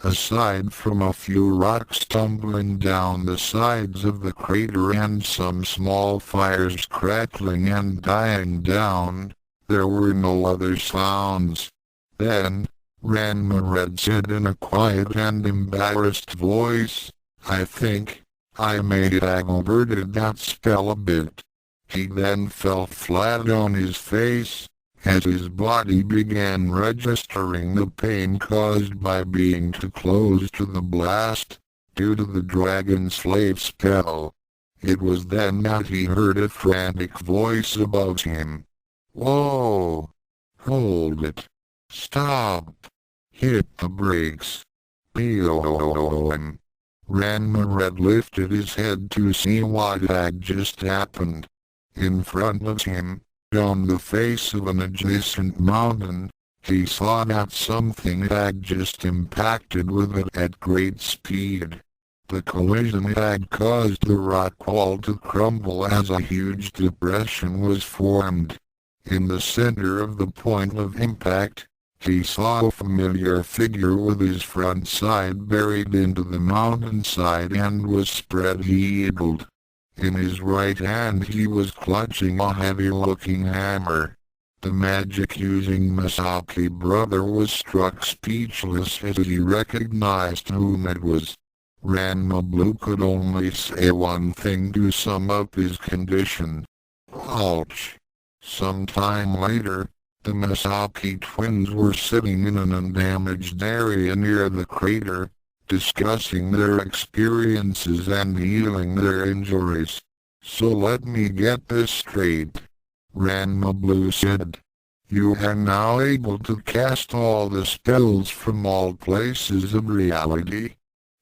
Aside from a few rocks tumbling down the sides of the crater and some small fires crackling and dying down, there were no other sounds. Then, Ranma Red said in a quiet and embarrassed voice, "I think I may have overted that spell a bit." He then fell flat on his face, as his body began registering the pain caused by being too close to the blast, due to the dragon slave spell. It was then that he heard a frantic voice above him. "Whoa! Hold it! Stop! Hit the brakes! Boom!" Ranma Red lifted his head to see what had just happened. In front of him, on the face of an adjacent mountain, he saw that something had just impacted with it at great speed. The collision had caused the rock wall to crumble as a huge depression was formed. In the center of the point of impact, he saw a familiar figure with his front side buried into the mountainside and was spread-eagled. In his right hand he was clutching a heavy-looking hammer. The magic-using Masaki brother was struck speechless as he recognized whom it was. Ranma Blue could only say one thing to sum up his condition. Ouch! Some time later, The Masaki twins were sitting in an undamaged area near the crater, discussing their experiences and healing their injuries. "So let me get this straight," Ranma Blue said. "You are now able to cast all the spells from all places of reality?"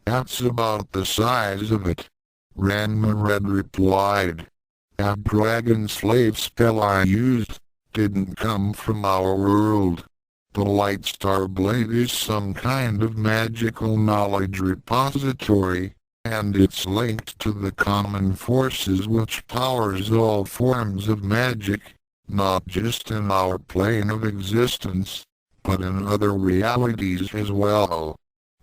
"That's about the size of it," Ranma Red replied. "That dragon slave spell I used didn't come from our world. The Light Star Blade is some kind of magical knowledge repository, and it's linked to the common forces which powers all forms of magic, not just in our plane of existence, but in other realities as well.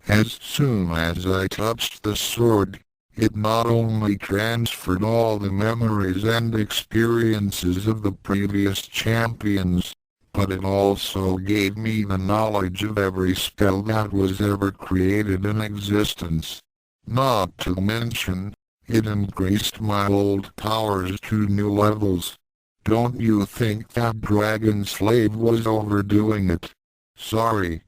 As soon as I touched the sword, it not only transferred all the memories and experiences of the previous champions, but it also gave me the knowledge of every spell that was ever created in existence. Not to mention, it increased my old powers to new levels. Don't you think that dragon slave was overdoing it? Sorry.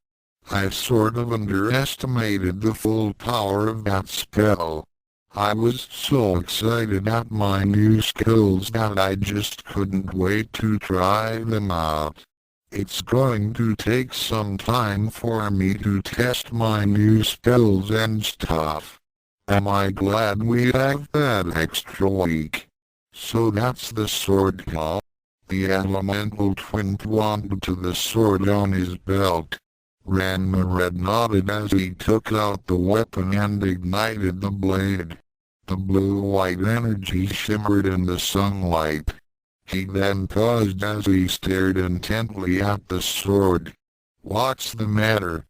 I sort of underestimated the full power of that spell. I was so excited at my new skills that I just couldn't wait to try them out. It's going to take some time for me to test my new spells and stuff. Am I glad we have that extra week? So that's the sword, huh? The elemental twin pointed to the sword on his belt. Ranma Red nodded as he took out the weapon and ignited the blade. The blue-white energy shimmered in the sunlight. He then paused as he stared intently at the sword. "What's the matter?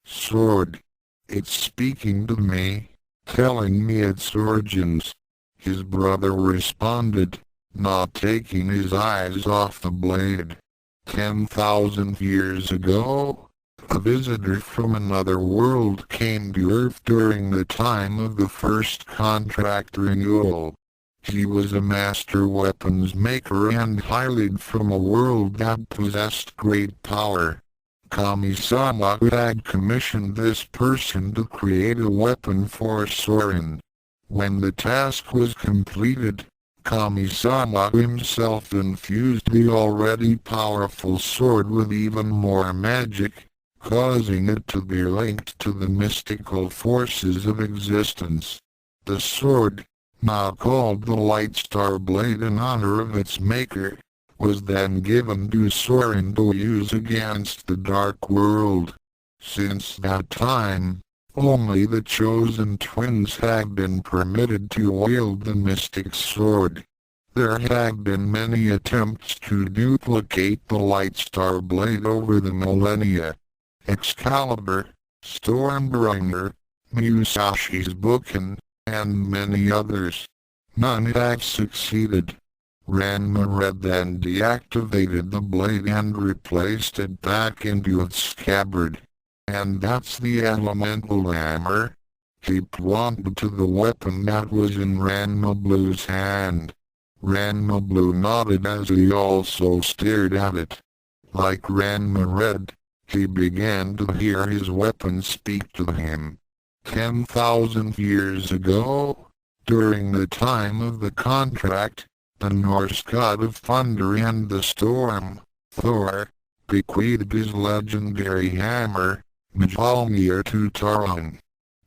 Sword. It's speaking to me, telling me its origins," his brother responded, not taking his eyes off the blade. 10,000 years ago, a visitor from another world came to Earth during the time of the first contract renewal. He was a master weapons maker and hired from a world that possessed great power. Kami-sama had commissioned this person to create a weapon for Soren. When the task was completed, Kami-sama himself infused the already powerful sword with even more magic, causing it to be linked to the mystical forces of existence. The sword, now called the Light Star Blade in honor of its maker, was then given to Soren to use against the Dark World. Since that time, only the chosen twins have been permitted to wield the mystic sword. There have been many attempts to duplicate the Light Star Blade over the millennia. Excalibur, Stormbringer, Musashi's Bookin, and many others. None have succeeded. Ranma Red then deactivated the blade and replaced it back into its scabbard. "And that's the elemental hammer?" He pointed to the weapon that was in Ranma Blue's hand. Ranma Blue nodded as he also stared at it. Like Ranma Red, he began to hear his weapon speak to him. 10,000 years ago, during the time of the contract, the Norse god of thunder and the storm, Thor, bequeathed his legendary hammer, Mjolnir, to Taron.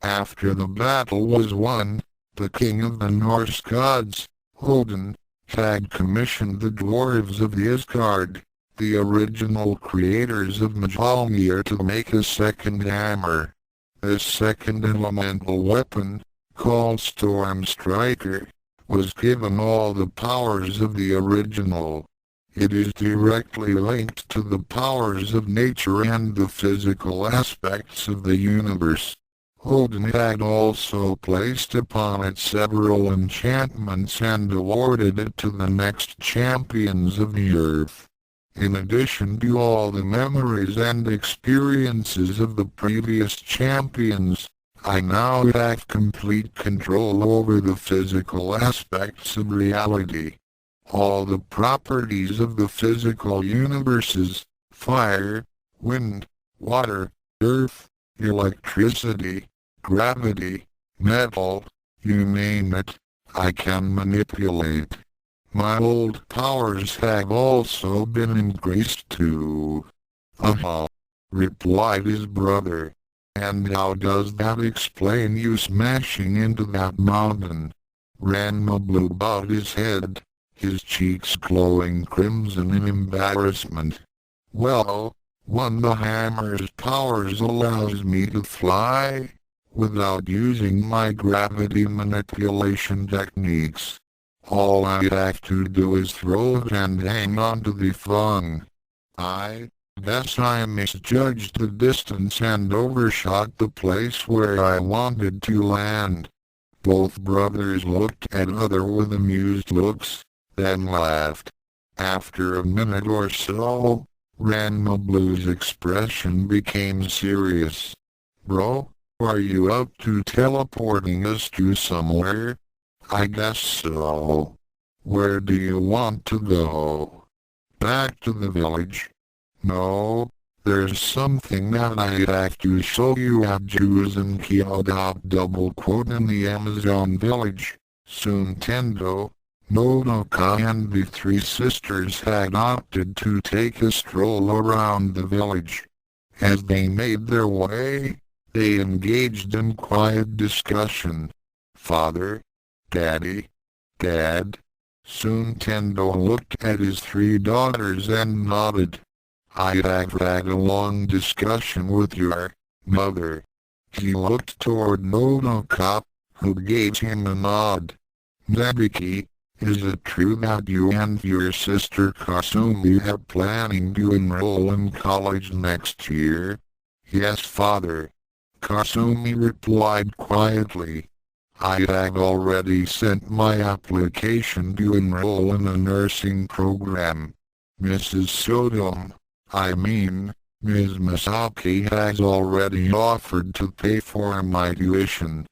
After the battle was won, the king of the Norse gods, Odin, had commissioned the dwarves of Isgard, the original creators of Mjolnir, to make a second hammer. This second elemental weapon, called Storm Striker, was given all the powers of the original. It is directly linked to the powers of nature and the physical aspects of the universe. Odin had also placed upon it several enchantments and awarded it to the next champions of the earth. In addition to all the memories and experiences of the previous champions, I now have complete control over the physical aspects of reality. All the properties of the physical universes, fire, wind, water, earth, electricity, gravity, metal, you name it, I can manipulate. My old powers have also been increased too. Aha, replied his brother. And how does that explain you smashing into that mountain? Ranma blew about his head, his cheeks glowing crimson in embarrassment. Well, one the hammer's powers allows me to fly, without using my gravity manipulation techniques. All I have to do is throw it and hang on to the thong. I guess I misjudged the distance and overshot the place where I wanted to land. Both brothers looked at other with amused looks, then laughed. After a minute or so, Ranma Blue's expression became serious. Bro, are you up to teleporting us to somewhere? I guess so. Where do you want to go? Back to the village? No, there's something that I'd have to show you at Jews and double quote in the Amazon village. Soon Tendo, Nodoka and the three sisters had opted to take a stroll around the village. As they made their way, they engaged in quiet discussion. Father, Daddy, Dad. Soon Tendo looked at his three daughters and nodded. I have had a long discussion with your mother. He looked toward Nodoka, who gave him a nod. Nabiki, is it true that you and your sister Kasumi are planning to enroll in college next year? Yes, father. Kasumi replied quietly. I have already sent my application to enroll in a nursing program. Mrs. Sodom, Ms. Masaki has already offered to pay for my tuition.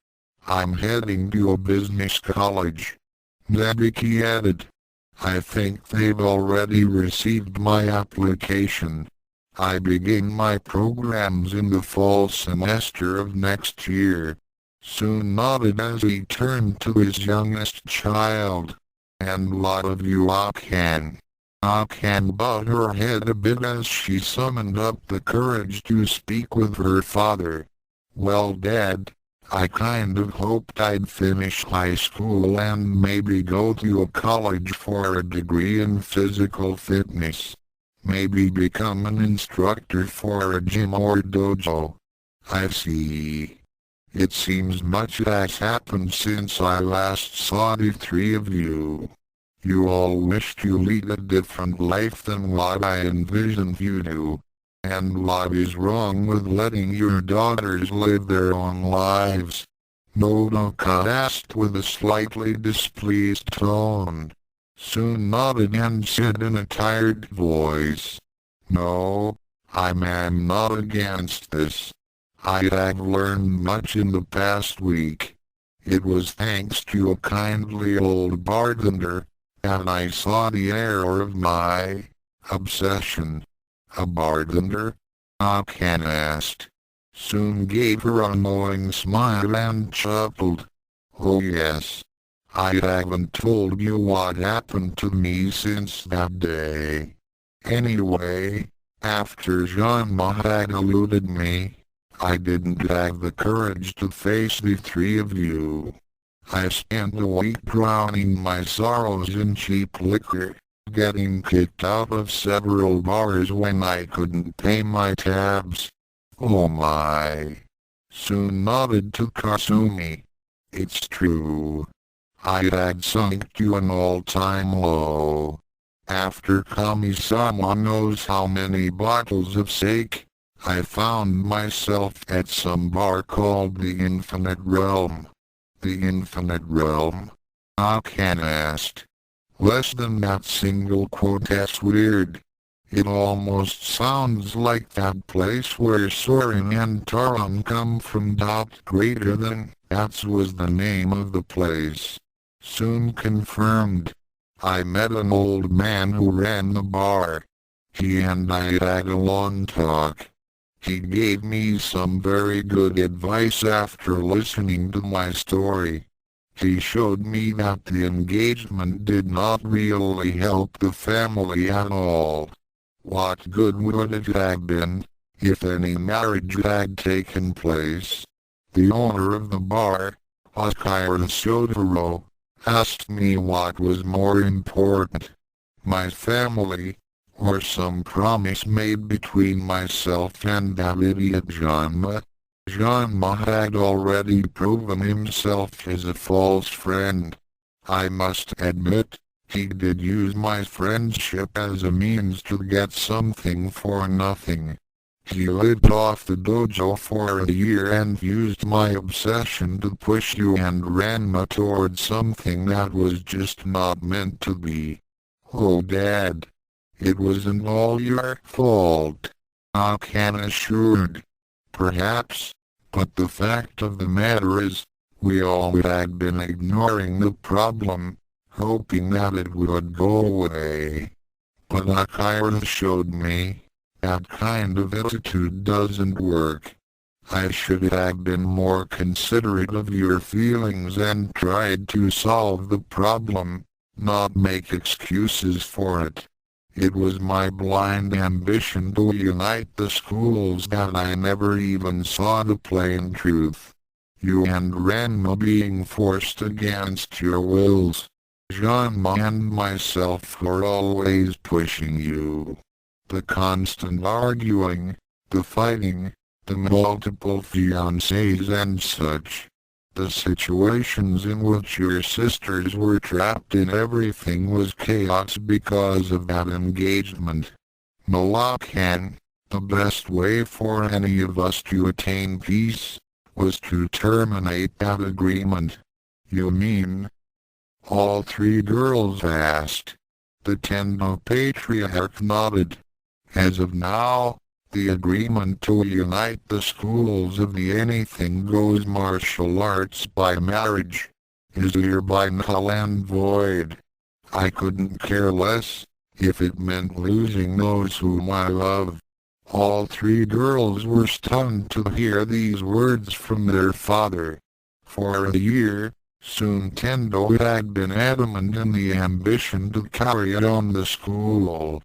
I'm heading to a business college. Nabiki added. I think they've already received my application. I begin my programs in the fall semester of next year. Soon nodded as he turned to his youngest child. And lot of you Akan. Akan bowed her head a bit as she summoned up the courage to speak with her father. Well, Dad, I kind of hoped I'd finish high school and maybe go to a college for a degree in physical fitness. Maybe become an instructor for a gym or dojo. I see. It seems much has happened since I last saw the three of you. You all wish to lead a different life than what I envisioned you to. And what is wrong with letting your daughters live their own lives? Nodoka asked with a slightly displeased tone. Soon nodded and said in a tired voice. No, I'm not against this. I have learned much in the past week. It was thanks to a kindly old bartender, and I saw the error of my obsession. A bartender? Akan asked. Soon gave her a knowing smile and chuckled. Oh yes. I haven't told you what happened to me since that day. Anyway, after Ranma had eluded me, I didn't have the courage to face the three of you. I spent a week drowning my sorrows in cheap liquor, getting kicked out of several bars when I couldn't pay my tabs. Oh my. Soon nodded to Kasumi. It's true. I had sunk to an all-time low. After Kami-sama knows how many bottles of sake, I found myself at some bar called the Infinite Realm. The Infinite Realm? Akan asked. Less than that single quote, that's weird. It almost sounds like that place where Soren and Taron come from. Greater than, that was the name of the place. Soon confirmed. I met an old man who ran the bar. He and I had a long talk. He gave me some very good advice after listening to my story. He showed me that the engagement did not really help the family at all. What good would it have been, if any marriage had taken place? The owner of the bar, Akira Shotaro, asked me what was more important, my family, or some promise made between myself and that idiot Ranma. Ranma had already proven himself as a false friend. I must admit, he did use my friendship as a means to get something for nothing. He lived off the dojo for a year and used my obsession to push you and Ranma towards something that was just not meant to be. Oh Dad, it wasn't all your fault, I can assured. Perhaps, but the fact of the matter is, we all had been ignoring the problem, hoping that it would go away. But Akira showed me, that kind of attitude doesn't work. I should have been more considerate of your feelings and tried to solve the problem, not make excuses for it. It was my blind ambition to unite the schools that I never even saw the plain truth. You and Ranma being forced against your wills. Ranma and myself were always pushing you. The constant arguing, the fighting, the multiple fiancés and such. The situations in which your sisters were trapped in, everything was chaos because of that engagement. Nodoka, the best way for any of us to attain peace, was to terminate that agreement. You mean? All three girls asked. The Tendo patriarch nodded. As of now, the agreement to unite the schools of the anything-goes martial arts by marriage is hereby null and void. I couldn't care less if it meant losing those whom I love. All three girls were stunned to hear these words from their father. For a year, soon Tendo had been adamant in the ambition to carry on the school.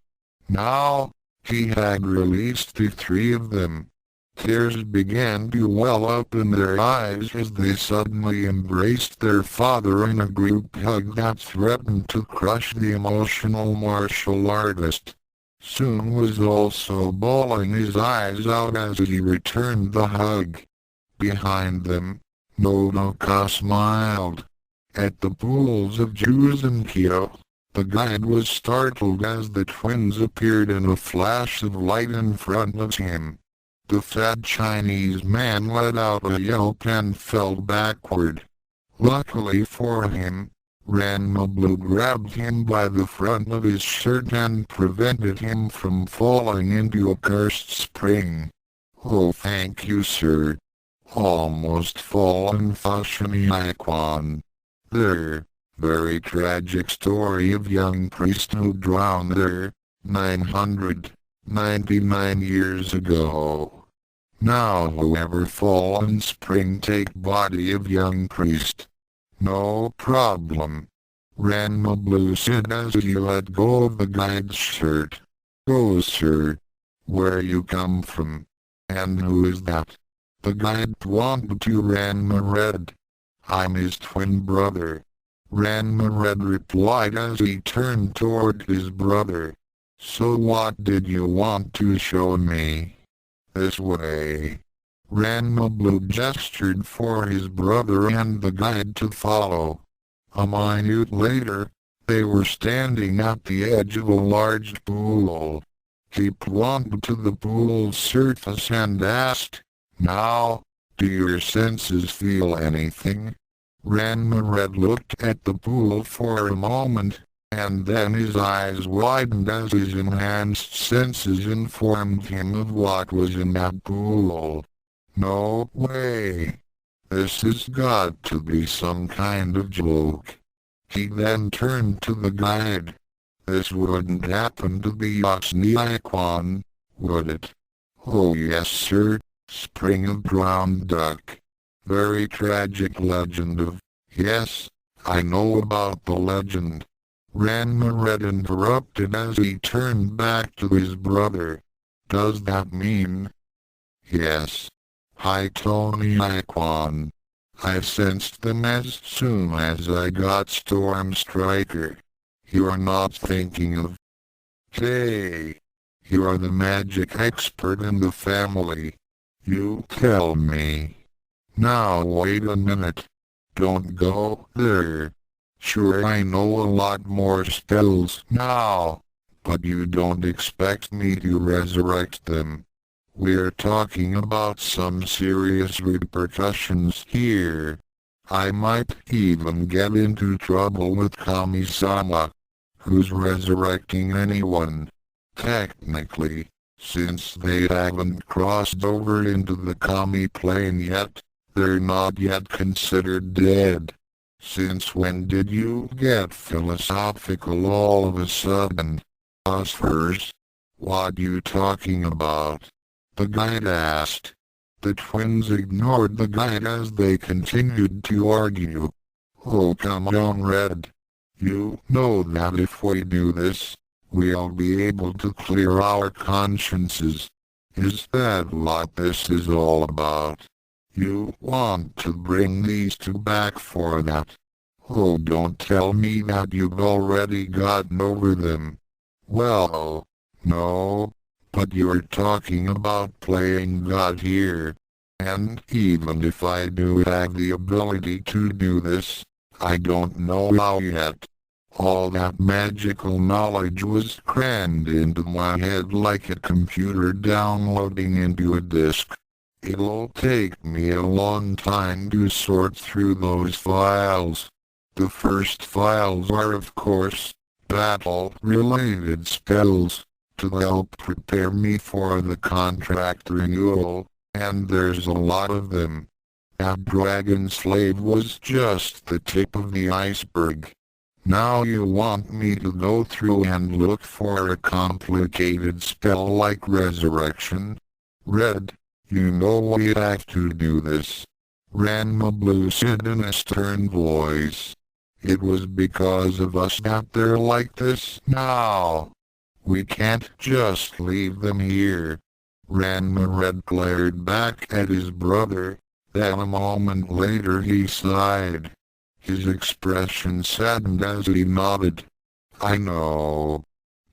Now, he had released the three of them. Tears began to well up in their eyes as they suddenly embraced their father in a group hug that threatened to crush the emotional martial artist. Soon was also bawling his eyes out as he returned the hug. Behind them, Nodoka smiled. At the pools of Juice and Ukyo, the guide was startled as the twins appeared in a flash of light in front of him. The fat Chinese man let out a yelp and fell backward. Luckily for him, Ranma Blue grabbed him by the front of his shirt and prevented him from falling into a cursed spring. Oh, thank you, sir. Almost fallen Fashionai-kwan. There. Very tragic story of young priest who drowned there, 999 years ago. Now whoever fallen spring take body of young priest. No problem. Ranma Blue said as he let go of the guide's shirt. Oh sir. Where you come from? And who is that? The guide pointed to Ranma Red. I'm his twin brother. Ranma Red replied as he turned toward his brother. So what did you want to show me? This way. Ranma Blue gestured for his brother and the guide to follow. A minute later, they were standing at the edge of a large pool. He pointed to the pool's surface and asked, "Now, do your senses feel anything?" Ranma Red looked at the pool for a moment, and then his eyes widened as his enhanced senses informed him of what was in that pool. No way. This has got to be some kind of joke. He then turned to the guide. This wouldn't happen to be Oxniakwan, would it? Oh yes sir, Spring of Drowned Duck. Very tragic legend of, yes, I know about the legend. Ranma Red interrupted as he turned back to his brother. Does that mean? Yes. Hi Tony Iquan. I sensed them as soon as I got Storm Striker. You are not thinking of... Hey! You are the magic expert in the family. You tell me. Now wait a minute. Don't go there. Sure I know a lot more spells now, but you don't expect me to resurrect them. We're talking about some serious repercussions here. I might even get into trouble with Kami-sama, who's resurrecting anyone. Technically, since they haven't crossed over into the Kami plane yet, they're not yet considered dead. Since when did you get philosophical all of a sudden? Us first? What you talking about? The guide asked. The twins ignored the guide as they continued to argue. Oh come on Red. You know that if we do this, we'll be able to clear our consciences. Is that what this is all about? You want to bring these two back for that? Oh don't tell me that you've already gotten over them. Well, no. But you're talking about playing God here. And even if I do have the ability to do this, I don't know how yet. All that magical knowledge was crammed into my head like a computer downloading into a disk. It'll take me a long time to sort through those files. The first files are of course, battle-related spells, to help prepare me for the contract renewal, and there's a lot of them. That dragon slave was just the tip of the iceberg. Now you want me to go through and look for a complicated spell like resurrection? Red, you know we have to do this. Ranma Blue said in a stern voice. It was because of us that they're like this now. We can't just leave them here. Ranma Red glared back at his brother, then a moment later he sighed. His expression saddened as he nodded. I know.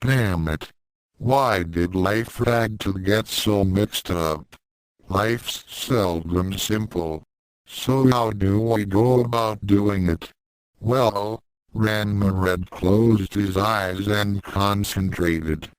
Damn it. Why did life have to get so mixed up? Life's seldom simple. So how do we go about doing it? Well, Ranma Red closed his eyes and concentrated.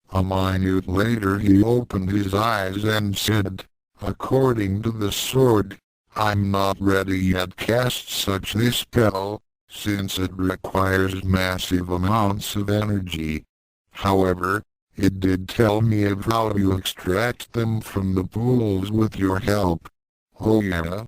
A minute later he opened his eyes and said, according to the sword, I'm not ready yet to cast such a spell, since it requires massive amounts of energy. However, it did tell me of how to extract them from the pools with your help. Oh yeah?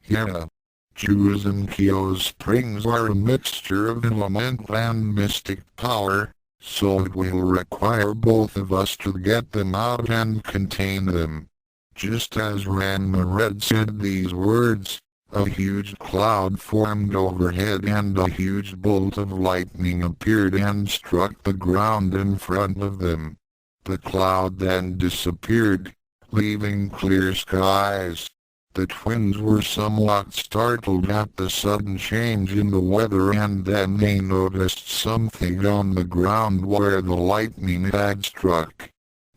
Yeah. Ju's and Kyo's springs are a mixture of elemental and mystic power, so it will require both of us to get them out and contain them. Just as Ranma Red said these words, a huge cloud formed overhead and a huge bolt of lightning appeared and struck the ground in front of them. The cloud then disappeared, leaving clear skies. The twins were somewhat startled at the sudden change in the weather and then they noticed something on the ground where the lightning had struck.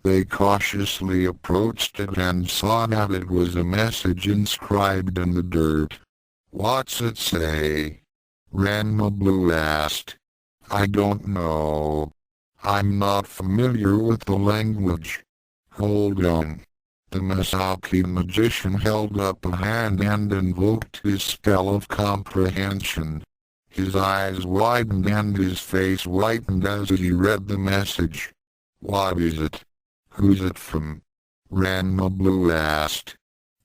They cautiously approached it and saw that it was a message inscribed in the dirt. What's it say? Ranma Blue asked. I don't know. I'm not familiar with the language. Hold on. The Masaki magician held up a hand and invoked his spell of comprehension. His eyes widened and his face whitened as he read the message. What is it? Who's it from? Ranma Blue asked.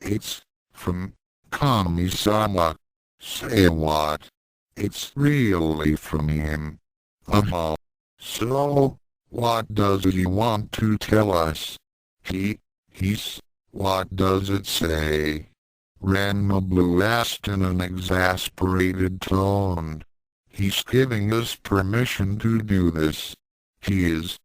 It's from Kami-sama. Say what? It's really from him. So, what does he want to tell us? He's, what does it say? Ranma Blue asked in an exasperated tone. He's giving us permission to do this. He is.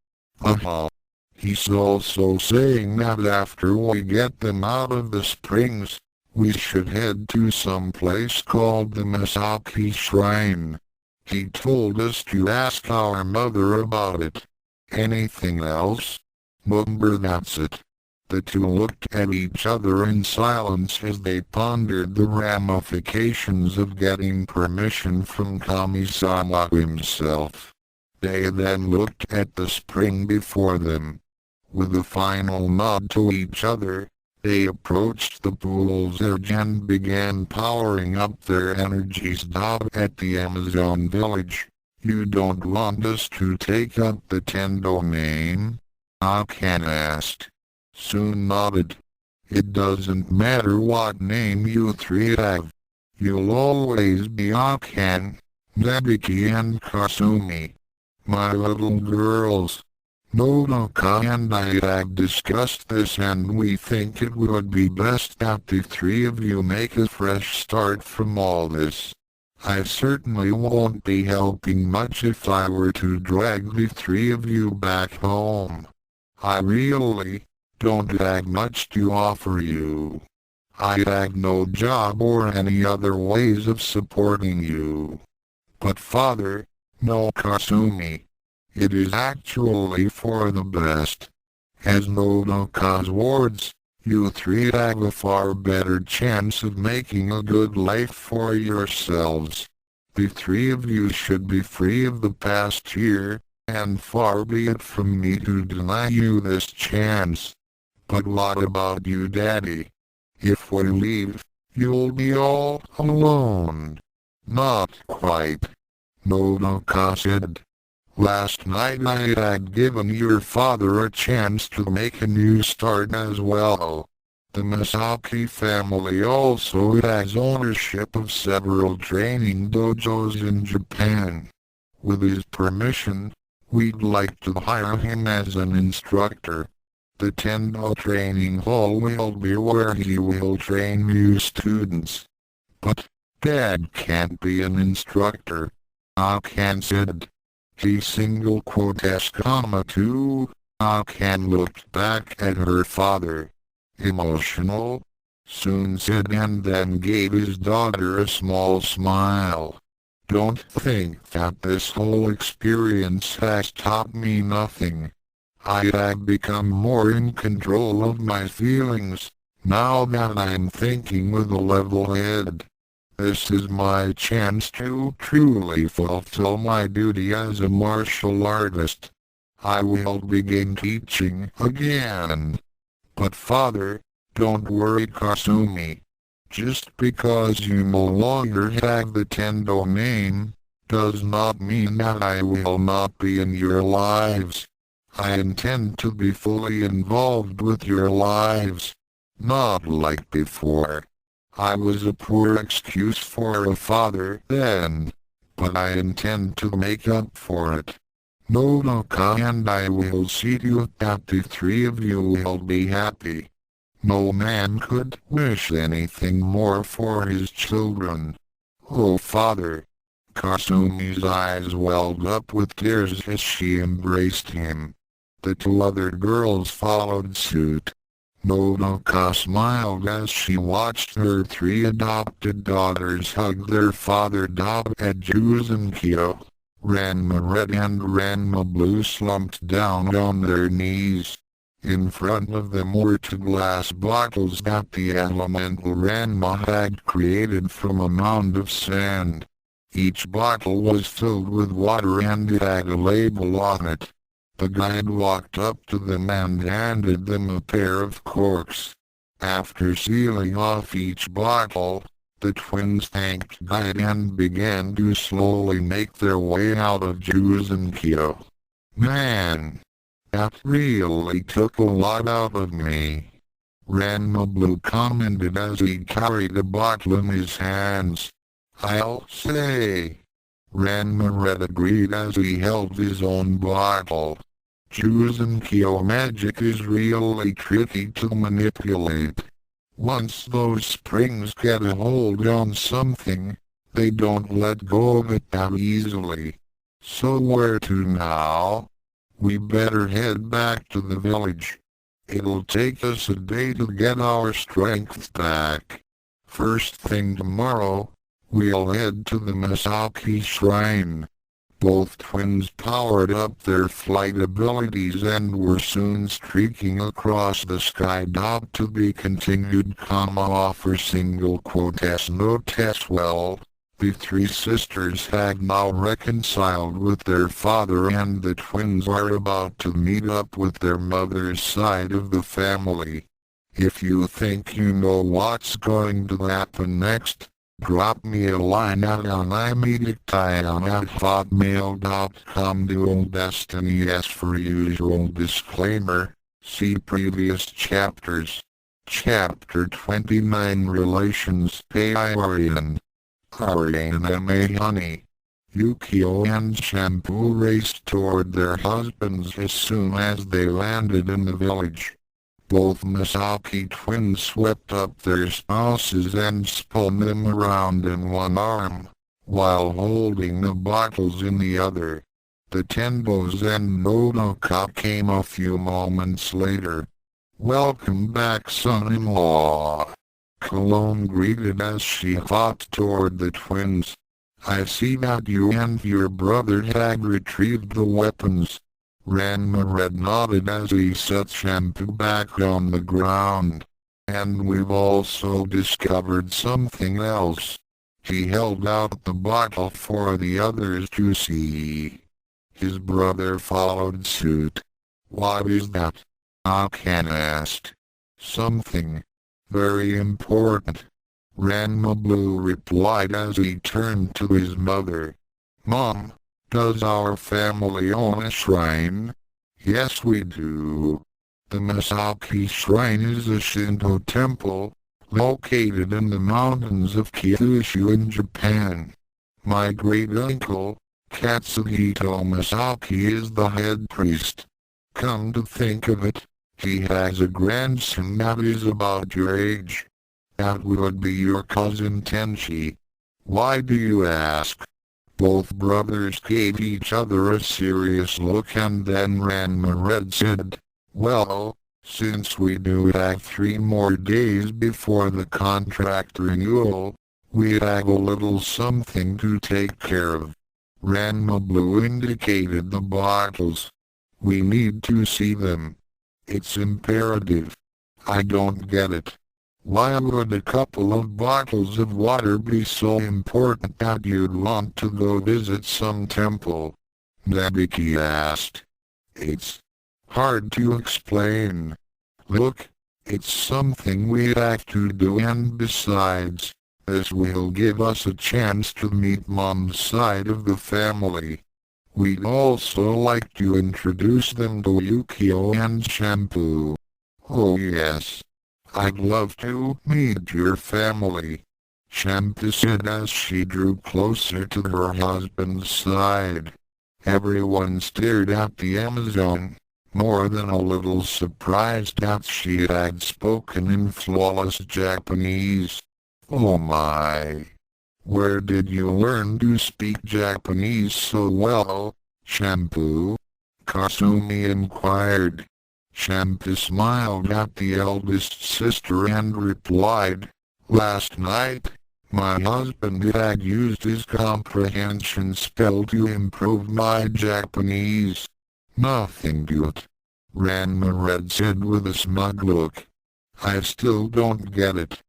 He's also saying that after we get them out of the springs, we should head to some place called the Misaki Shrine. He told us to ask our mother about it. Anything else? Mumber, that's it. The two looked at each other in silence as they pondered the ramifications of getting permission from Kami-sama himself. They then looked at the spring before them. With a final nod to each other, they approached the pool's edge and began powering up their energies. At the Amazon village, you don't want us to take up the Tendo name? Akan asked. Soon nodded. It doesn't matter what name you three have. You'll always be Akan, Nebiki and Kasumi. My little girls. Nodoka and I have discussed this and we think it would be best that the three of you make a fresh start from all this. I certainly won't be helping much if I were to drag the three of you back home. I really don't have much to offer you. I have no job or any other ways of supporting you. But father, no Kasumi. It is actually for the best. As Nodoka's wards, you three have a far better chance of making a good life for yourselves. The three of you should be free of the past year, and far be it from me to deny you this chance. But what about you, Daddy? If we leave, you'll be all alone. Not quite, Nodoka said. Last night I had given your father a chance to make a new start as well. The Misaki family also has ownership of several training dojos in Japan. With his permission, we'd like to hire him as an instructor. The Tendo training hall will be where he will train new students. But Dad can't be an instructor, Akan said. He single quotes comma too. Akan looked back at her father. Emotional? Soon said and then gave his daughter a small smile. Don't think that this whole experience has taught me nothing. I have become more in control of my feelings, now that I'm thinking with a level head. This is my chance to truly fulfill my duty as a martial artist. I will begin teaching again. But father, don't worry Kasumi. Just because you no longer have the Tendo name, does not mean that I will not be in your lives. I intend to be fully involved with your lives. Not like before. I was a poor excuse for a father then, but I intend to make up for it. Nodoka and I will see to it that the three of you will be happy. No man could wish anything more for his children. Oh father! Kasumi's eyes welled up with tears as she embraced him. The two other girls followed suit. Nodoka smiled as she watched her three adopted daughters hug their father. At Ukyo, Ranma Red and Ranma Blue slumped down on their knees. In front of them were two glass bottles that the elemental Ranma had created from a mound of sand. Each bottle was filled with water and it had a label on it. The guide walked up to them and handed them a pair of corks. After sealing off each bottle, the twins thanked guide and began to slowly make their way out of Ukyo. Man! That really took a lot out of me. Ranma Blue commented as he carried a bottle in his hands. I'll say, Ranma agreed as he held his own bottle. Ukyo magic is really tricky to manipulate. Once those springs get a hold on something, they don't let go of it that easily. So where to now? We better head back to the village. It'll take us a day to get our strength back. First thing tomorrow, we'll head to the Misaki Shrine. Both twins powered up their flight abilities and were soon streaking across the sky. To be continued, offer single quotes notes. Well, the three sisters had now reconciled with their father, and the twins are about to meet up with their mother's side of the family. If you think you know what's going to happen next, drop me a line out on immediateion@hotmail.com. Dual Destinies for usual disclaimer. See previous chapters. Chapter 29 Relations. Arian and Honey. Ukyo and Shampoo raced toward their husbands as soon as they landed in the village. Both Misaki twins swept up their spouses and spun them around in one arm, while holding the bottles in the other. The Tendos and Nodoka came a few moments later. "Welcome back, son-in-law," Cologne greeted as she hopped toward the twins. "I see that you and your brother had retrieved the weapons." Ranma nodded as he set Shampoo back on the ground. "And we've also discovered something else." He held out the bottle for the others to see. His brother followed suit. "What is that?" Akan asked. "Something very important," Ranma replied as he turned to his mother. "Mom, does our family own a shrine?" "Yes, we do. The Misaki Shrine is a Shinto temple, located in the mountains of Kyushu in Japan. My great-uncle, Katsuhito Misaki, is the head priest. Come to think of it, he has a grandson that is about your age. That would be your cousin Tenchi." "Why do you ask?" Both brothers gave each other a serious look, and then Ranma said, "Well, since we do have 3 more days before the contract renewal, we have a little something to take care of." Ranma indicated the bottles. "We need to see them. It's imperative." "I don't get it. Why would a couple of bottles of water be so important that you'd want to go visit some temple?" Nabiki asked. "It's hard to explain. Look, it's something we have to do, and besides, this will give us a chance to meet Mom's side of the family. We'd also like to introduce them to Ukyo and Shampoo." "Oh yes. I'd love to meet your family," Shampoo said as she drew closer to her husband's side. Everyone stared at the Amazon, more than a little surprised that she had spoken in flawless Japanese. "Oh my! Where did you learn to speak Japanese so well, Shampoo?" Kasumi inquired. Shampoo smiled at the eldest sister and replied, "Last night, my husband had used his comprehension spell to improve my Japanese." "Nothing to it," Ranma said with a smug look. "I still don't get it,"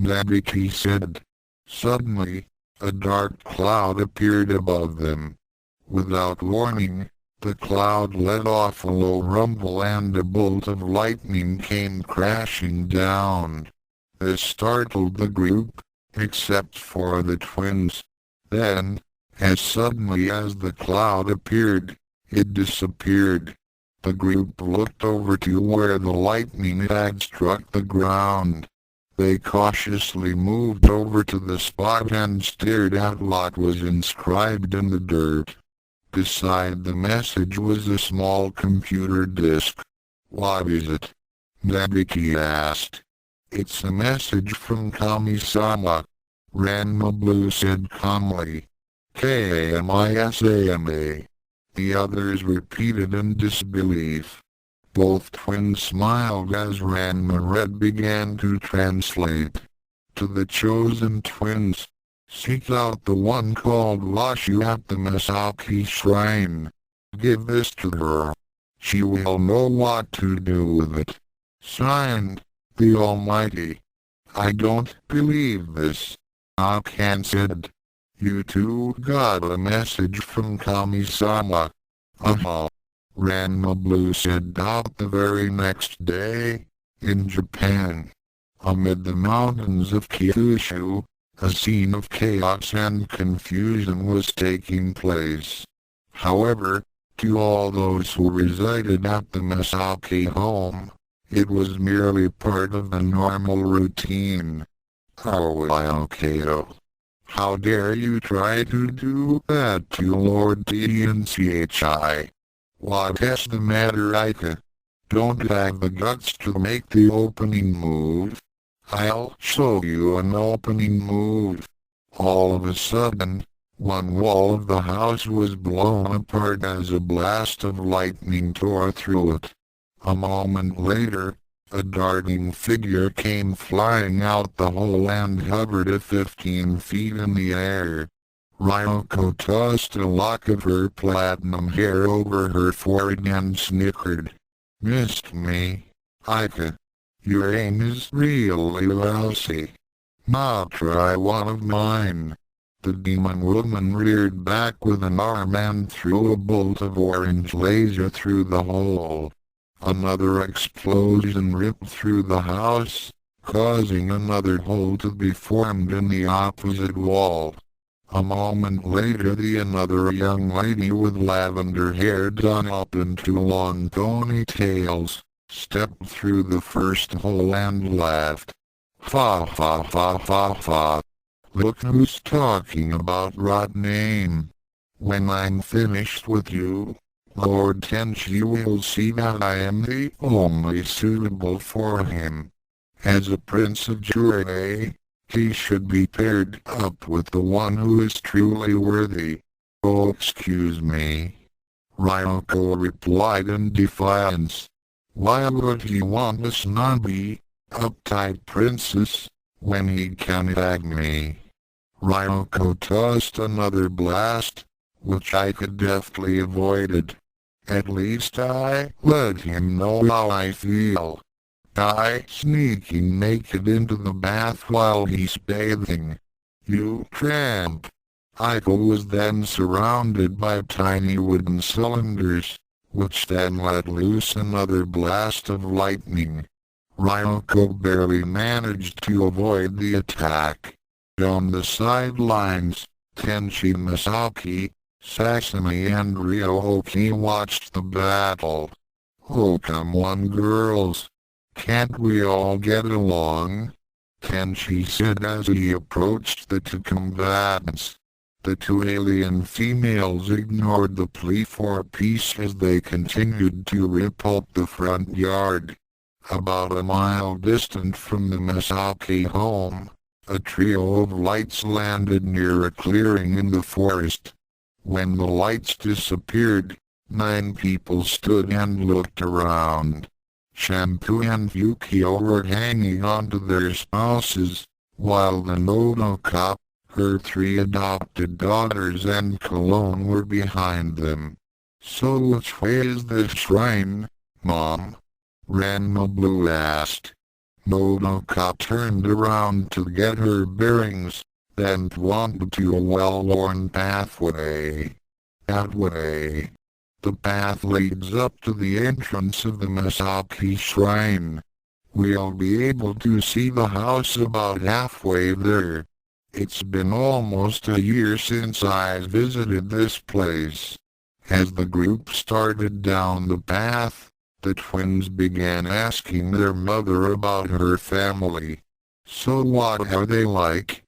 Nabiki said. Suddenly, a dark cloud appeared above them. Without warning, the cloud let off a low rumble and a bolt of lightning came crashing down. This startled the group, except for the twins. Then, as suddenly as the cloud appeared, it disappeared. The group looked over to where the lightning had struck the ground. They cautiously moved over to the spot and stared at what was inscribed in the dirt. Beside the message was a small computer disk. "What is it?" Nabiki asked. "It's a message from Kami-sama," Ranma Blue said calmly. "Kamisama." The others repeated in disbelief. Both twins smiled as Ranma Red began to translate. "To the chosen twins. Seek out the one called Lashu at the Misaki Shrine. Give this to her. She will know what to do with it. Signed, the Almighty." "I don't believe this," Akan said. "You too got a message from Kami-sama." Ranma Blue said. The very next day, in Japan, amid the mountains of Kyushu, a scene of chaos and confusion was taking place. However, to all those who resided at the Misaki home, it was merely part of the normal routine. "Oh, Ukyo. How dare you try to do that to Lord Tchi? What's the matter, Ika? Don't have the guts to make the opening move? I'll show you an opening move." All of a sudden, one wall of the house was blown apart as a blast of lightning tore through it. A moment later, a darting figure came flying out the hole and hovered at 15 feet in the air. Ryoko tossed a lock of her platinum hair over her forehead and snickered. "Missed me, Ika. Your aim is really lousy. Now try one of mine." The demon woman reared back with an arm and threw a bolt of orange laser through the hole. Another explosion ripped through the house, causing another hole to be formed in the opposite wall. A moment later another young lady with lavender hair done up into long ponytails, stepped through the first hole and laughed. "Fa fa fa fa fa. Look who's talking about rot name. When I'm finished with you, Lord Tenchi will see that I am the only suitable for him. As a prince of Jurei, he should be paired up with the one who is truly worthy." "Oh, excuse me," Ryoko replied in defiance. "Why would he want a snobby, uptight princess, when he can tag me?" Ryoko tossed another blast, which I could deftly avoided. "At least I let him know how I feel. By sneaking naked into the bath while he's bathing. You tramp." Aiko was then surrounded by tiny wooden cylinders, which then let loose another blast of lightning. Ryoko barely managed to avoid the attack. On the sidelines, Tenchi Misaki, Sasami and Ryoki watched the battle. "Oh, come on, girls. Can't we all get along?" Tenchi said as he approached the two combatants. The two alien females ignored the plea for peace as they continued to rip up the front yard. About a mile distant from the Misaki home, a trio of lights landed near a clearing in the forest. When the lights disappeared, 9 people stood and looked around. Shampoo and Ukyo were hanging on to their spouses, while the Nodoka, her 3 adopted daughters and Cologne were behind them. "So which way is the shrine, Mom?" Ranma Blue asked. Nodoka turned around to get her bearings, then pointed to a well-worn pathway. "That way. The path leads up to the entrance of the Misaki Shrine. We'll be able to see the house about halfway there. It's been almost a year since I visited this place." As the group started down the path, the twins began asking their mother about her family. So what are they like?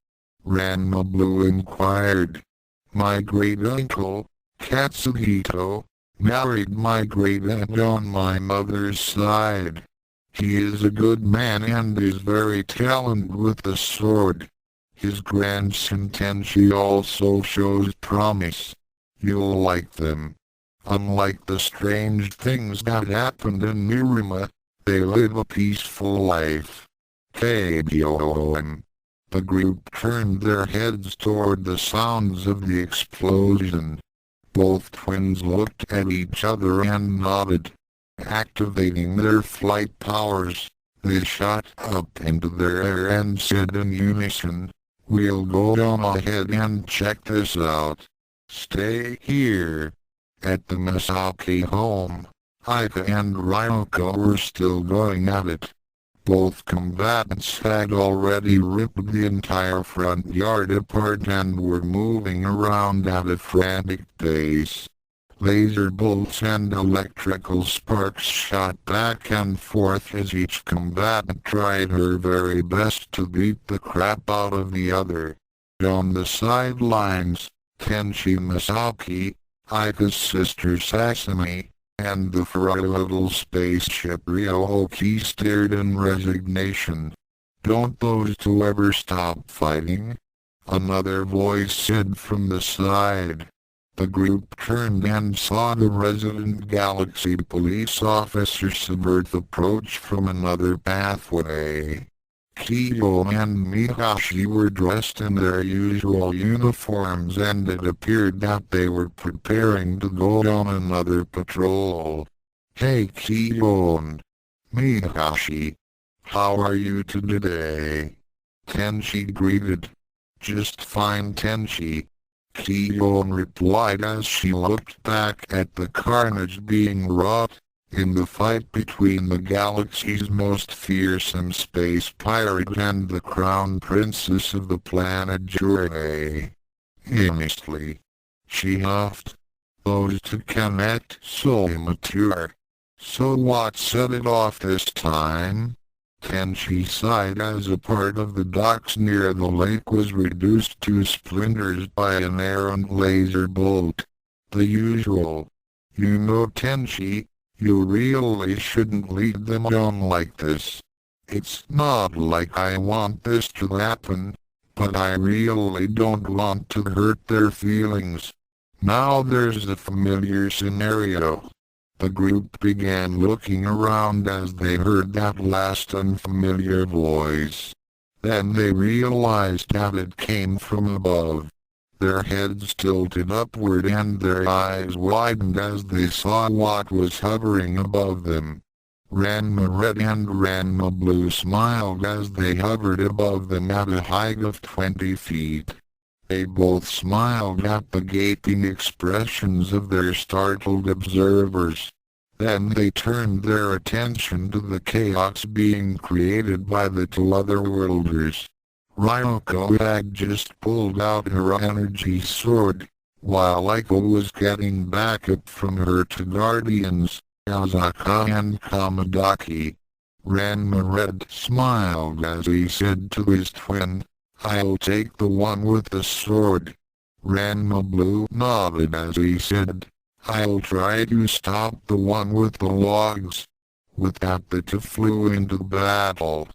Ranma Blue inquired. My great-uncle, Katsuhito, married my great-aunt on my mother's side. He is a good man and is very talented with the sword. His grandson Tenchi also shows promise. You'll like them. Unlike the strange things that happened in Mirima, they live a peaceful life. KBOM. The group turned their heads toward the sounds of the explosion. Both twins looked at each other and nodded. Activating their flight powers, they shot up into the air and said in unison, "We'll go on ahead and check this out. Stay here." At the Misaki home, Ika and Ryoka were still going at it. Both combatants had already ripped the entire front yard apart and were moving around at a frantic pace. Laser bolts and electrical sparks shot back and forth as each combatant tried her very best to beat the crap out of the other. On the sidelines, Tenchi Misaki, Ika's sister Sasami, and the furry little spaceship Ryoki stared in resignation. "Don't those two ever stop fighting?" another voice said from the side. The group turned and saw the resident Galaxy police officer Subert approach from another pathway. Kiyo and Mihashi were dressed in their usual uniforms and it appeared that they were preparing to go on another patrol. "Hey Kiyo and Mihashi, how are you today?" Tenchi greeted. "Just fine, Tenchi," Kiyo replied as she looked back at the carnage being wrought in the fight between the galaxy's most fearsome space pirate and the crown princess of the planet Jure. Honestly, she huffed. "Those two can act so immature. So what set it off this time?" Tenchi sighed as a part of the docks near the lake was reduced to splinters by an errant laser bolt. "The usual. You know, Tenchi, you really shouldn't lead them on like this. It's not like I want this to happen, but I really don't want to hurt their feelings. Now there's a familiar scenario." The group began looking around as they heard that last unfamiliar voice. Then they realized that it came from above. Their heads tilted upward and their eyes widened as they saw what was hovering above them. Ranma Red and Ranma Blue smiled as they hovered above them at a height of 20 feet. They both smiled at the gaping expressions of their startled observers. Then they turned their attention to the chaos being created by the two otherworlders. Ryoka had just pulled out her energy sword, while Ika was getting backup from her two guardians, Azaka and Kamadaki. Ranma Red smiled as he said to his twin, "I'll take the one with the sword." Ranma Blue nodded as he said, "I'll try to stop the one with the logs." With that the two flew into battle.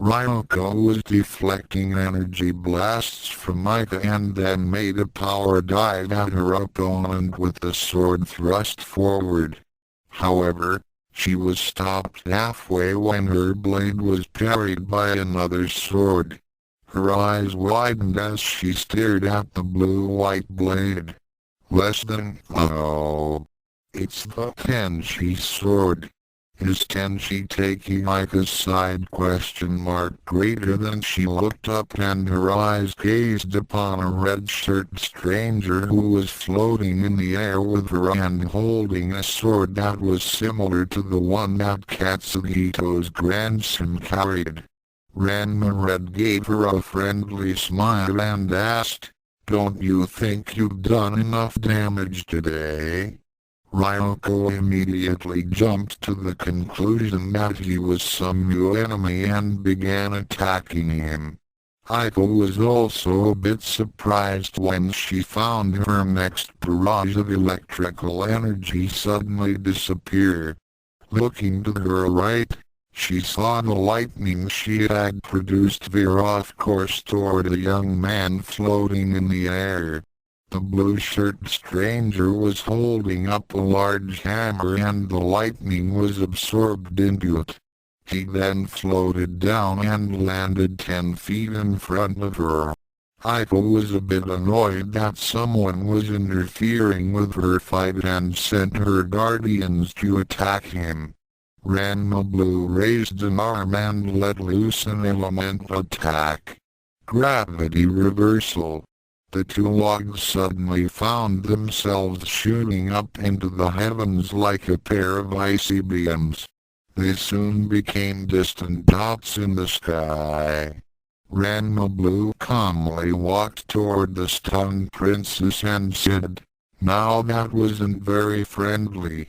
Ryoka was deflecting energy blasts from Ika and then made a power dive at her opponent with the sword thrust forward. However, she was stopped halfway when her blade was parried by another sword. Her eyes widened as she stared at the blue-white blade. "Less than, oh, it's the Tenchi sword. Is Tenchi taking Ika's side? ? Greater than she looked up and her eyes gazed upon a red-shirted stranger who was floating in the air with her hand holding a sword that was similar to the one that Katsuhito's grandson carried. Ranma Red gave her a friendly smile and asked, "Don't you think you've done enough damage today?" Ryoko immediately jumped to the conclusion that he was some new enemy and began attacking him. Aiko was also a bit surprised when she found her next barrage of electrical energy suddenly disappear. Looking to her right, she saw the lightning she had produced veer off course toward a young man floating in the air. The blue-shirted stranger was holding up a large hammer and the lightning was absorbed into it. He then floated down and landed 10 feet in front of her. Aiko was a bit annoyed that someone was interfering with her fight and sent her guardians to attack him. Ranma Blue raised an arm and let loose an elemental attack. Gravity reversal. The two logs suddenly found themselves shooting up into the heavens like a pair of icy beams. They soon became distant dots in the sky. Ranma Blue calmly walked toward the stunned princess and said, "Now that wasn't very friendly."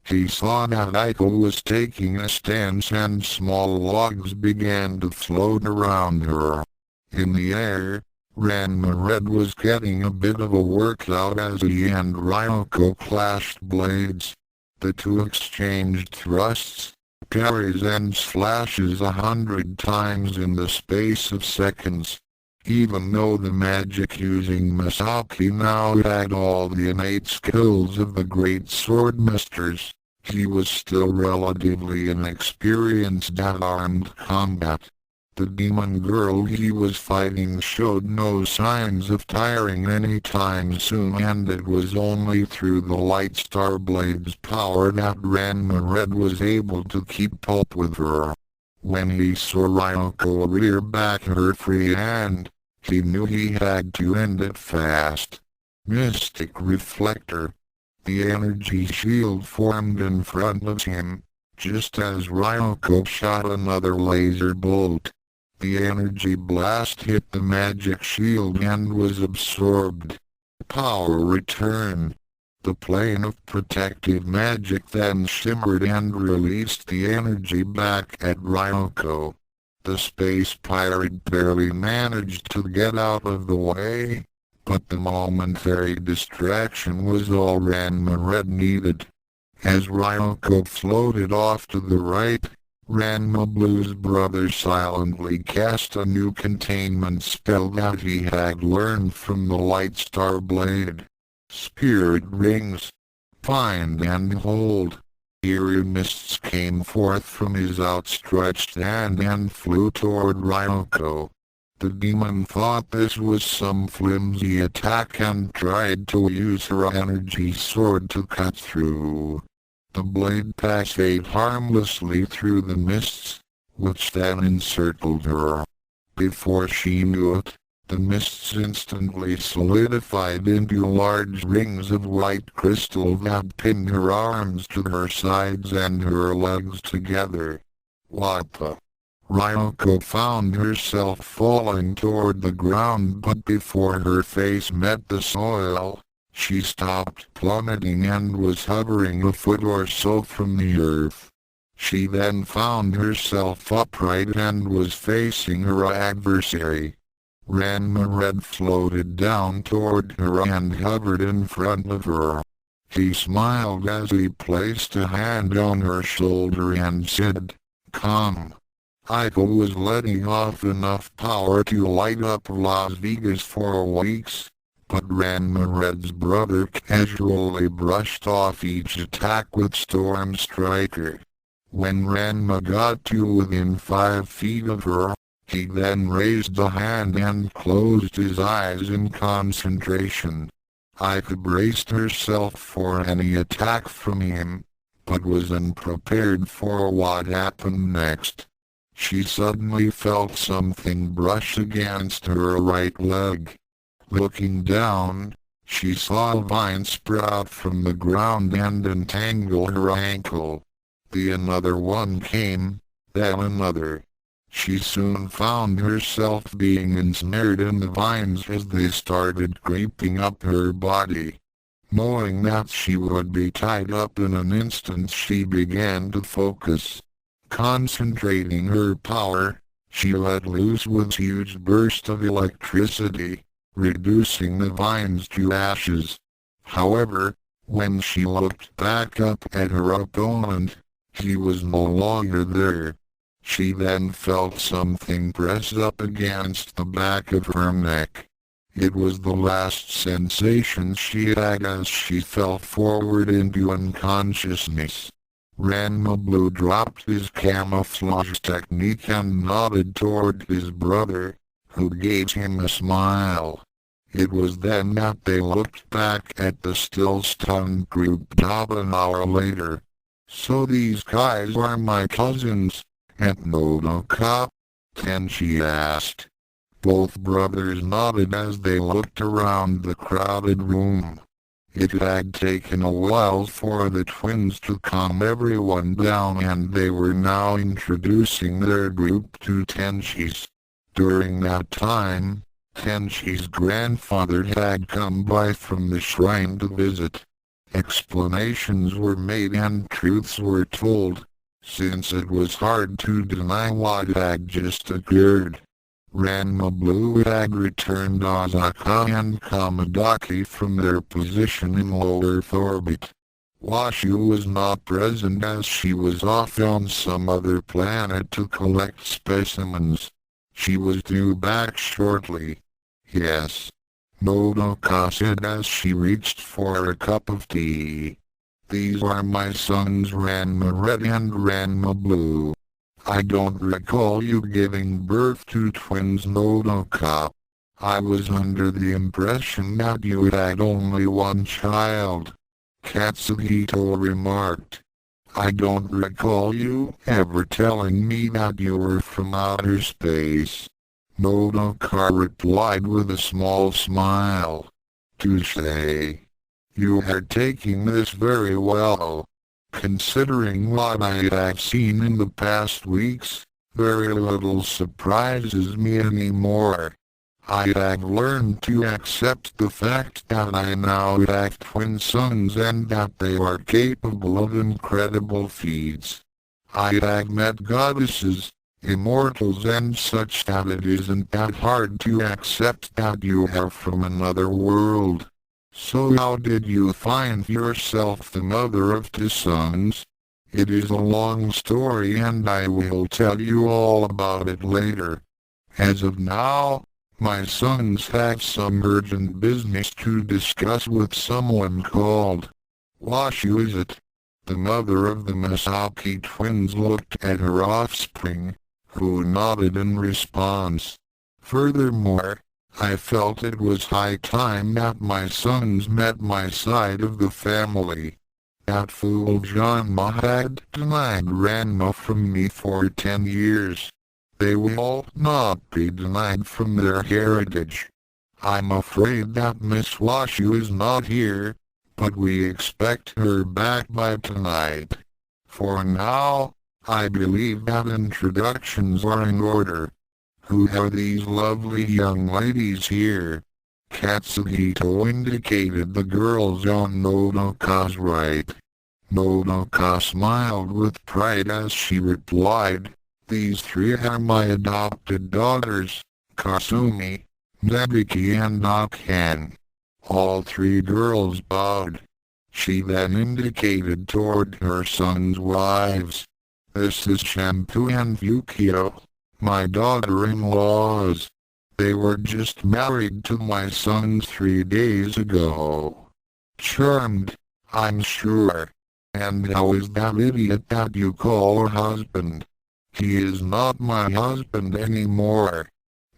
He saw that Aiko was taking a stance and small logs began to float around her. In the air, Ranma Red was getting a bit of a workout as he and Ryoko clashed blades. The two exchanged thrusts, parries and slashes 100 times in the space of seconds. Even though the magic-using Misaki now had all the innate skills of the great swordmasters, he was still relatively inexperienced at armed combat. The demon girl he was fighting showed no signs of tiring anytime soon, and it was only through the Light Star Blade's power that Ranma Red was able to keep up with her. When he saw Ryoko rear back her free hand, he knew he had to end it fast. Mystic Reflector. The energy shield formed in front of him, just as Ryoko shot another laser bolt. The energy blast hit the magic shield and was absorbed. Power returned. The plane of protective magic then shimmered and released the energy back at Ryoko. The space pirate barely managed to get out of the way, but the momentary distraction was all Ranma Red needed. As Ryoko floated off to the right, Ranma Blue's brother silently cast a new containment spell that he had learned from the Light Star Blade. Spirit Rings. Find and hold. Eerie mists came forth from his outstretched hand and flew toward Ryoko. The demon thought this was some flimsy attack and tried to use her energy sword to cut through. The blade passed harmlessly through the mists, which then encircled her. Before she knew it, the mists instantly solidified into large rings of white crystal that pinned her arms to her sides and her legs together. What the? Ryoko found herself falling toward the ground, but before her face met the soil, she stopped plummeting and was hovering a foot or so from the earth. She then found herself upright and was facing her adversary. Ranma Red floated down toward her and hovered in front of her. He smiled as he placed a hand on her shoulder and said, "Come." Aiko was letting off enough power to light up Las Vegas for weeks, but Ranma Red's brother casually brushed off each attack with Storm Striker. When Ranma got to within 5 feet of her, he then raised a hand and closed his eyes in concentration. Aiko braced herself for any attack from him, but was unprepared for what happened next. She suddenly felt something brush against her right leg. Looking down, she saw a vine sprout from the ground and entangle her ankle. Then another one came, then another. She soon found herself being ensnared in the vines as they started creeping up her body. Knowing that she would be tied up in an instant, she began to focus. Concentrating her power, she let loose with huge burst of electricity, reducing the vines to ashes. However, when she looked back up at her opponent, he was no longer there. She then felt something press up against the back of her neck. It was the last sensation she had as she fell forward into unconsciousness. Ranma Blue dropped his camouflage technique and nodded toward his brother, who gave him a smile. It was then that they looked back at the still stunned group an hour later. "So these guys are my cousins, and Nodoka?" Tenchi asked. Both brothers nodded as they looked around the crowded room. It had taken a while for the twins to calm everyone down, and they were now introducing their group to Tenchi's. During that time, Tenchi's grandfather had come by from the shrine to visit. Explanations were made and truths were told, since it was hard to deny what had just occurred. Ranma Blue had returned Ozaka and Kamadaki from their position in low Earth orbit. Washu was not present as she was off on some other planet to collect specimens. She was due back shortly. "Yes," Nodoka said as she reached for a cup of tea. "These are my sons Ranma Red and Ranma Blue. I don't recall you giving birth to twins, Nodoka. I was under the impression that you had only one child," Katsuhito remarked. "I don't recall you ever telling me that you were from outer space," Nodoka replied with a small smile. "Touché. You are taking this very well. Considering what I have seen in the past weeks, very little surprises me anymore. I have learned to accept the fact that I now have twin sons and that they are capable of incredible feats. I have met goddesses, immortals and such that it isn't that hard to accept that you are from another world. So how did you find yourself the mother of two sons? It is a long story and I will tell you all about it later. As of now, my sons have some urgent business to discuss with someone called Washu. Is it?" The mother of the Masaki twins looked at her offspring, who nodded in response. "Furthermore, I felt it was high time that my sons met my side of the family. That fool Janma had denied Ranma from me for 10 years. They will not be denied from their heritage. I'm afraid that Miss Washu is not here, but we expect her back by tonight. For now, I believe that introductions are in order. Who are these lovely young ladies here?" Katsuhito indicated the girls on Nodoka's right. Nodoka smiled with pride as she replied, "These three are my adopted daughters, Kasumi, Nebiki and Akan." All three girls bowed. She then indicated toward her sons' wives. "This is Shampoo and Ukyo, my daughter-in-laws. They were just married to my sons 3 days ago. Charmed, I'm sure. And how is that idiot that you call a husband? He is not my husband anymore,"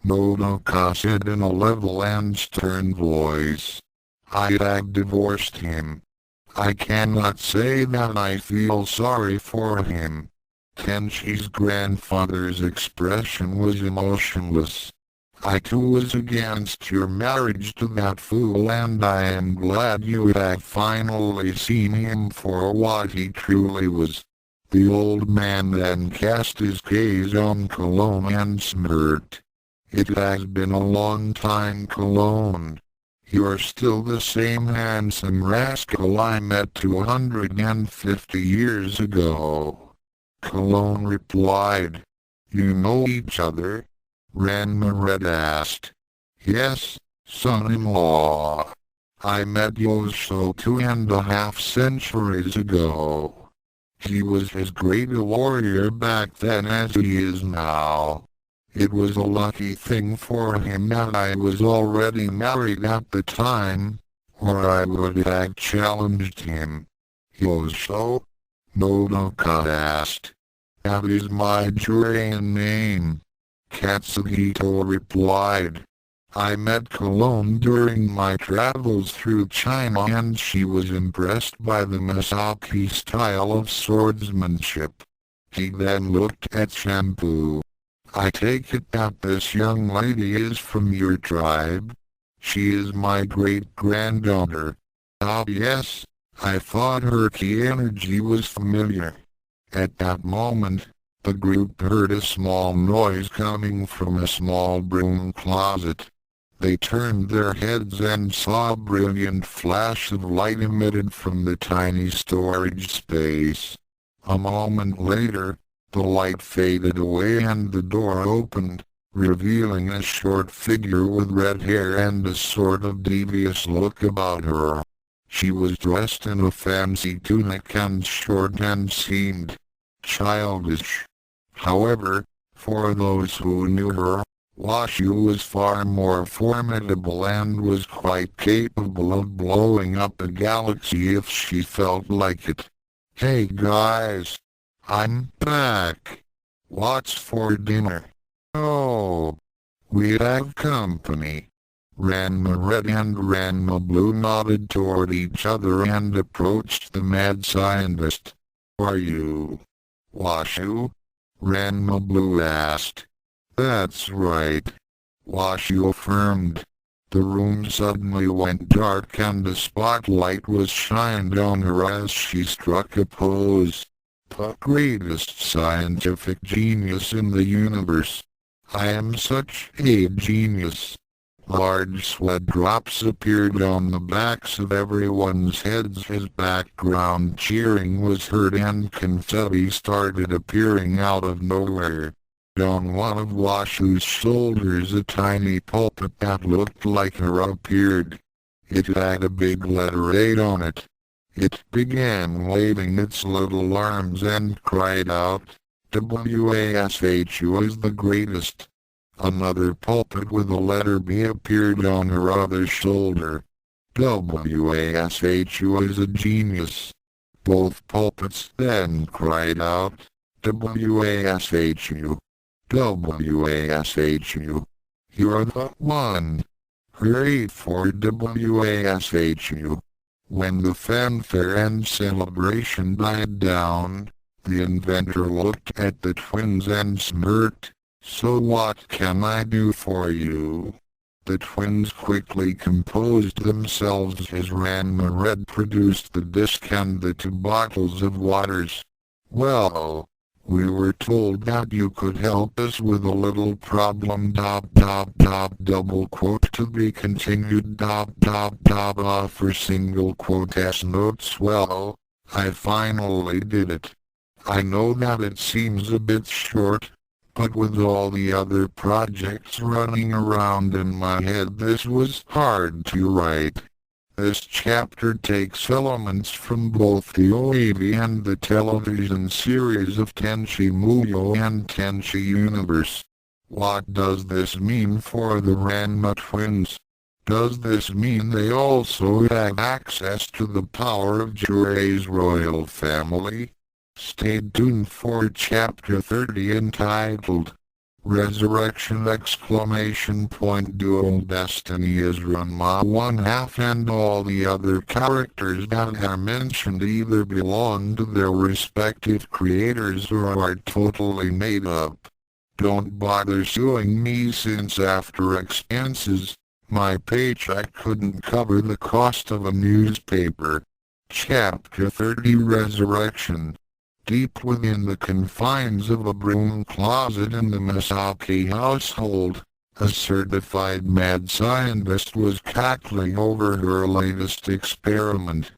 Nodoka said in a level and stern voice. "I have divorced him. I cannot say that I feel sorry for him." Tenchi's grandfather's expression was emotionless. "I too was against your marriage to that fool, and I am glad you have finally seen him for what he truly was." The old man then cast his gaze on Cologne and smirked. "It has been a long time, Cologne. You're still the same handsome rascal I met 250 years ago. Cologne replied. You know each other? Ranma Red asked. Yes, son-in-law. I met Yosho 2.5 centuries ago. He was as great a warrior back then as he is now. It was a lucky thing for him that I was already married at the time, or I would have challenged him. Yosho? Nodoka asked. That is my Jurian name. Katsuhito replied. I met Cologne during my travels through China and she was impressed by the Misaki style of swordsmanship. He then looked at Shampoo. I take it that this young lady is from your tribe? She is my great-granddaughter. Ah yes, I thought her ki energy was familiar. At that moment, the group heard a small noise coming from a small broom closet. They turned their heads and saw a brilliant flash of light emitted from the tiny storage space. A moment later, the light faded away and the door opened, revealing a short figure with red hair and a sort of devious look about her. She was dressed in a fancy tunic and short and seemed childish. However, for those who knew her, Washu was far more formidable and was quite capable of blowing up a galaxy if she felt like it. Hey guys! I'm back! What's for dinner? Oh! We have company. Ranma Red and Ranma Blue nodded toward each other and approached the mad scientist. Are you Washu? Ranma Blue asked. That's right. Washu affirmed. The room suddenly went dark and a spotlight was shined on her as she struck a pose. The greatest scientific genius in the universe. I am such a genius. Large sweat drops appeared on the backs of everyone's heads as background cheering was heard and confetti started appearing out of nowhere. On one of Washu's shoulders a tiny pulpit that looked like her appeared. It had a big letter 8 on it. It began waving its little arms and cried out, WASHU is the greatest. Another pulpit with a letter B appeared on her other shoulder. WASHU is a genius. Both pulpits then cried out, WASHU. WASHU. You're the one. Hooray for WASHU. When the fanfare and celebration died down, the inventor looked at the twins and smirked. So what can I do for you? The twins quickly composed themselves as Ranma Red produced the disc and the 2 bottles of waters. Well, we were told that you could help us with a little problem double quote to be continued offer single quote s notes. Well, I finally did it. I know that it seems a bit short, but with all the other projects running around in my head this was hard to write. This chapter takes elements from both the OAV and the television series of Tenchi Muyo and Tenchi Universe. What does this mean for the Ranma twins? Does this mean they also have access to the power of Jurei's royal family? Stay tuned for chapter 30 entitled Resurrection! Dual Destiny is Ranma 1/2 and all the other characters that are mentioned either belong to their respective creators or are totally made up. Don't bother suing me since after expenses, my paycheck couldn't cover the cost of a newspaper. Chapter 30 Resurrection. Deep within the confines of a broom closet in the Misaki household, A certified mad scientist was cackling over her latest experiment.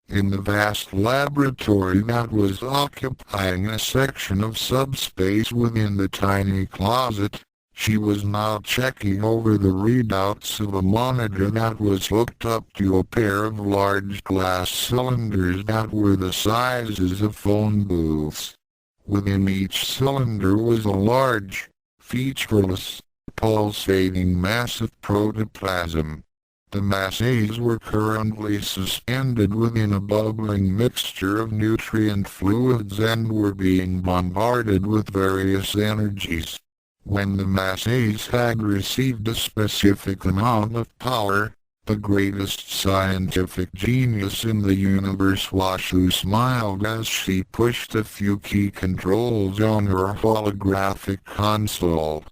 In the vast laboratory that was occupying a section of subspace within the tiny closet, she was now checking over the readouts of a monitor that was hooked up to a pair of large glass cylinders that were the sizes of phone booths. Within each cylinder was a large, featureless, pulsating mass of protoplasm. The masses were currently suspended within a bubbling mixture of nutrient fluids and were being bombarded with various energies. When the masses had received a specific amount of power, the greatest scientific genius in the universe Washu smiled as she pushed a few key controls on her holographic console.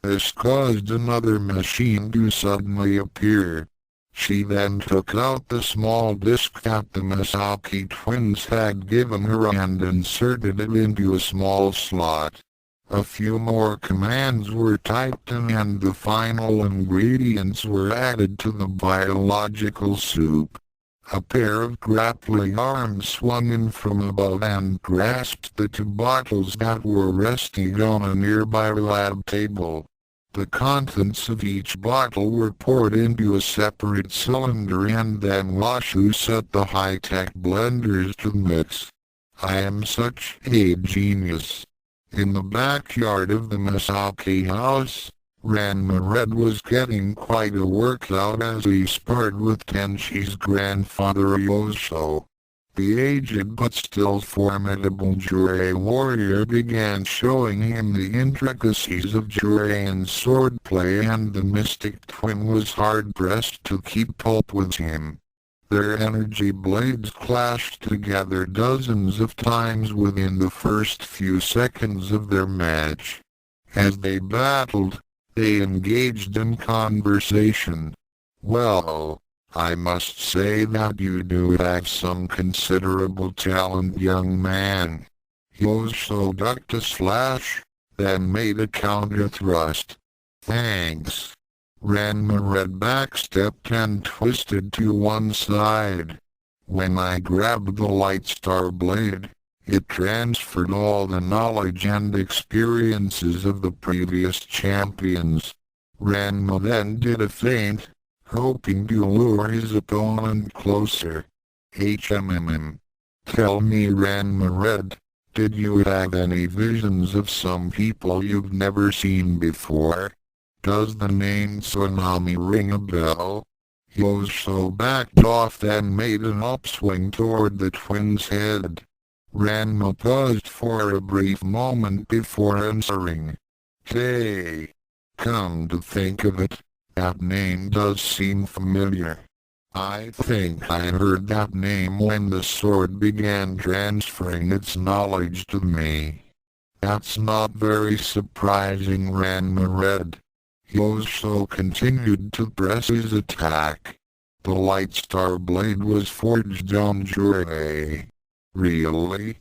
This caused another machine to suddenly appear. She then took out the small disc that the Masaki twins had given her and inserted it into a small slot. A few more commands were typed in and the final ingredients were added to the biological soup. A pair of grappling arms swung in from above and grasped the two bottles that were resting on a nearby lab table. The contents of each bottle were poured into a separate cylinder and then Washu set the high-tech blenders to mix. I am such a genius. In the backyard of the Masaki house, Ranma Red was getting quite a workout as he sparred with Tenshi's grandfather Yosho. The aged but still formidable Jurei warrior began showing him the intricacies of Jureian swordplay and the mystic twin was hard-pressed to keep up with him. Their energy blades clashed together dozens of times within the first few seconds of their match. As they battled, they engaged in conversation. Well, I must say that you do have some considerable talent, young man. Yosho ducked a slash, then made a counter thrust. Thanks. Ranma Red backstepped and twisted to one side. When I grabbed the Light Star blade, it transferred all the knowledge and experiences of the previous champions. Ranma then did a feint, hoping to lure his opponent closer. HMM. Tell me, Ranma Red, did you have any visions of some people you've never seen before? Does the name Tsunami ring a bell? Yosho backed off then made an upswing toward the twins' head. Ranma paused for a brief moment before answering. Hey! Come to think of it, that name does seem familiar. I think I heard that name when the sword began transferring its knowledge to me. That's not very surprising, Ranma Red. Yosho continued to press his attack. The Light Star blade was forged on Jurei. Really?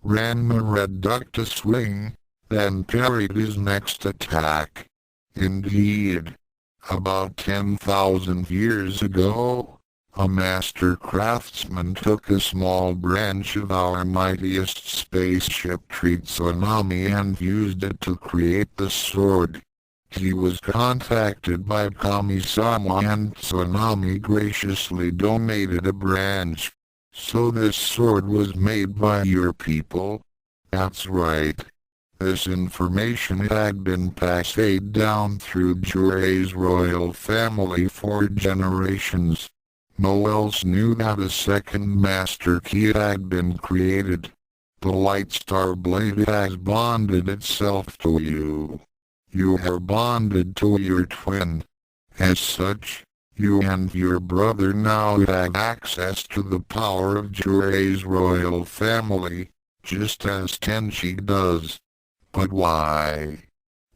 Ranma Red ducked a swing, then parried his next attack. Indeed. About 10,000 years ago, a master craftsman took a small branch of our mightiest spaceship tree Tsunami and used it to create the sword. He was contacted by Kami-sama and Tsunami graciously donated a branch. So this sword was made by your people? That's right. This information had been passed down through Jurei's royal family for generations. No one else knew that a second master key had been created. The Light Star blade has bonded itself to you. You are bonded to your twin. As such, you and your brother now have access to the power of Jurei's royal family, just as Tenchi does. But why?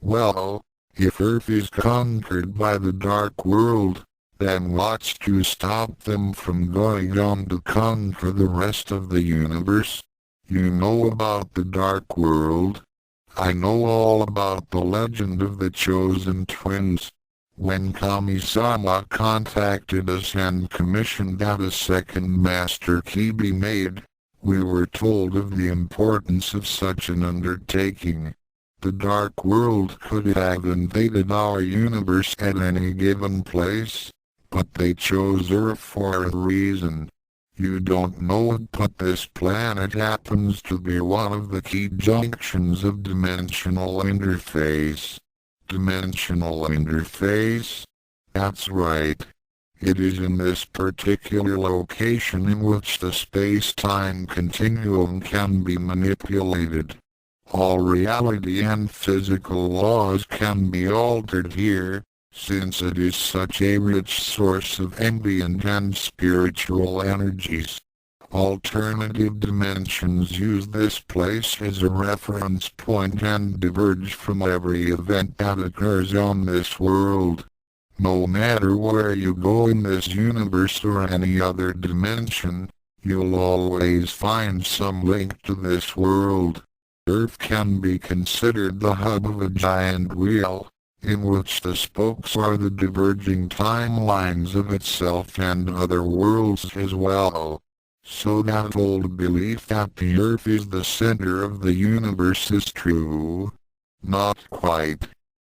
Well, if Earth is conquered by the Dark World, then what's to stop them from going on to conquer the rest of the universe? You know about the Dark World? I know all about the legend of the Chosen Twins. When Kami-sama contacted us and commissioned that a second master key be made, we were told of the importance of such an undertaking. The Dark World could have invaded our universe at any given place, but they chose Earth for a reason. You don't know it, but this planet happens to be one of the key junctions of dimensional interface. Dimensional interface? That's right. It is in this particular location in which the space-time continuum can be manipulated. All reality and physical laws can be altered here, since it is such a rich source of ambient and spiritual energies. Alternative dimensions use this place as a reference point and diverge from every event that occurs on this world. No matter where you go in this universe or any other dimension, you'll always find some link to this world. Earth can be considered the hub of a giant wheel, in which the spokes are the diverging timelines of itself and other worlds as well. So that old belief that the Earth is the center of the universe is true. Not quite.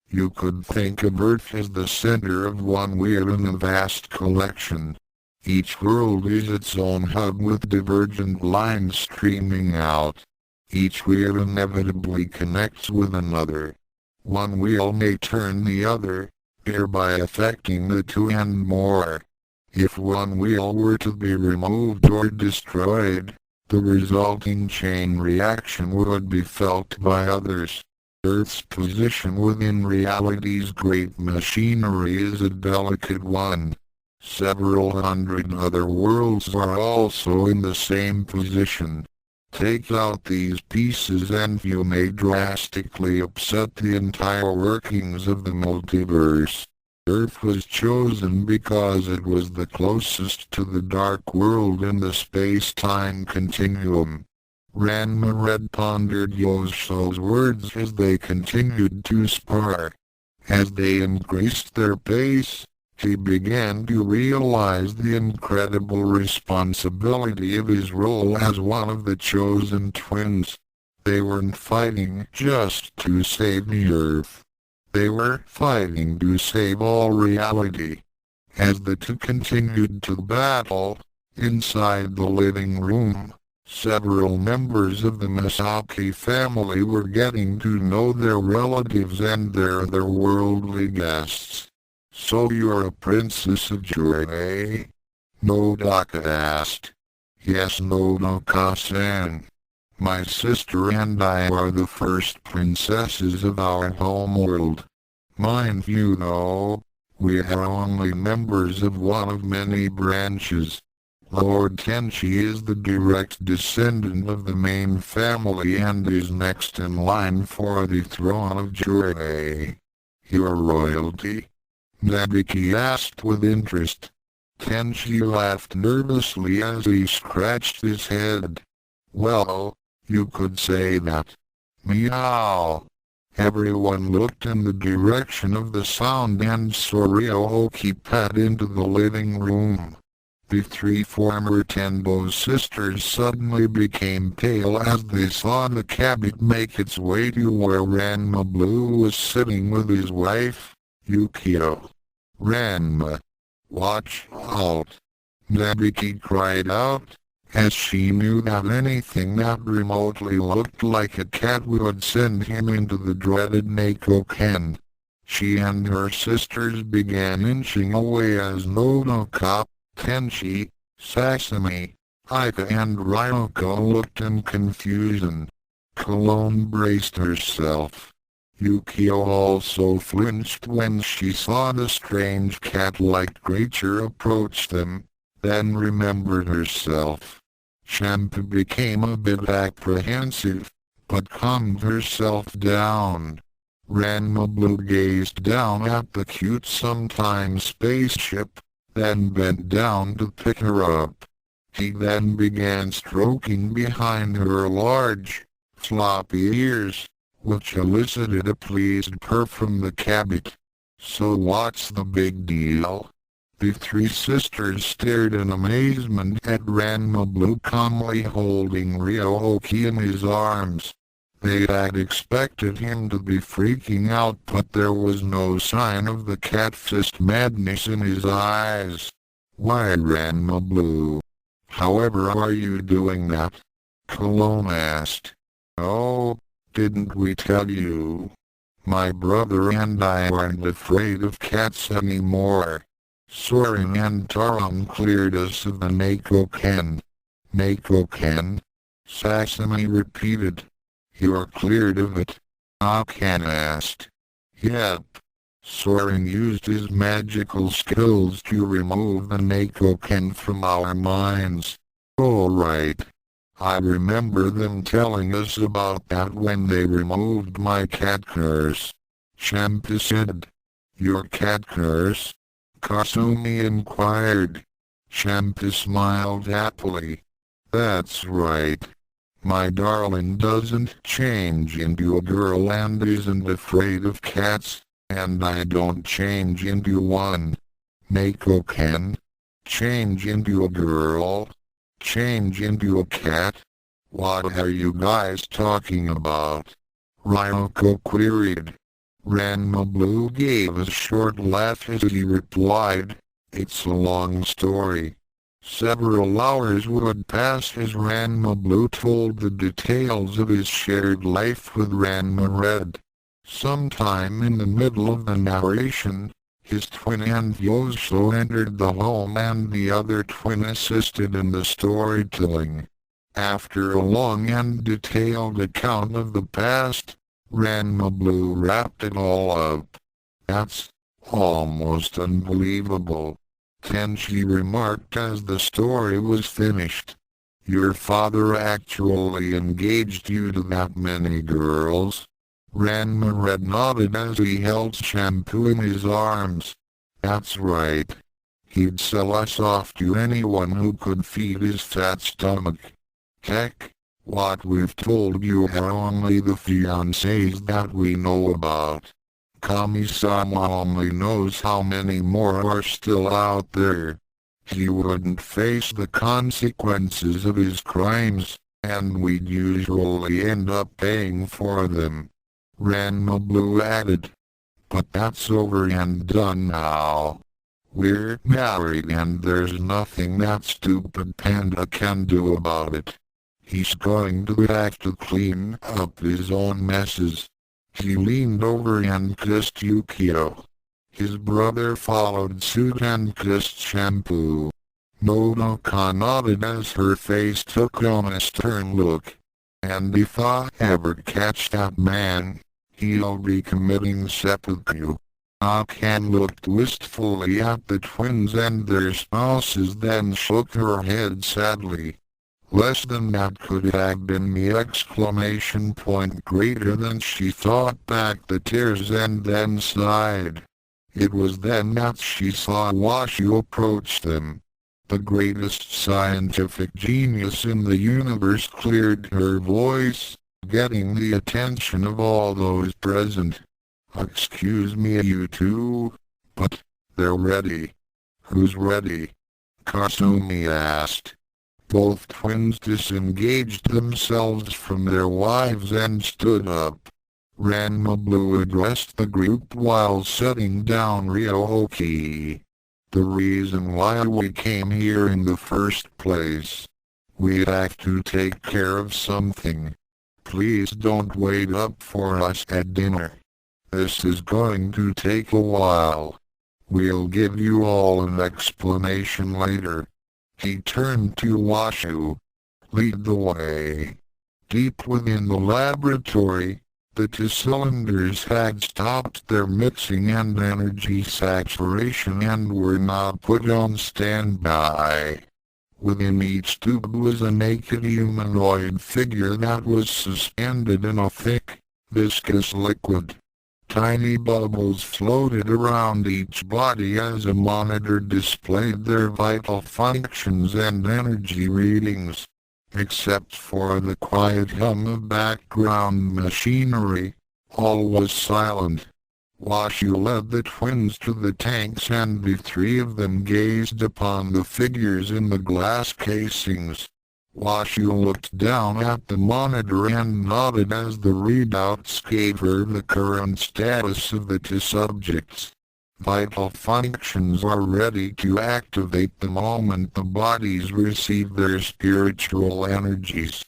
You could think of Earth as the center of one wheel in a vast collection. Each world is its own hub with divergent lines streaming out. Each wheel inevitably connects with another. One wheel may turn the other, thereby affecting the two and more. If one wheel were to be removed or destroyed, the resulting chain reaction would be felt by others. Earth's position within reality's great machinery is a delicate one. Several hundred other worlds are also in the same position. Take out these pieces and you may drastically upset the entire workings of the multiverse. Earth was chosen because it was the closest to the Dark World in the space-time continuum. Ranma Red pondered Yosho's words as they continued to spar. As they increased their pace, he began to realize the incredible responsibility of his role as one of the chosen twins. They weren't fighting just to save the Earth. They were fighting to save all reality. As the two continued to battle, inside the living room, several members of the Misaki family were getting to know their relatives and their otherworldly guests. "So you're a princess of joy, eh?" Nodoka asked. "Yes, Nodoka-san. My sister and I are the first princesses of our homeworld. Mind you though, we are only members of one of many branches. Lord Tenchi is the direct descendant of the main family and is next in line for the throne of Jurei. Your royalty?" Nabiki asked with interest. Tenchi laughed nervously as he scratched his head. "Well, you could say that." Meow. Everyone looked in the direction of the sound and saw Ryoki pad into the living room. The three former Tendo sisters suddenly became pale as they saw the cabbage make its way to where Ranma Blue was sitting with his wife, Ukyo. "Ranma, watch out!" Nabiki cried out, as she knew that anything that remotely looked like a cat would send him into the dreaded Neko-ken. She and her sisters began inching away as Nodoka, Tenchi, Sasami, Aika and Ryoka looked in confusion. Cologne braced herself. Ukyo also flinched when she saw the strange cat-like creature approach them, then remembered herself. Shampoo became a bit apprehensive, but calmed herself down. Ranma Blue gazed down at the cute sometime spaceship, then bent down to pick her up. He then began stroking behind her large, floppy ears, which elicited a pleased purr from the cabbage. So what's the big deal? The three sisters stared in amazement at Ranma Blue calmly holding Ryoga in his arms. They had expected him to be freaking out, but there was no sign of the cat-fist madness in his eyes. Why, Ranma Blue? However are you doing that? Cologne asked. Oh, didn't we tell you? My brother and I aren't afraid of cats anymore. Soren and Taron cleared us of the Neko-ken. Neko-ken? Sasami repeated. You're cleared of it? Akan asked. Yep. Soren used his magical skills to remove the Neko-ken from our minds. All right. I remember them telling us about that when they removed my cat curse. Shampoo said. Your cat curse? Kasumi inquired. Shampoo smiled happily. That's right. My darling doesn't change into a girl and isn't afraid of cats, and I don't change into one. Neko-ken? Change into a girl? Change into a cat? What are you guys talking about? Ryoko queried. Ranma Blue gave a short laugh as he replied, It's a long story. Several hours would pass as Ranma Blue told the details of his shared life with Ranma Red. Sometime in the middle of the narration, his twin and Yoso entered the home and the other twin assisted in the storytelling. After a long and detailed account of the past, Ranma Blue wrapped it all up. That's almost unbelievable, Tenchi remarked as the story was finished. Your father actually engaged you to that many girls? Ranma Red nodded as he held Shampoo in his arms. That's right. He'd sell us off to anyone who could feed his fat stomach. Heck, what we've told you are only the fiancés that we know about. Kami-sama only knows how many more are still out there. He wouldn't face the consequences of his crimes, and we'd usually end up paying for them. Ranma Blue added. But that's over and done now. We're married and there's nothing that stupid panda can do about it. He's going to have to clean up his own messes. He leaned over and kissed Ukyo. His brother followed suit and kissed Shampoo. Nodoka nodded as her face took on a stern look. And if I ever catch that man, he'll be committing seppuku. Akan looked wistfully at the twins and their spouses, then shook her head sadly. Less than that could have been the exclamation point greater than she thought back the tears and then sighed. It was then that she saw Washu approach them. The greatest scientific genius in the universe cleared her voice, getting the attention of all those present. Excuse me, you two, but they're ready. Who's ready? Kasumi asked. Both twins disengaged themselves from their wives and stood up. Ranma Blue addressed the group while setting down Ryoga. The reason why we came here in the first place. We have to take care of something. Please don't wait up for us at dinner. This is going to take a while. We'll give you all an explanation later. He turned to Washu. Lead the way. Deep within the laboratory, the two cylinders had stopped their mixing and energy saturation and were now put on standby. Within each tube was a naked humanoid figure that was suspended in a thick, viscous liquid. Tiny bubbles floated around each body as a monitor displayed their vital functions and energy readings. Except for the quiet hum of background machinery, all was silent. Washu led the twins to the tanks and the three of them gazed upon the figures in the glass casings. Washu looked down at the monitor and nodded as the readouts gave her the current status of the two subjects. Vital functions are ready to activate the moment the bodies receive their spiritual energies.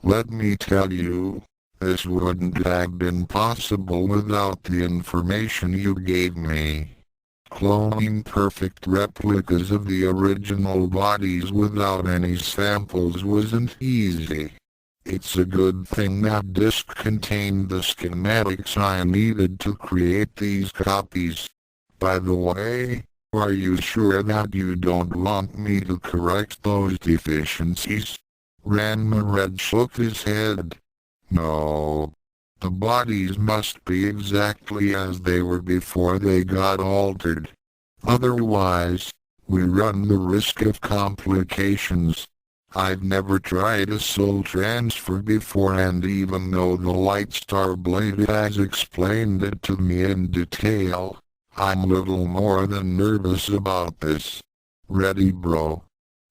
Let me tell you, this wouldn't have been possible without the information you gave me. Cloning perfect replicas of the original bodies without any samples wasn't easy. It's a good thing that disk contained the schematics I needed to create these copies. By the way, are you sure that you don't want me to correct those deficiencies? Ranma Red shook his head. No. The bodies must be exactly as they were before they got altered. Otherwise, we run the risk of complications. I've never tried a soul transfer before, and even though the Light Star Blade has explained it to me in detail, I'm little more than nervous about this. Ready, bro?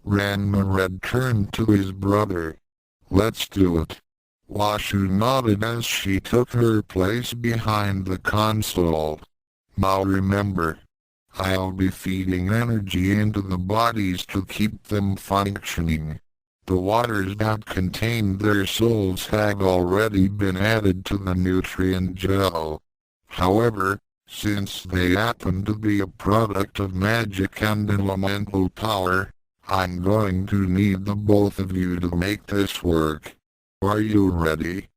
Ranma Red turned to his brother. Let's do it. Washu nodded as she took her place behind the console. Now remember, I'll be feeding energy into the bodies to keep them functioning. The waters that contained their souls have already been added to the nutrient gel. However, since they happen to be a product of magic and elemental power, I'm going to need the both of you to make this work. Are you ready?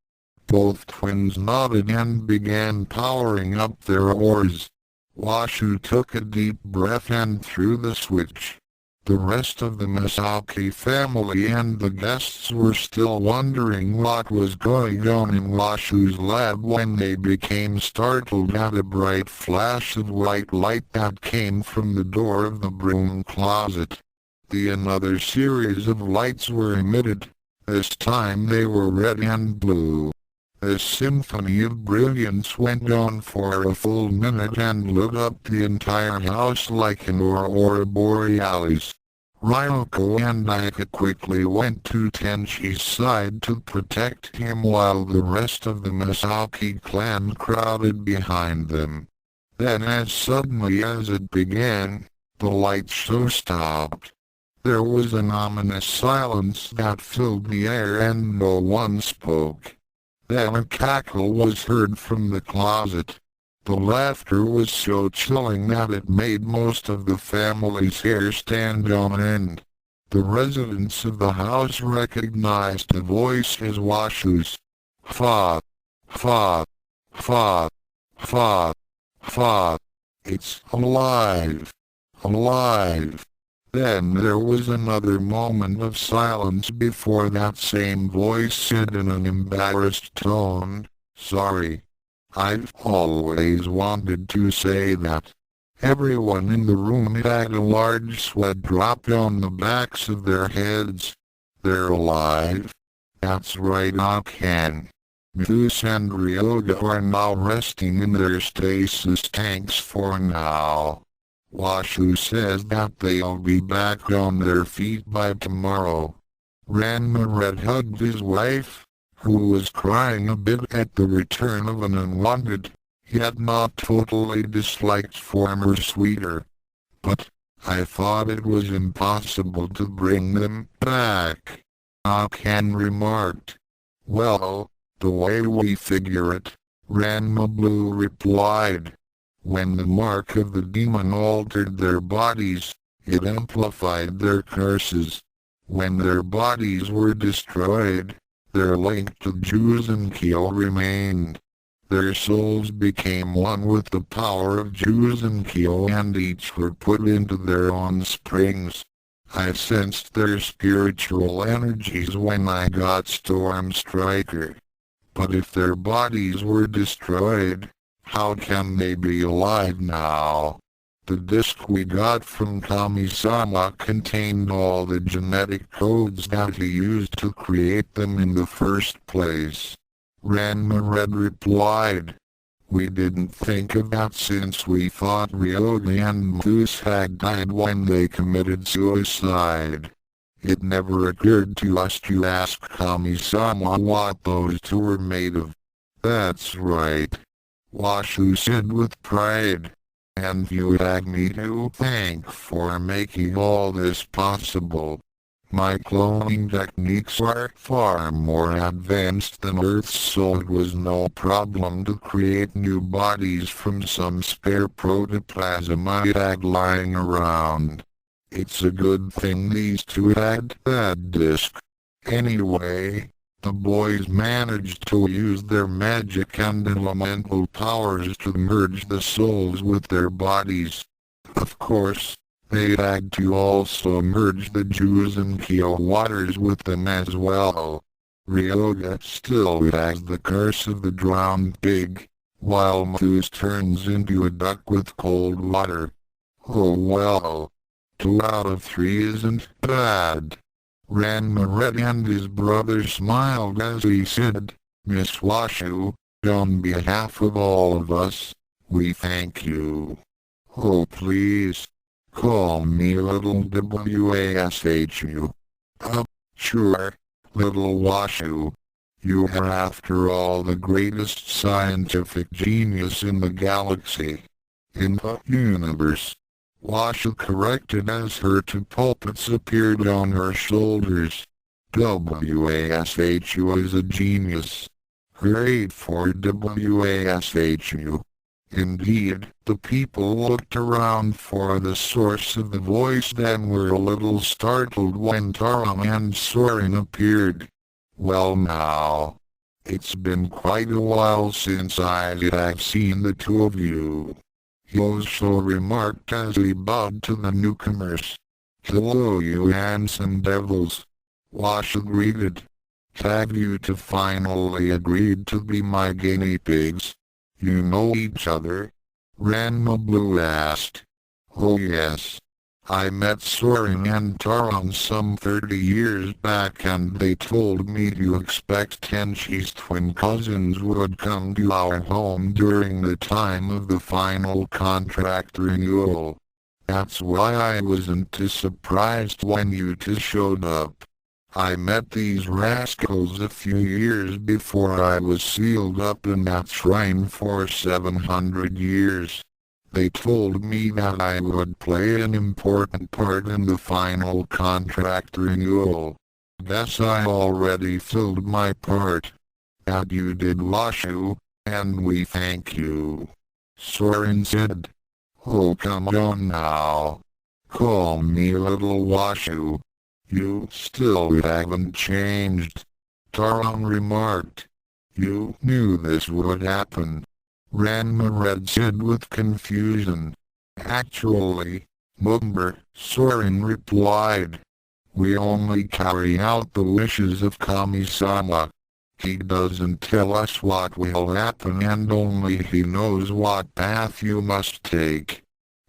Both twins nodded and began powering up their ores. Washu took a deep breath and threw the switch. The rest of the Misaki family and the guests were still wondering what was going on in Washu's lab when they became startled at a bright flash of white light that came from the door of the broom closet. Another series of lights were emitted. This time they were red and blue. This symphony of brilliance went on for a full minute and lit up the entire house like an aurora borealis. Ryoko and Ika quickly went to Tenshi's side to protect him while the rest of the Misaki clan crowded behind them. Then as suddenly as it began, the light show stopped. There was an ominous silence that filled the air and no one spoke. Then a cackle was heard from the closet. The laughter was so chilling that it made most of the family's hair stand on end. The residents of the house recognized the voice as Washu's. Fa, fa, fa, fa, fa. It's alive, alive. Then there was another moment of silence before that same voice said in an embarrassed tone, "Sorry. I've always wanted to say that." Everyone in the room had a large sweat drop on the backs of their heads. They're alive. That's right, Akan. Mousse and Ryoga are now resting in their stasis tanks for now. Washu says that they'll be back on their feet by tomorrow. Ranma Red hugged his wife, who was crying a bit at the return of an unwanted, yet not totally disliked former sweeter. But, I thought it was impossible to bring them back. Akan remarked. Well, the way we figure it, Ranma Blue replied. When the mark of the demon altered their bodies, it amplified their curses. When their bodies were destroyed, their link to Ukyo remained. Their souls became one with the power of Ukyo and each were put into their own springs. I sensed their spiritual energies when I got Storm Striker. But if their bodies were destroyed, how can they be alive now? The disc we got from Kami-sama contained all the genetic codes that he used to create them in the first place. Ranma Red replied. We didn't think of that since we thought Ryoga and Mousse had died when they committed suicide. It never occurred to us to ask Kami-sama what those two were made of. That's right, Washu said with pride. And you had me to thank for making all this possible. My cloning techniques are far more advanced than Earth's, so it was no problem to create new bodies from some spare protoplasm I had lying around. It's a good thing these two had that disc. Anyway, the boys managed to use their magic and elemental powers to merge the souls with their bodies. Of course, they had to also merge the Jews and Ukyo waters with them as well. Ryoga still has the curse of the drowned pig, while Mousse turns into a duck with cold water. Oh well. 2 out of 3 isn't bad. Ranma read and his brother smiled as he said, Miss Washu, on behalf of all of us, we thank you. Oh please. Call me Little Washu. Sure, Little Washu. You are after all the greatest scientific genius in the galaxy. In the universe. Washu corrected as her two puppets appeared on her shoulders. Washu is a genius. Great for Washu. Indeed, the people looked around for the source of the voice, then were a little startled when Taron and Soren appeared. Well now, it's been quite a while since I have seen the two of you. Yosho remarked as he bowed to the newcomers. Hello you handsome devils. Washu greeted. Have you two finally agreed to be my guinea pigs? You know each other? Ranma Blue asked. Oh yes. I met Soren and Taron some 30 years back and they told me to expect Tenshi's twin cousins would come to our home during the time of the final contract renewal. That's why I wasn't too surprised when you two showed up. I met these rascals a few years before I was sealed up in that shrine for 700 years. They told me that I would play an important part in the final contract renewal. Guess I already filled my part. And you did, Washu, and we thank you. Soren said. Oh come on now. Call me Little Washu. You still haven't changed. Taron remarked. You knew this would happen. Ranma said with confusion. Actually, Mumber, Soren replied. We only carry out the wishes of Kami-sama. He doesn't tell us what will happen and only he knows what path you must take.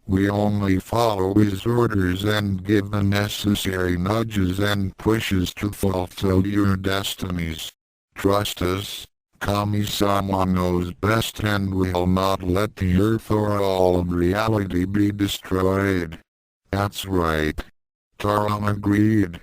We only follow his orders and give the necessary nudges and pushes to fulfill your destinies. Trust us, Kami-sama knows best and will not let the earth or all of reality be destroyed. That's right. Taron agreed.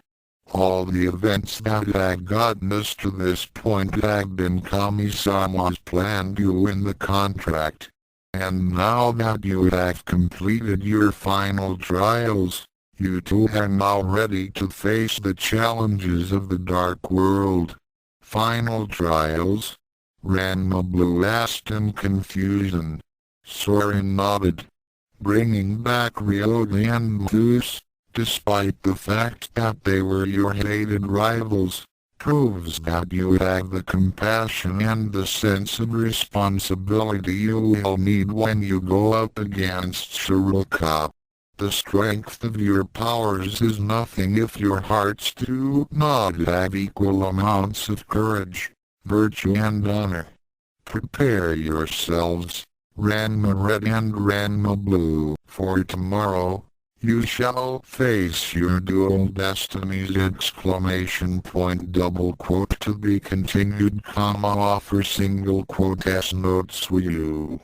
All the events that have gotten us to this point have been Kami-sama's plan to win the contract. And now that you have completed your final trials, you two are now ready to face the challenges of the Dark World. Final trials? Ranma Blue asked in confusion. Soren nodded. Bringing back Ryoga and Mousse, despite the fact that they were your hated rivals, proves that you have the compassion and the sense of responsibility you will need when you go up against Shiroka. The strength of your powers is nothing if your hearts do not have equal amounts of courage, virtue and honor. Prepare yourselves, Ranma Red and Ranma Blue, for tomorrow. You shall face your dual destinies! Double quote to be continued, offer single quote s notes with you.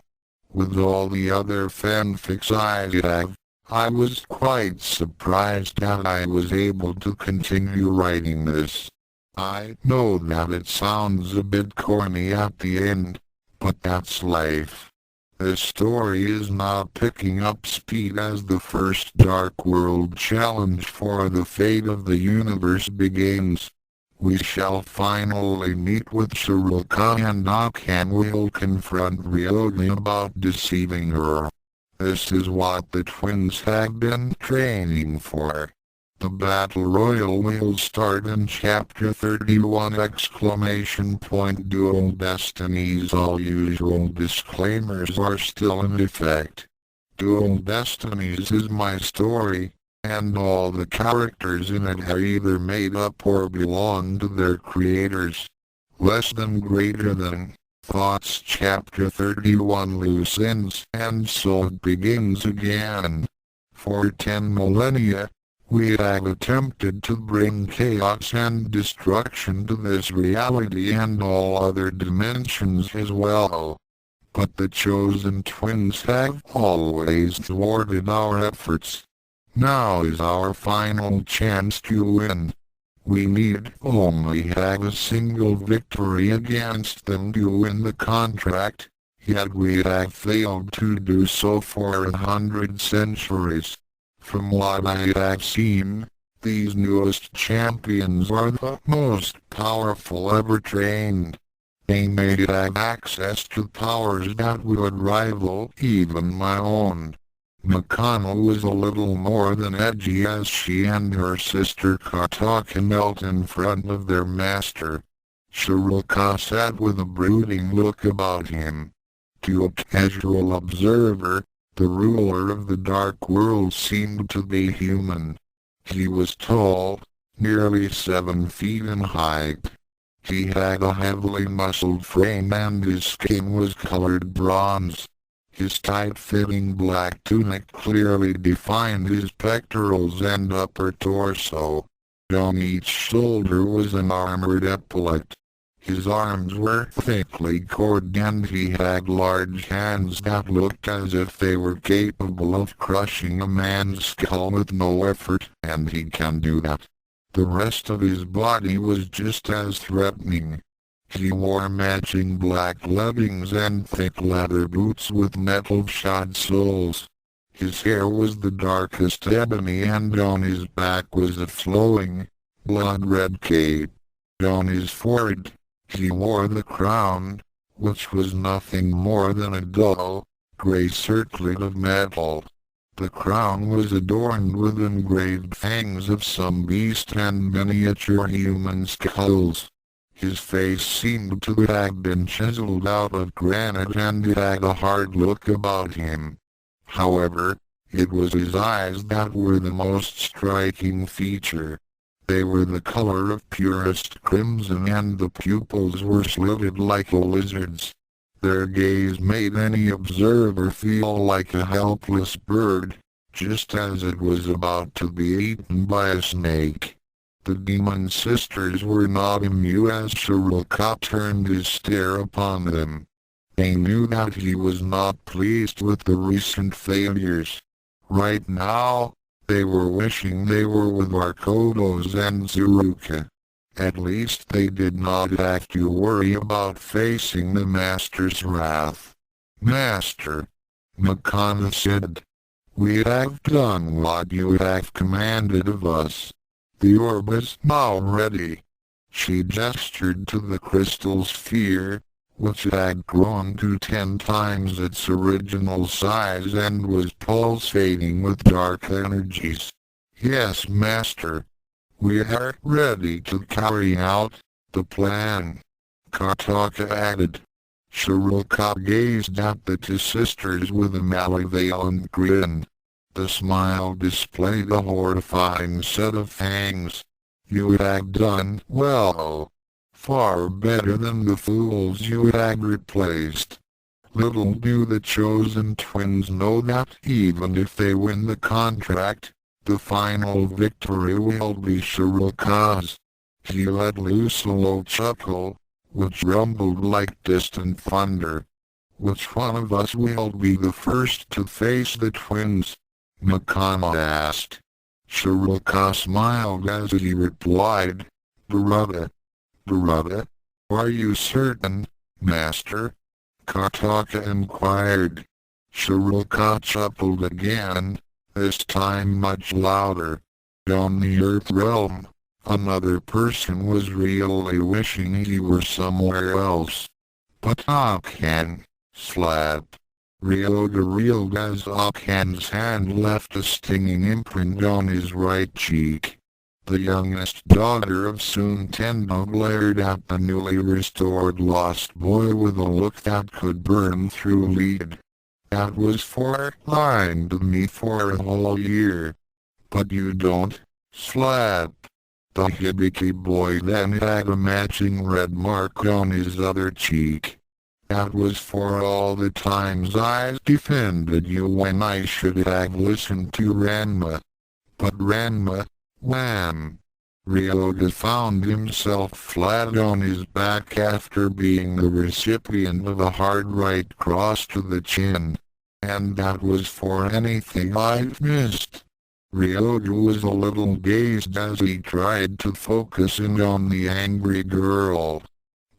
With all the other fanfics I have, I was quite surprised that I was able to continue writing this. I know that it sounds a bit corny at the end, but that's life. This story is now picking up speed as the first Dark World challenge for the fate of the universe begins. We shall finally meet with Shiroka, and Akan will confront Ryoga about deceiving her. This is what the twins have been training for. The Battle Royal will start in Chapter 31! Dual Destinies. All usual disclaimers are still in effect. Dual Destinies is my story, and all the characters in it are either made up or belong to their creators. Less than greater than. Thoughts. Chapter 31 loose ends, and so it begins again. For 10 millennia, we have attempted to bring chaos and destruction to this reality and all other dimensions as well. But the chosen twins have always thwarted our efforts. Now is our final chance to win. We need only have a single victory against them to win the contract, yet we have failed to do so for 100 centuries. From what I have seen, these newest champions are the most powerful ever trained. They may have access to powers that would rival even my own. Mikano was a little more than edgy as she and her sister Kataka knelt in front of their master. Shiroka sat with a brooding look about him. To a casual observer, the ruler of the Dark World seemed to be human. He was tall, nearly 7 feet in height. He had a heavily muscled frame and his skin was colored bronze. His tight-fitting black tunic clearly defined his pectorals and upper torso. On each shoulder was an armored epaulette. His arms were thickly corded and he had large hands that looked as if they were capable of crushing a man's skull with no effort, and he can do that. The rest of his body was just as threatening. He wore matching black leggings and thick leather boots with metal-shod soles. His hair was the darkest ebony and on his back was a flowing, blood-red cape. On his forehead, he wore the crown, which was nothing more than a dull, gray circlet of metal. The crown was adorned with engraved fangs of some beast and miniature human skulls. His face seemed to have been chiseled out of granite and it had a hard look about him. However, it was his eyes that were the most striking feature. They were the color of purest crimson and the pupils were slitted like a lizard's. Their gaze made any observer feel like a helpless bird, just as it was about to be eaten by a snake. The demon sisters were not immune as Shiroka turned his stare upon them. They knew that he was not pleased with the recent failures. Right now, they were wishing they were with Arkodos and Tsuruka. At least they did not have to worry about facing the Master's wrath. Master, Mikana said, we have done what you have commanded of us. The orb is now ready. She gestured to the crystal sphere, which had grown to 10 times its original size and was pulsating with dark energies. Yes, Master. We are ready to carry out the plan, Kataka added. Shiroka gazed at the two sisters with a malevolent grin. The smile displayed a horrifying set of fangs. You have done well. Far better than the fools you had replaced. Little do the chosen twins know that even if they win the contract, the final victory will be Shiroka's. He let loose a low chuckle, which rumbled like distant thunder. Which one of us will be the first to face the twins? Nakama asked. Shiroka smiled as he replied, Barada. Barada? Are you certain, master? Kataka inquired. Shiroka chuckled again, this time much louder. On the Earth realm, another person was really wishing he were somewhere else. But Akan, slap. Ryoga reeled as Akan's hand left a stinging imprint on his right cheek. The youngest daughter of Sun Tendo glared at the newly restored lost boy with a look that could burn through lead. That was lying to me for a whole year. But you don't, slap. The Hibiki boy then had a matching red mark on his other cheek. That was for all the times I defended you when I should have listened to Ranma. But Ranma, wham! Ryoga found himself flat on his back after being the recipient of a hard right cross to the chin. And that was for anything I've missed. Ryoga was a little dazed as he tried to focus in on the angry girl.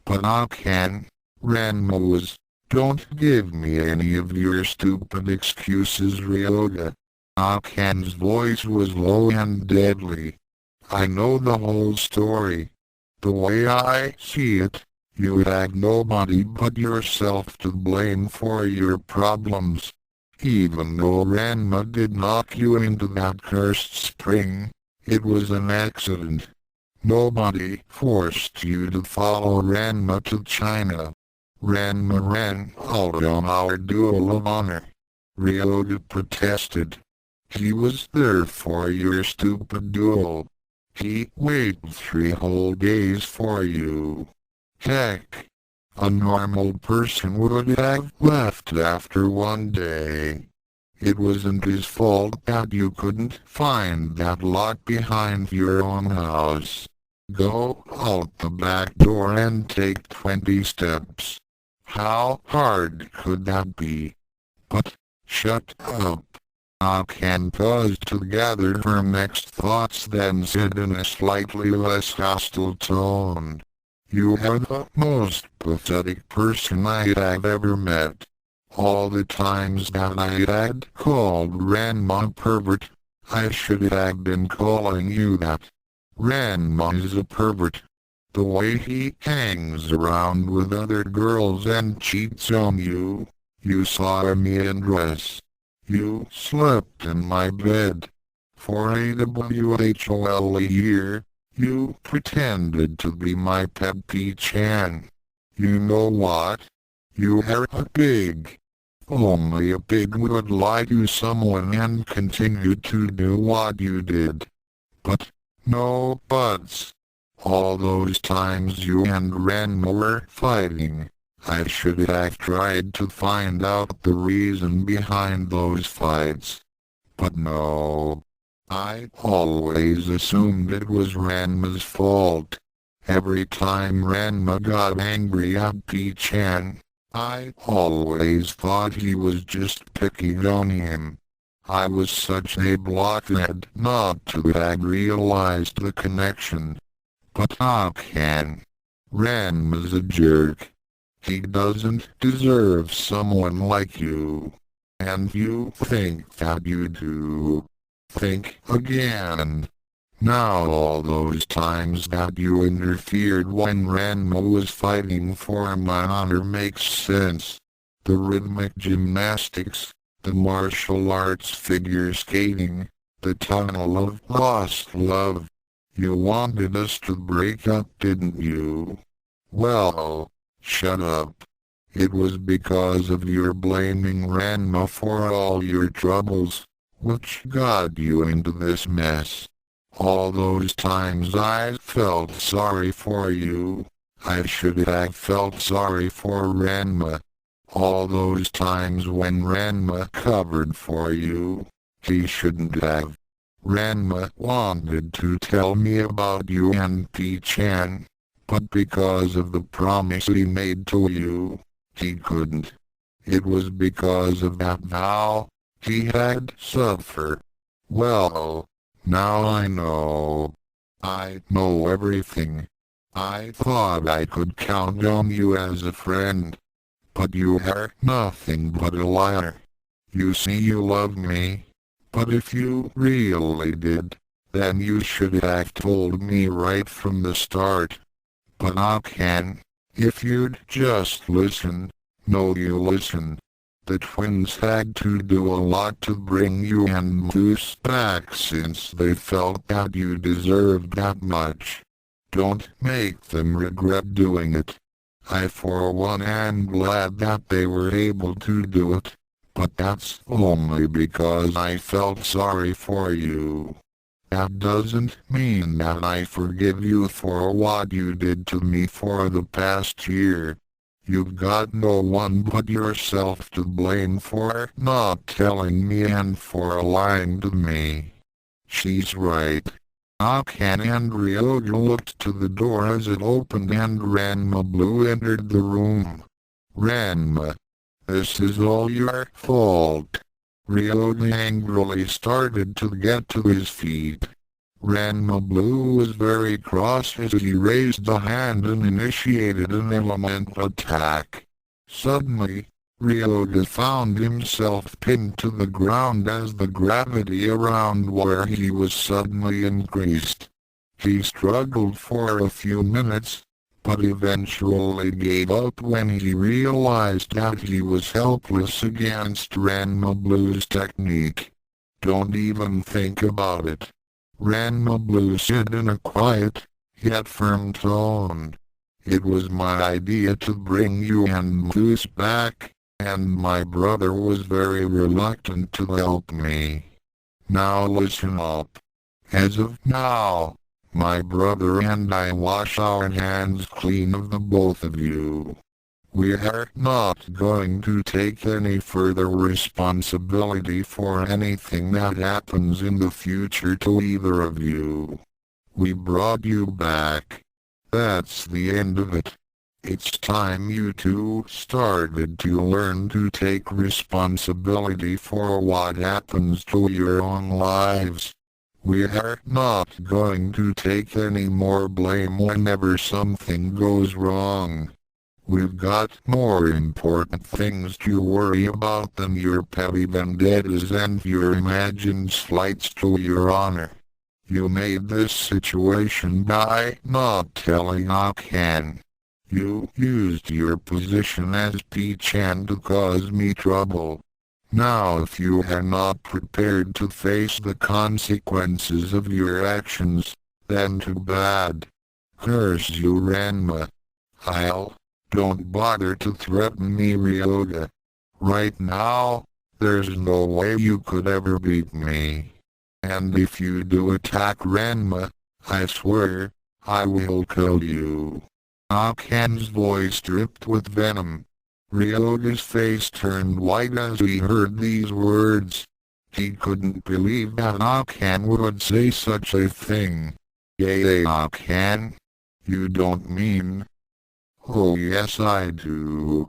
But I can. Ranma was, don't give me any of your stupid excuses, Ryoga. Akan's voice was low and deadly. I know the whole story. The way I see it, you had nobody but yourself to blame for your problems. Even though Ranma did knock you into that cursed spring, it was an accident. Nobody forced you to follow Ranma to China. Ranma ran out on our duel of honor. Ryoga protested. He was there for your stupid duel. He waited 3 whole days for you. Heck, a normal person would have left after 1 day. It wasn't his fault that you couldn't find that lock behind your own house. Go out the back door and take 20 steps. How hard could that be? But, shut up. Akan paused to gather her next thoughts, then said in a slightly less hostile tone. You are the most pathetic person I have ever met. All the times that I had called Ranma a pervert, I should have been calling you that. Ranma is a pervert. The way he hangs around with other girls and cheats on you. You saw me in dress. You slept in my bed. For a year, you pretended to be my Peppy-chan. You know what? You are a pig. Only a pig would lie to someone and continue to do what you did. But, no buts. All those times you and Ranma were fighting, I should have tried to find out the reason behind those fights. But no. I always assumed it was Ranma's fault. Every time Ranma got angry at P-chan, I always thought he was just picking on him. I was such a blockhead not to have realized the connection. But Akan, Ranma's a jerk. He doesn't deserve someone like you. And you think that you do. Think again. Now all those times that you interfered when Ranma was fighting for my honor makes sense. The rhythmic gymnastics, the martial arts figure skating, the tunnel of lost love. You wanted us to break up, didn't you? Well, shut up. It was because of your blaming Ranma for all your troubles, which got you into this mess. All those times I felt sorry for you. I should have felt sorry for Ranma. All those times when Ranma covered for you. He shouldn't have. Ranma wanted to tell me about you and P-chan, but because of the promise he made to you, he couldn't. It was because of that vow he had suffered. Well, now I know. I know everything. I thought I could count on you as a friend, but you are nothing but a liar. You see you love me, but if you really did, then you should have told me right from the start. But I can, if you'd just listen. No, you listen. The twins had to do a lot to bring you and Mousse back since they felt that you deserved that much. Don't make them regret doing it. I for one am glad that they were able to do it, but that's only because I felt sorry for you. That doesn't mean that I forgive you for what you did to me for the past year. You've got no one but yourself to blame for not telling me and for lying to me. She's right. Akan and Ryoga looked to the door as it opened and Ranma Blue entered the room. Ranma, this is all your fault. Ryoga angrily started to get to his feet. Ranma Blue was very cross as he raised a hand and initiated an elemental attack. Suddenly, Ryoga found himself pinned to the ground as the gravity around where he was suddenly increased. He struggled for a few minutes, but eventually gave up when he realized that he was helpless against Ranma Blue's technique. Don't even think about it. Ranma Blue said in a quiet, yet firm tone. It was my idea to bring you and Mousse back, and my brother was very reluctant to help me. Now listen up. As of now, my brother and I wash our hands clean of the both of you. We are not going to take any further responsibility for anything that happens in the future to either of you. We brought you back. That's the end of it. It's time you two started to learn to take responsibility for what happens to your own lives. We are not going to take any more blame whenever something goes wrong. We've got more important things to worry about than your petty vendettas and your imagined slights to your honor. You made this situation by not telling Akan. You used your position as P-chan to cause me trouble. Now if you are not prepared to face the consequences of your actions, then too bad. Curse you, Ranma. Don't bother to threaten me, Ryoga. Right now, there's no way you could ever beat me. And if you do attack Ranma, I swear, I will kill you. Akan's voice dripped with venom. Ryoga's face turned white as he heard these words. He couldn't believe that Akan would say such a thing. Yay, Akan? You don't mean... Oh yes I do.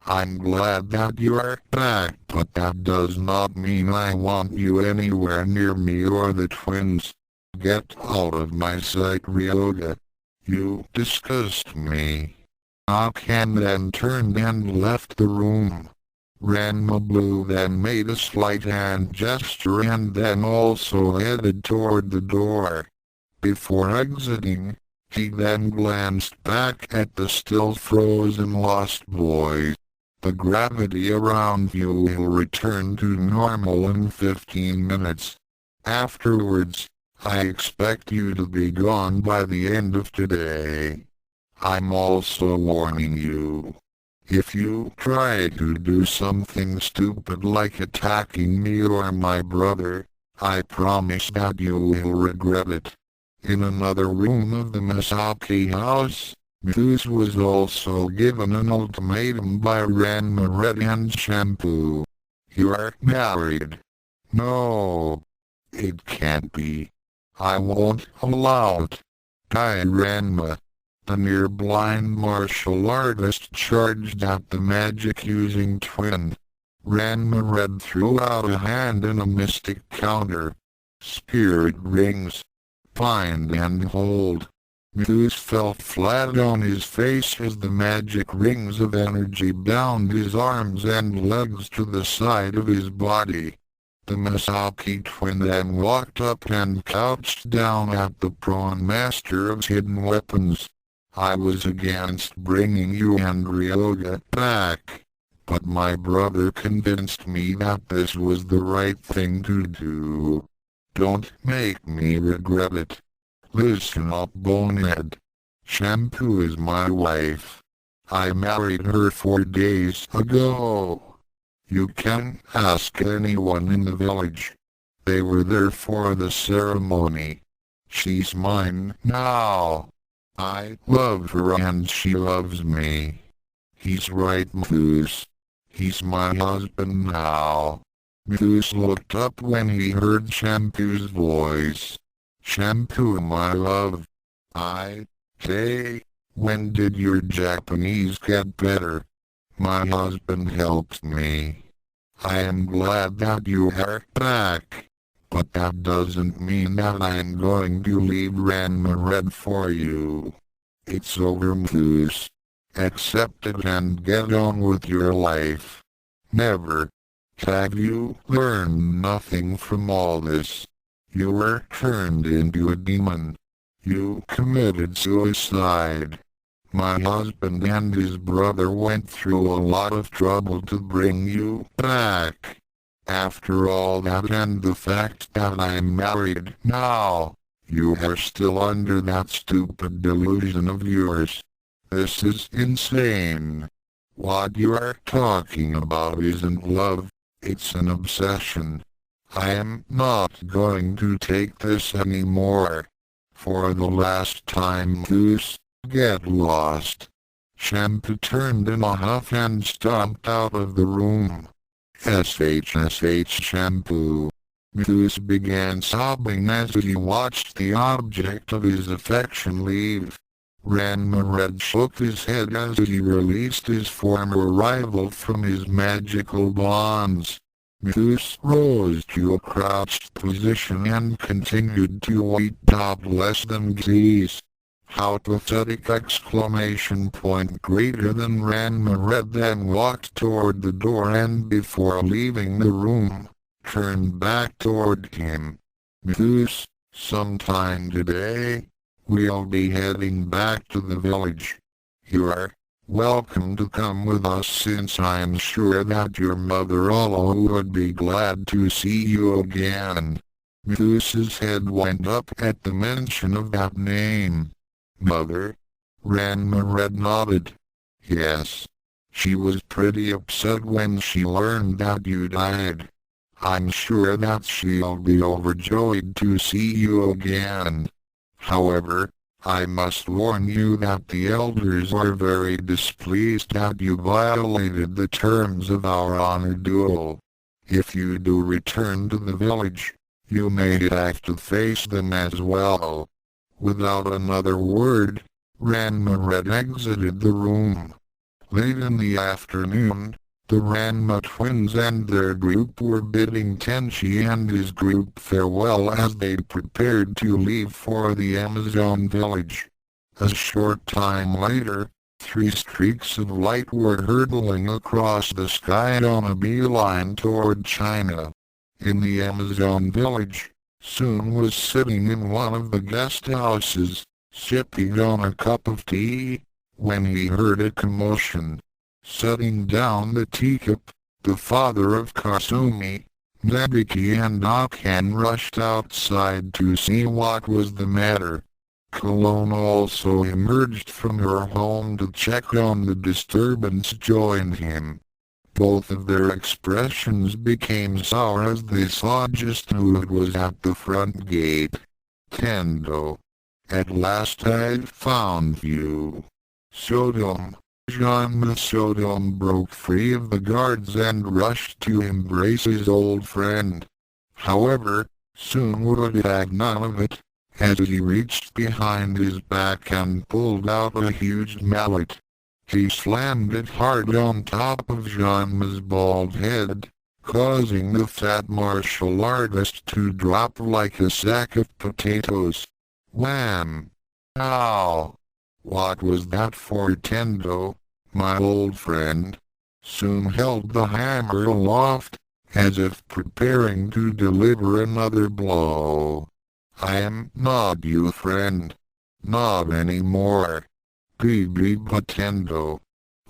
I'm glad that you're back, but that does not mean I want you anywhere near me or the twins. Get out of my sight, Ryoga. You disgust me. Akan then turned and left the room. Ranma Blue then made a slight hand gesture and then also headed toward the door. Before exiting, he then glanced back at the still frozen Lost Boy. The gravity around you will return to normal in 15 minutes. Afterwards, I expect you to be gone by the end of today. I'm also warning you. If you try to do something stupid like attacking me or my brother, I promise that you will regret it. In another room of the Misaki house, Mousse was also given an ultimatum by Ranma Red and Shampoo. You are married. No. It can't be. I won't allow it. Die, Ranma. The near-blind martial artist charged at the magic-using twin. Ranma Red threw out a hand in a mystic counter. Spirit rings. Find and hold. Mousse fell flat on his face as the magic rings of energy bound his arms and legs to the side of his body. The Misaki twin then walked up and couched down at the prawn master of hidden weapons. I was against bringing you and Ryoga back, but my brother convinced me that this was the right thing to do. Don't make me regret it. Listen up, bonehead. Shampoo is my wife. I married her 4 days ago. You can ask anyone in the village. They were there for the ceremony. She's mine now. I love her and she loves me. He's right, Mousse. He's my husband now. Mousse looked up when he heard Shampoo's voice. Shampoo, my love. Hey, when did your Japanese get better? My husband helped me. I am glad that you are back, but that doesn't mean that I'm going to leave Ranma Red for you. It's over, Mousse. Accept it and get on with your life. Never. Have you learned nothing from all this? You were turned into a demon. You committed suicide. My husband and his brother went through a lot of trouble to bring you back. After all that and the fact that I'm married now, you are still under that stupid delusion of yours. This is insane. What you are talking about isn't love, it's an obsession. I am not going to take this anymore. For the last time, Mousse, get lost. Shampoo turned in a huff and stomped out of the room. SHSH Shampoo. Mousse began sobbing as he watched the object of his affection leave. Ranma Red shook his head as he released his former rival from his magical bonds. Mousse rose to a crouched position and continued to eat topless than geese. How pathetic! Greater than Ranma Red then walked toward the door and before leaving the room, turned back toward him. Mousse, sometime today, we'll be heading back to the village. You're welcome to come with us since I'm sure that your mother Olo would be glad to see you again. Mousse's head went up at the mention of that name. Mother? Ranma Red nodded. Yes. She was pretty upset when she learned that you died. I'm sure that she'll be overjoyed to see you again. However, I must warn you that the elders are very displeased that you violated the terms of our honor duel. If you do return to the village, you may have to face them as well. Without another word, Ranma Red exited the room. Late in the afternoon, the Ranma twins and their group were bidding Tenchi and his group farewell as they prepared to leave for the Amazon village. A short time later, 3 streaks of light were hurtling across the sky on a beeline toward China. In the Amazon village, Soon was sitting in one of the guest houses, sipping on a cup of tea, when he heard a commotion. Setting down the teacup, the father of Kasumi, Nebiki and Akan rushed outside to see what was the matter. Cologne also emerged from her home to check on the disturbance joined him. Both of their expressions became sour as they saw just who it was at the front gate. Tendo. At last I've found you. Sodom. Tendo-Saotome broke free of the guards and rushed to embrace his old friend. However, soon would have none of it, as he reached behind his back and pulled out a huge mallet. He slammed it hard on top of Ranma's bald head, causing the fat martial artist to drop like a sack of potatoes. Wham! Ow! What was that for? Tendo, my old friend, soon held the hammer aloft, as if preparing to deliver another blow. I am not your friend. Not anymore. But Tendo,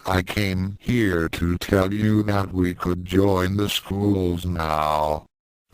I came here to tell you that we could join the schools now.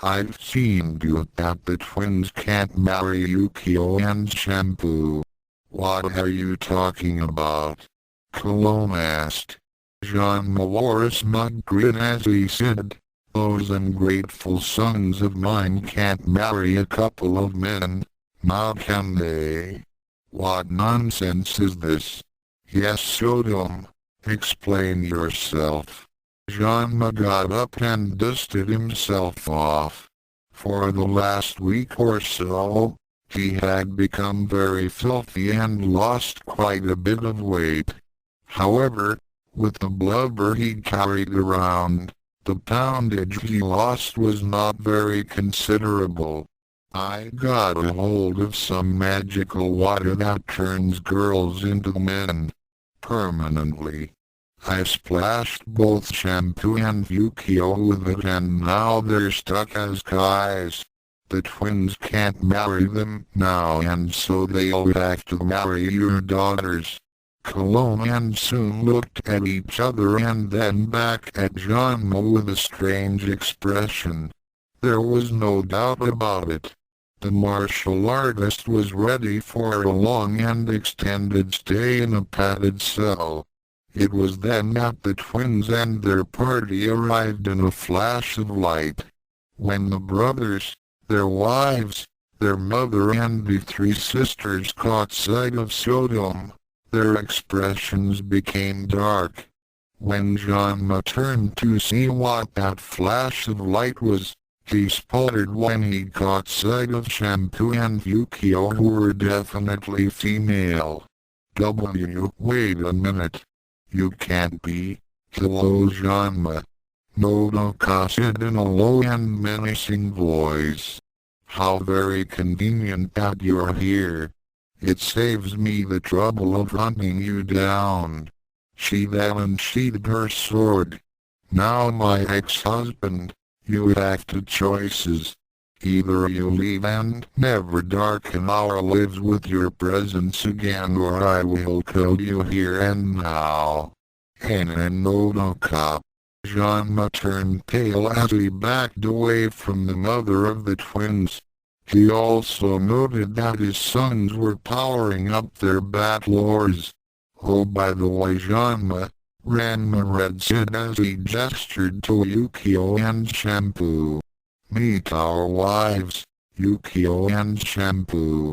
I've seen to it that the twins can't marry Ukyo and Shampoo. What are you talking about? Cologne asked. Ranma wore a smug grin as he said, those ungrateful sons of mine can't marry a couple of men, now can they? What nonsense is this? Yes, Sodom, explain yourself. Ranma got up and dusted himself off. For the last week or so, he had become very filthy and lost quite a bit of weight. However, with the blubber he carried around, the poundage he lost was not very considerable. I got a hold of some magical water that turns girls into men. Permanently. I splashed both Shampoo and Ukyo with it and now they're stuck as guys. The twins can't marry them now and so they'll have to marry your daughters. Cologne and soon looked at each other and then back at Ranma with a strange expression. There was no doubt about it. The martial artist was ready for a long and extended stay in a padded cell. It was then that the twins and their party arrived in a flash of light. When the brothers, their wives, their mother and the three sisters caught sight of Sodom, their expressions became dark. When Ranma turned to see what that flash of light was, he sputtered when he caught sight of Shampoo and Ukyo who were definitely female. Wait a minute. You can't be. Hello Ranma. Nodoka said in a low and menacing voice. How very convenient that you're here. It saves me the trouble of hunting you down. She then unsheathed her sword. Now my ex-husband, you have two choices. Either you leave and never darken our lives with your presence again or I will kill you here and now. And Nodoka. Ranma turned pale as he backed away from the mother of the twins. He also noted that his sons were powering up their battle oars. Oh, by the way, Ranma Ranma said as he gestured to Ukyo and Shampoo. Meet our wives, Ukyo and Shampoo.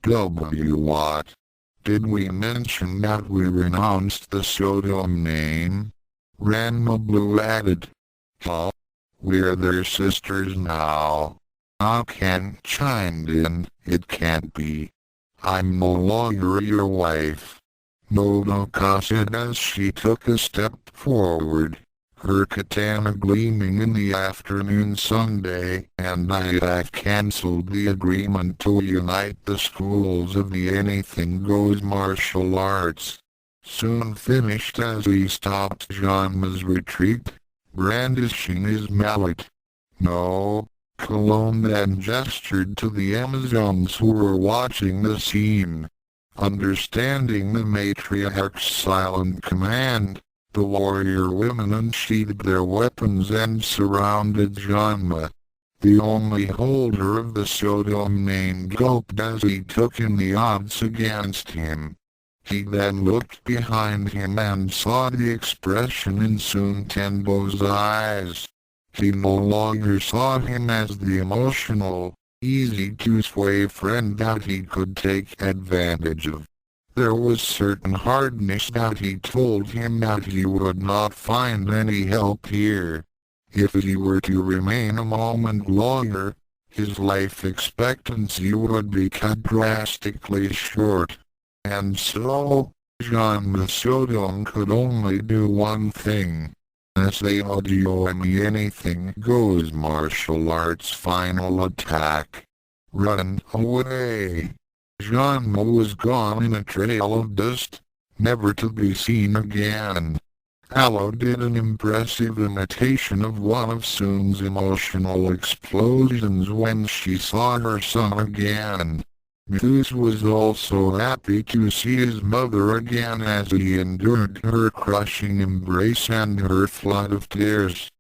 What? Did we mention that we renounced the Sodom name? Ranma Blue added. Huh? We're their sisters now. Ken chimed in, it can't be. I'm no longer your wife. Nodoka said as she took a step forward, her katana gleaming in the afternoon Sunday, and I have cancelled the agreement to unite the schools of the anything goes martial arts. Soon finished as he stopped Ranma's retreat, brandishing his mallet. No. Cologne then gestured to the Amazons who were watching the scene. Understanding the matriarch's silent command, the warrior women unsheathed their weapons and surrounded Ranma. The only holder of the Sodom name gulped as he took in the odds against him. He then looked behind him and saw the expression in Soon Tendo's eyes. He no longer saw him as the emotional, easy-to-sway friend that he could take advantage of. There was certain hardness that he told him that he would not find any help here. If he were to remain a moment longer, his life expectancy would be cut drastically short. And so, Tendo-Saotome could only do one thing. Tendo-Saotome anything goes martial arts final attack. Run away. Ranma was gone in a trail of dust, never to be seen again. Aloe did an impressive imitation of one of Soon's emotional explosions when she saw her son again. Mousse was also happy to see his mother again as he endured her crushing embrace and her flood of tears.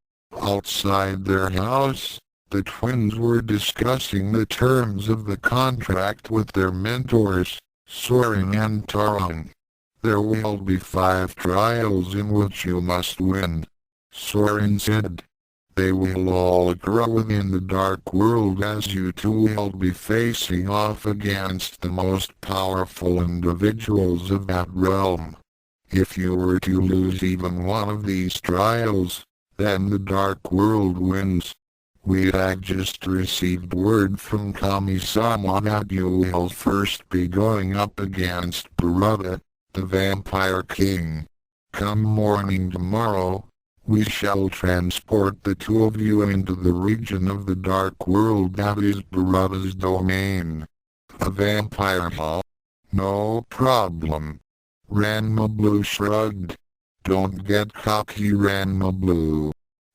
Outside their house, the twins were discussing the terms of the contract with their mentors, Soren and Taron. There will be 5 trials in which you must win, Soren said. They will all occur within the dark world as you two will be facing off against the most powerful individuals of that realm. If you were to lose even one of these trials, then the dark world wins. We had just received word from Kami-sama that you will first be going up against Baruta, the Vampire King. Come morning tomorrow, we shall transport the 2 of you into the region of the dark world that is Baruta's domain. A vampire, huh? No problem. Ranma Blue shrugged. Don't get cocky, Ranma Blue.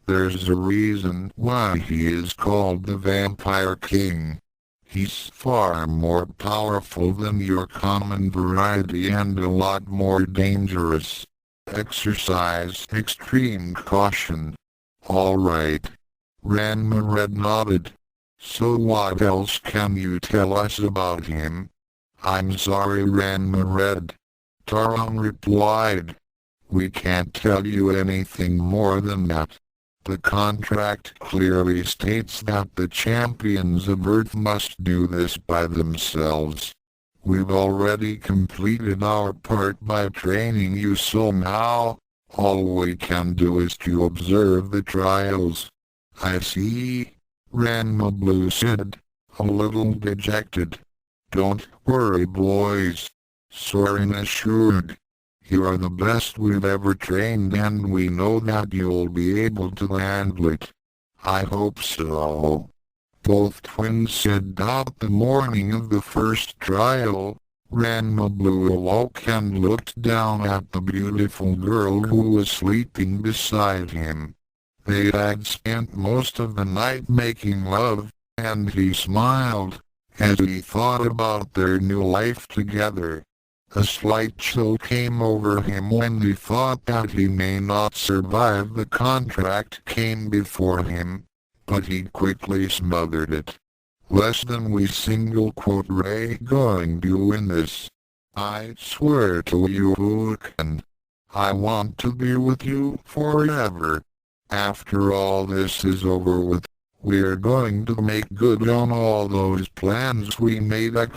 There's a reason why he is called the Vampire King. He's far more powerful than your common variety and a lot more dangerous. Exercise extreme caution. All right. Ranma Red nodded. So what else can you tell us about him? I'm sorry, Ranma Red. Taron replied. We can't tell you anything more than that. The contract clearly states that the champions of Earth must do this by themselves. We've already completed our part by training you, so now, all we can do is to observe the trials. I see, Ranma Blue said, a little dejected. Don't worry, boys, Soren assured. You are the best we've ever trained and we know that you'll be able to handle it. I hope so. Both twins said that the morning of the first trial, Ranma Blue awoke and looked down at the beautiful girl who was sleeping beside him. They had spent most of the night making love, and he smiled, as he thought about their new life together. A slight chill came over him when the thought that he may not survive the contract came before him, but he quickly smothered it. Less than we single quote Ray going to win this. I swear to you, Pukan. I want to be with you forever. After all this is over with, we're going to make good on all those plans we made! Greater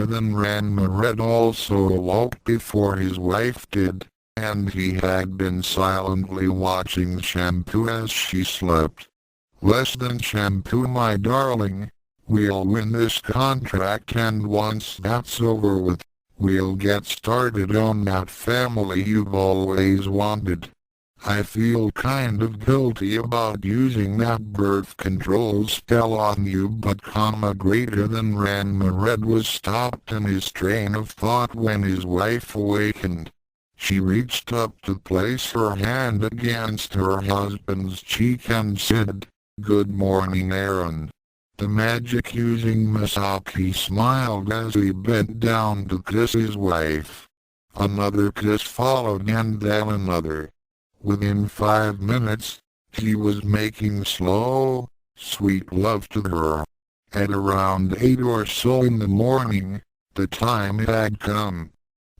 than Ranma Red also awoke before his wife did, and he had been silently watching Shampoo as she slept. Less than Shampoo, my darling. We'll win this contract, and once that's over with, we'll get started on that family you've always wanted. I feel kind of guilty about using that birth control spell on you, but greater than Ranma Red was stopped in his train of thought when his wife awakened. She reached up to place her hand against her husband's cheek and said, "Good morning, Aaron." The magic-using Masaki smiled as he bent down to kiss his wife. Another kiss followed and then another. Within 5 minutes, he was making slow, sweet love to her. At around 8 or so in the morning, the time had come.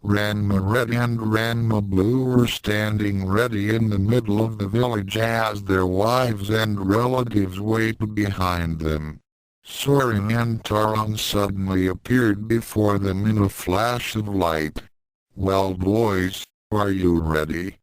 Ranma Red and Ranma Blue were standing ready in the middle of the village as their wives and relatives waited behind them. Soren and Taron suddenly appeared before them in a flash of light. "Well boys, are you ready?"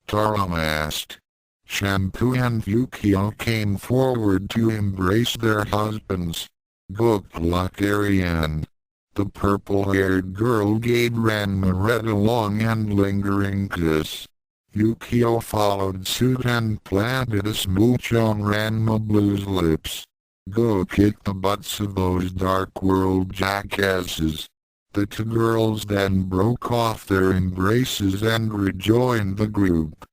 Taron asked. Shampoo and Ukyo came forward to embrace their husbands. Godlike Ariane. The purple-haired girl gave Ranma a long and lingering kiss. Ukyo followed suit and planted a smooch on Ranma Blue's lips. "Go kick the butts of those dark world jackasses." The two girls then broke off their embraces and rejoined the group.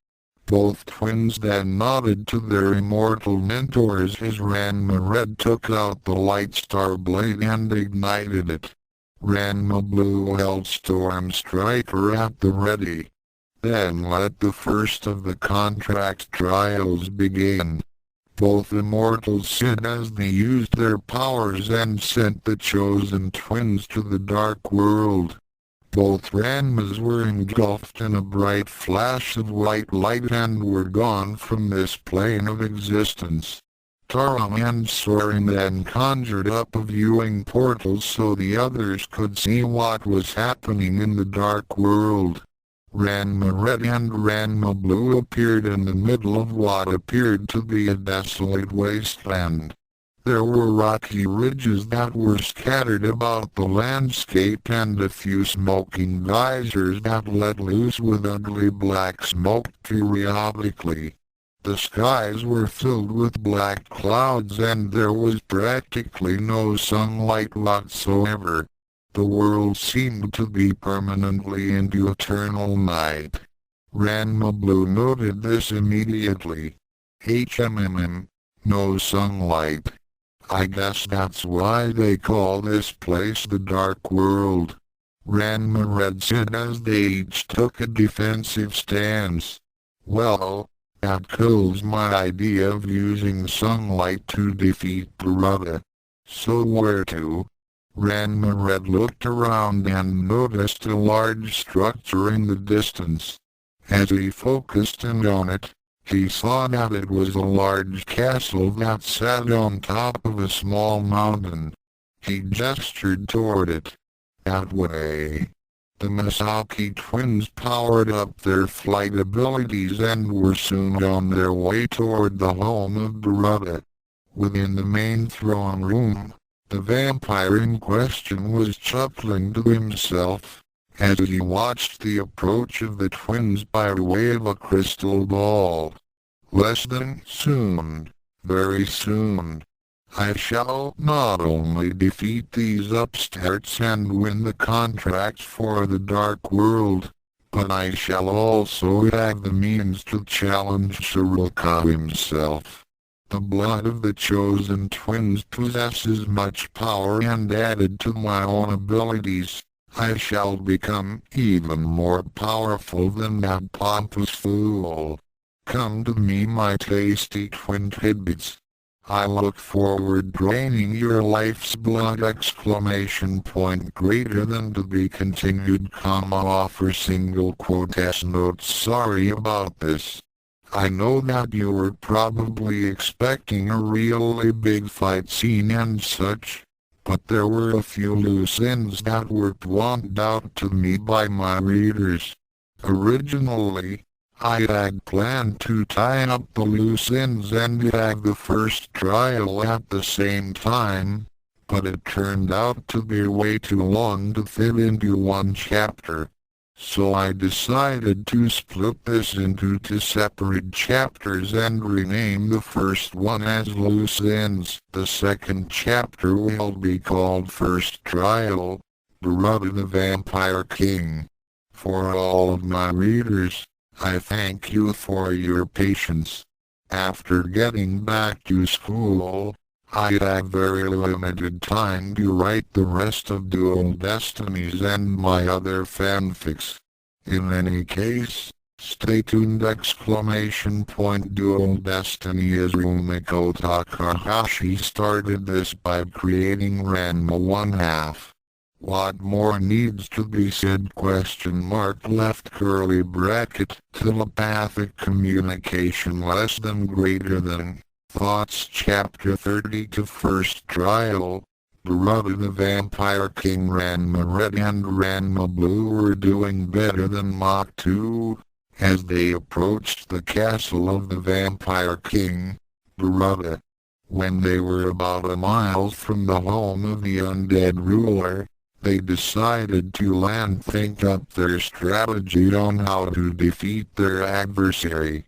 Both twins then nodded to their immortal mentors as Ranma took out the light star blade and ignited it. Ranma Blue held Storm Striker at the ready. Then let the first of the contract trials begin. Both immortals said as they used their powers and sent the chosen twins to the dark world. Both Ranmas were engulfed in a bright flash of white light and were gone from this plane of existence. Taron and Soren then conjured up a viewing portal so the others could see what was happening in the dark world. Ranma Red and Ranma Blue appeared in the middle of what appeared to be a desolate wasteland. There were rocky ridges that were scattered about the landscape and a few smoking geysers that let loose with ugly black smoke periodically. The skies were filled with black clouds and there was practically no sunlight whatsoever. The world seemed to be permanently into eternal night. Ranma Blue noted this immediately. No sunlight. I guess that's why they call this place the Dark World. Ranma Red said as they each took a defensive stance. Well, that kills my idea of using sunlight to defeat Garuda. So where to? Ranma Red looked around and noticed a large structure in the distance. As he focused in on it, he saw that it was a large castle that sat on top of a small mountain. He gestured toward it. That way. The Masaki twins powered up their flight abilities and were soon on their way toward the home of Garuda. Within the main throne room, the vampire in question was chuckling to himself as he watched the approach of the twins by way of a crystal ball. Less than soon, very soon, I shall not only defeat these upstarts and win the contract for the Dark World, but I shall also have the means to challenge Shiroka himself. The blood of the chosen twins possesses much power and added to my own abilities, I shall become even more powerful than that pompous fool. Come to me my tasty twin tidbits. I look forward draining your life's blood! Greater than to be continued, offer single quote s notes. Sorry about this. I know that you were probably expecting a really big fight scene and such, but there were a few loose ends that were pointed out to me by my readers. Originally, I had planned to tie up the loose ends and have the first trial at the same time, but it turned out to be way too long to fit into one chapter. So I decided to split this into two separate chapters and rename the first one as Loose Ends. The second chapter will be called First Trial, Garuda the Vampire King. For all of my readers, I thank you for your patience. After getting back to school, I had very limited time to write the rest of Dual Destinies and my other fanfics. In any case, stay tuned! Dual Destiny is Rumiko Takahashi started this by creating Ranma 1/2. What more needs to be said? Left curly bracket. Telepathic communication less than greater than. Thoughts Chapter 30 To First Trial. Brother the Vampire King Ranma Red and Ranma Blue were doing better than Mach 2. As they approached the castle of the Vampire King, Brother. When they were about a mile from the home of the undead ruler, they decided to think up their strategy on how to defeat their adversary.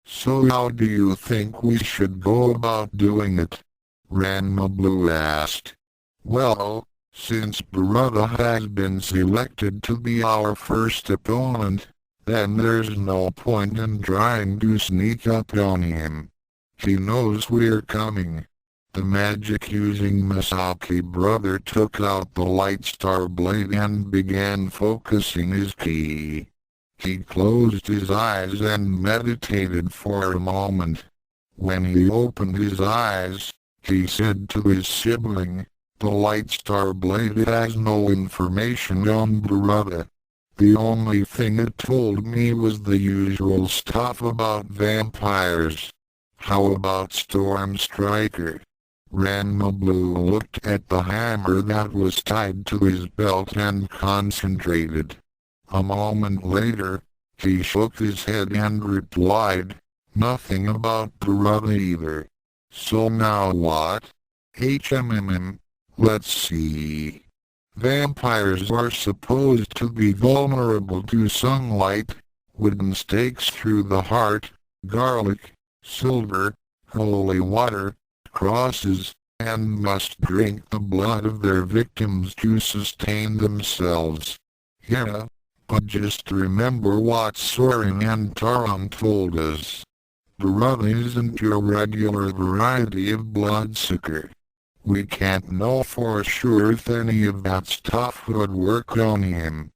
So how do you think we should go about doing it? Ranma Blue asked. Well, since Brother has been selected to be our first opponent, then there's no point in trying to sneak up on him. He knows we're coming. The magic-using Masaki brother took out the light star blade and began focusing his ki. He closed his eyes and meditated for a moment. When he opened his eyes, he said to his sibling, "The light star blade has no information on Brother. The only thing it told me was the usual stuff about vampires. How about Storm Striker?" Ranma Blue looked at the hammer that was tied to his belt and concentrated. A moment later, he shook his head and replied, "Nothing about Brother either. So now what? Let's see. Vampires are supposed to be vulnerable to sunlight, wooden stakes through the heart, garlic, silver, holy water, crosses, and must drink the blood of their victims to sustain themselves. Yeah, but just remember what Soren and Taron told us. Brother isn't your regular variety of bloodsucker. We can't know for sure if any of that stuff would work on him.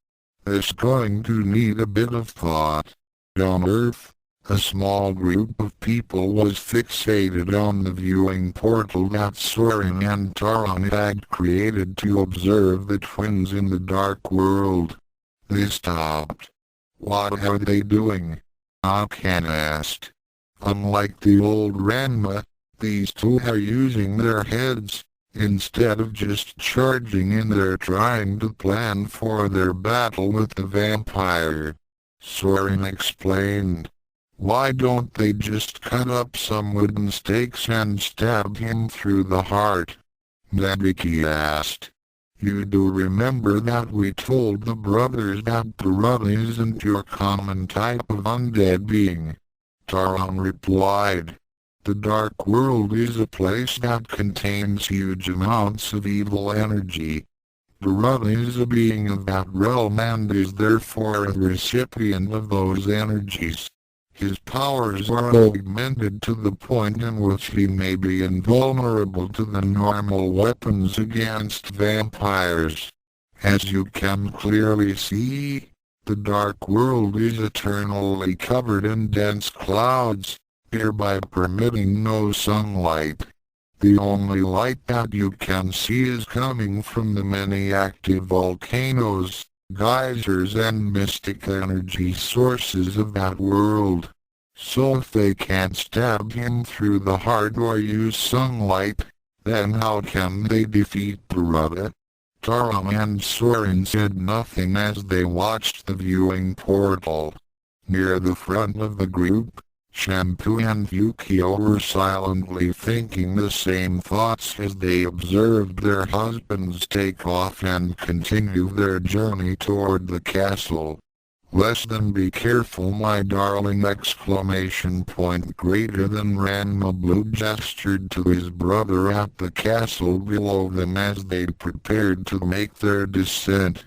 It's going to need a bit of thought." On Earth, a small group of people was fixated on the viewing portal that Soren and Taron had created to observe the twins in the dark world. They stopped. "What are they doing?" Akan asked. "Unlike the old Ranma, these two are using their heads. Instead of just charging in, they're trying to plan for their battle with the vampire," Soren explained. "Why don't they just cut up some wooden stakes and stab him through the heart?" Nabiki asked. "You do remember that we told the brothers that Brother isn't your common type of undead being?" Taron replied. "The dark world is a place that contains huge amounts of evil energy. Brother is a being of that realm and is therefore a recipient of those energies. His powers are augmented to the point in which he may be invulnerable to the normal weapons against vampires. As you can clearly see, the dark world is eternally covered in dense clouds, hereby permitting no sunlight. The only light that you can see is coming from the many active volcanoes, geysers and mystic energy sources of that world. So if they can't stab him through the heart or use sunlight, then how can they defeat Brother?" Taron and Soren said nothing as they watched the viewing portal. Near the front of the group, Shampoo and Ukyo were silently thinking the same thoughts as they observed their husbands take off and continue their journey toward the castle. "Less than be careful, my darling!" Greater than Ranma Blue gestured to his brother at the castle below them as they prepared to make their descent.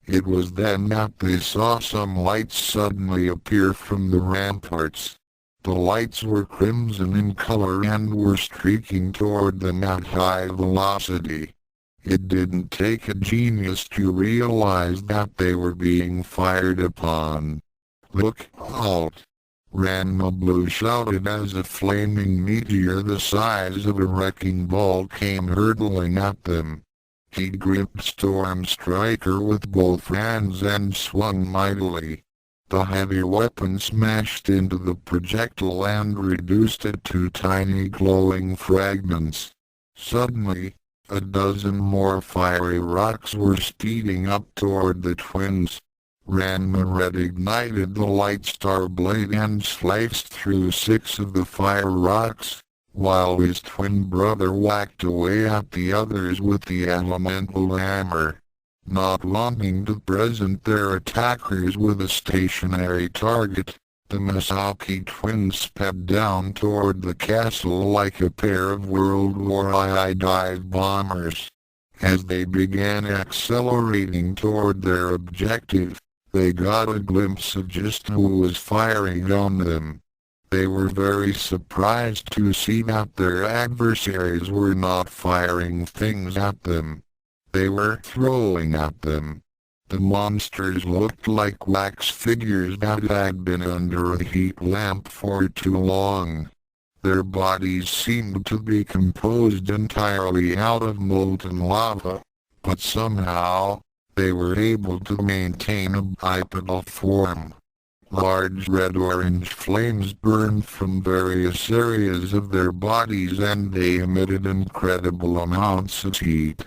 It was then that they saw some lights suddenly appear from the ramparts. The lights were crimson in color and were streaking toward them at high velocity. It didn't take a genius to realize that they were being fired upon. "Look out!" Ranma Blue shouted as a flaming meteor the size of a wrecking ball came hurtling at them. He gripped Storm Striker with both hands and swung mightily. The heavy weapon smashed into the projectile and reduced it to tiny glowing fragments. Suddenly, a dozen more fiery rocks were speeding up toward the twins. Ranma Red ignited the light star blade and sliced through 6 of the fire rocks, while his twin brother whacked away at the others with the elemental hammer. Not wanting to present their attackers with a stationary target, the Masaki twins sped down toward the castle like a pair of World War II dive bombers. As they began accelerating toward their objective, they got a glimpse of just who was firing on them. They were very surprised to see that their adversaries were not firing things at them. They were throwing at them. The monsters looked like wax figures that had been under a heat lamp for too long. Their bodies seemed to be composed entirely out of molten lava, but somehow, they were able to maintain a bipedal form. Large red-orange flames burned from various areas of their bodies and they emitted incredible amounts of heat.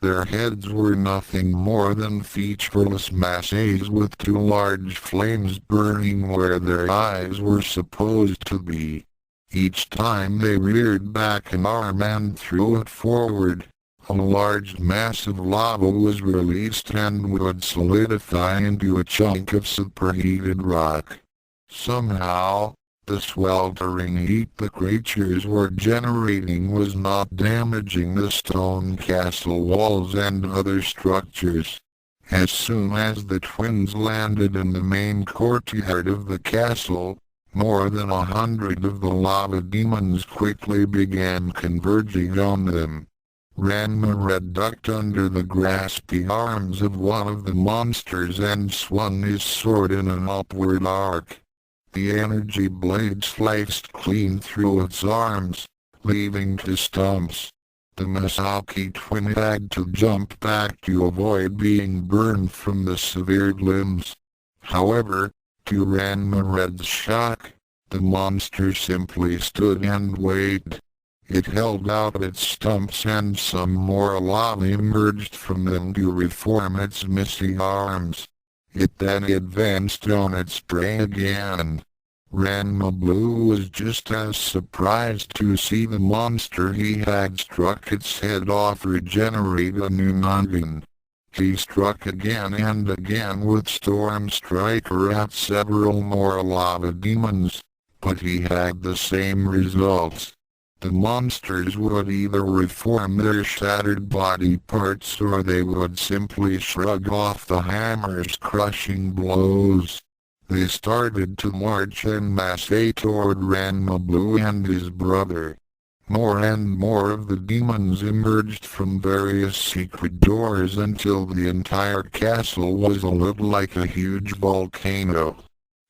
Their heads were nothing more than featureless masses with 2 large flames burning where their eyes were supposed to be. Each time they reared back an arm and threw it forward, a large mass of lava was released and would solidify into a chunk of superheated rock. Somehow, the sweltering heat the creatures were generating was not damaging the stone castle walls and other structures. As soon as the twins landed in the main courtyard of the castle, more than 100 of the lava demons quickly began converging on them. Ranma Red ducked under the grasping arms of one of the monsters and swung his sword in an upward arc. The energy blade sliced clean through its arms, leaving 2 stumps. The Masaki twin had to jump back to avoid being burned from the severed limbs. However, to Ranma Red's shock, the monster simply stood and waited. It held out its stumps and some more lava emerged from them to reform its missing arms. It then advanced on its prey again. Ranma Blue was just as surprised to see the monster he had struck its head off regenerate a new noggin. He struck again and again with Storm Striker at several more lava demons, but he had the same results. The monsters would either reform their shattered body parts or they would simply shrug off the hammer's crushing blows. They started to march en masse toward Ranma Blue and his brother. More and more of the demons emerged from various secret doors until the entire castle was looked like a huge volcano.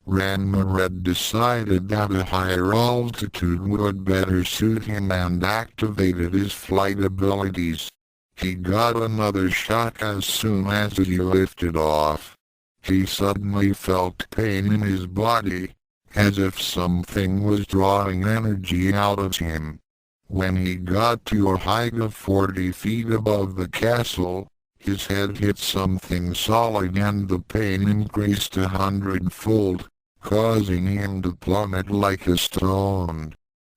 Ranma Red decided that a higher altitude would better suit him and activated his flight abilities. He got another shock as soon as he lifted off. He suddenly felt pain in his body, as if something was drawing energy out of him. When he got to a height of 40 feet above the castle, his head hit something solid and the pain increased 100-fold, causing him to plummet like a stone.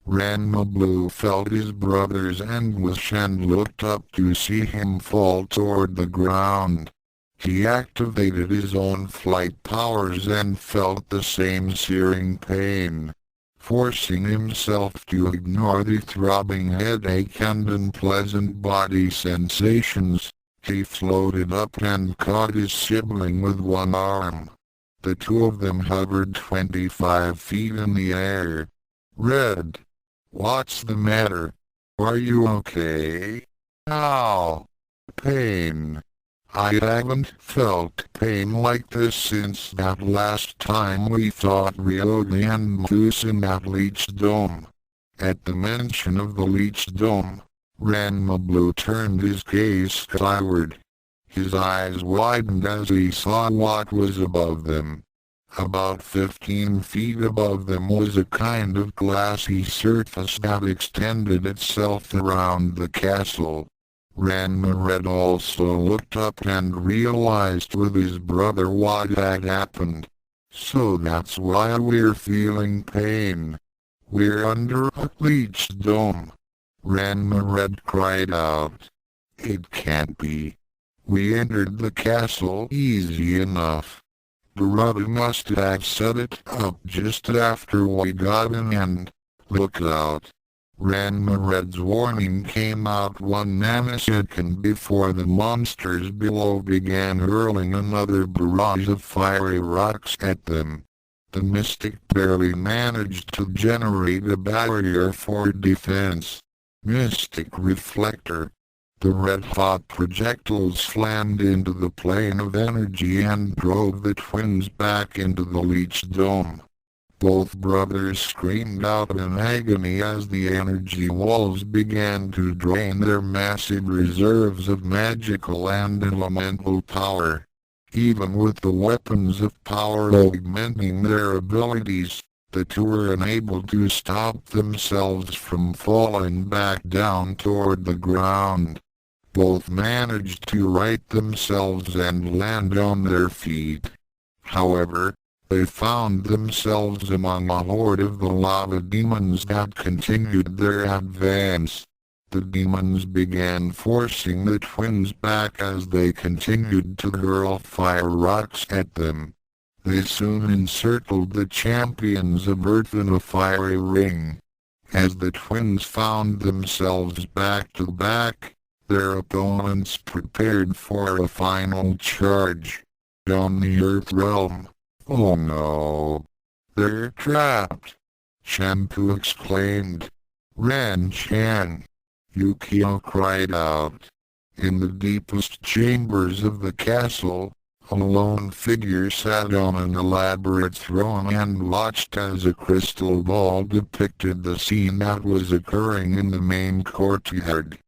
Ranma Blue felt his brother's anguish and looked up to see him fall toward the ground. He activated his own flight powers and felt the same searing pain. Forcing himself to ignore the throbbing headache and unpleasant body sensations, he floated up and caught his sibling with one arm. The 2 of them hovered 25 feet in the air. "Red, what's the matter? Are you okay?" "Ow! Pain. I haven't felt pain like this since that last time we fought Ryoga and Mousse in that Leech Dome." At the mention of the Leech Dome, Ranma Blue turned his gaze skyward. His eyes widened as he saw what was above them. About 15 feet above them was a kind of glassy surface that extended itself around the castle. Ranma Red also looked up and realized with his brother what had happened. So that's why we're feeling pain. We're under a bleached dome. Ranma Red cried out. It can't be. We entered the castle easy enough. Brother must have set it up just after we got in and look out. Ranma Red's warning came out 1 nanosecond before the monsters below began hurling another barrage of fiery rocks at them. The mystic barely managed to generate a barrier for defense. Mystic reflector. The red-hot projectiles slammed into the plane of energy and drove the twins back into the leech dome. Both brothers screamed out in agony as the energy walls began to drain their massive reserves of magical and elemental power. Even with the weapons of power augmenting their abilities, the two were unable to stop themselves from falling back down toward the ground. Both managed to right themselves and land on their feet. However, they found themselves among a horde of the lava demons that continued their advance. The demons began forcing the twins back as they continued to hurl fire rocks at them. They soon encircled the champions of Earth in a fiery ring. As the twins found themselves back to back, their opponents prepared for a final charge. On the Earth realm. Oh no! They're trapped! Shampoo exclaimed. Ran-chan! Ukyo cried out. In the deepest chambers of the castle, a lone figure sat on an elaborate throne and watched as a crystal ball depicted the scene that was occurring in the main courtyard.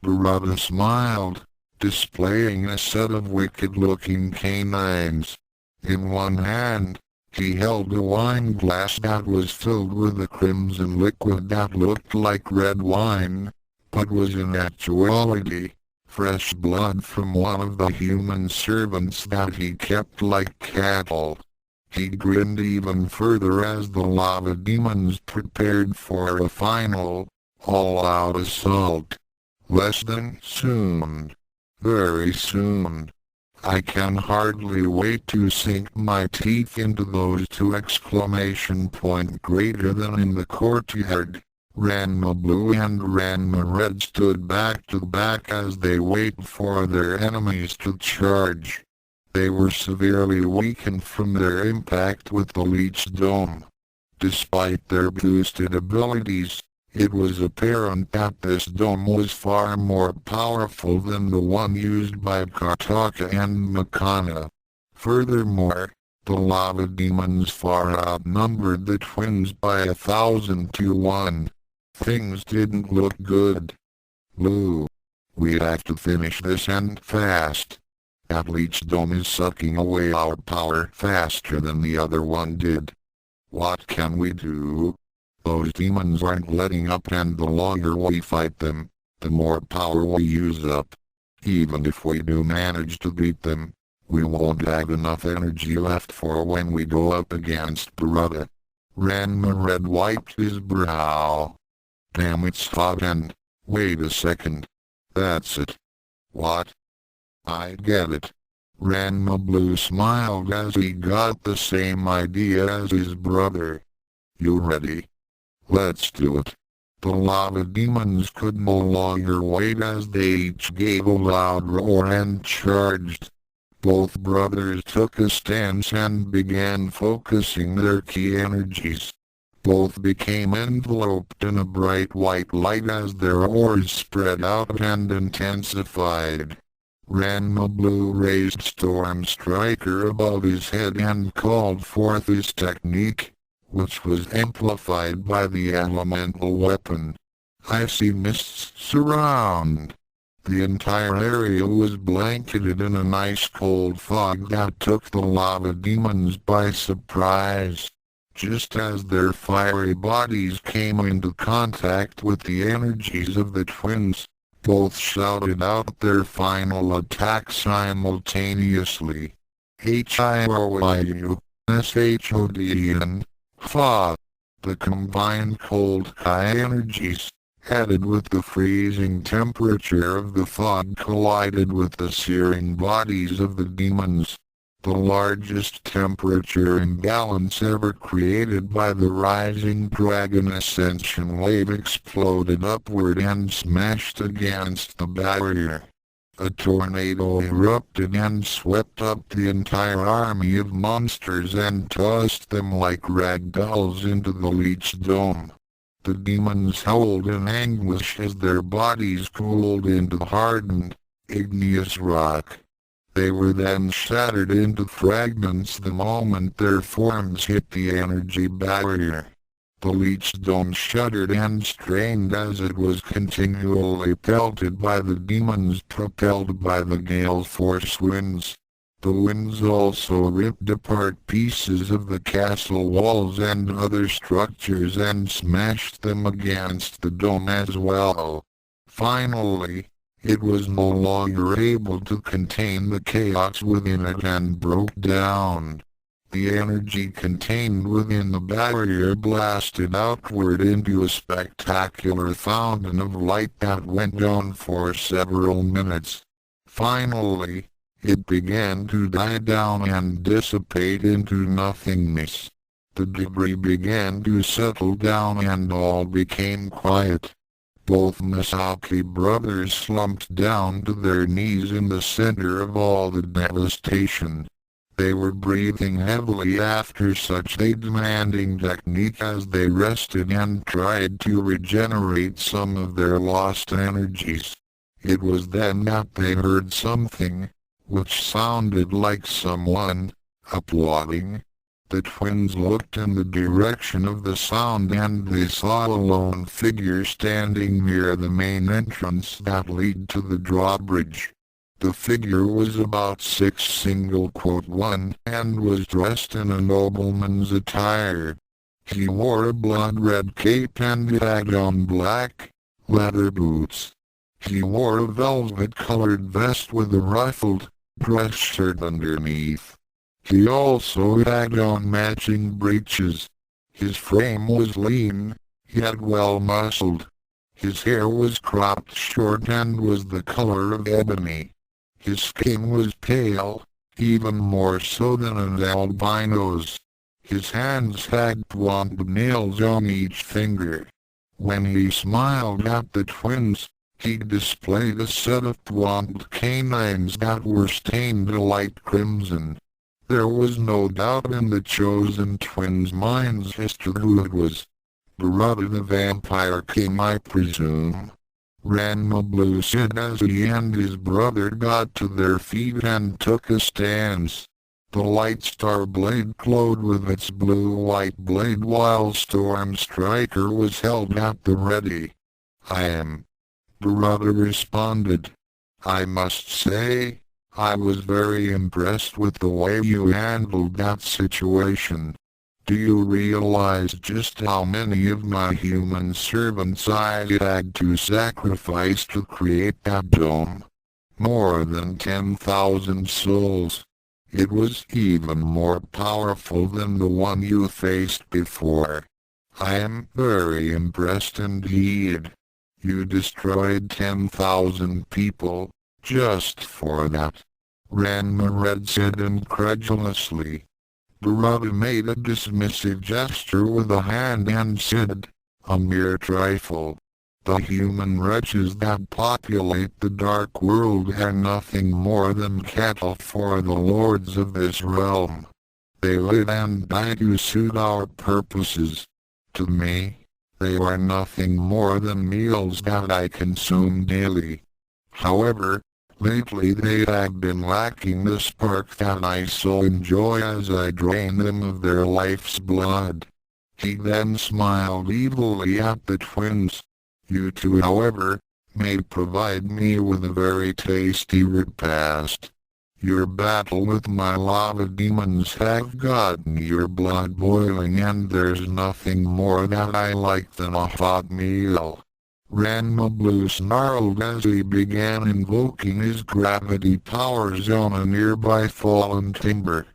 Barada smiled, displaying a set of wicked-looking canines. In one hand, he held a wine glass that was filled with a crimson liquid that looked like red wine, but was in actuality fresh blood from one of the human servants that he kept like cattle. He grinned even further as the lava demons prepared for a final, all-out assault. Less than soon. Very soon. I can hardly wait to sink my teeth into those 2 exclamation point greater than in the courtyard. Ranma Blue and Ranma Red stood back to back as they waited for their enemies to charge. They were severely weakened from their impact with the Leech Dome. Despite their boosted abilities, it was apparent that this dome was far more powerful than the one used by Kartaka and Makana. Furthermore, the lava demons far outnumbered the twins by 1,000 to 1. Things didn't look good. Lou, we have to finish this and fast. That leech dome is sucking away our power faster than the other one did. What can we do? Those demons aren't letting up, and the longer we fight them, the more power we use up. Even if we do manage to beat them, we won't have enough energy left for when we go up against Barada. Ranma Red wiped his brow. Damn, it's hot and... Wait a second. That's it. What? I get it. Ranma Blue smiled as he got the same idea as his brother. You ready? Let's do it. The lava demons could no longer wait as they each gave a loud roar and charged. Both brothers took a stance and began focusing their ki energies. Both became enveloped in a bright white light as their auras spread out and intensified. Ranma Blue raised Storm Striker above his head and called forth his technique, which was amplified by the elemental weapon. Icy mists surround. The entire area was blanketed in an ice-cold fog that took the lava demons by surprise. Just as their fiery bodies came into contact with the energies of the twins, both shouted out their final attack simultaneously. H-I-O-I-U-S-H-O-D-N, Fa. The combined cold Kai energies, added with the freezing temperature of the fog, collided with the searing bodies of the demons. The largest temperature imbalance ever created by the rising dragon ascension wave exploded upward and smashed against the barrier. A tornado erupted and swept up the entire army of monsters and tossed them like rag dolls into the leech dome. The demons howled in anguish as their bodies cooled into hardened, igneous rock. They were then shattered into fragments the moment their forms hit the energy barrier. The leech dome shuddered and strained as it was continually pelted by the demons propelled by the gale force winds. The winds also ripped apart pieces of the castle walls and other structures and smashed them against the dome as well. Finally, it was no longer able to contain the chaos within it and broke down. The energy contained within the barrier blasted outward into a spectacular fountain of light that went on for several minutes. Finally, it began to die down and dissipate into nothingness. The debris began to settle down and all became quiet. Both Masaki brothers slumped down to their knees in the center of all the devastation. They were breathing heavily after such a demanding technique as they rested and tried to regenerate some of their lost energies. It was then that they heard something, which sounded like someone applauding. The twins looked in the direction of the sound and they saw a lone figure standing near the main entrance that led to the drawbridge. The figure was about 6'1" and was dressed in a nobleman's attire. He wore a blood-red cape and had on black, leather boots. He wore a velvet-colored vest with a ruffled, dress shirt underneath. He also had on matching breeches. His frame was lean, yet well muscled. His hair was cropped short and was the color of ebony. His skin was pale, even more so than an albino's. His hands had pointed nails on each finger. When he smiled at the twins, he displayed a set of pointed canines that were stained a light crimson. There was no doubt in the chosen twins' minds as to who it was. Brother the Vampire King, I presume. Ranma blew said as he and his brother got to their feet and took a stance. The light star blade glowed with its blue-white blade while Storm Striker was held at the ready. I am. Brother responded. I must say, I was very impressed with the way you handled that situation. Do you realize just how many of my human servants I had to sacrifice to create that dome? More than 10,000 souls. It was even more powerful than the one you faced before. I am very impressed indeed. You destroyed 10,000 people, just for that. Ranma Red said incredulously. Brother made a dismissive gesture with a hand and said, a mere trifle. The human wretches that populate the dark world are nothing more than cattle for the lords of this realm. They live and die to suit our purposes. To me, they are nothing more than meals that I consume daily. However, lately they have been lacking the spark that I so enjoy as I drain them of their life's blood. He then smiled evilly at the twins. You two, however, may provide me with a very tasty repast. Your battle with my lava demons have gotten your blood boiling, and there's nothing more that I like than a hot meal." Ranma Blue snarled as he began invoking his gravity powers on a nearby fallen timber.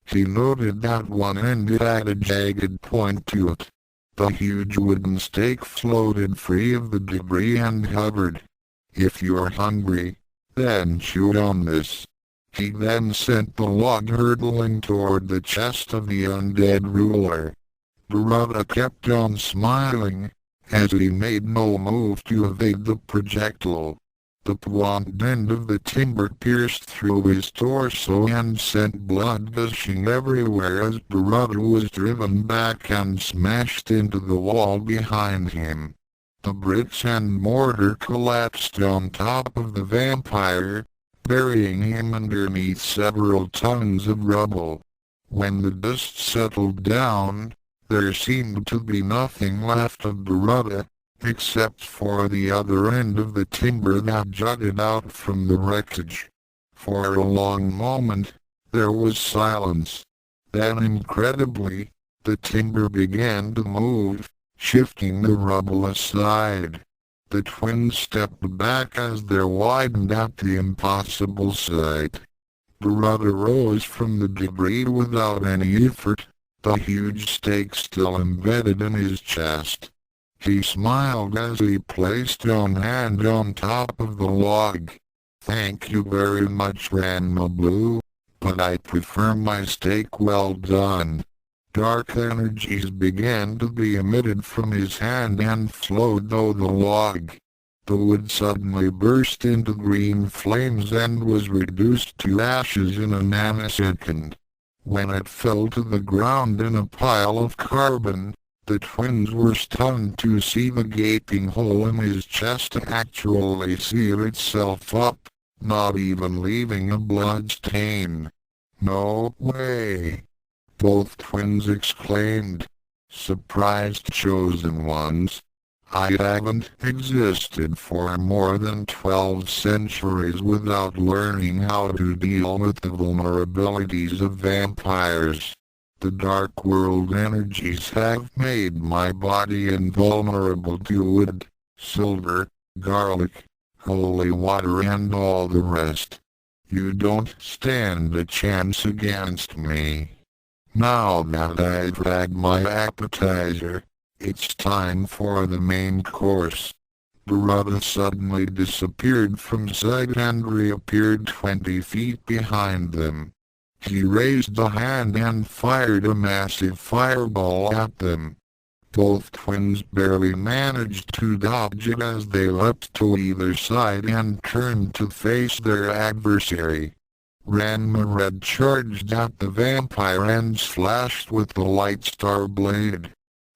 He noted that one end had a jagged point to it. The huge wooden stake floated free of the debris and hovered. "If you're hungry, then chew on this." He then sent the log hurtling toward the chest of the undead ruler. Barada kept on smiling, as he made no move to evade the projectile. The pointed end of the timber pierced through his torso and sent blood gushing everywhere as Barada was driven back and smashed into the wall behind him. The bricks and mortar collapsed on top of the vampire, burying him underneath several tons of rubble. When the dust settled down, there seemed to be nothing left of Barada, except for the other end of the timber that jutted out from the wreckage. For a long moment, there was silence. Then incredibly, the timber began to move, shifting the rubble aside. The twins stepped back as they widened at the impossible sight. Barada rose from the debris without any effort, the huge stake still embedded in his chest. He smiled as he placed one hand on top of the log. "Thank you very much, Ranma Blue, but I prefer my steak well done." Dark energies began to be emitted from his hand and flowed through the log. The wood suddenly burst into green flames and was reduced to ashes in a nanosecond. When it fell to the ground in a pile of carbon, the twins were stunned to see the gaping hole in his chest actually seal itself up, not even leaving a blood stain. "No way!" both twins exclaimed. "Surprised, chosen ones. I haven't existed for more than 12 centuries without learning how to deal with the vulnerabilities of vampires. The dark world energies have made my body invulnerable to wood, silver, garlic, holy water and all the rest. You don't stand a chance against me. Now that I've had my appetizer, it's time for the main course." Barada suddenly disappeared from sight and reappeared 20 feet behind them. He raised a hand and fired a massive fireball at them. Both twins barely managed to dodge it as they leapt to either side and turned to face their adversary. Ranma Red charged at the vampire and slashed with the light star blade.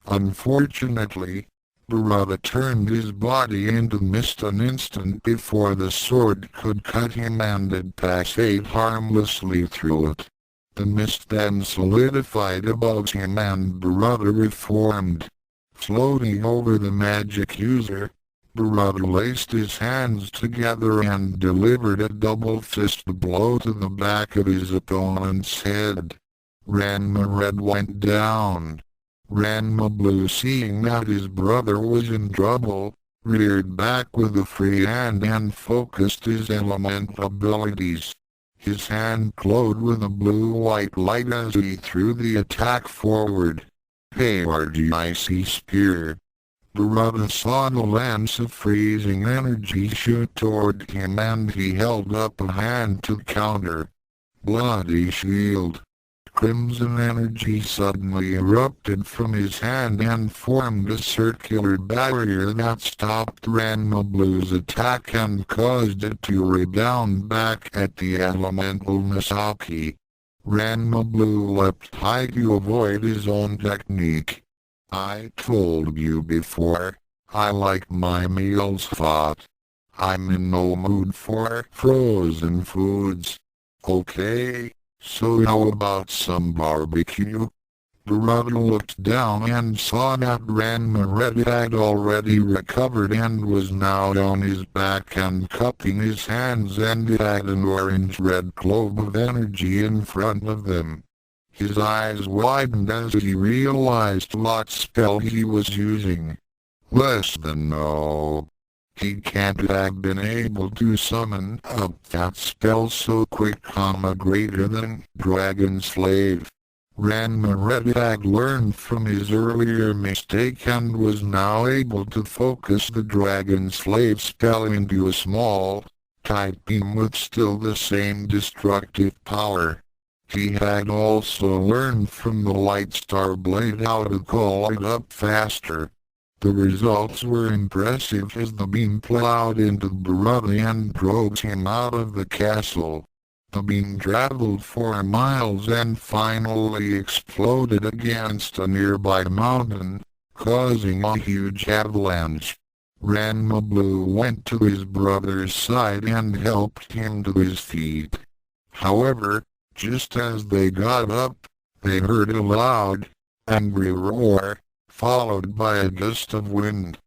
Unfortunately, Barada turned his body into mist an instant before the sword could cut him and it passed harmlessly through it. The mist then solidified above him and Barada reformed. Floating over the magic user, Barada laced his hands together and delivered a double fist blow to the back of his opponent's head. Ranma Red went down. Ranma Blue, seeing that his brother was in trouble, reared back with a free hand and focused his elemental abilities. His hand glowed with a blue-white light as he threw the attack forward. Hayward Icy Spear. Barada saw the lance of freezing energy shoot toward him and he held up a hand to counter. Bloody Shield. Crimson energy suddenly erupted from his hand and formed a circular barrier that stopped Ranma Blue's attack and caused it to rebound back at the elemental Misaki. Ranma Blue leapt high to avoid his own technique. "I told you before, I like my meals hot. I'm in no mood for frozen foods. Okay? So how about some barbecue?" Brother looked down and saw that Ranma Red had already recovered and was now on his back and cupping his hands, and had an orange-red globe of energy in front of them. His eyes widened as he realized what spell he was using. Less than no. He can't have been able to summon up that spell so quick, greater than Dragon Slave. Ranma Red had learned from his earlier mistake and was now able to focus the Dragon Slave spell into a small, tight beam with still the same destructive power. He had also learned from the Light Star Blade how to call it up faster. The results were impressive as the beam plowed into Brother and drove him out of the castle. The beam traveled 4 miles and finally exploded against a nearby mountain, causing a huge avalanche. Ranma Blue went to his brother's side and helped him to his feet. However, just as they got up, they heard a loud, angry roar, followed by a gust of wind.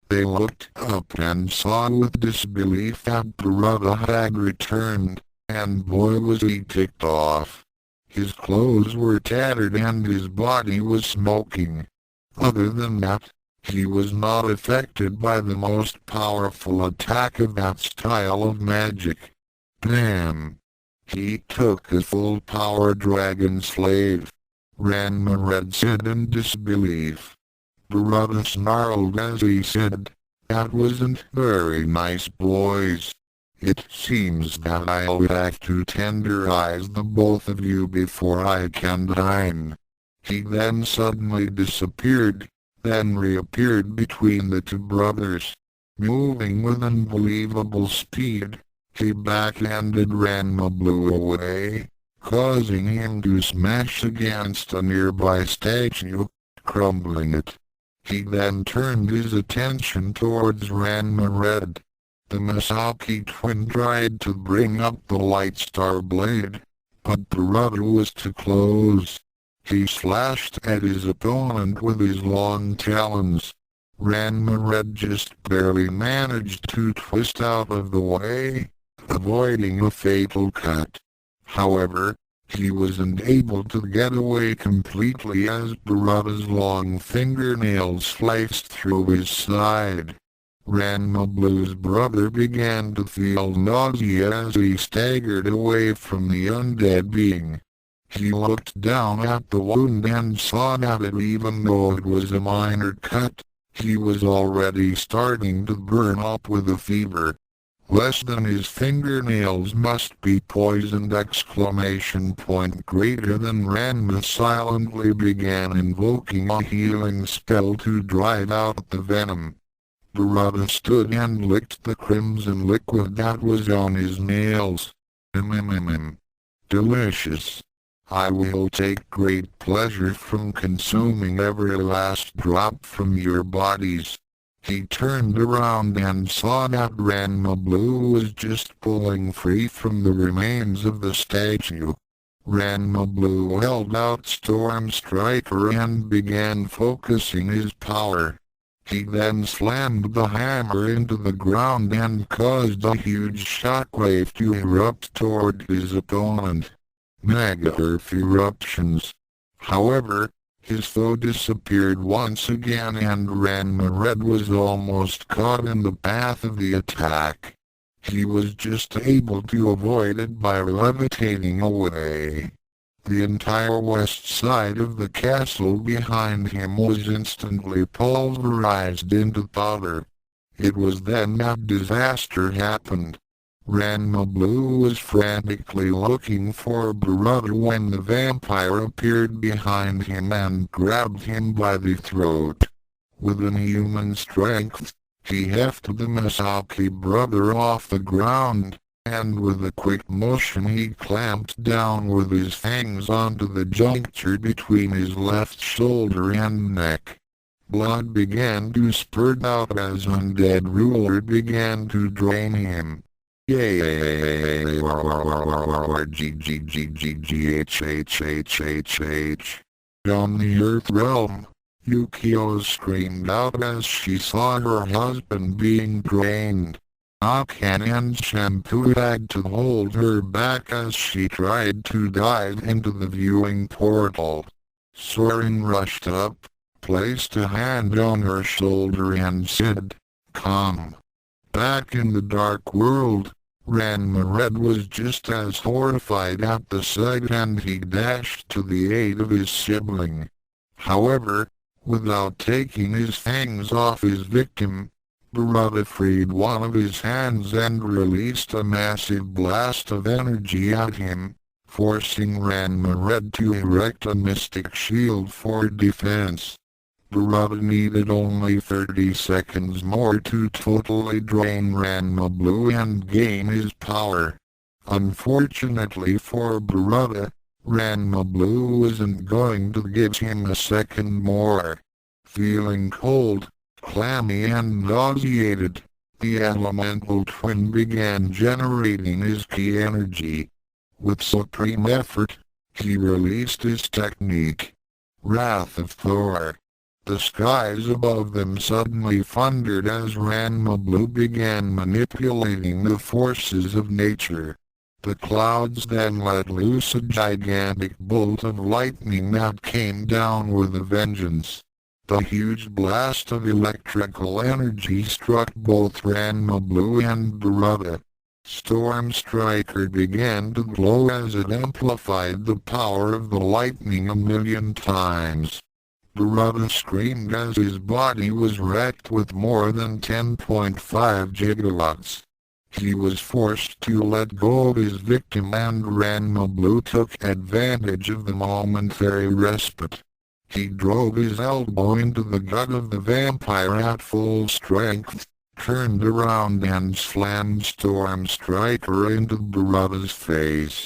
They looked up and saw with disbelief that Brother had returned. And boy was he ticked off. His clothes were tattered and his body was smoking. Other than that, he was not affected by the most powerful attack of that style of magic. Damn! He took a full-power Dragon Slave. Ranma Red said in disbelief. Brother snarled as he said, "That wasn't very nice, boys. It seems that I'll have to tenderize the both of you before I can dine." He then suddenly disappeared, then reappeared between the two brothers. Moving with unbelievable speed, he backhanded Ranma Blue away, causing him to smash against a nearby statue, crumbling it. He then turned his attention towards Ranma Red. The Masaki twin tried to bring up the Light Star Blade, but Brother was too close. He slashed at his opponent with his long talons. Ranma Red just barely managed to twist out of the way, avoiding a fatal cut. However, he wasn't able to get away completely as Brother's long fingernails sliced through his side. Ranma Blue's brother began to feel nausea as he staggered away from the undead being. He looked down at the wound and saw that even though it was a minor cut, he was already starting to burn up with a fever. Less than his fingernails must be poisoned! Greater than Ranma silently began invoking a healing spell to drive out the venom. Brother stood and licked the crimson liquid that was on his nails. Delicious. I will take great pleasure from consuming every last drop from your bodies. He turned around and saw that Ranma Blue was just pulling free from the remains of the statue. Ranma Blue held out Storm Striker and began focusing his power. He then slammed the hammer into the ground and caused a huge shockwave to erupt toward his opponent. Mega Earth eruptions. However, his foe disappeared once again and Ranma Red was almost caught in the path of the attack. He was just able to avoid it by levitating away. The entire west side of the castle behind him was instantly pulverized into powder. It was then that disaster happened. Ranma Blue was frantically looking for Brother when the vampire appeared behind him and grabbed him by the throat. With inhuman strength, he hefted the Masaki brother off the ground, and with a quick motion he clamped down with his fangs onto the juncture between his left shoulder and neck. Blood began to spurt out as Undead Ruler began to drain him. On the Earth realm, Ukyo screamed out as she saw her husband being drained. Akan and Shampoo had to hold her back as she tried to dive into the viewing portal. Soren rushed up, placed a hand on her shoulder and said, "Come." Back in the dark world, Ranma Red was just as horrified at the sight and he dashed to the aid of his sibling. However, without taking his fangs off his victim, Barada freed one of his hands and released a massive blast of energy at him, forcing Ranma Red to erect a mystic shield for defense. Barada needed only 30 seconds more to totally drain Ranma Blue and gain his power. Unfortunately for Barada, Ranma Blue isn't going to give him a second more. Feeling cold, clammy and nauseated, the elemental twin began generating his ki energy. With supreme effort, he released his technique, Wrath of Thor. The skies above them suddenly thundered as Ranma Blue began manipulating the forces of nature. The clouds then let loose a gigantic bolt of lightning that came down with a vengeance. The huge blast of electrical energy struck both Ranma Blue and Barada. Storm Striker began to glow as it amplified the power of the lightning 1,000,000 times. Barada screamed as his body was wrecked with more than 10.5 gigawatts. He was forced to let go of his victim and Ranma Blue took advantage of the momentary respite. He drove his elbow into the gut of the vampire at full strength, turned around and slammed Storm Striker into Barada's face.